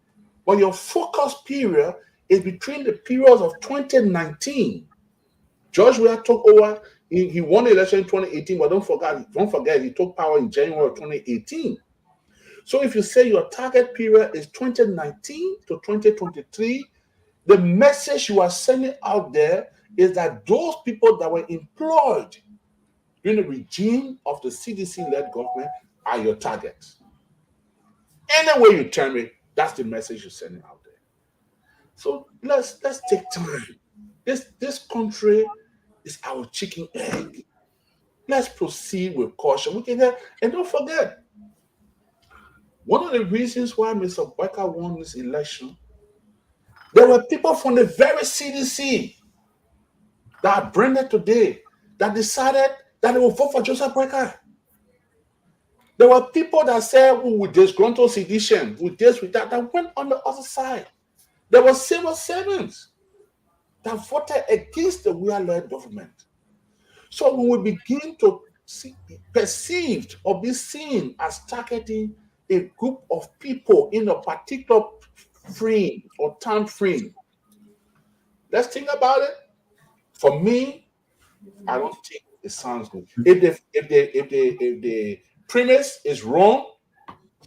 but your focus period is between the periods of 2019. George Weah took over, he won the election in 2018, but don't forget he took power in January of 2018. So if you say your target period is 2019 to 2023, the message you are sending out there is that those people that were employed during the regime of the CDC-led government are your targets. Any way you turn it, that's the message you're sending out there. So let's take time. This country is our chicken egg. Let's proceed with caution. And don't forget, one of the reasons why Mr. Becker won this election, there were people from the very CDC that are branded today that decided that they will vote for Joseph Becker. There were people that said, with disgruntled sedition, with this, with that went on the other side. There were civil servants that voted against the Weah-led government. So when we begin to see perceived or be seen as targeting a group of people in a particular frame or time frame, let's think about it. For me, I don't think it sounds good. If the premise is wrong,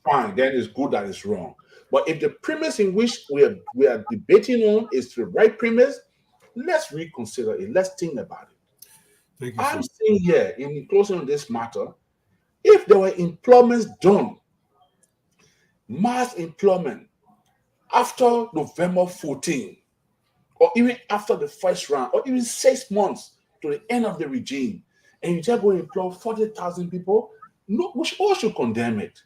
fine, then it's good that it's wrong. But if the premise in which we are debating on is the right premise, let's reconsider it. Let's think about it. I'm saying here, in closing on this matter, if there were employments done, mass employment, after November 14, or even after the first round, or even 6 months to the end of the regime, and you just go employ 40,000 people, no, we all should condemn it.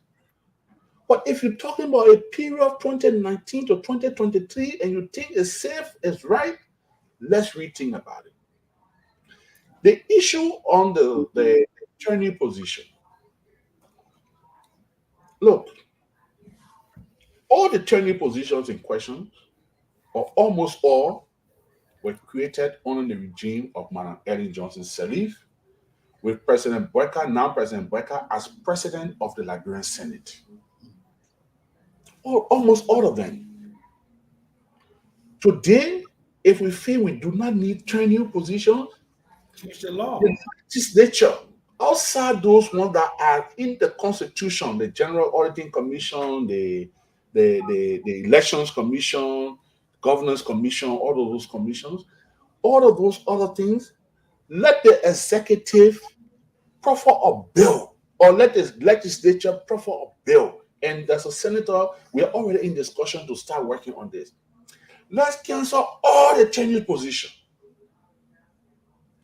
But if you're talking about a period of 2019 to 2023 and you think it's safe, it's right, let's rethink about it. The issue on the attorney position. Look, all the attorney positions in question, or almost all, were created under the regime of Madam Ellen Johnson Sirleaf, with President Becker, now President Becker, as president of the Liberian Senate. Almost all of them. Today, if we feel we do not need attorney positions, change the law. The legislature, outside those ones that are in the Constitution, the General Auditing Commission, the Elections Commission, Governance Commission, all of those commissions, all of those other things, let the executive proffer a bill, or let the legislature proffer a bill. And as a senator, we are already in discussion to start working on this. Let's cancel all the tenure positions.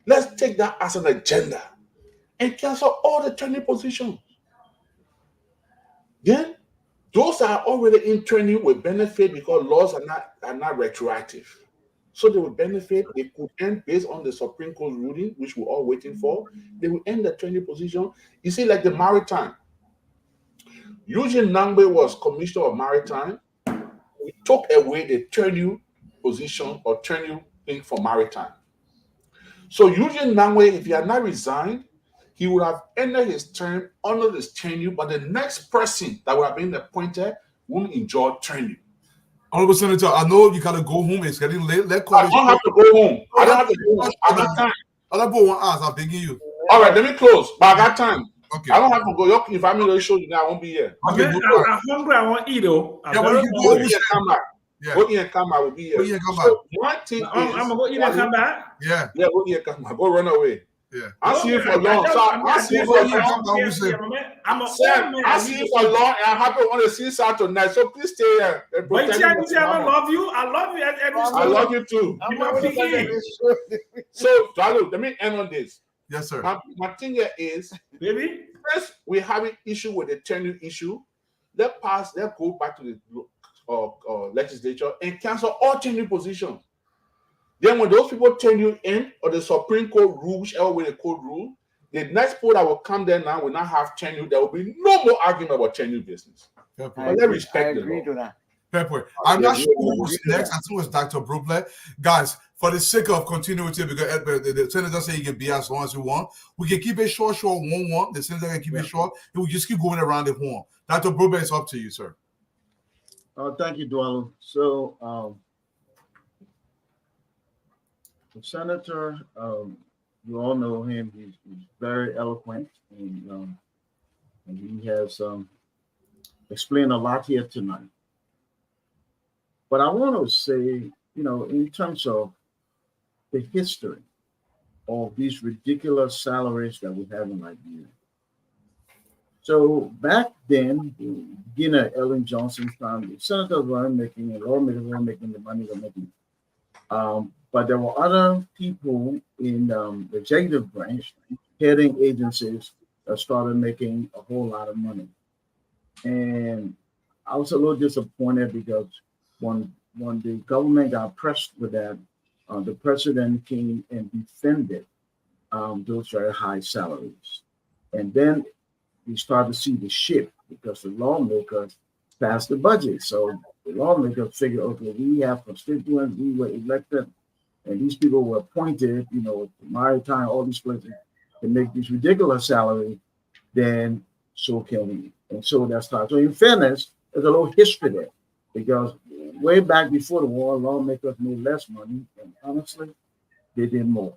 Let's take that as an agenda and cancel all the training positions. Then Those are already in training will benefit because laws are not retroactive. So they will benefit. They could end based on the Supreme Court ruling, which we're all waiting for. They will end the training position. You see, like the maritime. Eugene Nangbe was Commissioner of Maritime. We took away the tenure position or tenure thing for maritime. So Eugene Nangbe, if he had not resigned, he would have ended his term under this tenure, but the next person that would have been appointed won't enjoy tenure. Honorable Senator, I know you gotta go home. It's getting late. I don't have to go home. I don't have to go home. I got time. Other people want to ask. I'm begging you. All right, let me close. But I got time. Okay. I don't have to go. If I'm going to show you now, I won't be here. Okay, I'm hungry. I want to eat though. Yeah, but you go eat and come back. Yeah. Go eat and come back. Will be here. Go eat and come back. So one thing I'm gonna go eat and come back. Yeah. Yeah, go eat and come back. Go run away. Yeah. I see you for long. I see you for long. I see you for long, and I happen want to see you out tonight. So please stay here. But I love you. I love you. I love you too. So, let me end on this. Yes, sir. My thing here is, baby, first we have an issue with the tenure issue. Let's go back to the legislature and cancel all tenure positions. Then when those people tenure in, or the Supreme Court rule, whichever way the court rule, the next people that will come there now will not have tenure. There will be no more argument about tenure business. But let's respect the law. Fair point. I'm not sure who's next. I think it was Dr. Brooklyn. Guys, for the sake of continuity, because the senator said you can be as long as you want, we can keep it short, 1-1. The senator can keep it short, and we just keep going around the horn. Dr. Brooklyn, it's up to you, sir. Thank you, Dwalo. So, the senator, you all know him. He's very eloquent, and he has explained a lot here tonight. But I want to say, in terms of the history of these ridiculous salaries that we have in Liberia. So back then, beginning at Ellen Johnson's time, the senators weren't making it, lawmakers weren't making the money they're making. But there were other people in the executive branch, heading agencies, that started making a whole lot of money. And I was a little disappointed because when the government got pressed with that, the president came and defended those very high salaries. And then we started to see the shift because the lawmakers passed the budget. So the lawmakers figured, okay, we have constituents, we were elected, and these people were appointed, maritime, all these places, to make these ridiculous salaries, then so can we. And so that started. So in fairness, there's a little history there, because way back before the war, lawmakers made less money, and honestly, they did more.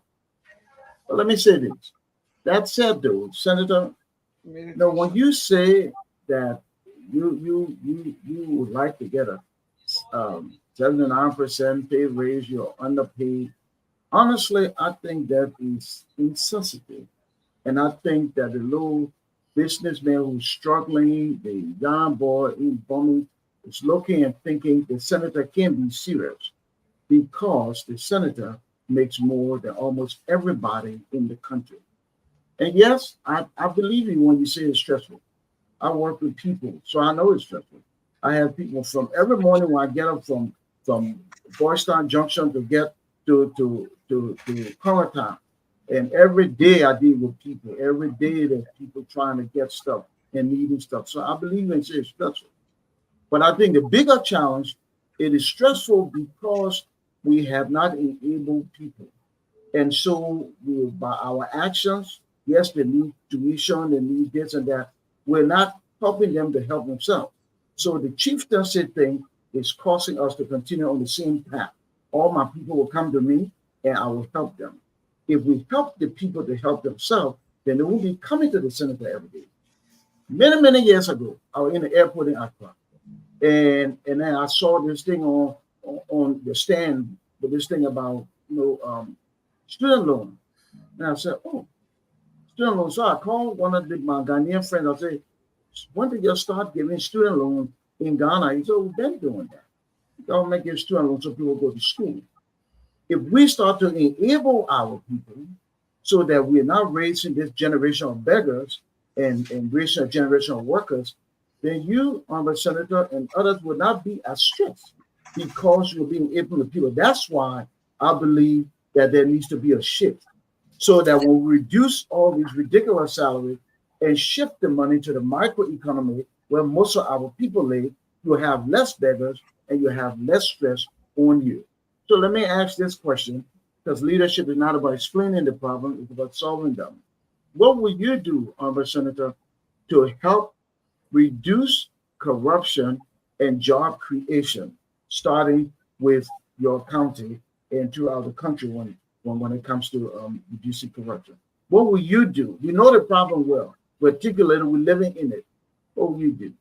But let me say this. That said, though, Senator, when you say that you would like to get a 79% pay raise, you're underpaid. Honestly, I think that is insensitive. And I think that the little businessman who's struggling, the young boy in Bombing, is looking and thinking the senator can't be serious, because the senator makes more than almost everybody in the country. And yes, I believe you when you say it's stressful. I work with people, so I know it's stressful. I have people from every morning when I get up from Boystown Junction to get to Cornertown. And every day I deal with people. Every day there's people trying to get stuff and needing stuff. So I believe in it's stressful. But I think the bigger challenge, it is stressful because we have not enabled people. And so by our actions, yes, they need tuition, they need this and that. We're not helping them to help themselves. So the chieftaincy thing is causing us to continue on the same path. All my people will come to me and I will help them. If we help the people to help themselves, then they will be coming to the senator every day. Many, many years ago, I was in the airport in Accra. And then I saw this thing on the stand, with this thing about student loan. And I said, oh, student loan. So I called one of my Ghanaian friends. I said, when did you start giving student loan in Ghana? He said, we've been doing that. Government gives student loans so people go to school. If we start to enable our people so that we're not raising this generation of beggars and raising a generation of workers, then you, Honorable Senator, and others will not be as stressed because you're being able to people. That's why I believe that there needs to be a shift so that when we reduce all these ridiculous salaries and shift the money to the microeconomy where most of our people live, you have less beggars and you have less stress on you. So let me ask this question, because leadership is not about explaining the problem, it's about solving them. What will you do, Honorable Senator, to help reduce corruption and job creation, starting with your county and throughout the country when it comes to reducing corruption? What will you do? You know the problem well, particularly we're living in it. What will you do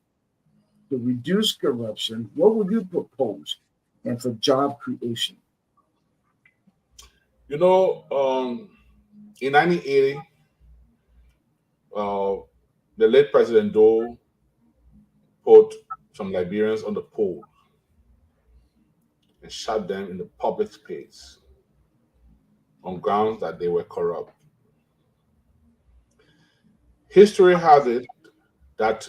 to reduce corruption? What would you propose and for job creation? You know, in 1980, the late President Doe put some Liberians on the pole and shot them in the public space on grounds that they were corrupt. History has it that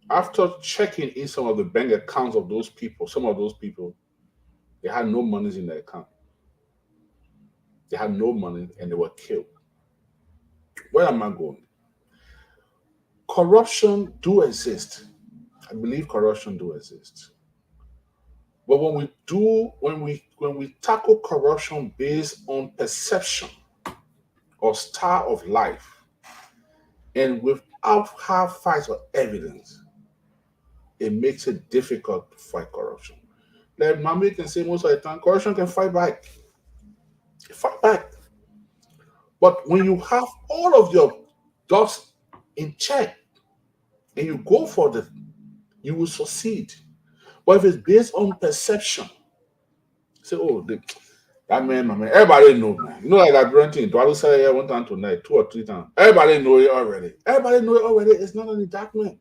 after checking in some of the bank accounts of those people, some of those people, they had no monies in their account. They had no money and they were killed. Where am I going? Corruption do exist. I believe corruption do exist. But when we tackle corruption based on perception or style of life and without hard facts or evidence, it makes it difficult to fight corruption. Like Mami can say most of the time, corruption can fight back. Fight back. But when you have all of your ducks in check and you go for it, you will succeed. But if it's based on perception, say, oh, that man, my man, everybody know, man. You know, like that Brenton, do I say here one time tonight, 2 or 3 times? Everybody know it already. Everybody know it already. It's not an indictment.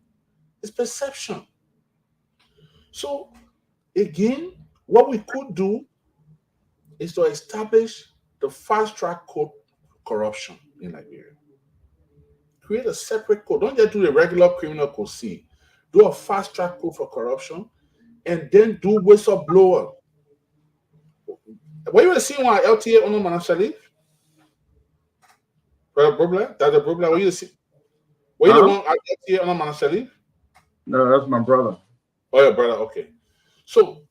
It's perception. So, again, what we could do is to establish the fast-track code for corruption in Liberia. Create a separate code. Don't just do the regular criminal code C. Do a fast-track code for corruption, and then do whistleblower. When you were seeing one LTA on Manashali, problem? That's the problem. When you see, when you the one at LTA on Manashali? No, that's my brother. Oh, your brother. Okay. So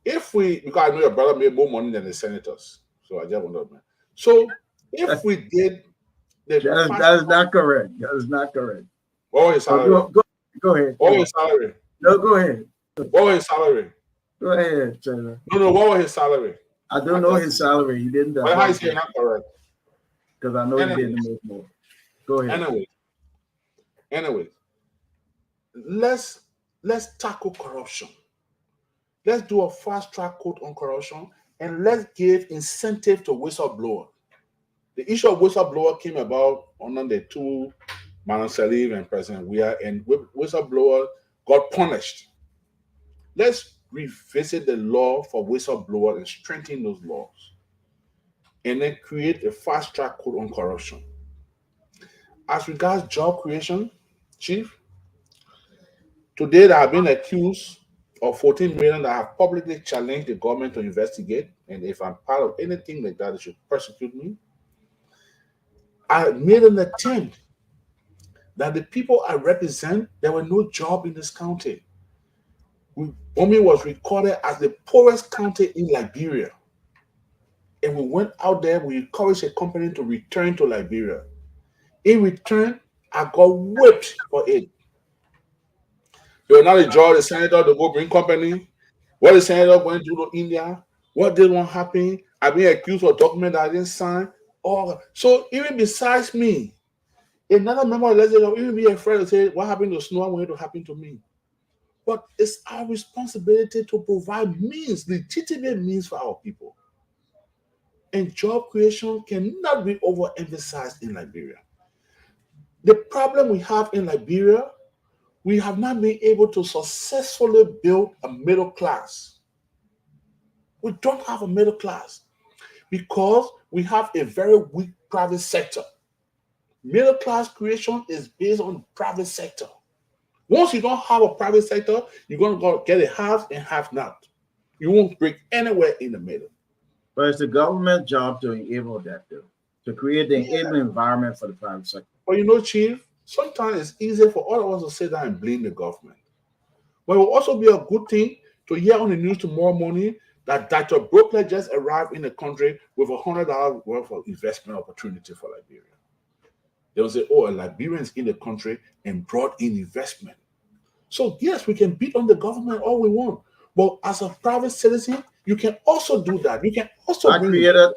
if we, because I know your brother made more money than the senators, so I just wondered, man. So if we did, that is not correct. That is not correct. What was his salary? Go ahead. What was his salary? No, go ahead. What was his salary? Go ahead, Senator. No. What was his salary? I don't know his salary. He didn't. Well, how is he not correct? Because I know he didn't make more. Go ahead. Anyway, let's tackle corruption. Let's do a fast track code on corruption, and let's give incentive to whistleblower. The issue of whistleblower came about under the 2 Madam Salif and President Weah, and whistleblower got punished. Let's revisit the law for whistleblower and strengthen those laws, and then create a fast track code on corruption. As regards job creation, Chief, today there have been accused of 14 million that have publicly challenged the government to investigate, and if I'm part of anything like that, they should persecute me. I made an attempt that the people I represent, there were no job in this county. Bomi was recorded as the poorest county in Liberia. And we went out there, we encouraged a company to return to Liberia. In return, I got whipped for it. They were not the judge, the senator to go bring company. What the senator went to India, what did not happen? I've been accused of document that I didn't sign. So even besides me, another member of the legislature will even be afraid to say, what happened to Snow going to happen to me? But it's our responsibility to provide means, legitimate means for our people. And job creation cannot be overemphasized in Liberia. The problem we have in Liberia, we have not been able to successfully build a middle class. We don't have a middle class because we have a very weak private sector. Middle class creation is based on private sector. Once you don't have a private sector, you're going to go get a half and half not. You won't break anywhere in the middle. But it's the government job to enable that, though, to create the enabling environment for the private sector. But you know, Chief, sometimes it's easier for all of us to sit down and blame the government. But it will also be a good thing to hear on the news tomorrow morning that Dr. Brooklyn just arrived in the country with $100 worth of investment opportunity for Liberia. They will say, oh, a Liberian's in the country and brought in investment. So yes, we can beat on the government all we want. But as a private citizen, you can also do that. You can also created,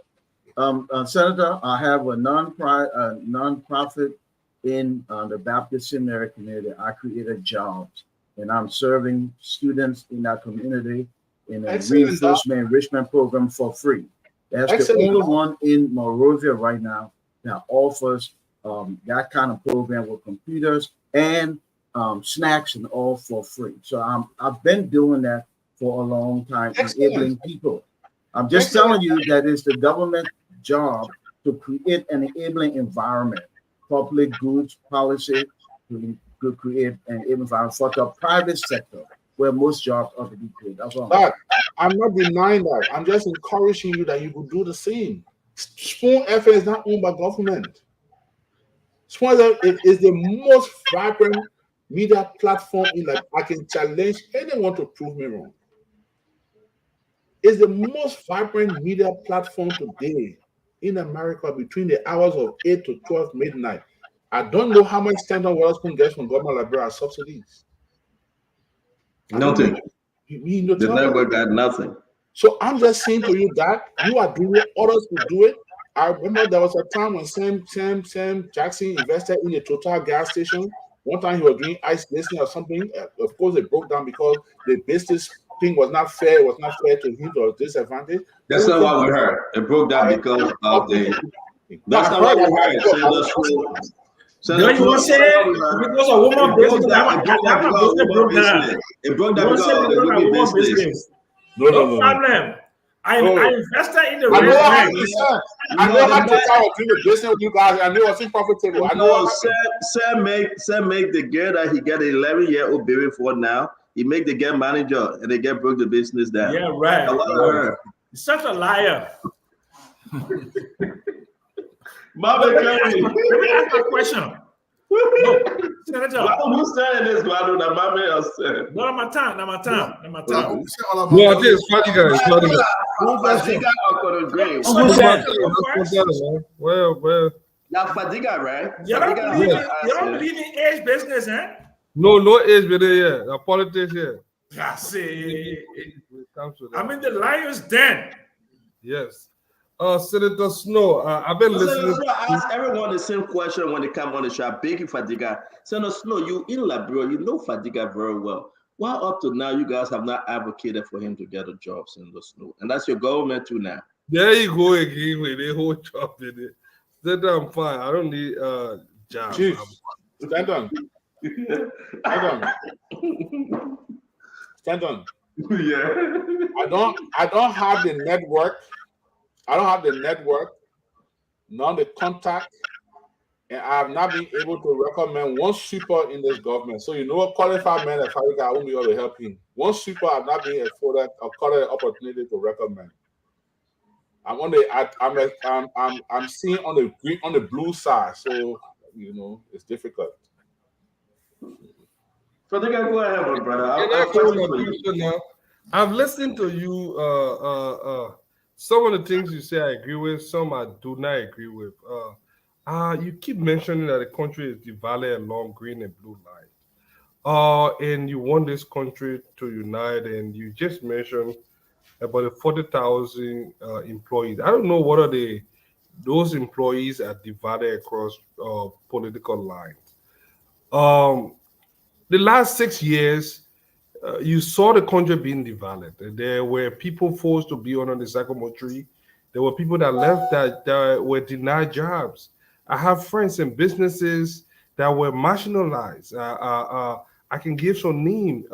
Senator, I have a non-profit in the Baptist Seminary community. I created jobs, and I'm serving students in that community in a reinforcement enrichment program for free. That's the only one in Monrovia right now that offers that kind of program with computers and snacks and all for free. So I've been doing that for a long time, enabling people. I'm just telling you that it's the government job to create an enabling environment, public goods policy to create an enabling environment for the private sector where most jobs are to be created. That's all. But I'm not denying that. I'm just encouraging you that you could do the same. Spoon FM is not owned by government. Spoon FM is the most vibrant media platform in that I can challenge anyone to prove me wrong. It's the most vibrant media platform today in America between the hours of 8 to 12 midnight. I don't know how much Standard Waterspoon gets from government Liberia subsidies. Nothing. The network got nothing. So I'm just saying to you that you are doing it, others will do it. I remember there was a time when Sam Jackson invested in a Total gas station. One time he was doing ice listening or something. Of course, it broke down because the business thing was not fair. It was not fair to him or disadvantage. That's not what we heard. It broke down because of the. That's not what we heard. So you want to say because a woman business, it broke down because of the woman business. No problem. I invested in the I know how to do the business with you guys. I know it's profitable. I know. Sam make the girl that he get an 11-year-old baby for now. He make the girl manager and they get broke the business down. Yeah, right. You're such a liar. Mama, let me ask a question. Senator, who's saying this? No, my time. No, this is Fadiga. Well. Now Fadiga, right? You don't believe in age business, eh? No age business, yeah. The politics, yeah. I see. I'm in the lion's den. Yes. Senator Snow, I've been listening. I ask everyone the same question when they come on the show. I beg you, Fadiga. Senator Snow, you in Liberia, you know Fadiga very well. Why up to now you guys have not advocated for him to get a job, Senator Snow? And that's your government too now. There you go again with the whole job in it. Senator, I'm fine. I don't need job. Stand on. Yeah. I don't have the network. I don't have the network, nor the contact, and I have not been able to recommend one super in this government. So you know a qualified man like Fadiga, I won't be able to help him. One super I've not been afforded or caught an opportunity to recommend. I'm seeing on the blue side, so you know it's difficult. Fadiga, go ahead, my brother. I've listened to you. Some of the things you say I agree with, some I do not agree with. You keep mentioning that the country is divided along green and blue lines. And you want this country to unite, and you just mentioned about the 40,000 employees. I don't know what are those employees are divided across political lines. The last 6 years, you saw the country being divided. There were people forced to be under the sycamore tree. There were people that left that were denied jobs. I have friends in businesses that were marginalized. I can give some name.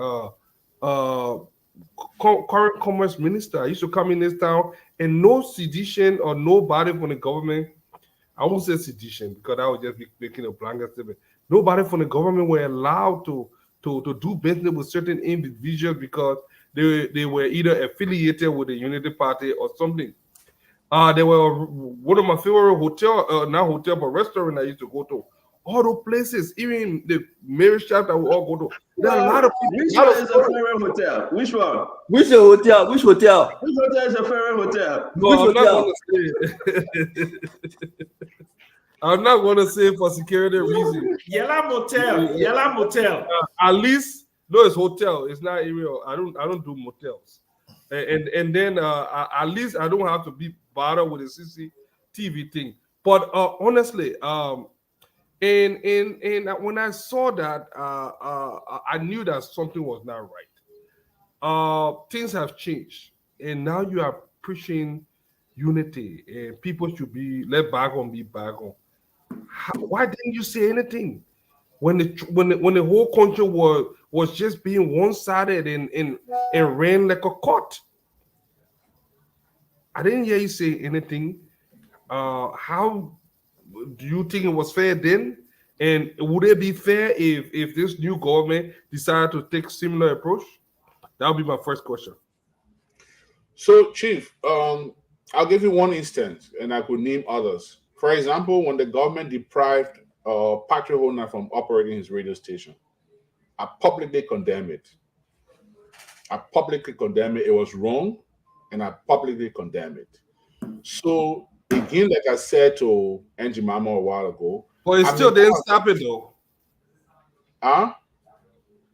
Current commerce minister used to come in this town, and no sedition or nobody from the government. I won't say sedition because I would just be making a blanket statement. Nobody from the government were allowed to to do business with certain individuals because they were either affiliated with the Unity Party or something. There were one of my favorite hotel, not hotel, but restaurant I used to go to. All those places, even the marriage shop that we all go to. There are a lot of people. Which one is your favorite hotel? Which one? Which hotel? Which hotel? Which hotel is your favorite hotel? No, Which I'm not hotel? going to say. I'm not going to say for security reasons. Yellow Motel. Yellow Motel. At least, no, it's hotel. It's not area. I don't do motels. And then at least I don't have to be bothered with the CCTV thing. But honestly, and when I saw that, I knew that something was not right. Things have changed, and now you are preaching unity, and people should be let bygone be bygone. Why didn't you say anything when the whole country was just being one-sided and ran like a court? I didn't hear you say anything. How do you think it was fair then? And would it be fair if this new government decided to take similar approach? That would be my first question. So, Chief, I'll give you one instance, and I could name others. For example, when the government deprived Patrick Owner from operating his radio station, I publicly condemn it. It was wrong, and I publicly condemn it. So, again, like I said to Angie Mama a while ago, but it still didn't stop it though.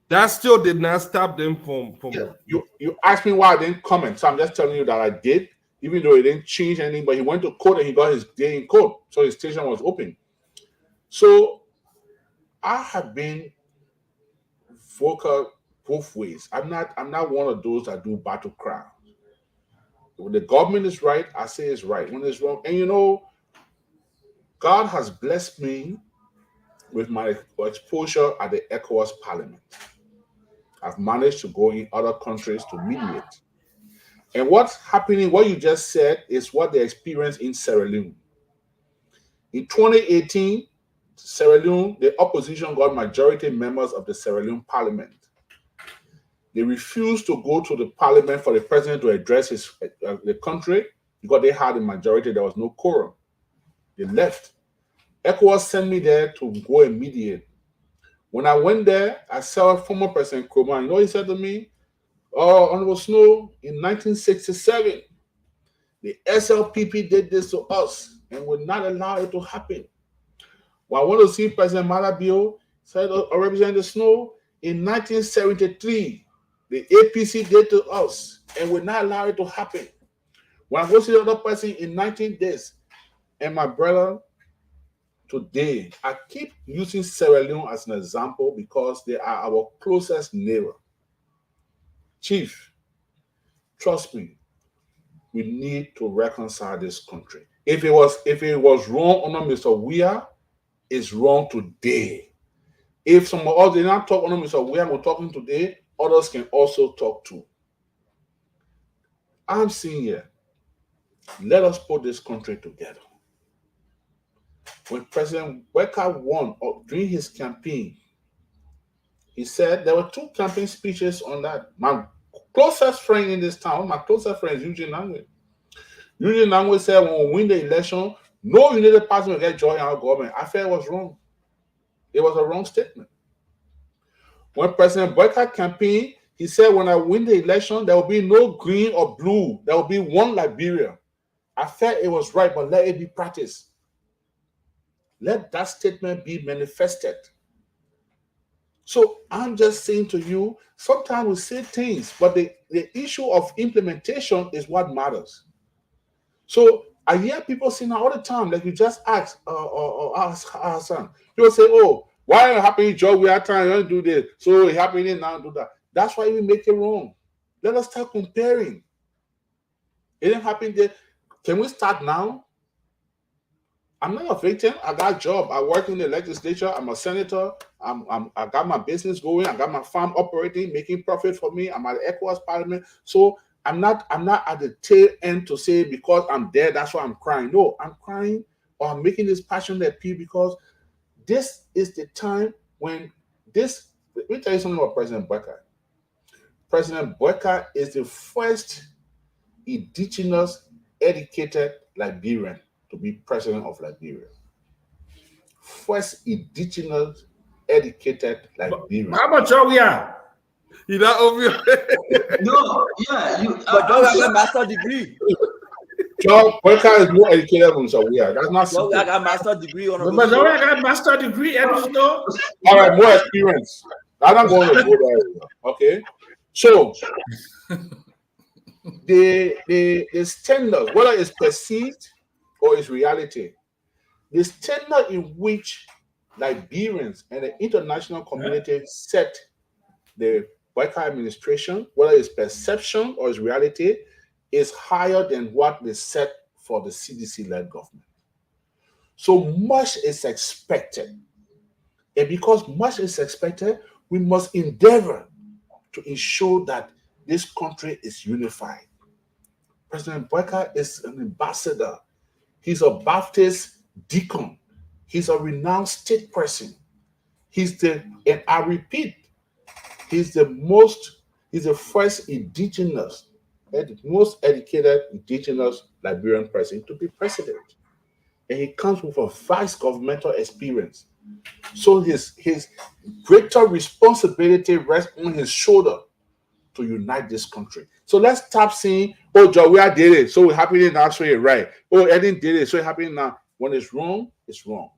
That still did not stop them from Yeah. You asked me why I didn't comment, so I'm just telling you that I did, even though it didn't change anything. But he went to court and he got his day in court, so his station was open. So I have been vocal both ways. I'm not one of those that do battle cry. When the government is right, I say it's right. When it's wrong, and God has blessed me with my exposure at the ECOWAS Parliament. I've managed to go in other countries to mediate. And what's happening, what you just said, is what they experienced in Sierra Leone. In 2018, Sierra Leone, the opposition got majority members of the Sierra Leone Parliament. They refused to go to the Parliament for the president to address the country because they had a majority. There was no quorum. They left. ECOWAS sent me there to go and mediate. When I went there, I saw former President Nkrumah. You know what he said to me? Oh, Honorable Snow, in 1967, the SLPP did this to us and would not allow it to happen. When I went to see President Malabio, said, Representative Snow, in 1973, the APC did to us and would not allow it to happen. When I go see the other person in 19 days, and my brother, today, I keep using Sierra Leone as an example because they are our closest neighbor. Chief, trust me, we need to reconcile this country. If it was wrong under Mr. Weah, it's wrong today. If some of us did not talk under Mr. Weah, we're talking today, others can also talk too. I'm saying here, let us put this country together. When President Weah won during his campaign, he said there were 2 campaign speeches on that. My closest friend in this town, my closest friend is Eugene Nangwe. Eugene Nangwe said when we win the election, no United Party will get joy in our government. I felt it was wrong. It was a wrong statement. When President Weah campaigned, he said when I win the election, there will be no green or blue. There will be one Liberia. I felt it was right, but let it be practiced. Let that statement be manifested. So I'm just saying to you, sometimes we say things, but the issue of implementation is what matters. So I hear people saying all the time, like you just asked Hassan. People say, oh, why are happening, Joe? We are trying to do this. So it happening now, do that. That's why we make it wrong. Let us start comparing. It didn't happen there. Can we start now? I'm not a victim. I got a job. I work in the legislature. I'm a senator. I got my business going. I got my farm operating, making profit for me. I'm at the ECOWAS Parliament. So I'm not at the tail end to say because I'm there, that's why I'm crying. No, I'm crying or I'm making this passionate appeal because this is the time when this Let me tell you something about President Boyka. President Boyka is the first indigenous educated Liberian to be president of Liberia. First indigenous educated Liberian. How about Joe? Yeah. You know, obvious. No, yeah, but Joe got a master's degree. Joe Boyka is more educated than Zawia. That's not Joe secret. got a master's degree on But Joe got a master's degree, and you know. All right, more experience. I'm not going to go there. Okay, so the standard, whether it's perceived or it's reality, the standard in which Liberians and the international community set the Boyka administration, whether it's perception or it's reality, is higher than what they set for the CDC-led government. So much is expected. And because much is expected, we must endeavor to ensure that this country is unified. President Boyka is an ambassador. He's a Baptist deacon. He's a renowned state person. And I repeat, he's the first indigenous, the most educated indigenous Liberian person to be president. And he comes with a vast governmental experience. So his greater responsibility rests on his shoulder to unite this country. So let's stop saying, oh, Jawia did it, so we're happening now, so you're right. Oh, Edin did it, so it's happening now. When it's wrong, it's wrong.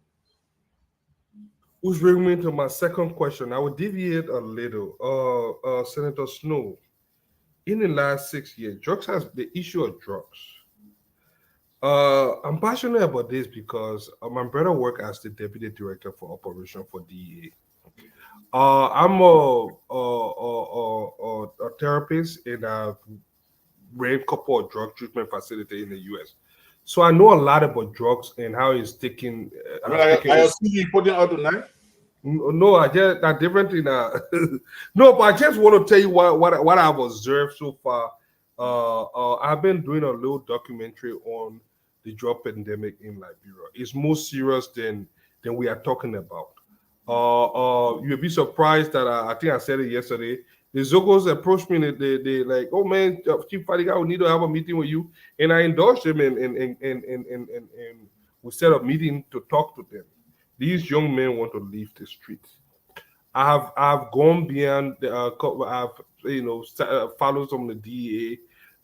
Which brings me to my second question. I will deviate a little. Senator Snow, in the last 6 years, the issue of drugs. I'm passionate about this because my brother worked as the deputy director for operation for DEA. I'm a therapist, and I've ran a couple of drug treatment facilities in the U.S. So I know a lot about drugs and how it's taken. I see you putting out tonight. No, I just a different thing. No, but I just want to tell you what I've observed so far. I've been doing a little documentary on the drug pandemic in Liberia. It's more serious than we are talking about. You'll be surprised that I think I said it yesterday. The Zogos approached me and they like, oh man, Chief Fadiga, we need to have a meeting with you. And I endorsed them and we set up a meeting to talk to them. These young men want to leave the streets. I've gone beyond. I've followed some of the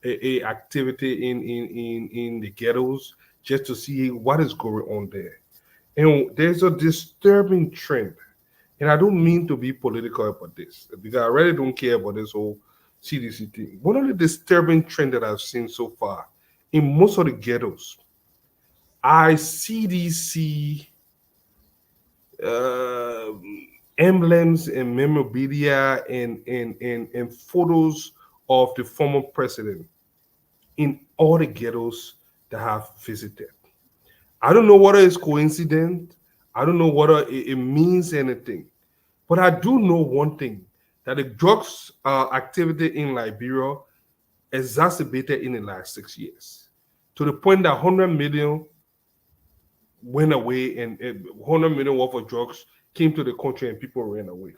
DEA activity in the ghettos just to see what is going on there. And there's a disturbing trend. And I don't mean to be political about this because I really don't care about this whole CDC thing. One of the disturbing trends that I've seen so far in most of the ghettos, I CDC emblems and memorabilia and photos of the former president in all the ghettos that I have visited. I don't know whether it's coincidence. I don't know whether it means anything. But I do know one thing, that the drugs activity in Liberia exacerbated in the last 6 years to the point that 100 million went away and 100 million worth of drugs came to the country and people ran away.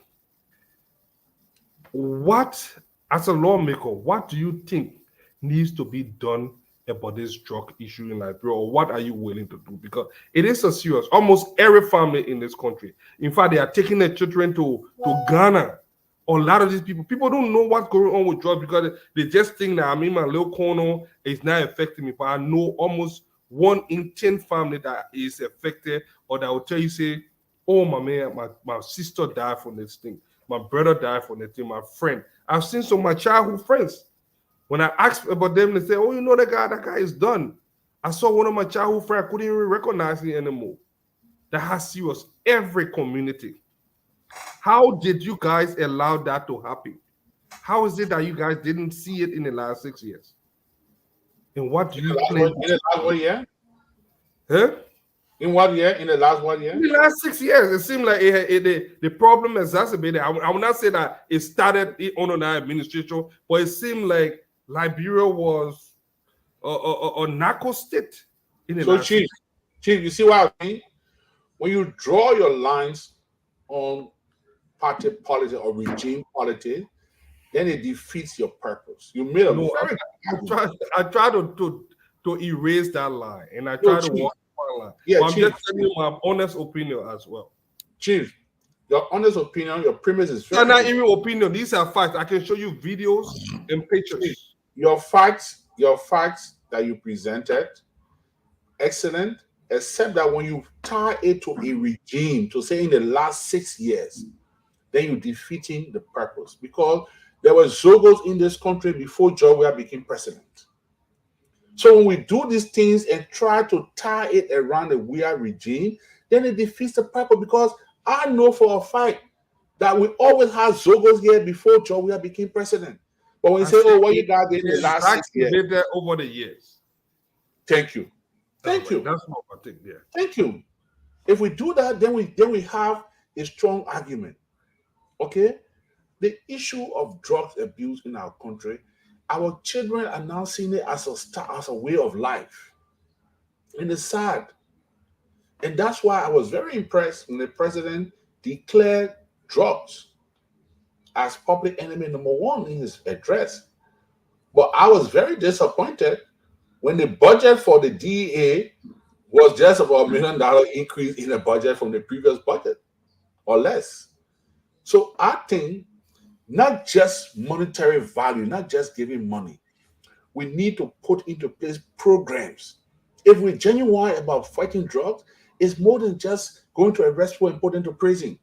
What, as a lawmaker, what do you think needs to be done about this drug issue in Liberia, or what are you willing to do? Because it is a serious, almost every family in this country. In fact, they are taking their children to Ghana. A lot of these people don't know what's going on with drugs because they just think that I'm in my little corner, it's not affecting me. But I know almost 1 in 10 family that is affected, or that will tell you, say, oh, my man, my sister died from this thing. My brother died from this thing, my friend. I've seen some of my childhood friends. When I asked about them, they say, oh, you know that guy is done. I saw one of my childhood friends, I couldn't even recognize him anymore. That has serious every community. How did you guys allow that to happen? How is it that you guys didn't see it in the last 6 years? And what do you plan? In the last 1 year? Huh? In what year? In the last 1 year? In the last 6 years, it seemed like the problem exacerbated. I will not say that it started under the administration, but it seemed like Liberia was a narco state. So, Chief, you see what I mean? When you draw your lines on party politics or regime politics, then it defeats your purpose. You made a very I try to erase that line, and I try to walk one line. Yeah, but I'm Chief. just telling you my honest opinion as well. Chief, your honest opinion, your premise is very not even opinion. These are facts. I can show you videos and pictures. Chief, your facts that you presented, excellent, except that when you tie it to a regime, to say in the last 6 years, then you're defeating the purpose. Because there were Zogos in this country before Georgia became president. So when we do these things and try to tie it around the weird regime, then it defeats the purpose. Because I know for a fact that we always had Zogos here before Georgia became president. But when you say, oh, what you guys did in the last 6 years. Over the years. Thank you. Thank you. That's what I think, yeah. Thank you. If we do that, then we have a strong argument. Okay? The issue of drugs abuse in our country, our children are now seeing it as a way of life. And it's sad. And that's why I was very impressed when the president declared drugs as public enemy number 1 in his address. But I was very disappointed when the budget for the DEA was just about $1 million increase in the budget from the previous budget or less. So I think not just monetary value, not just giving money. We need to put into place programs. If we're genuine about fighting drugs, it's more than just going to arrest people and put into prison.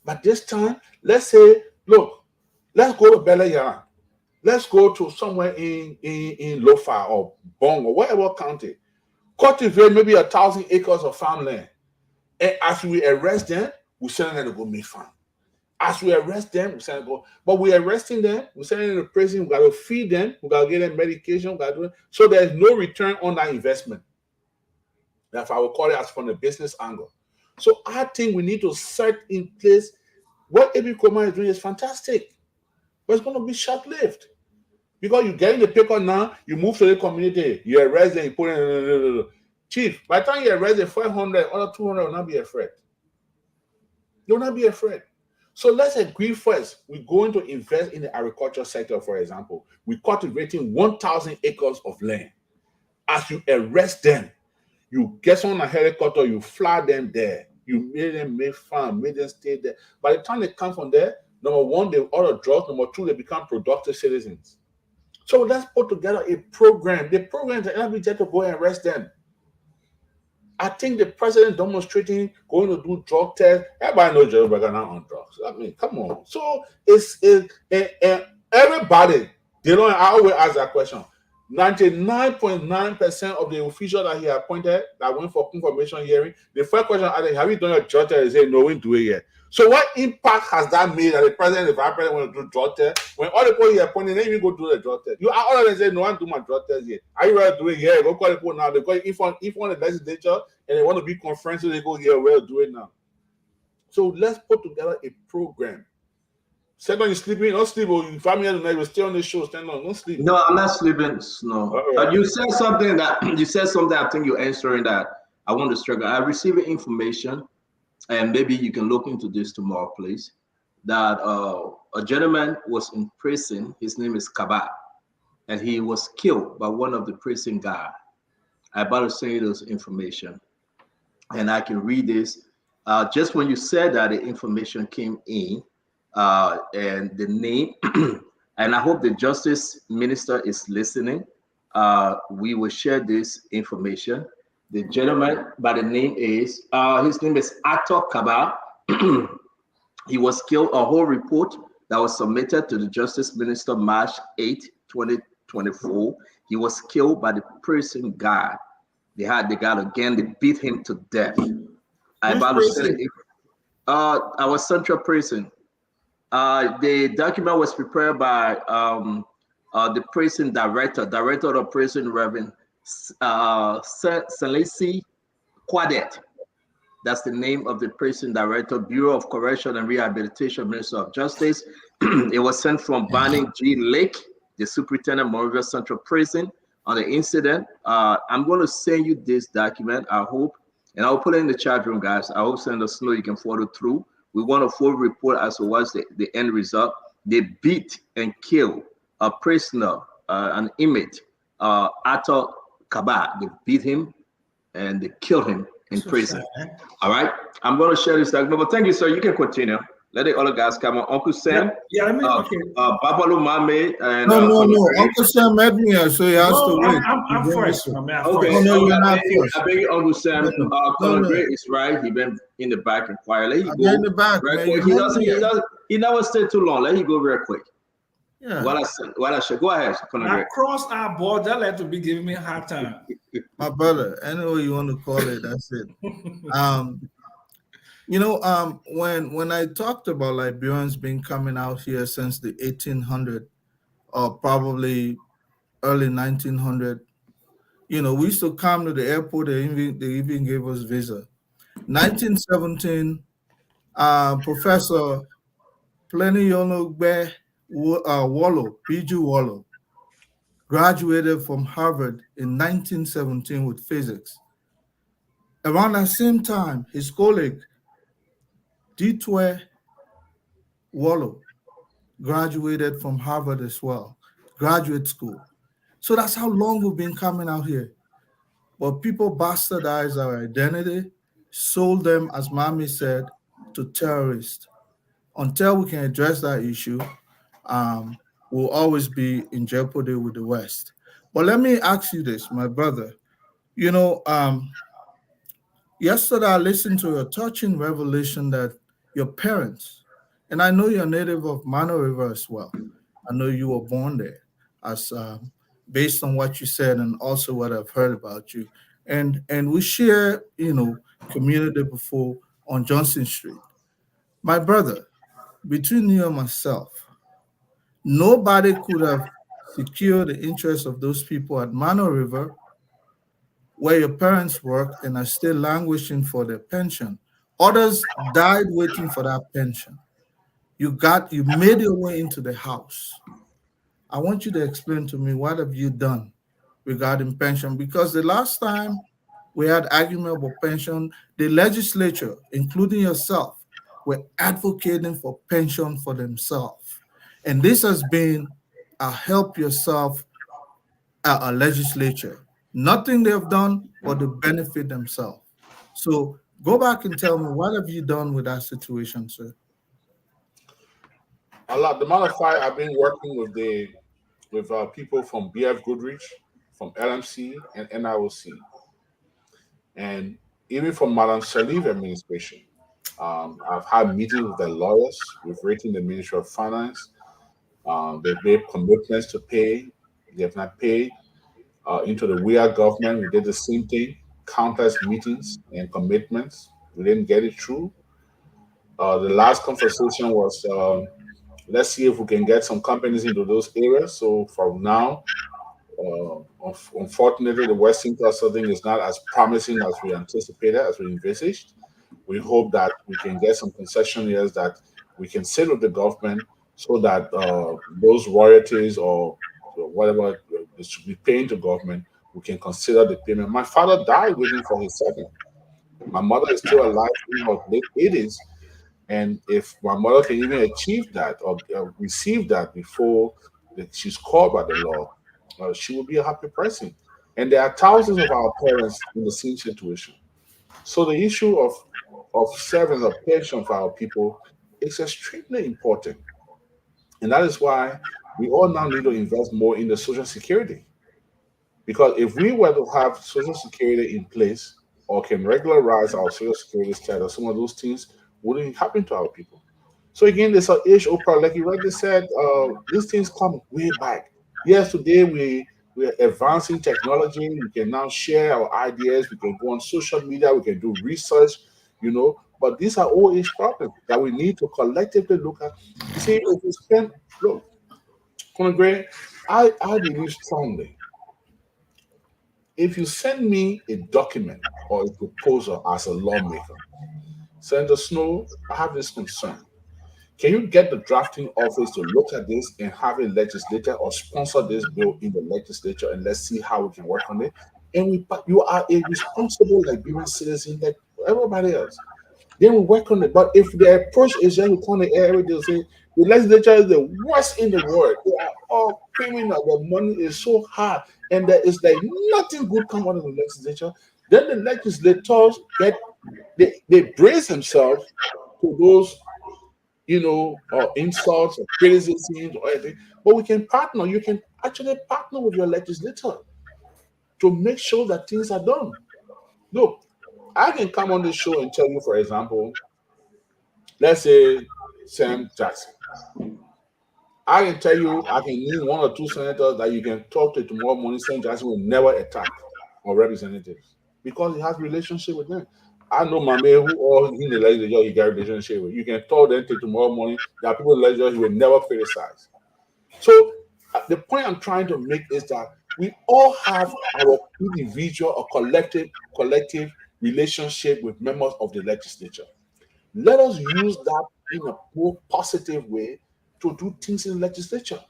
But this time, let's say, look, let's go to Bela. Let's go to somewhere in Lofa or Bong or whatever county. Cultivate maybe 1,000 acres of farmland. And as we arrest them, we send them to go make farm. As we arrest them, we send them to go. But we're arresting them, we send them to prison, we got to feed them, we got to give them medication, we got to do it. So there's no return on that investment. That's how I would call it as from the business angle. So I think we need to set in place what AB Koma is doing is fantastic, but it's going to be short-lived. Because you get in the paper now, you move to the community, you arrest them, you put in. Chief, by the time you arrest the 500, other 200 will not be afraid. They will not be afraid. So let's agree first. We're going to invest in the agriculture sector, for example. We're cultivating 1,000 acres of land. As you arrest them, you get on a helicopter, you fly them there. You made them make farm, made them stay there. By the time they come from there, number 1, they order drugs. Number 2, they become productive citizens. So let's put together a program. The program is not just to go and arrest them. I think the president demonstrating going to do drug tests. Everybody knows Joe Biden now on drugs. I mean, come on. So it's everybody. They don't. I always ask that question. 99.9% of the officials that he appointed that went for confirmation hearing, the first question I think, have you done your drug test? They say, no, we didn't do it yet. So what impact has that made that the president, the vice president want to do drug test? When all the people he appointed, they even go do the drug test. You are all of them say, no, I'm doing my drug test yet. Are you ready to do it? Yeah, go call the people now. They go if on the legislature and they want to be conference, they go, yeah, we'll do it now. So let's put together a program. Second, you're sleeping, don't sleep, or you find me at the night, you stay on the show, stand on, don't sleep. No, I'm not sleeping. No. But you said something I think you're answering that I want to struggle. I received information, and maybe you can look into this tomorrow, please, that a gentleman was in prison. His name is Kaba, and he was killed by one of the prison guards. I'm about to send you those information, and I can read this. Just when you said that, the information came in, and the name, and I hope the justice minister is listening. We will share this information. The gentleman by the name is, his name is Ato Kaba. He was killed. A whole report that was submitted to the justice minister March 8, 2024. He was killed by the prison guard. They had the guy again, they beat him to death. I about to say our central prison. The document was prepared by the prison director of the prison, Reverend Salesi Quadet. That's the name of the prison director, Bureau of Correction and Rehabilitation, Minister of Justice. It was sent from Barney G. Lake, the superintendent of Monrovia Central Prison, on the incident. I'm going to send you this document, I hope, and I'll put it in the chat room, guys. I hope send us know you can follow through We want a full report as to what's the end result. They beat and killed a prisoner, an inmate, Arthur Kaba. They beat him and they killed him in prison. All right. I'm going to share this document, but thank you, sir. You can continue. Let the other guys come on. Uncle Sam, Babalu Mame, and no. Uncle Sam met me, so he has to wait. I'm first. Okay. No, you're not first. I beg you, Uncle Sam. Colonel Gray is right. He been in the back and quiet. Let him go. In the back, man. He never stay too long. Let him go real quick. Yeah. What I said. Go ahead, Colonel Gray. Across our border, like to be giving me a hard time. My brother, any way you want to call it, that's it. When I talked about Liberians being coming out here since the 1800 or probably early 1900, we used to come to the airport. They even gave us visa. 1917, Professor Pleniyonogbe Wallow, P.G. Wallow, graduated from Harvard in 1917 with physics. Around that same time, his colleague, Ditwe Wallow, graduated from Harvard as well, graduate school. So that's how long we've been coming out here. But people bastardized our identity, sold them, as Mami said, to terrorists. Until we can address that issue, we'll always be in jeopardy with the West. But let me ask you this, my brother. Yesterday I listened to a touching revelation that your parents, and I know you're native of Mano River as well. I know you were born there, as based on what you said and also what I've heard about you. And we share, community before on Johnson Street. My brother, between you and myself, nobody could have secured the interests of those people at Mano River, where your parents worked and are still languishing for their pension. Others died waiting for that pension. You made your way into the house. I want you to explain to me, what have you done regarding pension? Because the last time we had argument about pension, the legislature, including yourself, were advocating for pension for themselves. And this has been a help yourself a legislature. Nothing they've done but to benefit themselves. So go back and tell me, what have you done with that situation, sir? A lot. The matter of fact, I've been working with people from BF Goodrich, from LMC and NIOC, and even from Madam Saliv administration. I've had meetings with the lawyers. We've written the Ministry of Finance. They've made commitments to pay. They have not paid. Into the WEA government, we did the same thing. Countless meetings and commitments. We didn't get it through. The last conversation was, let's see if we can get some companies into those areas. So from now, unfortunately, the Western Cluster thing is not as promising as we anticipated, as we envisaged. We hope that we can get some concession areas that we can sit with the government so that those royalties or whatever they should be paying to government, we can consider the payment. My father died waiting for his second. My mother is still alive in her late 80s. And if my mother can even achieve that or receive that before she's called by the law, she will be a happy person. And there are thousands of our parents in the same situation. So the issue of serving a pension for our people is extremely important. And that is why we all now need to invest more in the Social Security. Because if we were to have Social Security in place or can regularize our Social Security status, some of those things wouldn't happen to our people. So again, there's an age Oprah, like you rightly said, these things come way back. Yes, today we're advancing technology. We can now share our ideas. We can go on social media. We can do research, But these are old age problems that we need to collectively look at. You see, if we spend, look, Colonel Gray, I believe strongly. If you send me a document or a proposal as a lawmaker, Senator Snow, I have this concern. Can you get the drafting office to look at this and have a legislator or sponsor this bill in the legislature, and let's see how we can work on it? And you are a responsible Liberian citizen like everybody else. then we work on it. But if the approach is just to come the air every day, say the legislature is the worst in the world. They are all criminal. The money is so hard, and there is like nothing good come out of the legislature. Then the legislators they brace themselves to those insults or criticisms or anything. But we can partner. You can actually partner with your legislator to make sure that things are done. Look, I can come on this show and tell you, for example, let's say Sam Jackson. I can tell you, I can name one or two senators that you can talk to tomorrow morning. Sam Jackson will never attack or representatives because he has relationship with them. I know my man who all in the legislature he got a relationship with. You can talk them till tomorrow morning. There are people in the legislature he will never criticize. So the point I'm trying to make is that we all have our individual or collective relationship with members of the legislature. Let us use that in a more positive way to do things in the legislature.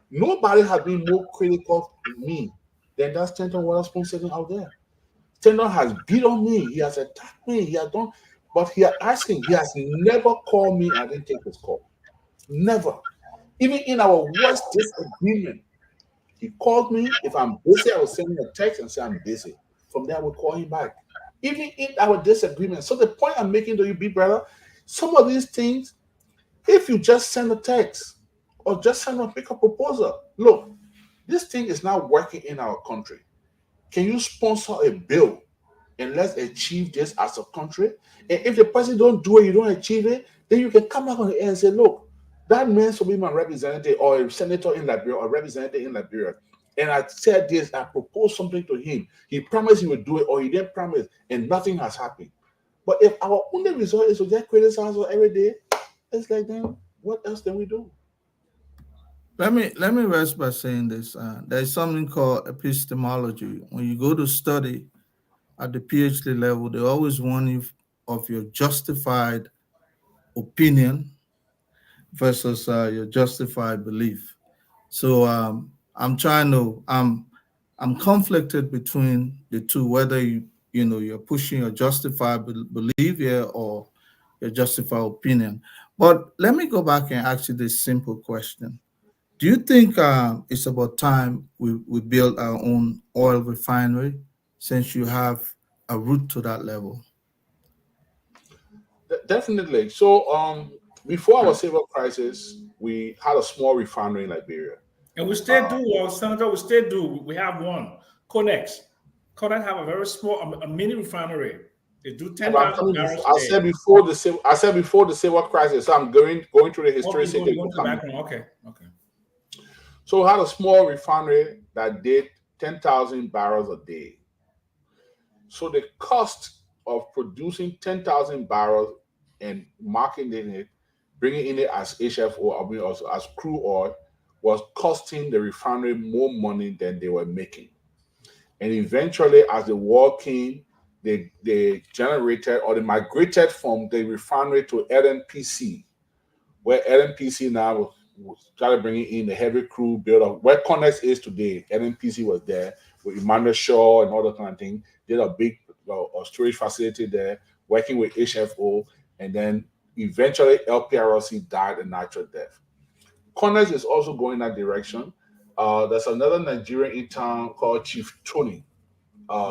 Nobody has been more critical of me than that Stanton Witherspoon sitting out there. Stanton has beat on me, he has attacked me, he has done, but he has never called me, I didn't take his call. Never. Even in our worst disagreement, he called me. If I'm busy, I will send him a text and say I'm busy. From there, I will call him back. Even in our disagreement. So the point I'm making to you, big brother, some of these things, if you just send a text or just send a pick-up proposal, look, this thing is not working in our country. Can you sponsor a bill and let's achieve this as a country? And if the person don't do it, you don't achieve it, then you can come back on the air and say, look, that man should be my representative or a senator in Liberia or representative in Liberia. And I said this, I proposed something to him. He promised he would do it or he didn't promise and nothing has happened. But if our only result is to just criticize us every day, it's like, then what else can we do? Let me rest by saying this. There's something called epistemology. When you go to study at the PhD level, they always warn you of your justified opinion versus your justified belief. So I'm conflicted between the two, whether you're pushing your justified belief here or your justified opinion. But let me go back and ask you this simple question. Do you think it's about time we build our own oil refinery since you have a route to that level? Definitely. So before our civil crisis, we had a small refinery in Liberia. And we still do, Senator, we still do. We have one, Conex. Conex have a very small, a mini refinery. They do 10,000 barrels a day. I said before the civil crisis. So I'm going through the history. Okay. So we had a small refinery that did 10,000 barrels a day. So the cost of producing 10,000 barrels and marketing it, bringing in it as HFO, I mean also as crude oil, was costing the refinery more money than they were making. And eventually, as the war came, they generated or they migrated from the refinery to LNPC, where LNPC now started bringing in the heavy crude buildup. Where Connex is today, LNPC was there with Emmanuel Shaw and all that kind of thing. Did a big storage facility there, working with HFO, and then eventually LPRC died a natural death. Connex is also going that direction. There's another Nigerian in town called Chief Tony.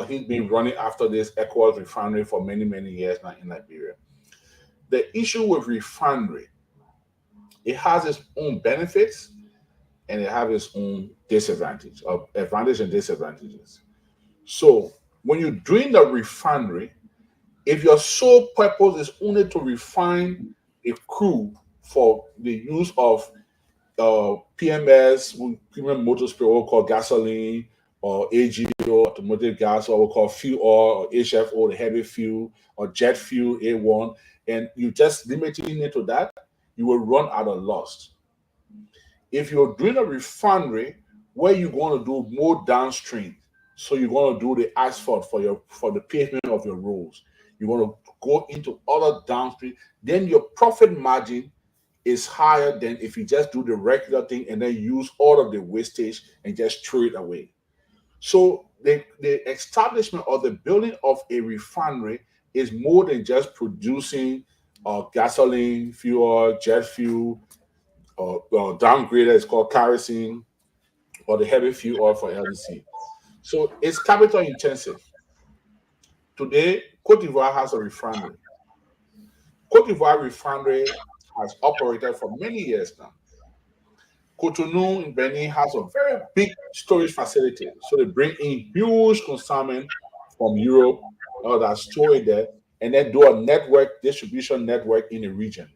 He's been running after this Equals refinery for many, many years now in Liberia. The issue with refinery, it has its own benefits and it has its own disadvantage, or advantage and disadvantages. So when you're doing the refinery, if your sole purpose is only to refine a crude for the use of PMS, premium motor spirit, what we call gasoline, or AGO, automotive gas, or what we call fuel oil, or HFO, the heavy fuel, or jet fuel, A1, and you just limiting it to that, you will run out of loss. If you're doing a refinery where you're going to do more downstream, so you're going to do the asphalt for the pavement of your roads, you're going to go into other downstream, then your profit margin is higher than if you just do the regular thing and then use all of the wastage and just throw it away. So the establishment or the building of a refinery is more than just producing gasoline, fuel, jet fuel, or downgraded, it's called kerosene, or the heavy fuel oil for LDC. So it's capital intensive. Today, Cote d'Ivoire has a refinery. Cote d'Ivoire refinery has operated for many years now. Cotonou in Benin has a very big storage facility. So they bring in huge consignment from Europe that store it there, and then do a distribution network in the region.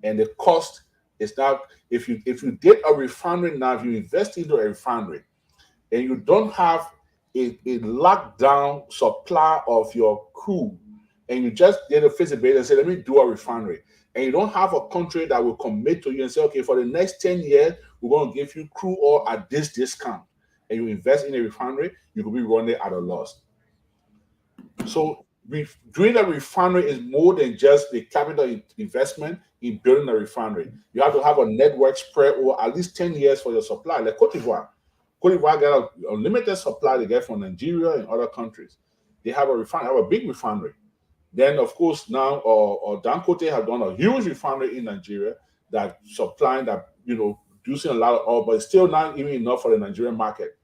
And the cost is now, if you get a refinery now, if you invest into a refinery and you don't have a locked down supply of your crude, and you just get a feasibility and say, let me do a refinery, and you don't have a country that will commit to you and say, okay, for the next 10 years, we're going to give you crude oil at this discount, and you invest in a refinery, you could be running at a loss. So doing a refinery is more than just the capital investment in building a refinery. You have to have a network spread over at least 10 years for your supply, like Cote d'Ivoire. Cote d'Ivoire got a limited supply they get from Nigeria and other countries. They have a big refinery. Then, of course, now Dangote have done a huge refinery in Nigeria that supplying producing a lot of oil, but it's still not even enough for the Nigerian market.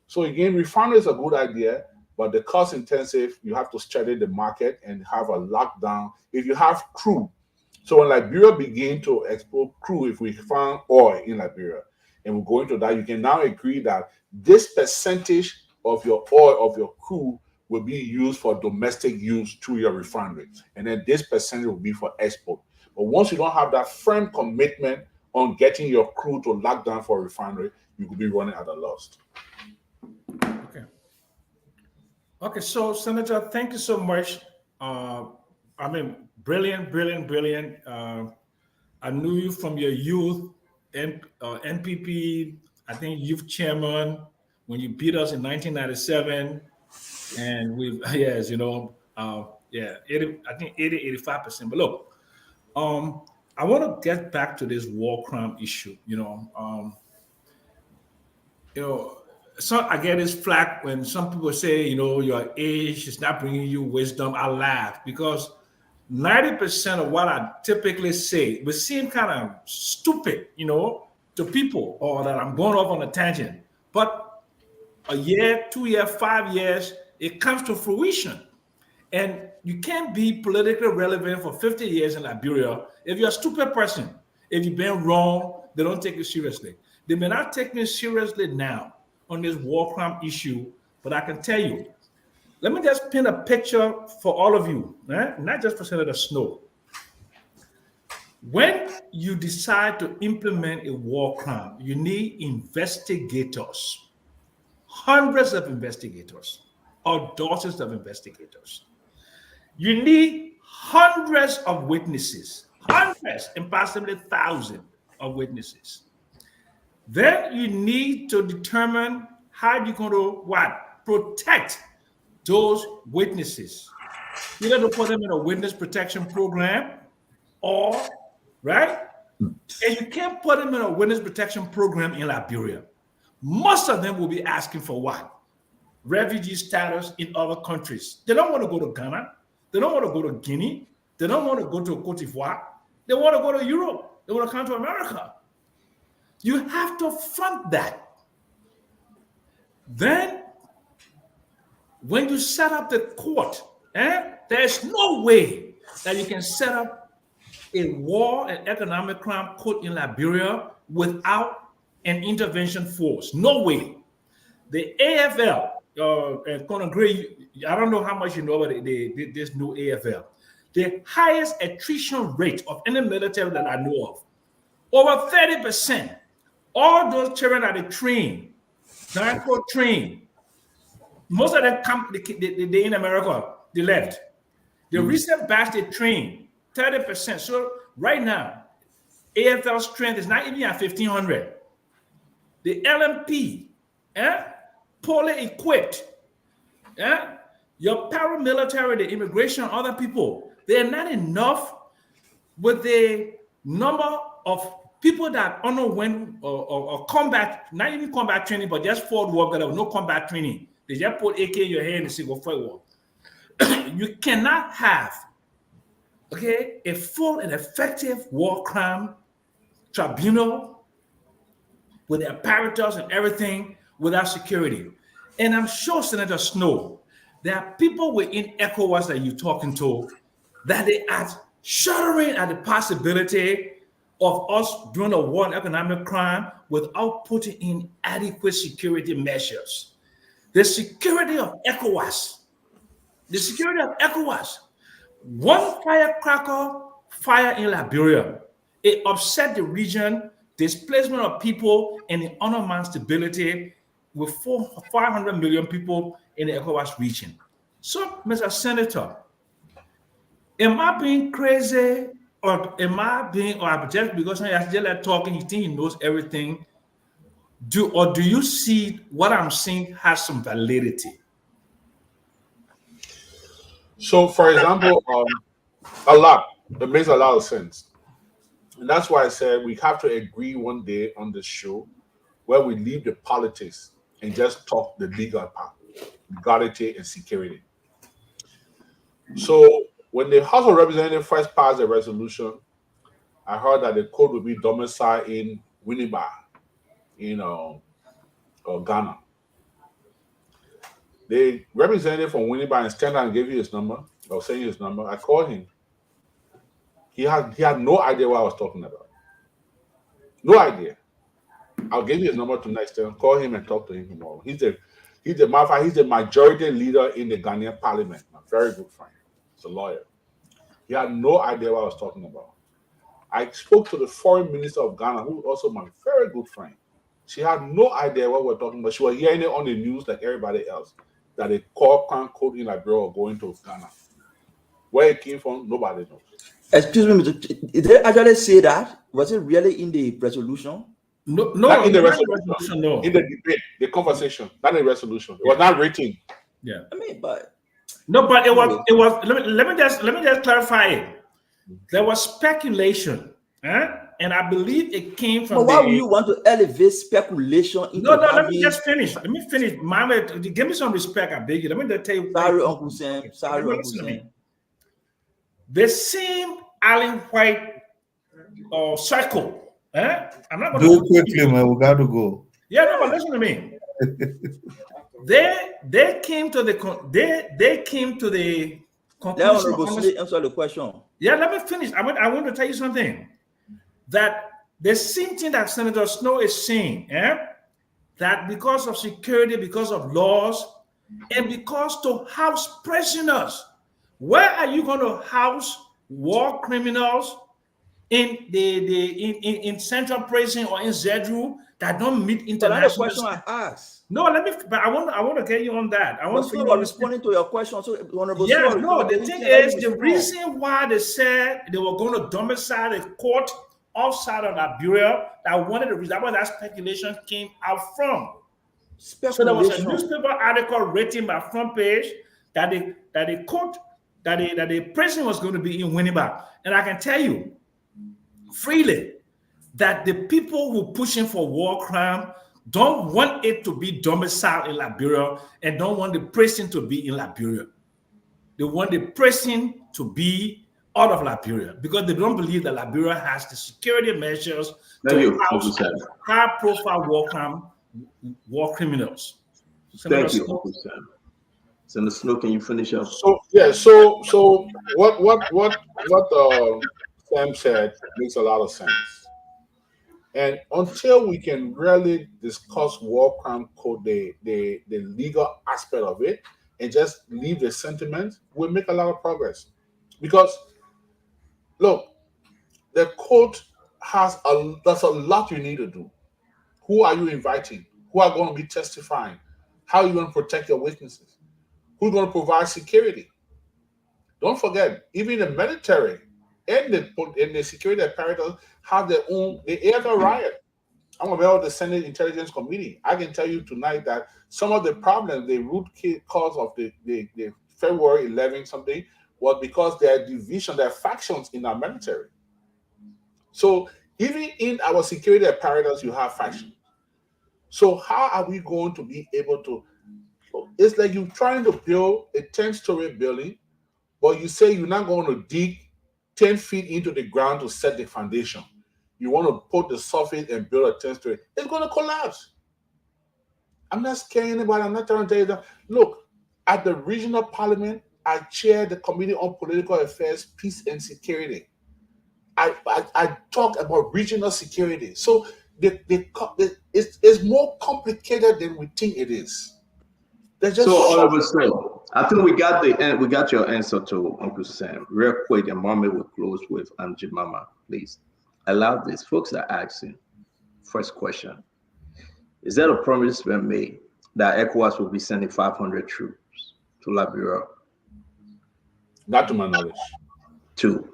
So again, refinery is a good idea, but the cost intensive, you have to study the market and have a lockdown. If you have crude, so when Liberia begin to export crude, if we found oil in Liberia, and we go into that, you can now agree that this percentage of your oil, of your crude, will be used for domestic use through your refinery. And then this percentage will be for export. But once you don't have that firm commitment on getting your crude to lock down for a refinery, you could be running at a loss. Okay, so Senator, thank you so much. Brilliant. I knew you from your youth, NPP, I think youth chairman, when you beat us in 1997. And I think 85%. But look, I want to get back to this war crime issue. So I get this flack when some people say, your age is not bringing you wisdom. I laugh because 90% of what I typically say would seem kind of stupid, to people, or that I'm going off on a tangent. But a year, 2 years, 5 years, it comes to fruition. And you can't be politically relevant for 50 years in Liberia if you're a stupid person. If you've been wrong, they don't take you seriously. They may not take me seriously now on this war crime issue, but I can tell you, let me just paint a picture for all of you, not just for Senator Snow. When you decide to implement a war crime, you need investigators, hundreds of investigators, or dozens of investigators. You need hundreds of witnesses, hundreds and possibly thousands of witnesses. Then you need to determine how you're going to protect those witnesses. Either to put them in a witness protection program or, right? And you can't put them in a witness protection program in Liberia. Most of them will be asking for what? Refugee status in other countries. They don't want to go to Ghana. They don't want to go to Guinea. They don't want to go to Cote d'Ivoire. They want to go to Europe. They want to come to America. You have to fund that. Then, when you set up the court, there's no way that you can set up a war and economic crime court in Liberia without an intervention force. No way. The AFL, and Conor Gray, I don't know how much you know about this new AFL. The highest attrition rate of any military that I know of, over 30%. All those children that they train, trained. Most of them come, they in America, they left. The recent batch they trained, 30%. So right now, AFL strength is not even at 1,500. The LMP, poorly equipped. Your paramilitary, the immigration, other people, they're not enough with the number of people that underwent or combat, not even combat training, but just forward work that have no combat training. They just put AK in your hand and say, go forward. you cannot have, okay, a full and effective war crime tribunal with the apparatus and everything without security. And I'm sure, Senator Snow, there are people within ECOWAS that you're talking to that they are shuddering at the possibility of us doing a war on economic crime without putting in adequate security measures. The security of ECOWAS, one firecracker fire in Liberia, it upset the region, displacement of people, and the undermined stability with 500 million people in the ECOWAS region. So, Mr. Senator, am I being crazy, or am I being, or just because I'm just like talking, you think he knows everything? Do you see what I'm saying has some validity? So, for example, a lot. It makes a lot of sense. And that's why I said we have to agree one day on the show where we leave the politics and just talk the legal part, legality and security. So when the House of Representatives first passed the resolution, I heard that the code would be domiciled in Winneba, Ghana. The representative from Winneba and stand and gave you his number, or saying his number. I called him. He had no idea what I was talking about. No idea. I'll give you his number tonight. Call him and talk to him tomorrow. He's the majority leader in the Ghanaian parliament. My very good friend. He's a lawyer. He had no idea what I was talking about. I spoke to the foreign minister of Ghana, who is also my very good friend. She had no idea what we're talking about. She was hearing it on the news like everybody else, that a core code in Liberia or going to Ghana. Where it came from, nobody knows. Excuse me, did they actually say that? Was it really in the resolution? No, not in the resolution, no. In the debate, the conversation, not in the resolution. It was not written. Yeah. I mean, but no, but it was. Let me just clarify it. There was speculation, and I believe it came from. But why would you want to elevate speculation into No, let me just finish. Let me finish. Mama, give me some respect, I beg you. Let me just tell you. Sorry, Uncle Sam. Sorry, Uncle Sam. The same Allen White circle. I'm not going to go quickly, man. We got to go. Yeah, no, but listen to me. They came to the conclusion. Answer the question. Yeah, let me finish. I want to tell you something. That the same thing that Senator Snow is saying, that because of security, because of laws, and because to house prisoners, where are you going to house war criminals in in central prison or in Zedru that don't meet international? That's the question I asked. No, but I want to get you on that. I want to responding to your question. So, yes, no. The thing is, the reason why they said they were going to domicile the court outside of Liberia, that one of the reasons that speculation came out from. So there was a newspaper article written by front page that the court that the prison was going to be in Winneba, and I can tell you freely that the people who pushing for war crime don't want it to be domiciled in Liberia and don't want the prison to be in Liberia. They want the prison to be out of Liberia because they don't believe that Liberia has the security measures to house high-profile war criminals. Thank you, Uncle Sam. Senator Snow, can you finish up? So what Sam said makes a lot of sense. And until we can really discuss war crime code, the legal aspect of it, and just leave the sentiment, we'll make a lot of progress. Because look, the court there's a lot you need to do. Who are you inviting? Who are going to be testifying? How are you going to protect your witnesses? Who's going to provide security? Don't forget, even the military and the security apparatus have their own. They have a riot. I'm a member of the Senate Intelligence Committee. I can tell you tonight that some of the problems, the root cause of the February 11 something, was because there are division, there are factions in our military. So even in our security apparatus, you have factions. So how are we going to be able to? it's like you're trying to build a 10-story building, but you say you're not going to dig 10 feet into the ground to set the foundation. You want to put the surface and build a 10-story. It's going to collapse. I'm not scaring anybody. I'm not trying to tell you that. Look, at the regional parliament, I chair the Committee on Political Affairs, Peace and Security. I talk about regional security. So it's more complicated than we think it is. So Honorable Sam, I think we got your answer to Uncle Sam. Real quick, and Mama will close with Jemima, please. Allow this. Folks are asking. First question. Is that a promise been made that ECOWAS will be sending 500 troops to Liberia? Not to my knowledge. Two.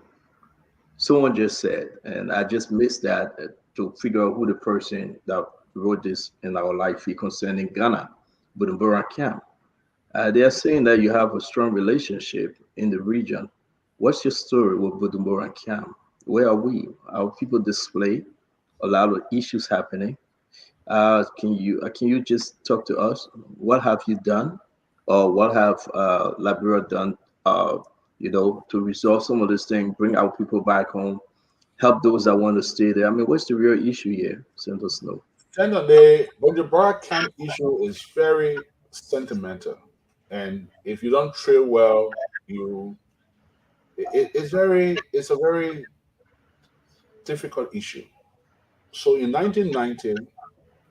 Someone just said, and I just missed that to figure out who the person that wrote this in our live feed concerning Ghana, Bujumbura camp. They are saying that you have a strong relationship in the region. What's your story with Bujumbura camp? Where are we? Our people display a lot of issues happening. Can you just talk to us? What have you done, or what have Liberia done? To resolve some of this thing, bring our people back home, help those that want to stay there. I mean, what's the real issue here? Send us know. The Bujumbura camp issue is very sentimental, and if you don't train well, it's a very difficult issue. So in 1990,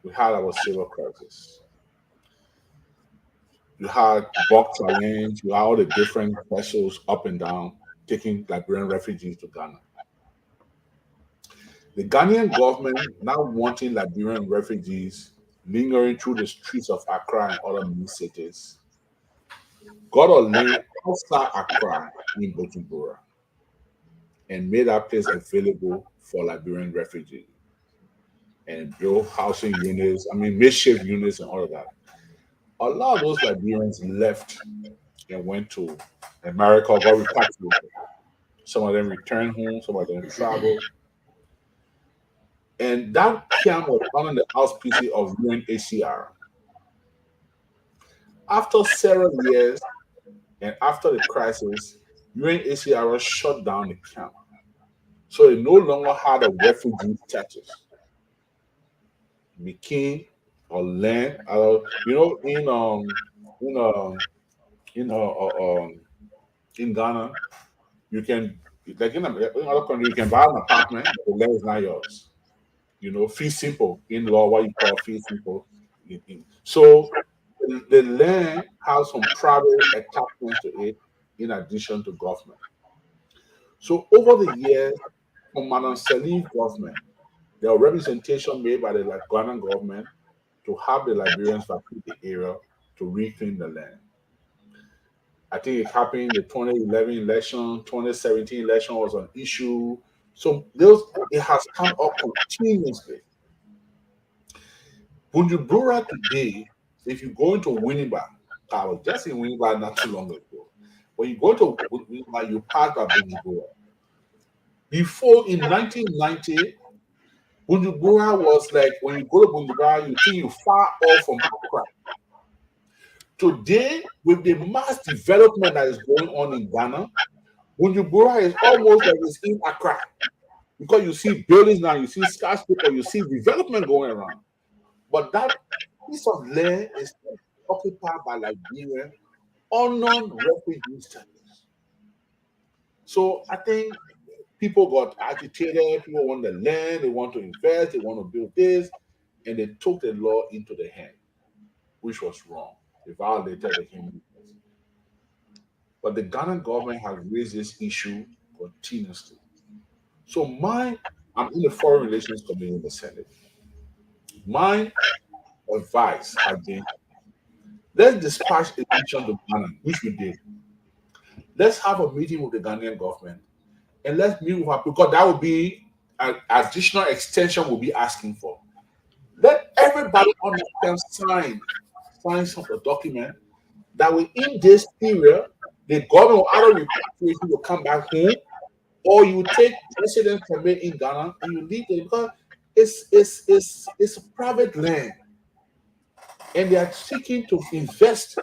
we had our civil crisis. You had Bok Challenge, you had all the different vessels up and down taking Liberian refugees to Ghana. The Ghanaian government now wanting Liberian refugees lingering through the streets of Accra and other mini cities got a land outside Accra in Bujumbura and made that place available for Liberian refugees and built housing units, makeshift units and all of that. A lot of those Liberians left and went to America, got repatriated. Some of them returned home, some of them traveled. And that camp was under the auspices of UNHCR. After several years and after the crisis, UNHCR shut down the camp. So it no longer had a refugee status. It became a land, in Ghana, you can, like in other countries, you can buy an apartment, but the land is not yours. Fee simple in law, what you call fee simple. So the land has some private attachment to it in addition to government. So over the years, from Madam Salif government, there were representation made by the Ghanaian government to have the Liberians vacate the area to reclaim the land. I think it happened in the 2011 election, 2017 election was an issue. So it has come up continuously. Bujumbura today, if you go into Winneba, I was just in Winneba not too long ago. When you go to Winneba, you pass by Bujumbura. Before in 1990, Bujumbura was like, when you go to Bujumbura, you think you're far off from Accra. Today, with the mass development that is going on in Ghana, Bujumbura is almost like it's in Accra. Because you see buildings now, you see skyscraper, you see development going around. But that piece of land is occupied by Liberia on non-refugee status. So I think people got agitated, people want the land, they want to invest, they want to build this, and they took the law into their hand, which was wrong. They violated the human rights. But the Ghana government has raised this issue continuously. So I'm in the Foreign Relations Committee in the Senate. My advice has been, let's dispatch a mission to Ghana, which we did. Let's have a meeting with the Ghanaian government and let's meet with her, because that would be an additional extension we'll be asking for. Let everybody on the camp sign some document that within this period, the government will either repatriate will come back home, or you take residence permit in Ghana and you leave it, because it's private land. and they are seeking to invest.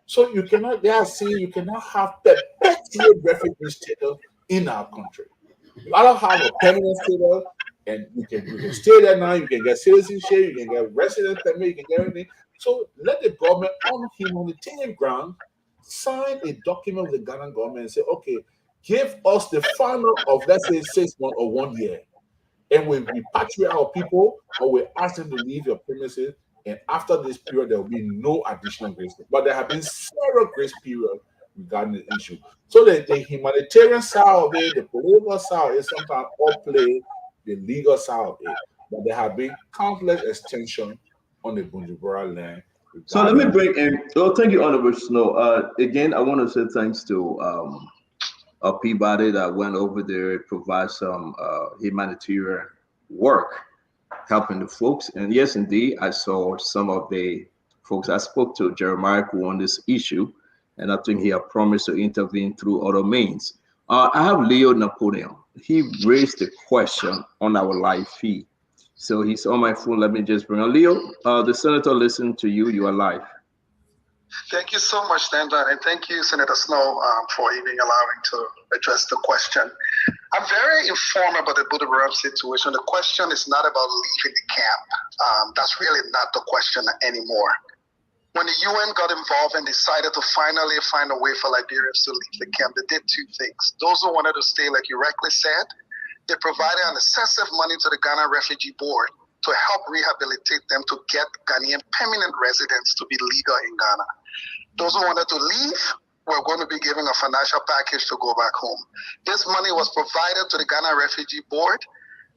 So they are saying you cannot have perpetual refugee status in our country. You either have a permanent status, and you can stay there now. You can get citizenship, you can get resident permit, you can get everything. So let the government on humanitarian ground sign a document with the Ghana government and say, okay, give us the final of, let's say, 6 months or 1 year, and we repatriate our people, or we ask them to leave your premises. And after this period, there will be no additional grace. But there have been several grace periods regarding the issue. So the humanitarian side of it, the political side is sometimes all play the legal side of it. But there have been countless extensions on the Bujumbura land. So let me bring in. Well, thank you, Honorable Snow. Again, I want to say thanks to Peabody that went over there, provide some humanitarian work, helping the folks. And yes, indeed, I saw some of the folks I spoke to, Jeremiah, who on this issue, and I think he had promised to intervene through other means. I have Leo Napoleon. He raised the question on our live feed. So he's on my phone. Let me just bring on Leo. The senator listened to you. You are live. Thank you so much, Stanton, and thank you, Senator Snow, for even allowing to address the question. I'm very informed about the Bujumbura situation. The question is not about leaving the camp. That's really not the question anymore. When the UN got involved and decided to finally find a way for Liberians to leave the camp, they did two things. Those who wanted to stay, like you rightly said, they provided an excessive money to the Ghana Refugee Board to help rehabilitate them to get Ghanaian permanent residents to be legal in Ghana. Those who wanted to leave were going to be given a financial package to go back home. This money was provided to the Ghana Refugee Board.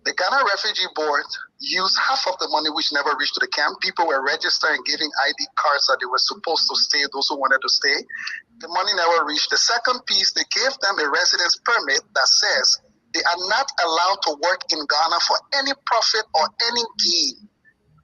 The Ghana Refugee Board used half of the money, which never reached to the camp. People were registering, giving ID cards that they were supposed to stay, those who wanted to stay. The money never reached. The second piece, they gave them a residence permit that says they are not allowed to work in Ghana for any profit or any gain.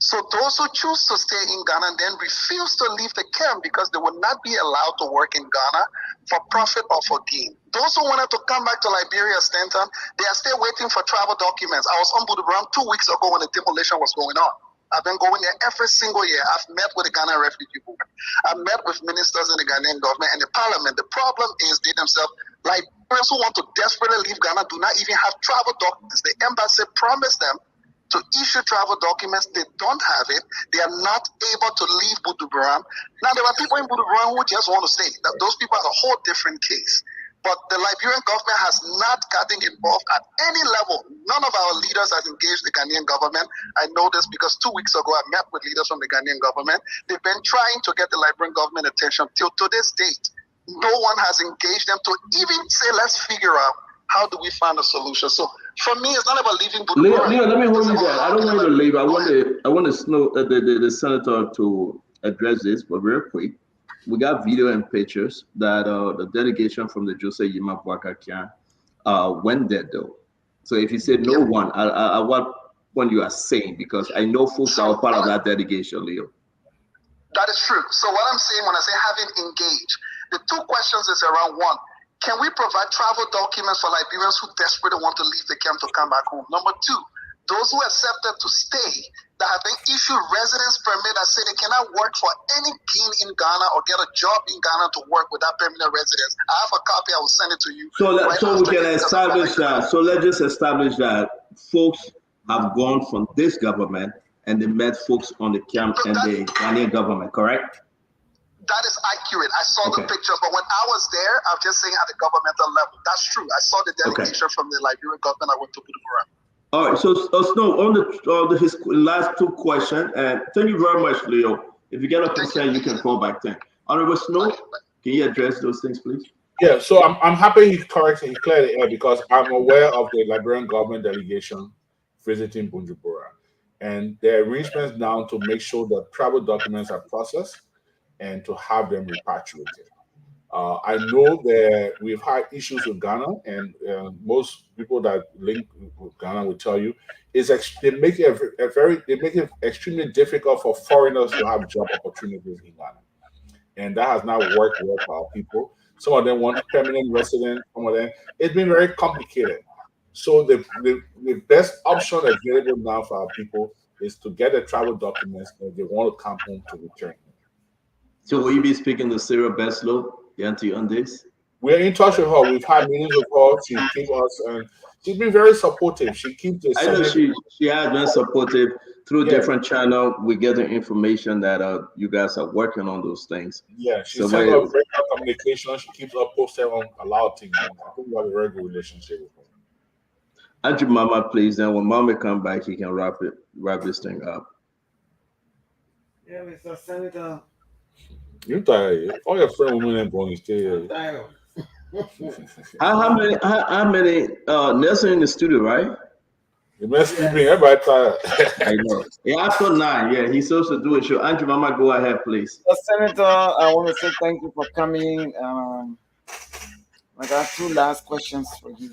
So those who choose to stay in Ghana then refuse to leave the camp because they will not be allowed to work in Ghana for profit or for gain. Those who wanted to come back to Liberia, Stanton, they are still waiting for travel documents. I was on Bujumbura 2 weeks ago when the demolition was going on. I've been going there every single year. I've met with the Ghana Refugee Board. I've met with ministers in the Ghanaian government and the parliament. The problem is they themselves, Liberians who want to desperately leave Ghana, do not even have travel documents. The embassy promised them to issue travel documents. They don't have it. They are not able to leave Bujumbura. Now, there are people in Bujumbura who just want to stay. Those people are a whole different case. But the Liberian government has not gotten involved at any level. None of our leaders has engaged the Ghanaian government. I know this because 2 weeks ago I met with leaders from the Ghanaian government. They've been trying to get the Liberian government attention till to this date. No one has engaged them to even say, let's figure out how do we find a solution. So for me, it's not about leaving Bujumbura. Leo, let me hold you there. I don't want you to leave. I want to know the senator to address this, but real quick. We got video and pictures that the delegation from the Jose Yima Bwakakian went there though. So if you say no one, what one you are saying, because I know folks are part of that delegation, Leo. That is true. So what I'm saying when I say having engaged, the two questions is around one, can we provide travel documents for Liberians who desperately want to leave the camp to come back home? Number two, those who accepted to stay that have been issued residence permit that say they cannot work for any gain in Ghana or get a job in Ghana to work without permanent residence. I have a copy. I will send it to you. So we can establish that. So let's just establish that folks have gone from this government and they met folks on the camp and the Ghanaian government, correct? That is accurate. I saw the pictures, but when I was there, I'm just saying at the governmental level. That's true. I saw the delegation from the Liberian government. I went to Bujumbura. All right, so Snow, on his last two questions, and thank you very much, Leo. If you get a concern, you can call back then. Honorable Snow, can you address those things, please? Yeah, so I'm happy he cleared the air because I'm aware of the Liberian government delegation visiting Bujumbura, and their arrangements now to make sure that travel documents are processed and to have them repatriated. I know that we've had issues with Ghana, and most people that link with Ghana will tell you they make it extremely difficult for foreigners to have job opportunities in Ghana, and that has not worked well for our people. Some of them want permanent residence. Some of them, it's been very complicated. So the best option available now for our people is to get the travel documents and they want to come home to return. So will you be speaking to Sarah Beslow, the auntie on this? We're in touch with her. We've had meetings with her. She keeps us, and she's been very supportive. She keeps the I know Senate. she has been supportive through different channel. We get the information that you guys are working on those things. Yeah, she so sends us regular communication. She keeps us posted on a lot of things. I think we have a very good relationship with her. Andrew Mama, please. Then when Mama come back, he can wrap this thing up. Yeah, Mr. Senator. You tired? All your friend women and boys stay. How many Nelson in the studio, right? You must be everybody tired. I know. Yeah, after 9. Yeah, he's supposed to do a show. Andrew Mama, go ahead, please. Senator, I want to say thank you for coming. I got 2 last questions for you.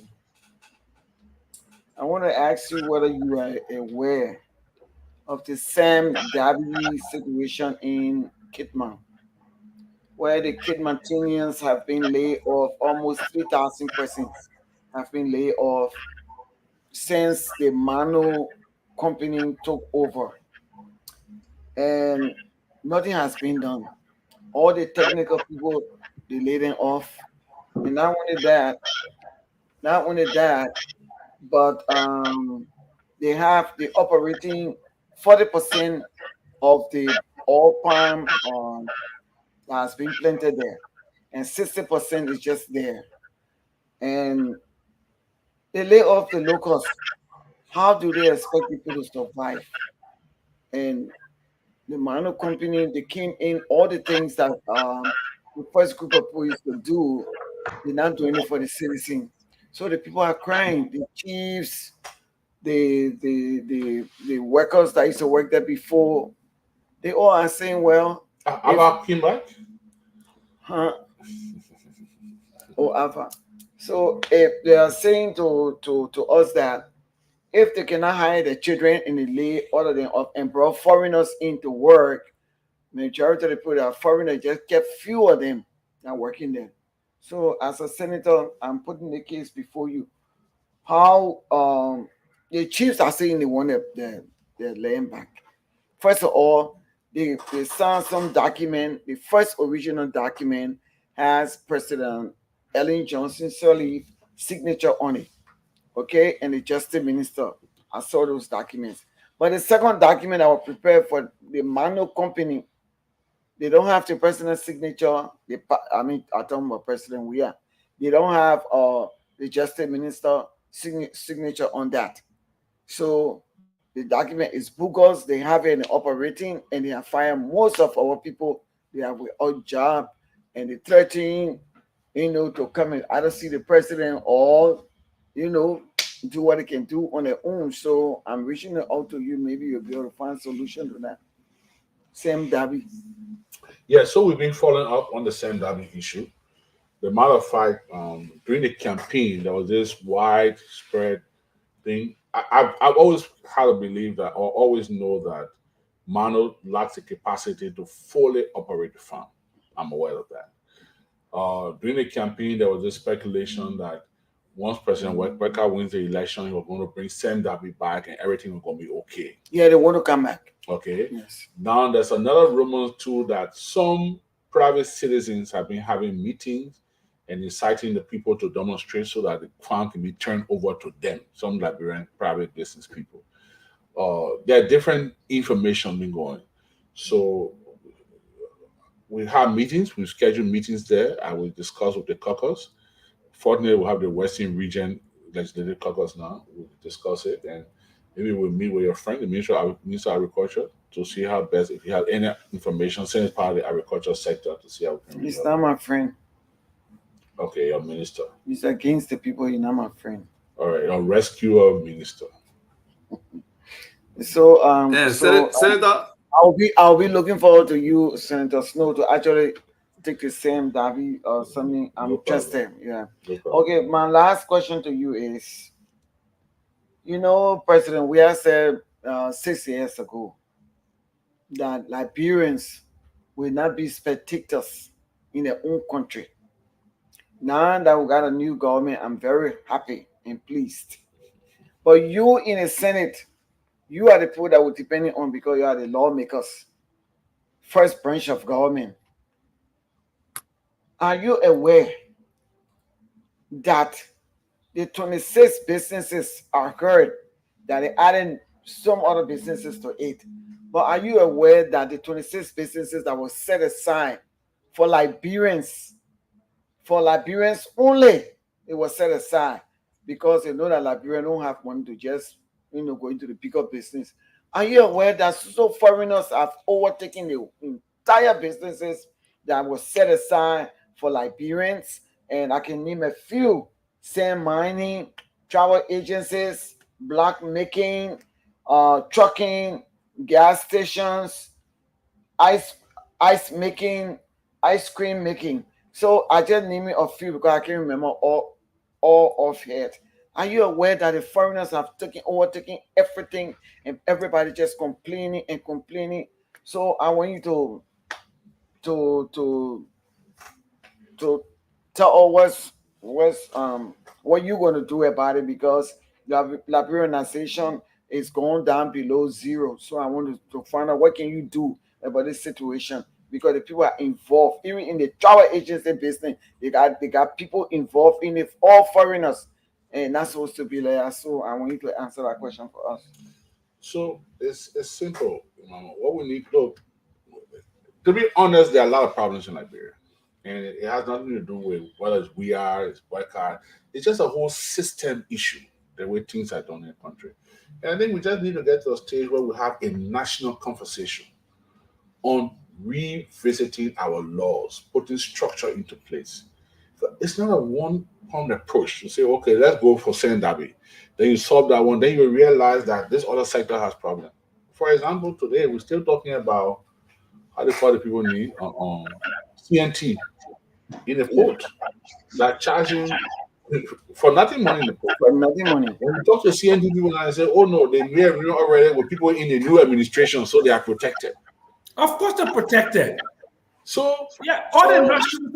I want to ask you whether you are aware of the Sam Darby situation in Kitman, where the Kidmantinians have been laid off. Almost 3,000 persons have been laid off since the Mano company took over, and nothing has been done. All the technical people, they laid them off, and not only that, but they have the operating 40% of the oil palm that has been planted there, and 60% is just there. And they lay off the locals. How do they expect people to survive? And the Mano company, they came in, all the things that the first group of people used to do, they're not doing it for the citizens. So the people are crying. The chiefs, the workers that used to work there before, they all are saying, well, Ava came back? Huh? Oh, Ava. So if they are saying to us that if they cannot hire the children in the lay other than up and brought foreigners into work, majority of the people that are foreigners, just kept few of them that are working there. So as a senator, I'm putting the case before you. How the chiefs are saying they want their land back. First of all, they signed some document. The first original document has President Ellen Johnson Sirleaf signature on it. Okay, and the Justice Minister. I saw those documents. But the second document that was prepared for the Mano company, they don't have the president's signature. I'm talking about President Weah. They don't have the Justice Minister signature on that. So the document is bogus. They have it in operating, and they have fired most of our people. They have without job, and they threatening, to come and either see the president or, do what they can do on their own. So I'm reaching out to you. Maybe you'll be able to find a solution to that. Sam Darby. Yeah, so we've been following up on the Sam Darby issue. The matter of fact, during the campaign, there was this widespread thing. I've always had to believe that, or always know that, Mano lacks the capacity to fully operate the farm. I'm aware of that. During the campaign, there was this speculation that once President Wecker wins the election, he was going to bring Sam Darby back and everything was going to be okay. Yeah, they want to come back. Okay. Yes. Now there's another rumor too that some private citizens have been having meetings and inciting the people to demonstrate so that the farm can be turned over to them, some Liberian private business people. There are different information been going. So we have meetings, we schedule meetings there, and we discuss with the caucus. Fortunately, we'll have the Western Region Legislative Caucus now. We'll discuss it, and maybe we'll meet with your friend, the Minister of Agriculture, to see how best, if you have any information, send it part of the agriculture sector to see how we can. He's not my friend. Okay, your minister. He's against the people. He's not my friend. All right, your rescuer minister. So, Senator, I'll be looking forward to you, Senator Snow, to actually take the same Darby or something. I'm interested. Yeah. Okay, my last question to you is, President Weah said 6 years ago that Liberians will not be spectators in their own country. Now that we got a new government, I'm very happy and pleased. But you in the Senate, You are the people that will depend on because you are the lawmakers, first branch of government. Are you aware that the 26 businesses are heard that they added some other businesses to it? But are you aware that the 26 businesses that were set aside for Liberians only, it was set aside because they know that Liberians don't have money to just go into the bigger business? Are you aware that so foreigners have overtaken the entire businesses that were set aside for Liberians? And I can name a few: sand mining, travel agencies, block making, trucking, gas stations, ice making, ice cream making. So I just name it a few because I can't remember all of it. Are you aware that the foreigners have overtaken everything and everybody just complaining and complaining? So I want you to tell us what you're going to do about it, because Liberianization is going down below zero. So I want to find out what can you do about this situation, because the people are involved even in the travel agency business. They got people involved in it, all foreigners, and that's supposed to be there. So I want you to answer that question for us. So it's simple, what we need to be honest. There are a lot of problems in Liberia, and it has nothing to do with whether it's boycott. It's just a whole system issue, the way things are done in the country. And I think we just need to get to a stage where we have a national conversation on revisiting our laws, putting structure into place. So it's not a one-pound approach to say, okay, let's go for Sendabi. Then you solve that one, then you realize that this other sector has problem. For example, today we're still talking about how the people need CNT in the port. They're charging for nothing money in the port. For nothing money. When you talk to CNT people and say, oh no, they may have already with people in the new administration, so they are protected. Of course they're protected. So yeah, all the noise we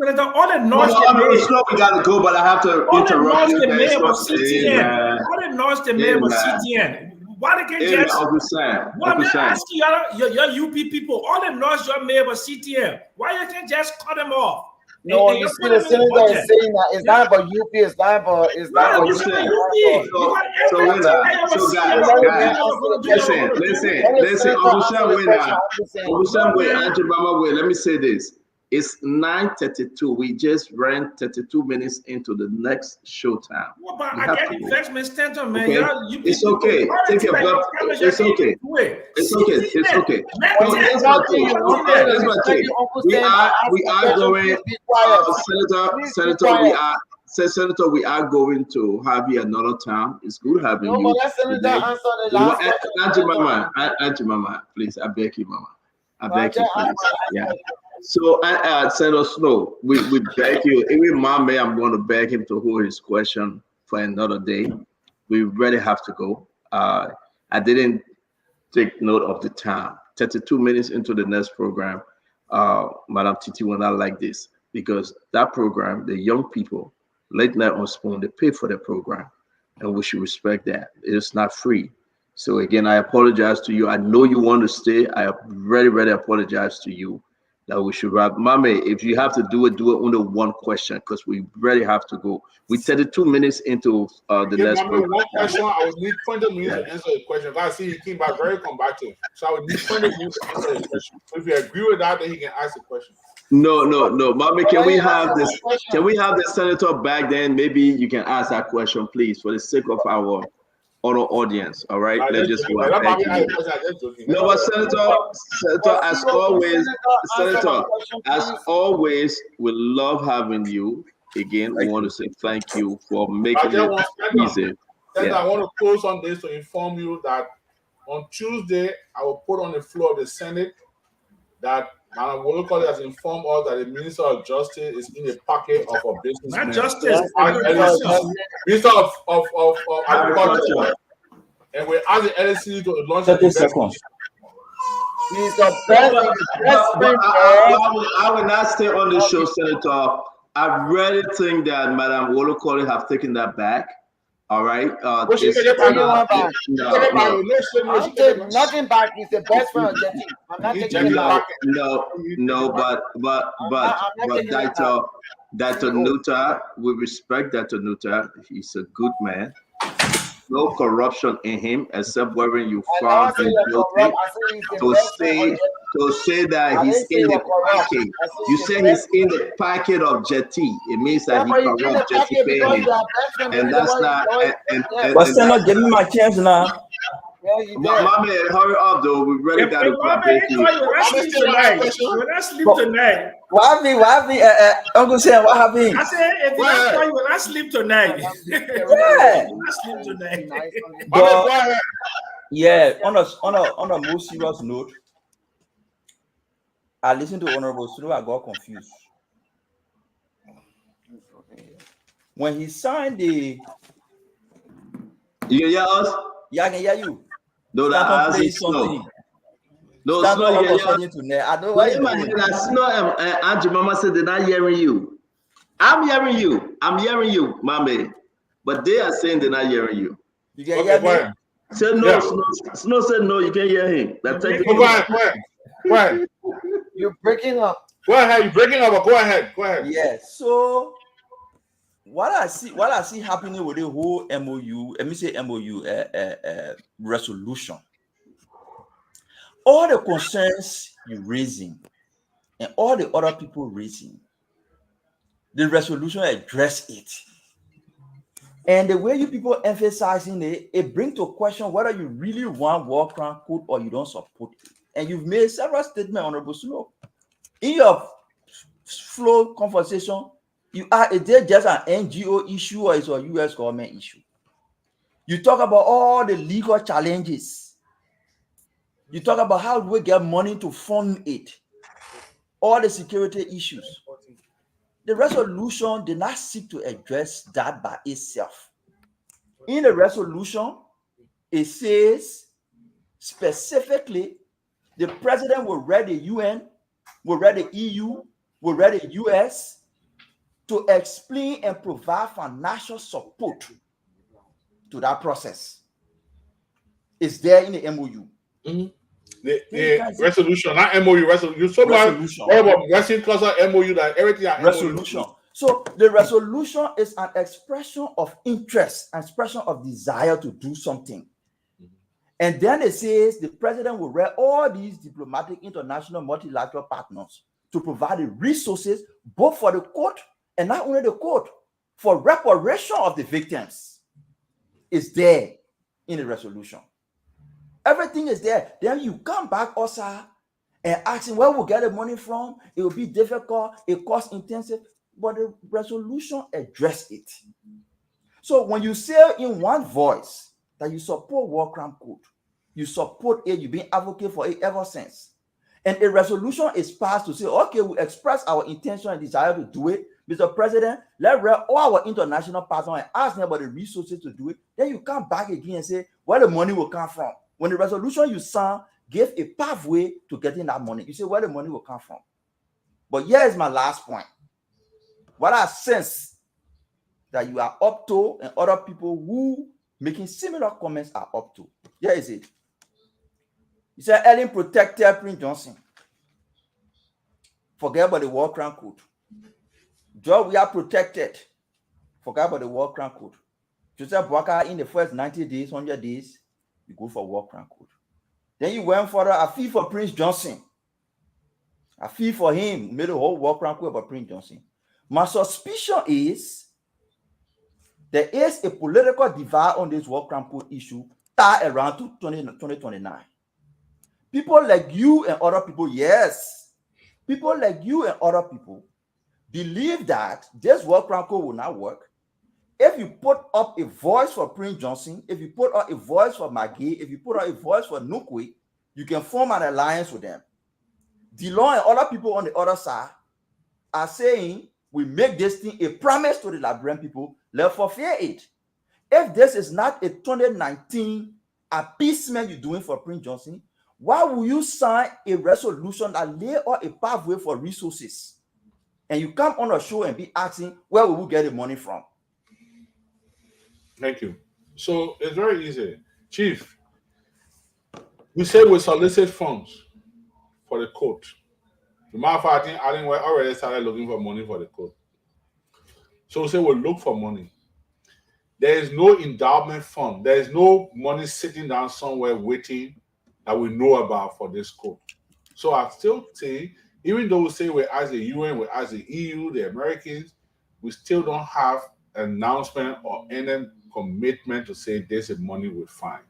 gotta go, but I have to interrupt you. All the noise they made was CTN. All the noise they made was CTN. Why they can't just? I'm asking your UP people. All the noise you made was CTN. Why you can't just cut them off? No, you see the senator is saying that it's not about UP, it's not about UP. So guys, let me say this. It's 9:32. We just ran 32 minutes into the next showtime. Well, but I get investment center, man. Okay. It's okay. Take your blood. It's okay. It's okay. It's okay. No, here's my thing. Here's my thing. We are going. Senator, we are going to have you another time. It's good having you. No, but let Senator answer the last question. Mama, please, I beg you, Mama. I beg you, please. Yeah. So, Senator Snow, we beg you. Even Mama, I'm going to beg him to hold his question for another day. We really have to go. I didn't take note of the time. 32 minutes into the next program, Madam Titi will not like this, because that program, the young people, Late Night on Spoon, they pay for the program, and we should respect that. It's not free. So again, I apologize to you. I know you want to stay. I really, really apologize to you that we should wrap. Mame, if you have to do it under one question, because we really have to go. We 32 minutes into the next program. One question, I would need 20 minutes to answer the question. I see you came back very combative. So I would need 20 minutes to answer the question. So if you agree with that, then he can ask the question. No. Mame, can we have this? Can we have the senator back then? Maybe you can ask that question, please, for the sake of our audience. All right, let's just go ahead. No, but Senator, as always, we love having you. Again, we want to say thank you for making it easy. I want to close on this to inform you that on Tuesday, I will put on the floor of the Senate that Madam Wolokole has informed us that the Minister of Justice is in a pocket of a businessman. Not justice. Minister of Agriculture. And we ask the LSC to launch 30 seconds. He's the best. I will not stay on the show, Senator. I really think that Madam Wolokole have taken that back. All right. I'm taking nothing back. He's the best friend of Jetty. I'm not taking it back. No, but Dr. Nuta, we respect Dr. Nuta. He's a good man. No corruption in him, except when you found him guilty. To say that he's in the packet. You say he's in the packet of Jetty. It means that he corrupt Jetty paying him. And that's not. But still not giving me my chance now. My man, hurry up though. We really got to sleep tonight. What happened? Uncle Sam, what happened? I said, if that's why you will not sleep tonight. Yeah. Not sleep tonight. But, yeah, on a more serious note, I listened to Honorable Sulu, I got confused. When he signed the... You can hear us? Yeah, I can hear you. No, that's something. No, Snow, I know why Snow and Auntie Mama said they're not hearing you. I'm hearing you, Mommy. But they are saying they're not hearing you. You can hear me? Say no, yeah. Snow said no, you can't hear him. Go ahead. You're breaking up. Go ahead, you're breaking up, but go ahead. Yeah, so what I see happening with the whole MOU, let me say MOU resolution. All the concerns you're raising and all the other people raising, the resolution address it. And the way you people emphasizing it, it brings to question whether you really want war crime code or you don't support it. And you've made several statements, Honorable Sulu. In your flow conversation, you are is there just an NGO issue or is it a US government issue? You talk about all the legal challenges. You talk about how do we get money to fund it, all the security issues. The resolution did not seek to address that by itself. In the resolution, it says specifically the president will read the UN, will read the EU, will read the US to explain and provide financial support to that process. It's there in the MOU. Mm-hmm. The resolution, not MOU, resolution. You so much about Western Cluster MOU that everything are resolution. MOU. So the resolution is an expression of interest, an expression of desire to do something. Mm-hmm. And then it says the president will read all these diplomatic, international, multilateral partners to provide the resources both for the court and not only the court, for reparation of the victims. It's there in the resolution. Everything is there. Then you come back also and asking where we'll get the money from. It will be difficult, it cost intensive, but the resolution addressed it. So when you say in one voice that you support war crime code, you support it, you've been advocate for it ever since. And a resolution is passed to say, okay, we express our intention and desire to do it. Mr. President, let's read all our international partners and ask them about the resources to do it. Then you come back again and say, where the money will come from. When the resolution you signed gave a pathway to getting that money, you say where the money will come from. But here is my last point. What I sense that you are up to and other people who making similar comments are up to. Here is it. You said Ellen protected Prince Johnson. Forget about the war crime code. Joe, we are protected. Forget about the war crime code. Joseph Boaka in the first 90 days, 100 days, you go for war crime code. Then you went for a fee for Prince Johnson. A fee for him, made a whole war crime code about Prince Johnson. My suspicion is there is a political divide on this war crime code issue tied around to 2029. People like you and other people, yes, people like you and other people believe that this war crime code will not work. If you put up a voice for Prince Johnson, if you put up a voice for Maggie, if you put up a voice for Nukwe, you can form an alliance with them. DeLong and other people on the other side are saying, we make this thing a promise to the Liberian people, let's fulfill it. If this is not a 2019 appeasement you're doing for Prince Johnson, why will you sign a resolution that lay out a pathway for resources? And you come on a show and be asking, where will we get the money from? Thank you. So it's very easy. Chief, we say we solicit funds for the court. The matter of fact, I think we already started looking for money for the court. So we say we'll look for money. There is no endowment fund. There is no money sitting down somewhere waiting that we know about for this court. So I still say, even though we say we as the UN, we as the EU, the Americans, we still don't have an announcement or any commitment to say there's a money we'll find.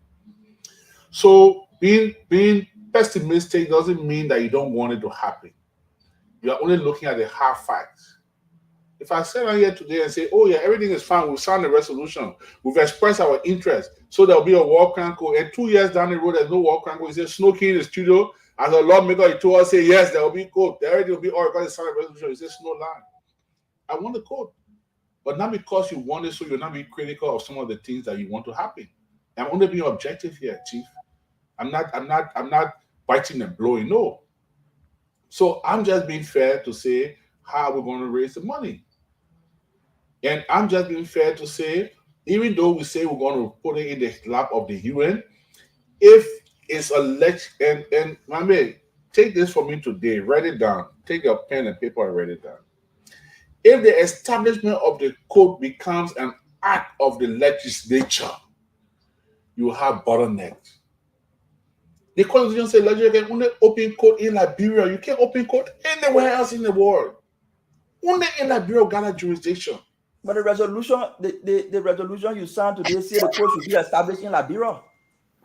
So being pessimistic doesn't mean that you don't want it to happen. You are only looking at the hard facts. If I sit on here today and say, oh yeah, everything is fine, we've signed a resolution, we've expressed our interest, so there'll be a war crime code, and 2 years down the road, there's no war crime code. He said, Snow King in the studio, as a lawmaker, he told us, say, yes, there will be code. There already will be, all because signed a resolution. He said, Snow line. I want the code. But not because you want it, so you're not being critical of some of the things that you want to happen. I'm only being objective here, Chief. I'm not biting and blowing, no. So I'm just being fair to say how we're going to raise the money. And I'm just being fair to say, even though we say we're going to put it in the lap of the UN, if it's and my man, take this for me today, write it down, take your pen and paper and write it down. If the establishment of the code becomes an act of the legislature, you have bottlenecks. The constitution says legislature can only open court in Liberia. You can't open court anywhere else in the world. Only in Liberia, Ghana jurisdiction. But the resolution, the resolution you signed today say the court should be established in Liberia.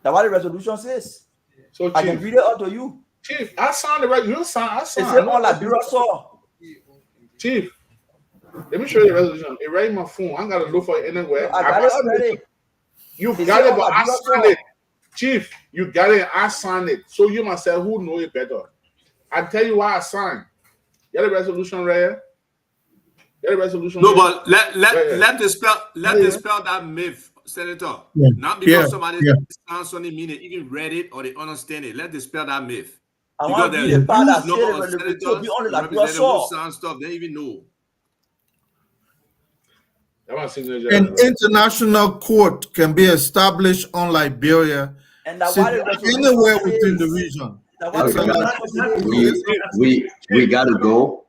That's what the resolution says. So Chief, I can read it out to you. Chief, I signed the resolution. I signed. It's on Liberia soil. Chief, let me show you the resolution. It right in my phone. I gotta look for it anywhere. I got it already. You got it, but I signed it. Chief, you got it. I signed it. So you myself, who know it better? I tell you why I signed. You got the resolution right here? You got the resolution? No, but let dispel that myth, Senator. Yeah. Not because somebody sounds something mean it, even read it or they understand it. Let dispel that myth. I because want to be the part that number say of the senators, will be on the Liberia representatives soil. sound stuff they even know. An international court can be established on Liberia anywhere within the region. We got to go.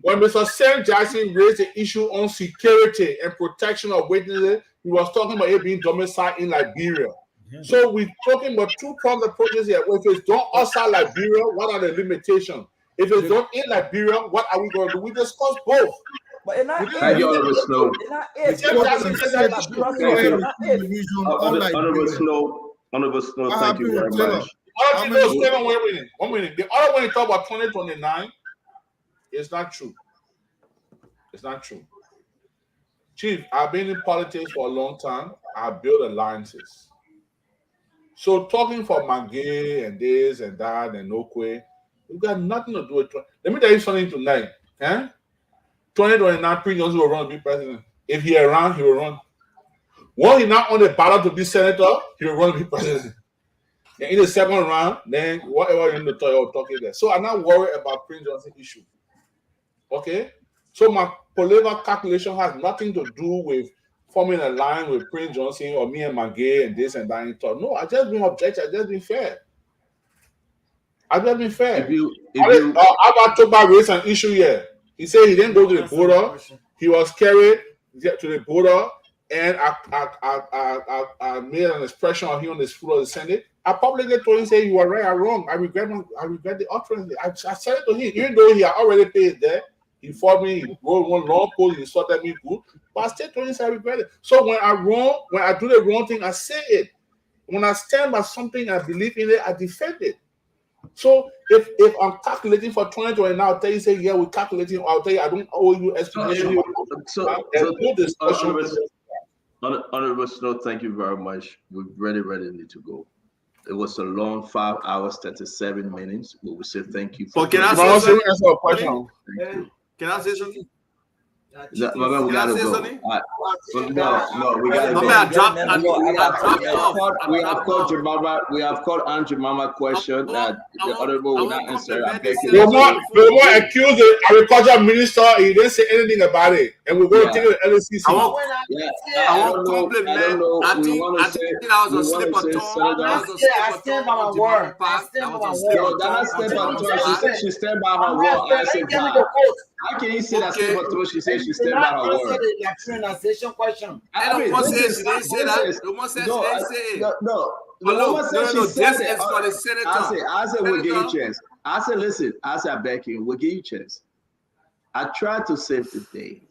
When Mr. Sam Jackson raised the issue on security and protection of witnesses, he was talking about it being domiciled in Liberia. So we're talking about two-pronged approaches here. If it's done outside Liberia, what are the limitations? If it's done in Liberia, what are we going to do? We discuss both. But it's not Thank you, Honorable Snow. Honorable Snow, thank you very much. One minute. The other one you talk about 2029 is not true. It's not true. Chief, I've been in politics for a long time. I've built alliances. So talking for Magay and this and that and Okwe, we've got nothing to do with. Let me tell you something tonight. 2029, Prince Johnson will run to be president. If he around, he will run. Once he's not on the ballot to be senator, he will run to be president. And in the second round, then whatever you're in the toy or talking there. So I'm not worried about Prince Johnson issue. Okay? So my political calculation has nothing to do with forming a line with Prince Johnson or me and Magay and this and that. And talk. No, I just been objective. I just been fair. I've just been fair. About Toba raised an issue here. He said he didn't go to the border. He was carried to the border, and I made an expression of him on the floor of the Senate. I publicly told him, say you were right or wrong. I regret the utterance. I said it to him, even though he had already paid there. He fought me. He wrote one long post. He insulted me good, but I still told him I regret it. So when I do the wrong thing, I say it. When I stand by something, I believe in it. I defend it. So if I'm calculating for 2020 now, I'll tell you, say, yeah, we're calculating. I'll tell you, I don't owe you explanation. Honorable Snow, thank you very much. We really need to go. It was a long 5 hours, 37 minutes. But we say thank you. Can I say something? Can I say something? No, we gotta go. No, we gotta go. We have called Jemima. We have called Aunt Jemima question that the honorable will not answer. I beg you. They want accuse the agriculture minister. He didn't say anything about it, and we're going to take it to LCC. I don't know. We want to say. I stand by my word. I stand by my word. She stand by her word. I said, how can you say that stand by her? She said she stand by her word. Answer the naturalization question. No. The woman said she didn't say it. No. The woman said she said it. I said, we'll give you a chance. I said, listen. I said, I beg you, we'll give you a chance. I tried to save the day.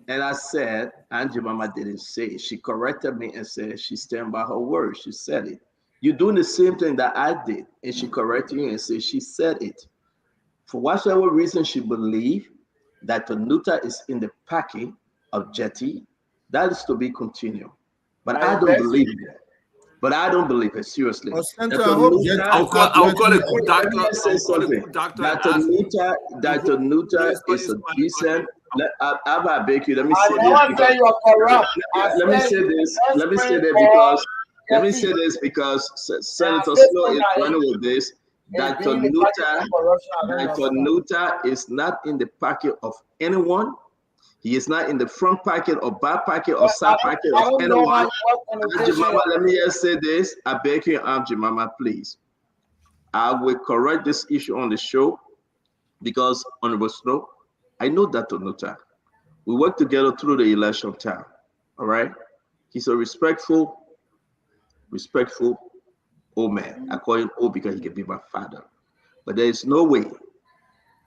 And I said, Aunt Jemima didn't say it. She corrected me and said she stand by her word. She said it. You're doing the same thing that I did. And she corrected you and said she said it. For whatever reason she believed that the Nuta is in the packing of Jetty, that is to be continued. But I don't believe it. But I don't believe it, seriously. I'll call it good doctor. Dr. Nuta is a decent. I beg you, let me say this because Senator Snow is running with this. Dr. Nuta is not in the pocket of anyone. He is not in the front pocket or back pocket or side pocket of anyone. Aunt Jemima, let me just say this. I beg you, Aunt Jemima, please. I will correct this issue on the show because, Honorable Snow, I know Dr. Nuta. We worked together through the election time. All right? He's a respectful old man. I call him old because he can be my father. But there is no way.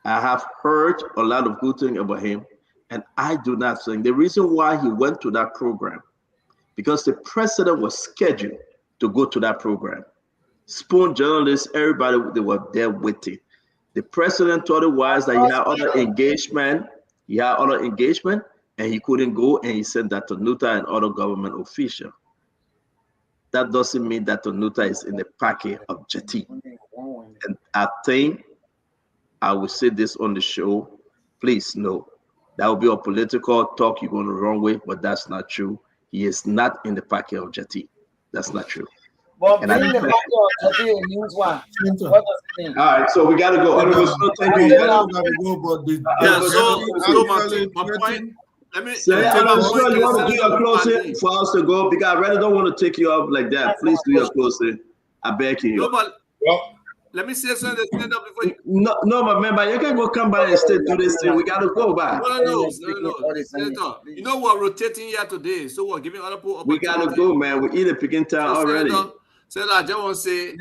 I have heard a lot of good things about him, and I do not think the reason why he went to that program, because the president was scheduled to go to that program. Spoon journalists, everybody, they were there waiting. The president thought it was that he had other engagement. And he couldn't go, and he sent that to Nuta and other government officials. That doesn't mean that Nuta is in the packet of Jetty. And I think I will say this on the show. Please know that will be a political talk you're going to run with, but that's not true. He is not in the packet of Jetty. That's not true. But being the packet of Jetty means what? What does it mean? All right, so we got to go. My point. Let me you want to do your closing for us to go because I really don't want to take you up like that. Please do your closing. I beg you. No, but let me say something stand up before you. No, my member, you can go come by and stay do this thing. We got to go back. No. Senator, you know we're rotating here today, so we're giving other people opportunity. We got to go, man. We're either picking time already. Senator, I just want to say,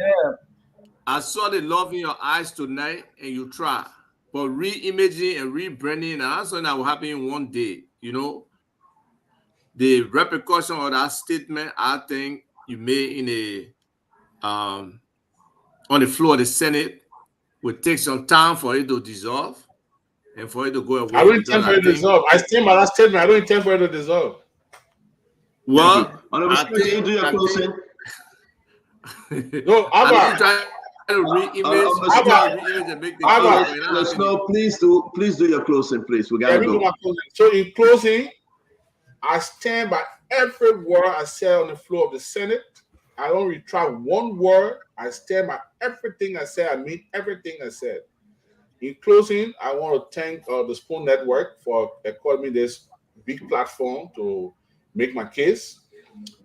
I saw the love in your eyes tonight, and you try. But re-imaging and rebranding, that's something that will happen in one day. You know, the repercussion of that statement, I think you made in on the floor of the Senate will take some time for it to dissolve and for it to go away. I don't intend for it to dissolve. I stand by that statement. I don't intend for it to dissolve. Well, I think you do your closing. No, I'm trying to re-image and make the no, please do your closing, please. We gotta go. So in closing, I stand by every word I said on the floor of the Senate. I don't retract one word. I stand by everything I said. I mean everything I said. In closing, I want to thank the Spoon Network for according me this big platform to make my case.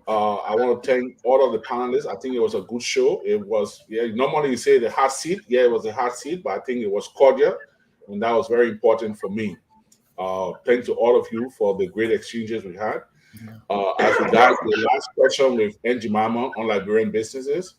I want to thank all of the panelists. I think it was a good show. It was, normally you say the hot seat. Yeah, it was a hot seat, but I think it was cordial, and that was very important for me. Thanks to all of you for the great exchanges we had. As regards the last question with Aunt Jemima on Liberian businesses,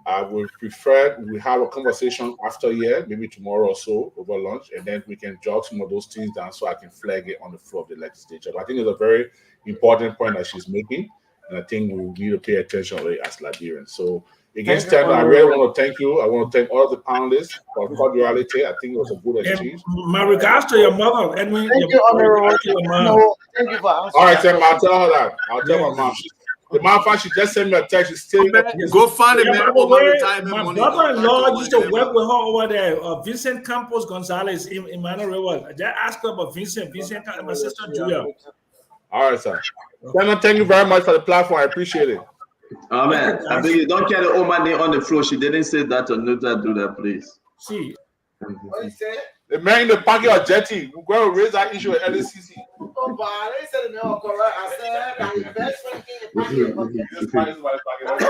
I would prefer we have a conversation after here, maybe tomorrow or so over lunch, and then we can jot some of those things down so I can flag it on the floor of the legislature. But I think it's a very important point that she's making, and I think we need to pay attention to it as Liberians. So again, Stan, I really want to thank you. I want to thank all of the panelists for cordiality. I think it was a good exchange. My regards to your mother, Edwin. Thank you, Honorable. Thank you for answering. All right, Tim, I'll tell her that. I'll tell my mom. The matter of fact, she just sent me a text. She's still go find a man for my retirement my money. brother-in-law used to work with her over there. Vincent Campos Gonzalez in Emmanuel. I just asked her about Vincent. Vincent, my sister Julia. All right, sir. Thank you very much for the platform. I appreciate it. Oh man, I beg you, don't carry all my name on the floor. She didn't say that or not that. Do that, please. See. What you say? The man in the pocket of Jetty. We're going to raise that issue at LCC. Oh, but I didn't say the name correct. I said that his best friend in the pocket of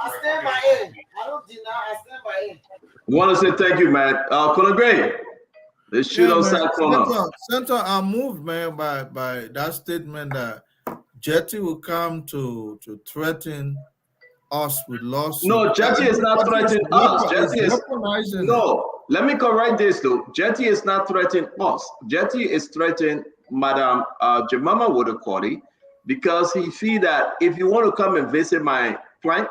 I stand by it. I don't deny. I stand by it. Want to say thank you, man. Colonel Gray. Let's shoot outside corner. Senator, I'm moved, man, by that statement that Jetty will come to threaten us with lawsuits. No, Jetty is not threatening us. Jetty is no. Let me correct this though. Jetty is not threatening us. Jetty is threatening Madam Jemima Wodokori because he feel that if you want to come and visit my plant,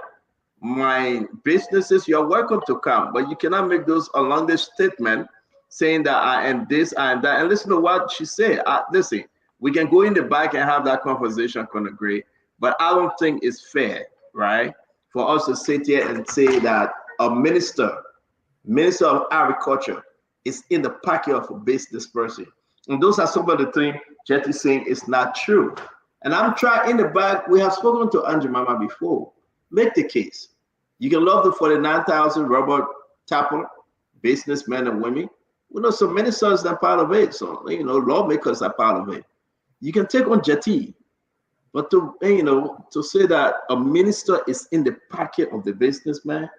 my businesses, you're welcome to come, but you cannot make those outlandish statements saying that I am this, I am that. And listen to what she said. Listen, we can go in the back and have that conversation, Conor Gray, but I don't think it's fair, right, for us to sit here and say that a minister of agriculture is in the pocket of a business person. And those are some of the things Jetty saying is not true. And I'm trying in the back, we have spoken to Andrew Mama before. Make the case. You can love the 49,000 Robert Tapper, businessmen and women. We know so many sons are part of it. So, lawmakers are part of it. You can take on Jetty, but to say that a minister is in the pocket of the businessman,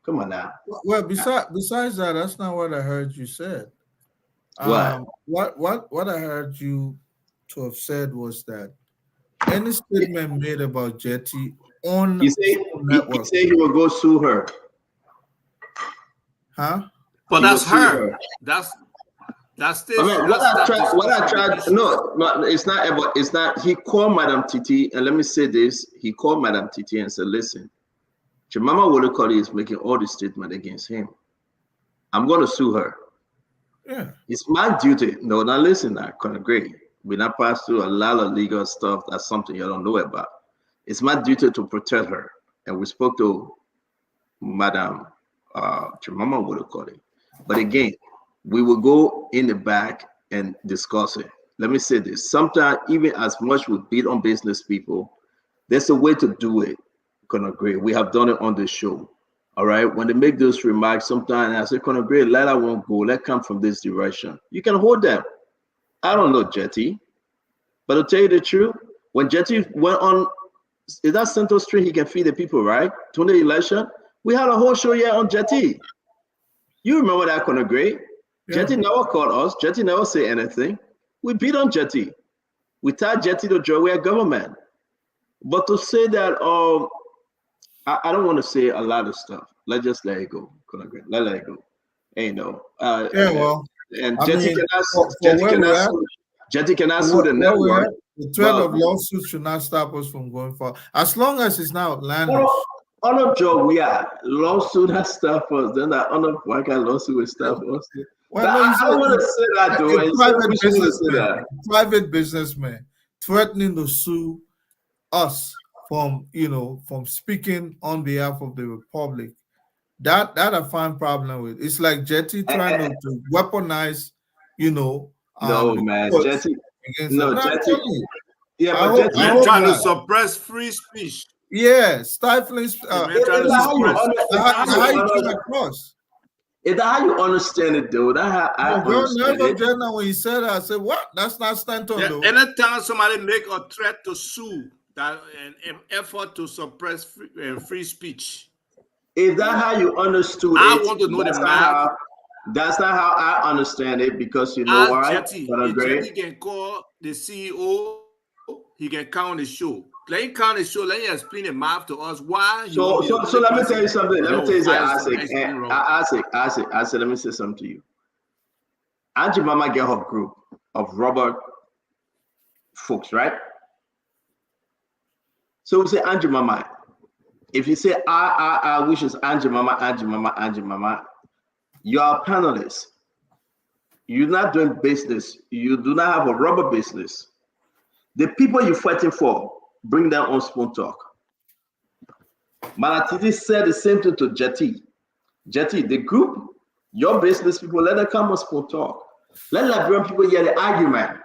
come on now. Well, besides that, that's not what I heard you said. What? What I heard you to have said was that any statement made about Jetty on he say he will go sue her. Huh? But that's her. That's this. I mean, what I tried. No, it's not ever. It's not. He called Madam Titi, and let me say this. He called Madam Titi and said, "Listen, Jemima Wodokori is making all the statement against him. I'm going to sue her. Yeah, it's my duty." No, now listen, I can agree. We not pass through a lot of legal stuff. That's something you don't know about. It's my duty to protect her, and we spoke to Madam Jemima Wodokori. But again, we will go in the back and discuss it. Let me say this. Sometimes, even as much we beat on business people, there's a way to do it. Can agree. We have done it on the show. All right. When they make those remarks, sometimes I say, can agree, let that one go. Let come from this direction. You can hold them. I don't know Jetty, but to tell you the truth, when Jetty went on, is that Central Street, he can feed the people, right? 20 election, we had a whole show here on Jetty. You remember that, Conor Gray? Yeah. Jetty never called us. Jetty never say anything. We beat on Jetty. We tied Jetty to join our government. But to say that, I don't want to say a lot of stuff. Let's just let it go, Conor Gray. Let it go. And Jetty cannot sue the network. The threat of lawsuits should not stop us from going forward. As long as it's not outlandish. On a job, we are lawsuit that stop us. Then that on a what kind of lawsuit will stop us. Well, I don't want to say that though. Private businessman threatening to sue us from speaking on behalf of the Republic. That I find problem with. It's like Jetty trying to weaponize, no man, Jetty. No, Jetty. Yeah, but Jetty trying to suppress free speech. Yeah, stifling. Is that how you understand it, though? That I understand it. When he said that, I said, "What? That's not Stanton." Yeah, anytime somebody make a threat to sue, that an effort to suppress free speech. Is that how you understood I it? want to know the math. That's not how I understand it, because you know why? Jetty can call the CEO. He can count the show. Let him count the show. Let him explain the math to us. Why? So let me tell you something. Let me tell you something. I said, let me say something to you. Auntie Mama get her group of Robert folks, right? So we say Auntie Mama. If you say which is Auntie Mama, you are a panelist. You're not doing business. You do not have a rubber business. The people you're fighting for, bring that on Spoon Talk. Malatiti said the same thing to Jetty. Jetty, the group, your business people, let them come on Spoon Talk. Let Liberian people hear the argument.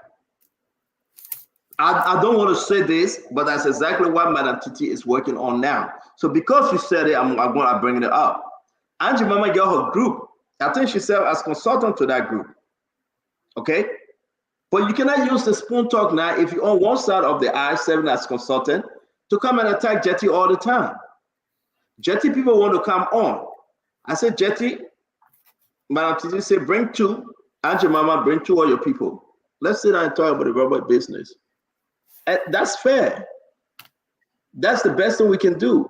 I don't want to say this, but that's exactly what Madam Titi is working on now. So because you said it, I'm going to bring it up. Angie Mama got her group. I think she served as consultant to that group. Okay? But you cannot use the Spoon Talk now if you're on one side of the aisle serving as consultant to come and attack Jetty all the time. Jetty people want to come on. I said, Jetty, Madam Titi said, bring two. Angie Mama, bring two of your people. Let's sit down and talk about the rubber business. And that's fair. That's the best thing we can do.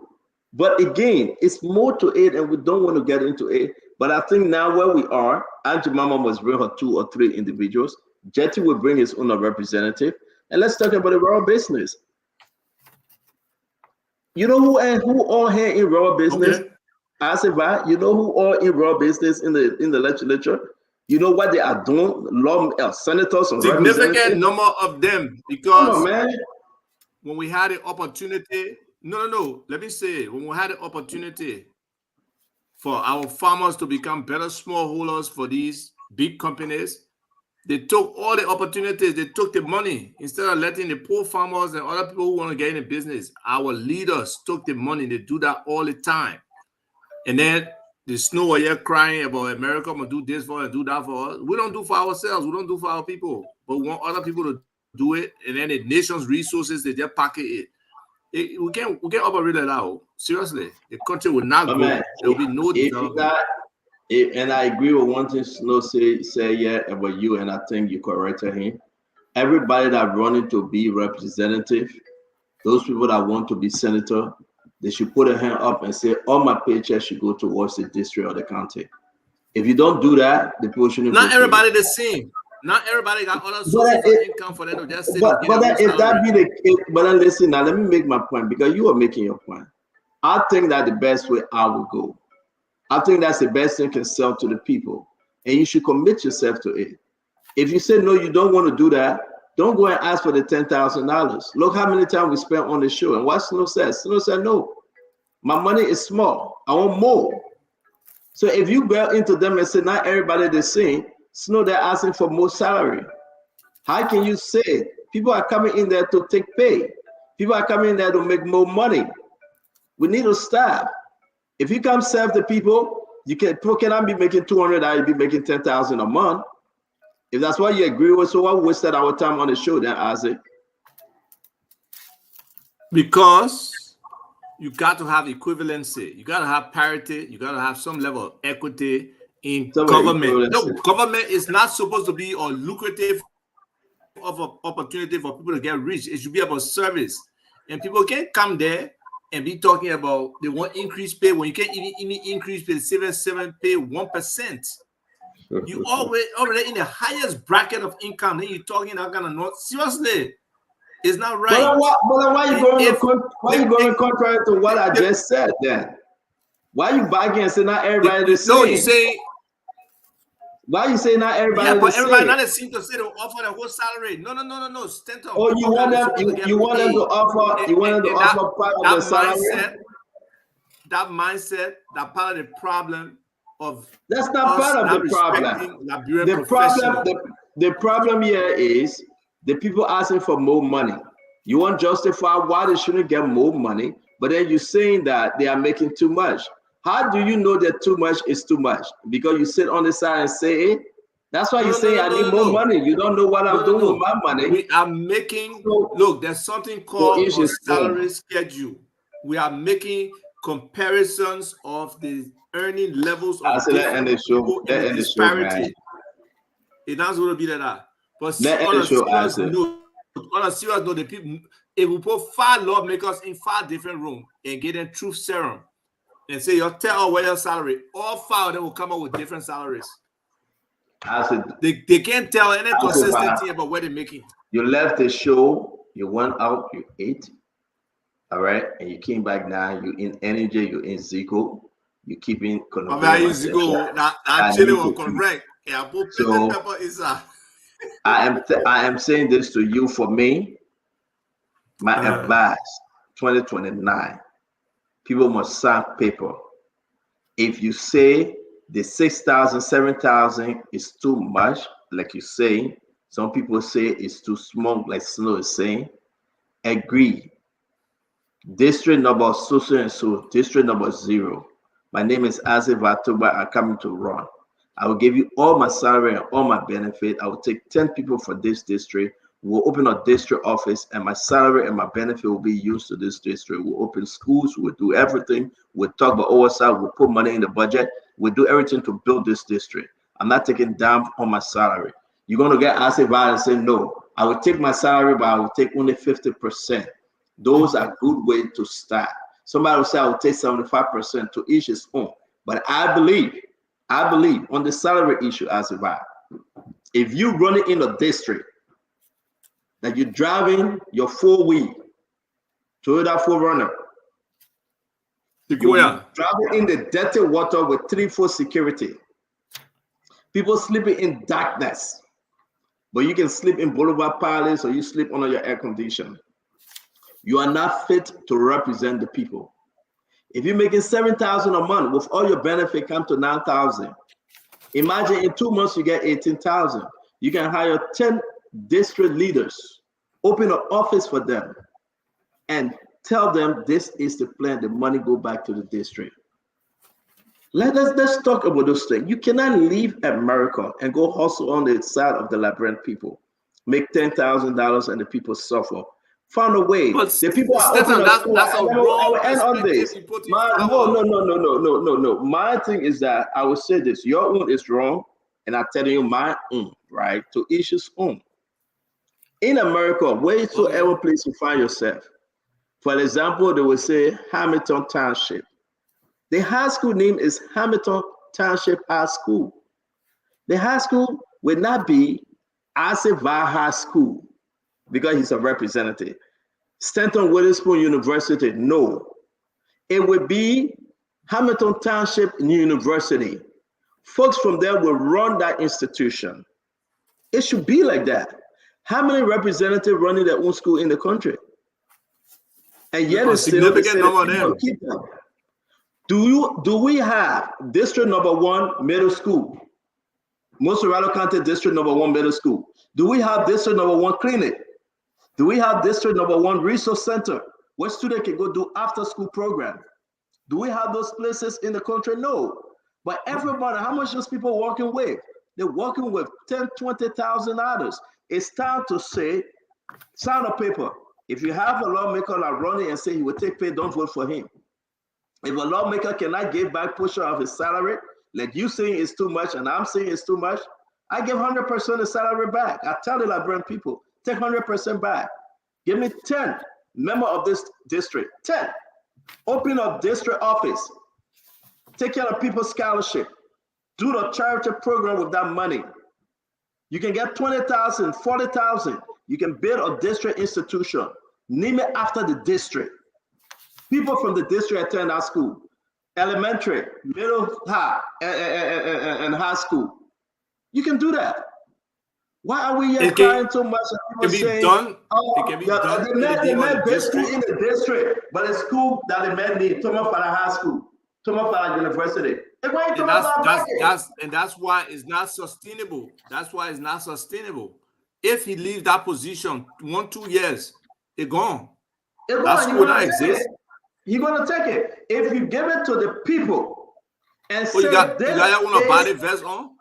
But again, it's more to it, and we don't want to get into it. But I think now where we are, Angie Mama must bring her 2 or 3 individuals. Jetty will bring his own representative. And let's talk about the rubber business. You know who all here in rubber business? Okay. I said, you know who all in rubber business in the legislature? You know what they are doing? Senators or significant number of them, because when we had the opportunity, let me say, when we had the opportunity for our farmers to become better smallholders for these big companies, they took all the opportunities, they took the money instead of letting the poor farmers and other people who want to get in the business. Our leaders took the money, they do that all the time. And then the Snow are here crying about America gonna do this for us, do that for us. We don't do for ourselves, we don't do for our people, but we want other people to do it, and then the nation's resources, they just pocket it. We can't operate that out. Seriously, the country will not grow. There will be no development. And I agree with one thing Snow say about you, and I think you corrected him. Everybody that running to be representative, those people that want to be senator, they should put a hand up and say, all my paychecks should go towards the district or the county. If you don't do that, the people shouldn't. Not everybody the same. Not everybody got other sources of income for them to just sit and get if that be the case, but then listen, now let me make my point, because you are making your point. I think that the best way I would go, I think that's the best thing can sell to the people, and you should commit yourself to it. If you say no, you don't want to do that, don't go and ask for the $10,000. Look how many times we spent on the show, and what Snow says. Snow said, no, my money is small. I want more. So if you go into them and say, not everybody the same, Snow, they're asking for more salary. How can you say it? People are coming in there to take pay. People are coming in there to make more money. We need to stop. If you come serve the people, people cannot be making $200, you'll be making $10,000 a month. If that's what you agree with, so why we wasted our time on the show then, Isaac? Because you got to have equivalency. You got to have parity. You got to have some level of equity in government. No, government is not supposed to be a lucrative of an opportunity for people to get rich. It should be about service. And people can't come there and be talking about they want increased pay when you can't even increase pay, 7 pay 1%. You already in the highest bracket of income, then you're talking that kind of not seriously. It's not right. But why are you going contrary to what I just said then? Why are you bagging and saying not everybody the same? No, you say. Why you say not everybody? Yeah, but everybody same? not seem to say they offer the whole salary. No. Stanton. Oh, you want them to offer? You want them to offer part of the salary? That mindset, that part of the problem of that's not part of the problem. The problem here is the people asking for more money. You want to justify why they shouldn't get more money, but then you're saying that they are making too much. How do you know that too much is too much? Because you sit on the side and say it. That's why you say I need more money. You don't know what I'm doing with my money. We are making look. There's something called a salary schedule. We are making comparisons of the earning levels of different people and the disparity. It's not going to be like that. But on a serious note, the people, if we put 5 lawmakers in 5 different rooms and get them truth serum and say, you tell what your salary, all 5 of them will come up with different salaries. They can't tell any consistency about what they're making. You left the show, you went out, you ate, all right, and you came back now, you in energy, you in Zico, you keeping Zico, that chili was correct. Yeah, put pepper is I am saying this to you for me. My advice, 2029, people must sign paper. If you say the 6,000, 7,000 is too much, like you say, some people say it's too small, like Snow is saying, agree. District number so and so, district number 0. My name is Azif Atuba. I'm coming to run. I will give you all my salary and all my benefit. I will take 10 people for this district. We'll open a district office, and my salary and my benefit will be used to this district. We'll open schools. We'll do everything. We'll talk about oversight. We'll put money in the budget. We'll do everything to build this district. I'm not taking down on my salary. You're going to get Azif out and say, no, I will take my salary, but I will take only 50%. Those are good ways to start. Somebody will say, I will take 75%, to each his own. But I believe on the salary issue, as well. If you run it in a district that you're driving your 4-wheel Toyota 4Runner, you're driving in the dirty water with 3-4 security. People sleeping in darkness, but you can sleep in Boulevard Palace or you sleep under your air condition. You are not fit to represent the people. If you're making 7,000 a month, with all your benefit come to 9,000. Imagine in 2 months you get 18,000. You can hire 10 district leaders, open an office for them, and tell them this is the plan. The money go back to the district. Let's talk about those things. You cannot leave America and go hustle on the side of the Liberian people, make $10,000 and the people suffer. Found a way. But the people are open that's a wrong and on this. No. My thing is that I will say this: your own is wrong, and I'm telling you my own. Right? To each his own. In America, wheresoever place you find yourself, for example, they will say Hamilton Township. The high school name is Hamilton Township High School. The high school will not be Aseva High School, because he's a representative. Stanton Witherspoon University, no. It would be Hamilton Township University. Folks from there will run that institution. It should be like that. How many representatives running their own school in the country? And yet it's significant number of them. Do we have district number 1 middle school? Montserrat County district number 1 middle school. Do we have district number 1 clinic? Do we have district number 1 resource center where students can go do after school program? Do we have those places in the country? No. But everybody, how much those people working with? They're working with 10, 20,000 others. It's time to say, sign a paper. If you have a lawmaker like Ronnie and say he will take pay, don't vote for him. If a lawmaker cannot give back portion of his salary, like you saying it's too much and I'm saying it's too much, I give 100% of salary back. I tell the Liberian people, take 100% back. Give me 10 members of this district, 10. Open up district office. Take care of people's scholarship. Do the charity program with that money. You can get 20,000, 40,000. You can build a district institution. Name it after the district. People from the district attend our school. Elementary, middle, high, and high school. You can do that. Why are we here crying so much? It can be done. It can be done. They met best school in the district, but the school that they met need to for the high school, to for the university. And that's why it's not sustainable. That's why it's not sustainable. If he leaves that position 1-2 years, it's gone. That school not exist. You're gonna take it. If you give it to the people and say you got a body vest on?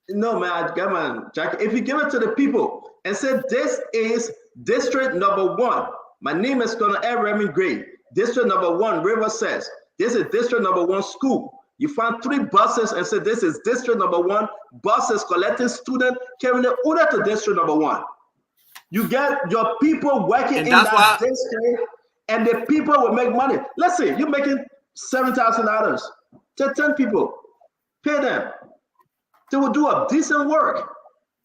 No, man, come on, Jack. If you give it to the people and say this is district number 1, my name is Colonel Remy Gray. District number 1, River says this is district number 1 school. You find 3 buses and say this is district number 1 buses collecting students carrying the order to district number 1. You get your people working in that district, and the people will make money. Let's say you're making $7,000. Take 10 people, pay them. They will do a decent work.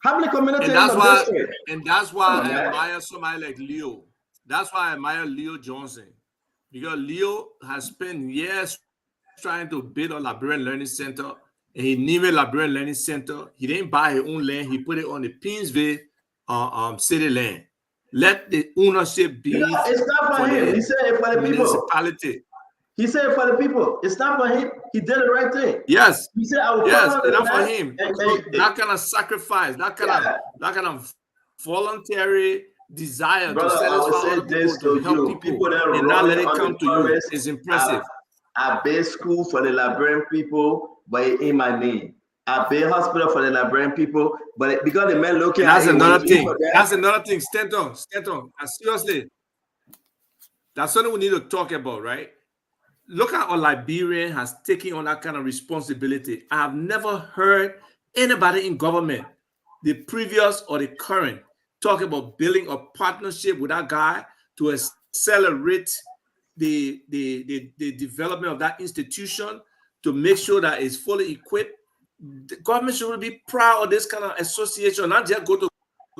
How many communities in the district? And that's why I admire somebody like Leo. That's why I admire Leo Johnson. Because Leo has spent years trying to build a Liberian Learning Center. And he named a Liberian Learning Center. He didn't buy his own land. He put it on the Pinsville city land. Let the ownership be it's not for him. He said it for the people. Municipality. He said it for the people. It's not for him. He did the right thing. Yes. He said, I will yes, follow enough the for land him. and- So and- that kind of sacrifice, that kind of voluntary desire Brother, to I will satisfy say other people, this to to help you. people, that and not let run it come to you promise is impressive. I build school for the Liberian people, but it ain't my name. I build hospital for the Liberian people, but because the men looking And that's at it, another when you thing. for them- That's another thing. Stand on. Seriously, that's something we need to talk about, right? Look at how Liberian has taken on that kind of responsibility. I've never heard anybody in government, the previous or the current, talk about building a partnership with that guy to accelerate the development of that institution, to make sure that it's fully equipped. The government should be proud of this kind of association, not just go to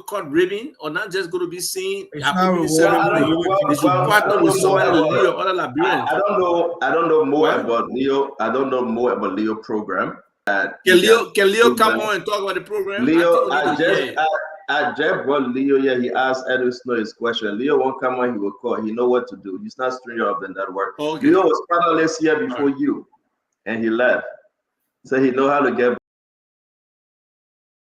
court ribbing, or not just going to be seen at community ceremony. They should partner with somebody like Leo or other Liberians. I don't know more about Leo. I don't know more about Leo program. Can Leo come on and talk about the program? Leo, I just brought Leo here. He asked Edwin Snow his question. Leo won't come on, he will call. He know what to do. He's not stranger of the network. Okay. Leo was panelist here before you, and he left. So he know how to get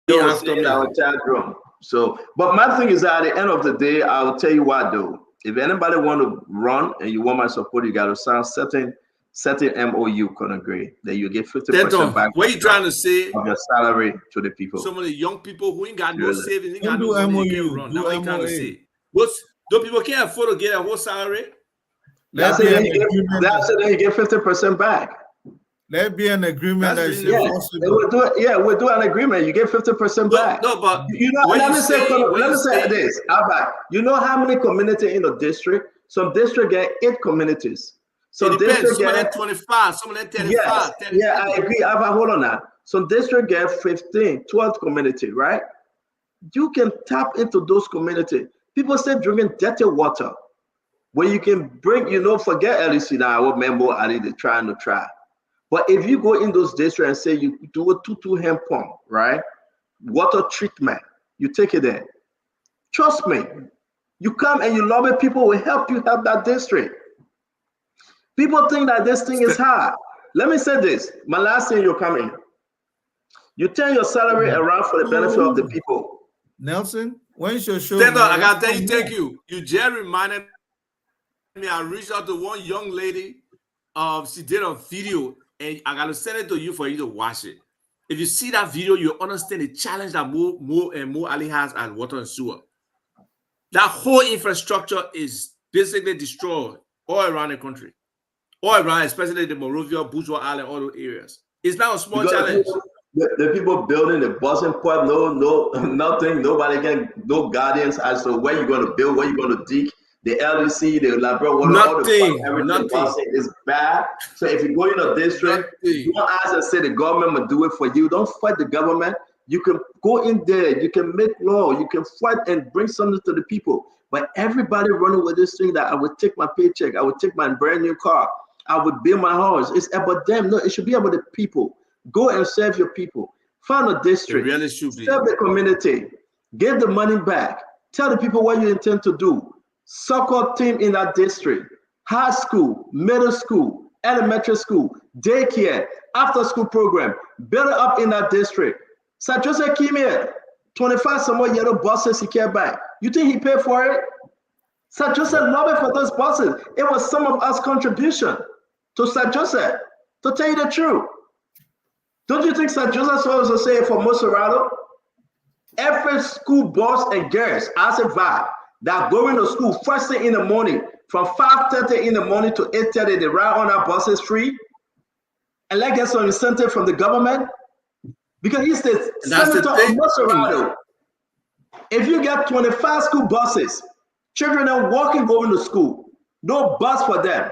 in our chat room. So, but my thing is that at the end of the day, I'll tell you what though. If anybody want to run and you want my support, you got to sign certain MOU can agree that you get 50% back. What are you trying to say? Of your salary to the people. Some of the young people who ain't got no Really? savings, ain't got no money, they can't run. That's what you trying to say. Those people can't afford to get a whole salary. That's it. Then you get 50% back. Let be an agreement that is we'll do an agreement. You get 50% back. No, but you know, let me say this. Albert, you know how many communities in the district? Some district get 8 communities. Some district get 25, some of them 35. Yes, 30, yeah, I agree. Albert, hold on now. Some district get 15, 12 community, right? You can tap into those communities. People say drinking dirty water. When you can bring, forget LEC now, what member are they trying to try? But if you go in those districts and say you do a 2-2 hand pump, right? Water treatment, you take it there. Trust me, you come and you lobby, people will help you help that district. People think that this thing is hard. Let me say this, my last thing you're coming. You turn your salary around for the benefit of the people. Nelson, when's your show? Stand up, I gotta tell you, thank you. You just reminded me, I reached out to one young lady. She did a video, and I gotta send it to you for you to watch it. If you see that video, you understand the challenge that Mo Ali has at water and sewer. That whole infrastructure is basically destroyed all around the country, all around, especially the Monrovia, Bourgeois Island, all those areas. It's not a small challenge. The people building the buzzing point, no, nothing, nobody can, no guardians as to where you're going to build, where you're going to dig. The LEC, the Liberia water, nothing, all the everything is bad. So if you go in a district, don't ask and say the government will do it for you. Don't fight the government. You can go in there, you can make law, you can fight and bring something to the people. But everybody running with this thing that I would take my paycheck, I would take my brand new car, I would build my house. It's about them. No, it should be about the people. Go and serve your people. Find a district. It really should be. Serve the community. Get the money back. Tell the people what you intend to do. Soccer team in that district, high school, middle school, elementary school, daycare, after school program, build it up in that district. St. Joseph came here, 25 some more yellow buses he came back. You think he paid for it? St. Joseph lobbied for those buses. It was some of us contribution to St. Joseph, to tell you the truth. Don't you think St. Joseph was to say for Monserrato? Every school boys and girls as a vibe that going to school first thing in the morning from 5:30 in the morning to 8:30, they ride on our buses free, and let's get some incentive from the government because he's the senator of Monserrato. If you get 25 school buses, children are walking going to school, no bus for them.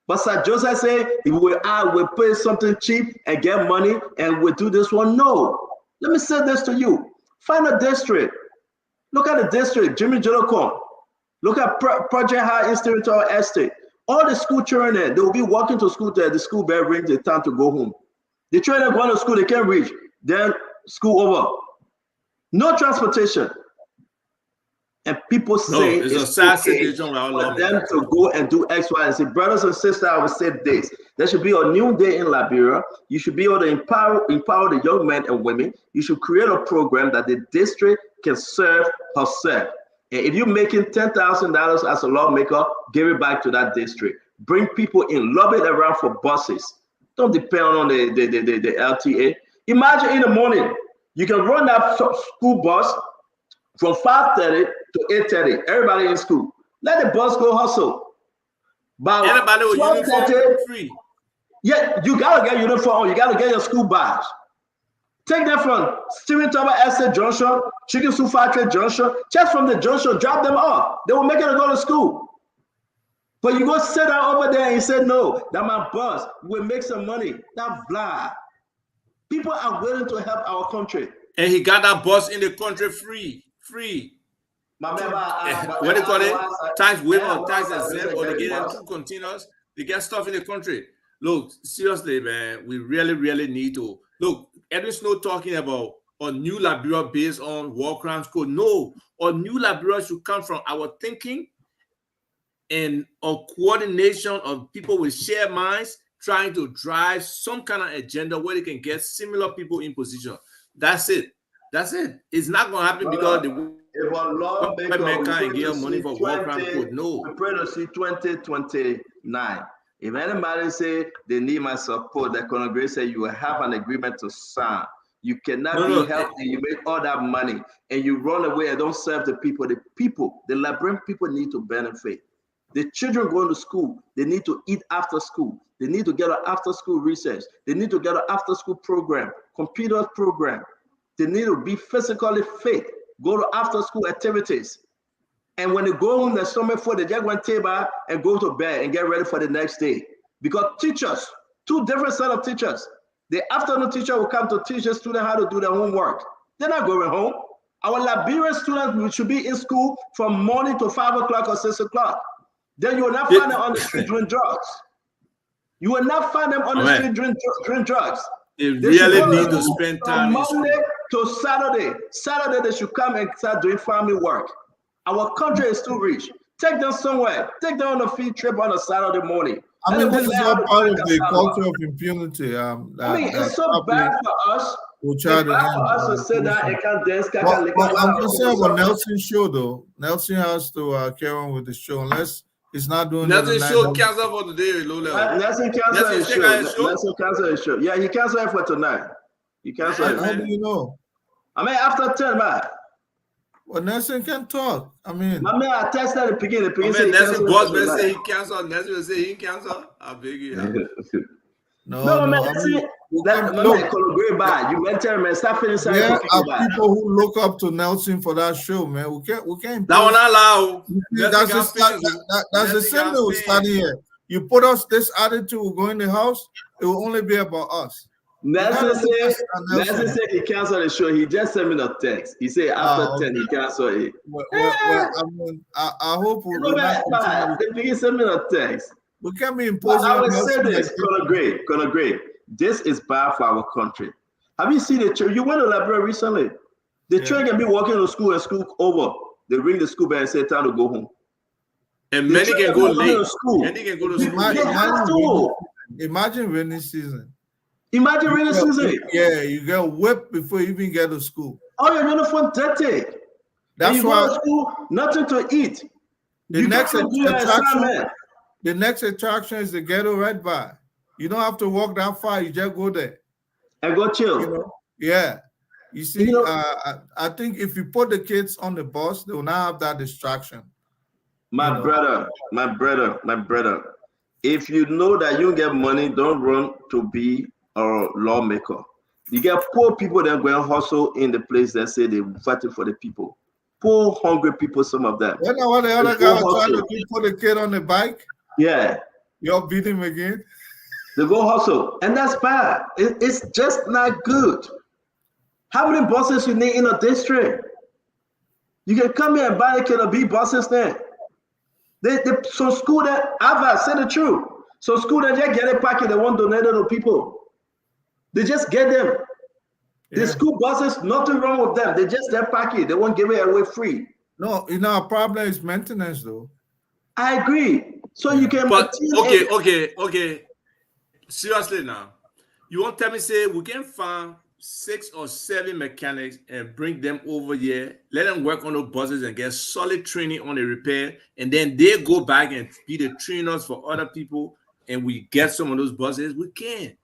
But St. Joseph say we'll pay something cheap and get money and we'll do this one. No, let me say this to you. Find a district. Look at the district, Jimmy Jolocon. Look at Project High Institutional Estate. All the school children there, they will be walking to school there. The school bell rings, it's time to go home. The children going to school, they can't reach. Then school over. No transportation. And people say it's a it's sad okay situation with our for them lawmakers. to go and do X, Y, and Z. Brothers and sisters, I would say this. There should be a new day in Liberia. You should be able to empower the young men and women. You should create a program that the district can serve herself. And if you're making $10,000 as a lawmaker, give it back to that district. Bring people in, lobby it around for buses. Don't depend on the LTA. Imagine in the morning, you can run that school bus from 5:30 to 8:30. Everybody in school. Let the bus go hustle. By anybody with uniform free. Yeah, you gotta get uniform. You gotta get your school badge. Take them from Steven Tower Estate Junction, Chicken Soup Factory Junction, just from the junction, drop them off. They will make it to go to school. But you go sit down over there and say, no, that my boss will make some money. That blah. People are willing to help our country. And he got that bus in the country free. What do you call it? Tax waiver, tax exempt, or they get them through containers. They get stuff in the country. Look, seriously, man, we really need to. Look, Edwin Snow talking about a new Liberia based on war crimes code. No, a new Liberia should come from our thinking and a coordination of people with shared minds trying to drive some kind of agenda where they can get similar people in position. That's it. It's not going to happen because if a lawmaker can't get money for war crime code. No. We pray to see 2029. If anybody say they need my support, the Congress say you will have an agreement to sign. You cannot be helped and you make all that money and you run away and don't serve the people. The Liberian people need to benefit. The children going to school, they need to eat after school. They need to get an after school research. They need to get an after school program, computer program. They need to be physically fit, go to after school activities. And when they go home, there's something for they just went table and go to bed and get ready for the next day. Because teachers, two different set of teachers. The afternoon teacher will come to teach the student how to do their homework. They're not going home. Our Liberian students should be in school from morning to 5 o'clock or 6 o'clock. Then you will not find them on the street doing drugs. You will not find them on the street doing drugs. They really need to spend time from Monday to Saturday. Saturday, they should come and start doing family work. Our country is too rich. Take them somewhere. Take them on a field trip on a Saturday morning. I mean, this is all part of the culture of impunity. It's so bad for us. We'll try to say that I can't dance. I'm concerned about Nelson's show, though. Nelson has to carry on with the show unless he's not doing that. Nelson show cancel for today. Nelson cancel his show. Nelson cancel his show. Yeah, he canceled it for tonight. He canceled it. How do you know? I mean, after 10, man. Well, Nelson can talk. I mean, I texted the beginning. Nelson boss will say he canceled. Nelson will say he canceled. I beg you. No, man. You mentor, man. Stop finishing. There are people who look up to Nelson for that show, man. We can't. That one allow. That's the same thing we're starting here. You put us this attitude, we go in the house. It will only be about us. Nelson said he canceled the show. He just sent me a text. He said after 10 he canceled it. I hope we're not. He sent me a text. We can't be imposing. I would say this, Colonel Gray. This is bad for our country. Have you seen the children? You went to Liberia recently. The children can be walking to school and school over. They ring the school bell and say time to go home. And many can go late. Many can go to school. Imagine rainy season. Imagine rainy season. Yeah, you get whipped before you even get to school. Oh, your uniform dirty. That's why go to school, nothing to eat. The next attraction is the ghetto right by. You don't have to walk that far. You just go there and go chill. You know? Yeah. You see, I think if you put the kids on the bus, they will not have that distraction. My brother. If you know that you get money, don't run to be a lawmaker. You get poor people that go and hustle in the place that say they fighting for the people. Poor, hungry people, some of them. You know what the other guy was trying to put the kid on the bike? Yeah. You'll beat him again? They go hustle. And that's bad. It's just not good. How many buses you need in a district? You can come here and buy a kid or be buses there. So school that, I've said the truth. So school that just get a packet, they won't donate it to people. They just get them. Yeah. The school buses, nothing wrong with them. They just their packet. They won't give it away free. No, our problem is maintenance, though. I agree. So you can But maintain okay. Seriously now, you won't tell me say we can find 6 or 7 mechanics and bring them over here, let them work on those buses and get solid training on the repair, and then they go back and be the trainers for other people, and we get some of those buses. We can.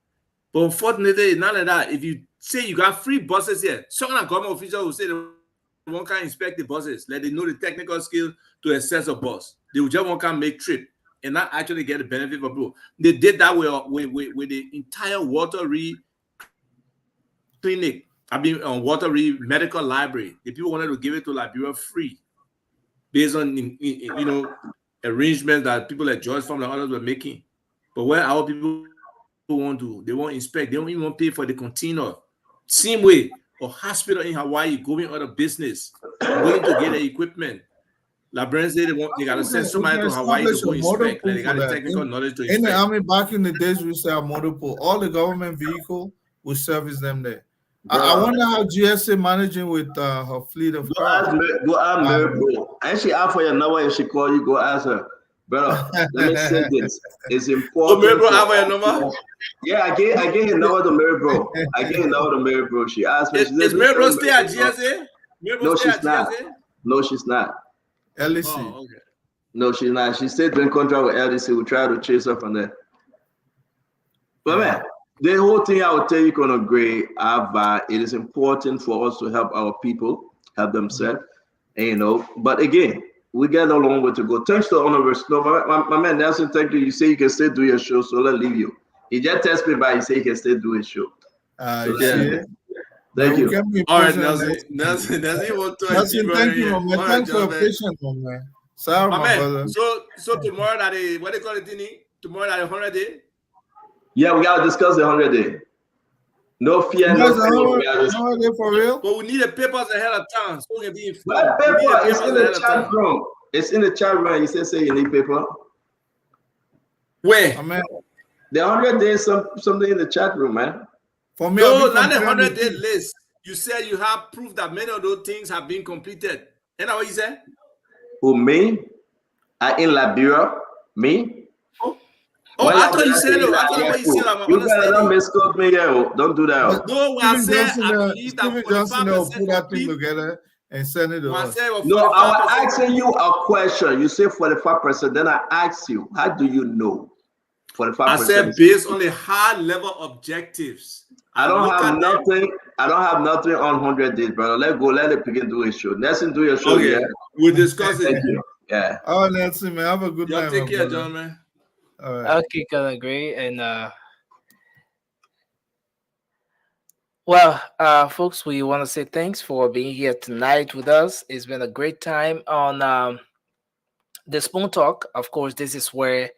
But unfortunately, none of that. If you say you got free buses here, some of the government officials will say they won't come inspect the buses, like they know the technical skills to assess a bus. They will just won't come make trip and not actually get the benefit for people. They did that with the entire Walter Reed clinic. On Walter Reed Medical Library. The people wanted to give it to Liberia free, based on arrangements that people like George from and others were making. But where our people won't do, they won't inspect, they don't even pay for the container. Same way, a hospital in Hawaii going out of business, willing to get the equipment. Librarians say they gotta send somebody to Hawaii to go inspect. Like they got the technical knowledge to inspect. In the army back in the days, we used to have motor pool. All the government vehicle will service them there. I wonder how GSA managing with her fleet of cars. Go ask Mary, bro. And she asked for your number and she called you, go ask her. Brother, let me say this. It's important. Oh, Mary bro, have your number? Yeah, I gave her number to Mary bro. She asked me. Is Mary bro stay at GSA? No, she's not. No, she's not. LEC. Oh, okay. No, she's not. She stayed in contract with LEC. We try to chase her from there. But man, the whole thing I would tell you, Colonel Gray, it is important for us to help our people, help themselves, and, but again, we got a long way to go. Thanks to Honorable Snow. My man Nelson, thank you. You say you can still do your show, so let's leave you. He just texted me by, he say he can still do his show. Thank you. All right, Nelson, you want to thank you, man. Thanks for your patience, man. Sorry, my brother. So tomorrow that what they call it, tomorrow that 100 day? Yeah, we gotta discuss the 100 day. No fear, no fear. For real? But we need the papers ahead of time, so we can be informed. What paper? It's in the chat room. It's in the chat room. You say you need paper. Where? The 100 days, something in the chat room, man. For me, no, not the 100-day list. You said you have proof that many of those things have been completed. Isn't that what you said? Who, me? In Liberia? Me? Oh, I thought you said it. I thought what you said. You better not misquote me here. Don't do that. No, what I said, I believe that Stephen Johnson will put that thing together and send it to us. No, I was asking you a question. You say 45%. Then I asked you, how do you know? 45%. I said based on the high level objectives. I don't have nothing. I don't have nothing on 100 days, brother. Let's go. Let the begin do his show. Nelson, do your show. Okay. Yeah. We'll discuss it. Thank you. Yeah. Oh, Nelson, man. Have a good night. Take care, John, man. All right. Okay, Colonel Gray. And well, folks, we want to say thanks for being here tonight with us. It's been a great time on the Spoon Talk. Of course, this is where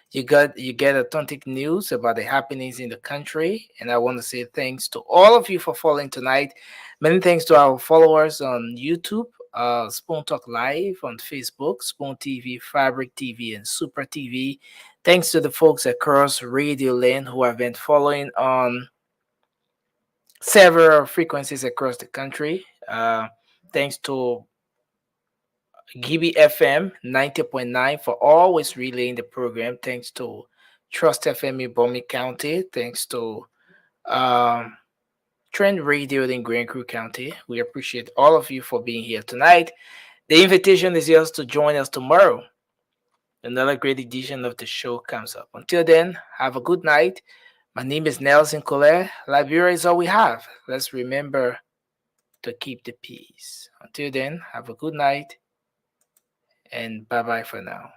you get authentic news about the happenings in the country. And I want to say thanks to all of you for following tonight. Many thanks to our followers on YouTube, Spoon Talk Live, on Facebook, Spoon TV, Fabric TV, and Super TV. Thanks to the folks across Radio Lane who have been following on several frequencies across the country. Thanks to Gibi FM 90.9 for always relaying the program. Thanks to Trust FM in Bomi County. Thanks to Trend Radio in Grand Crew County. We appreciate all of you for being here tonight. The invitation is yours to join us tomorrow. Another great edition of the show comes up. Until then, have a good night. My name is Nelson Collet. Liberia is all we have. Let's remember to keep the peace. Until then, have a good night. And bye-bye for now.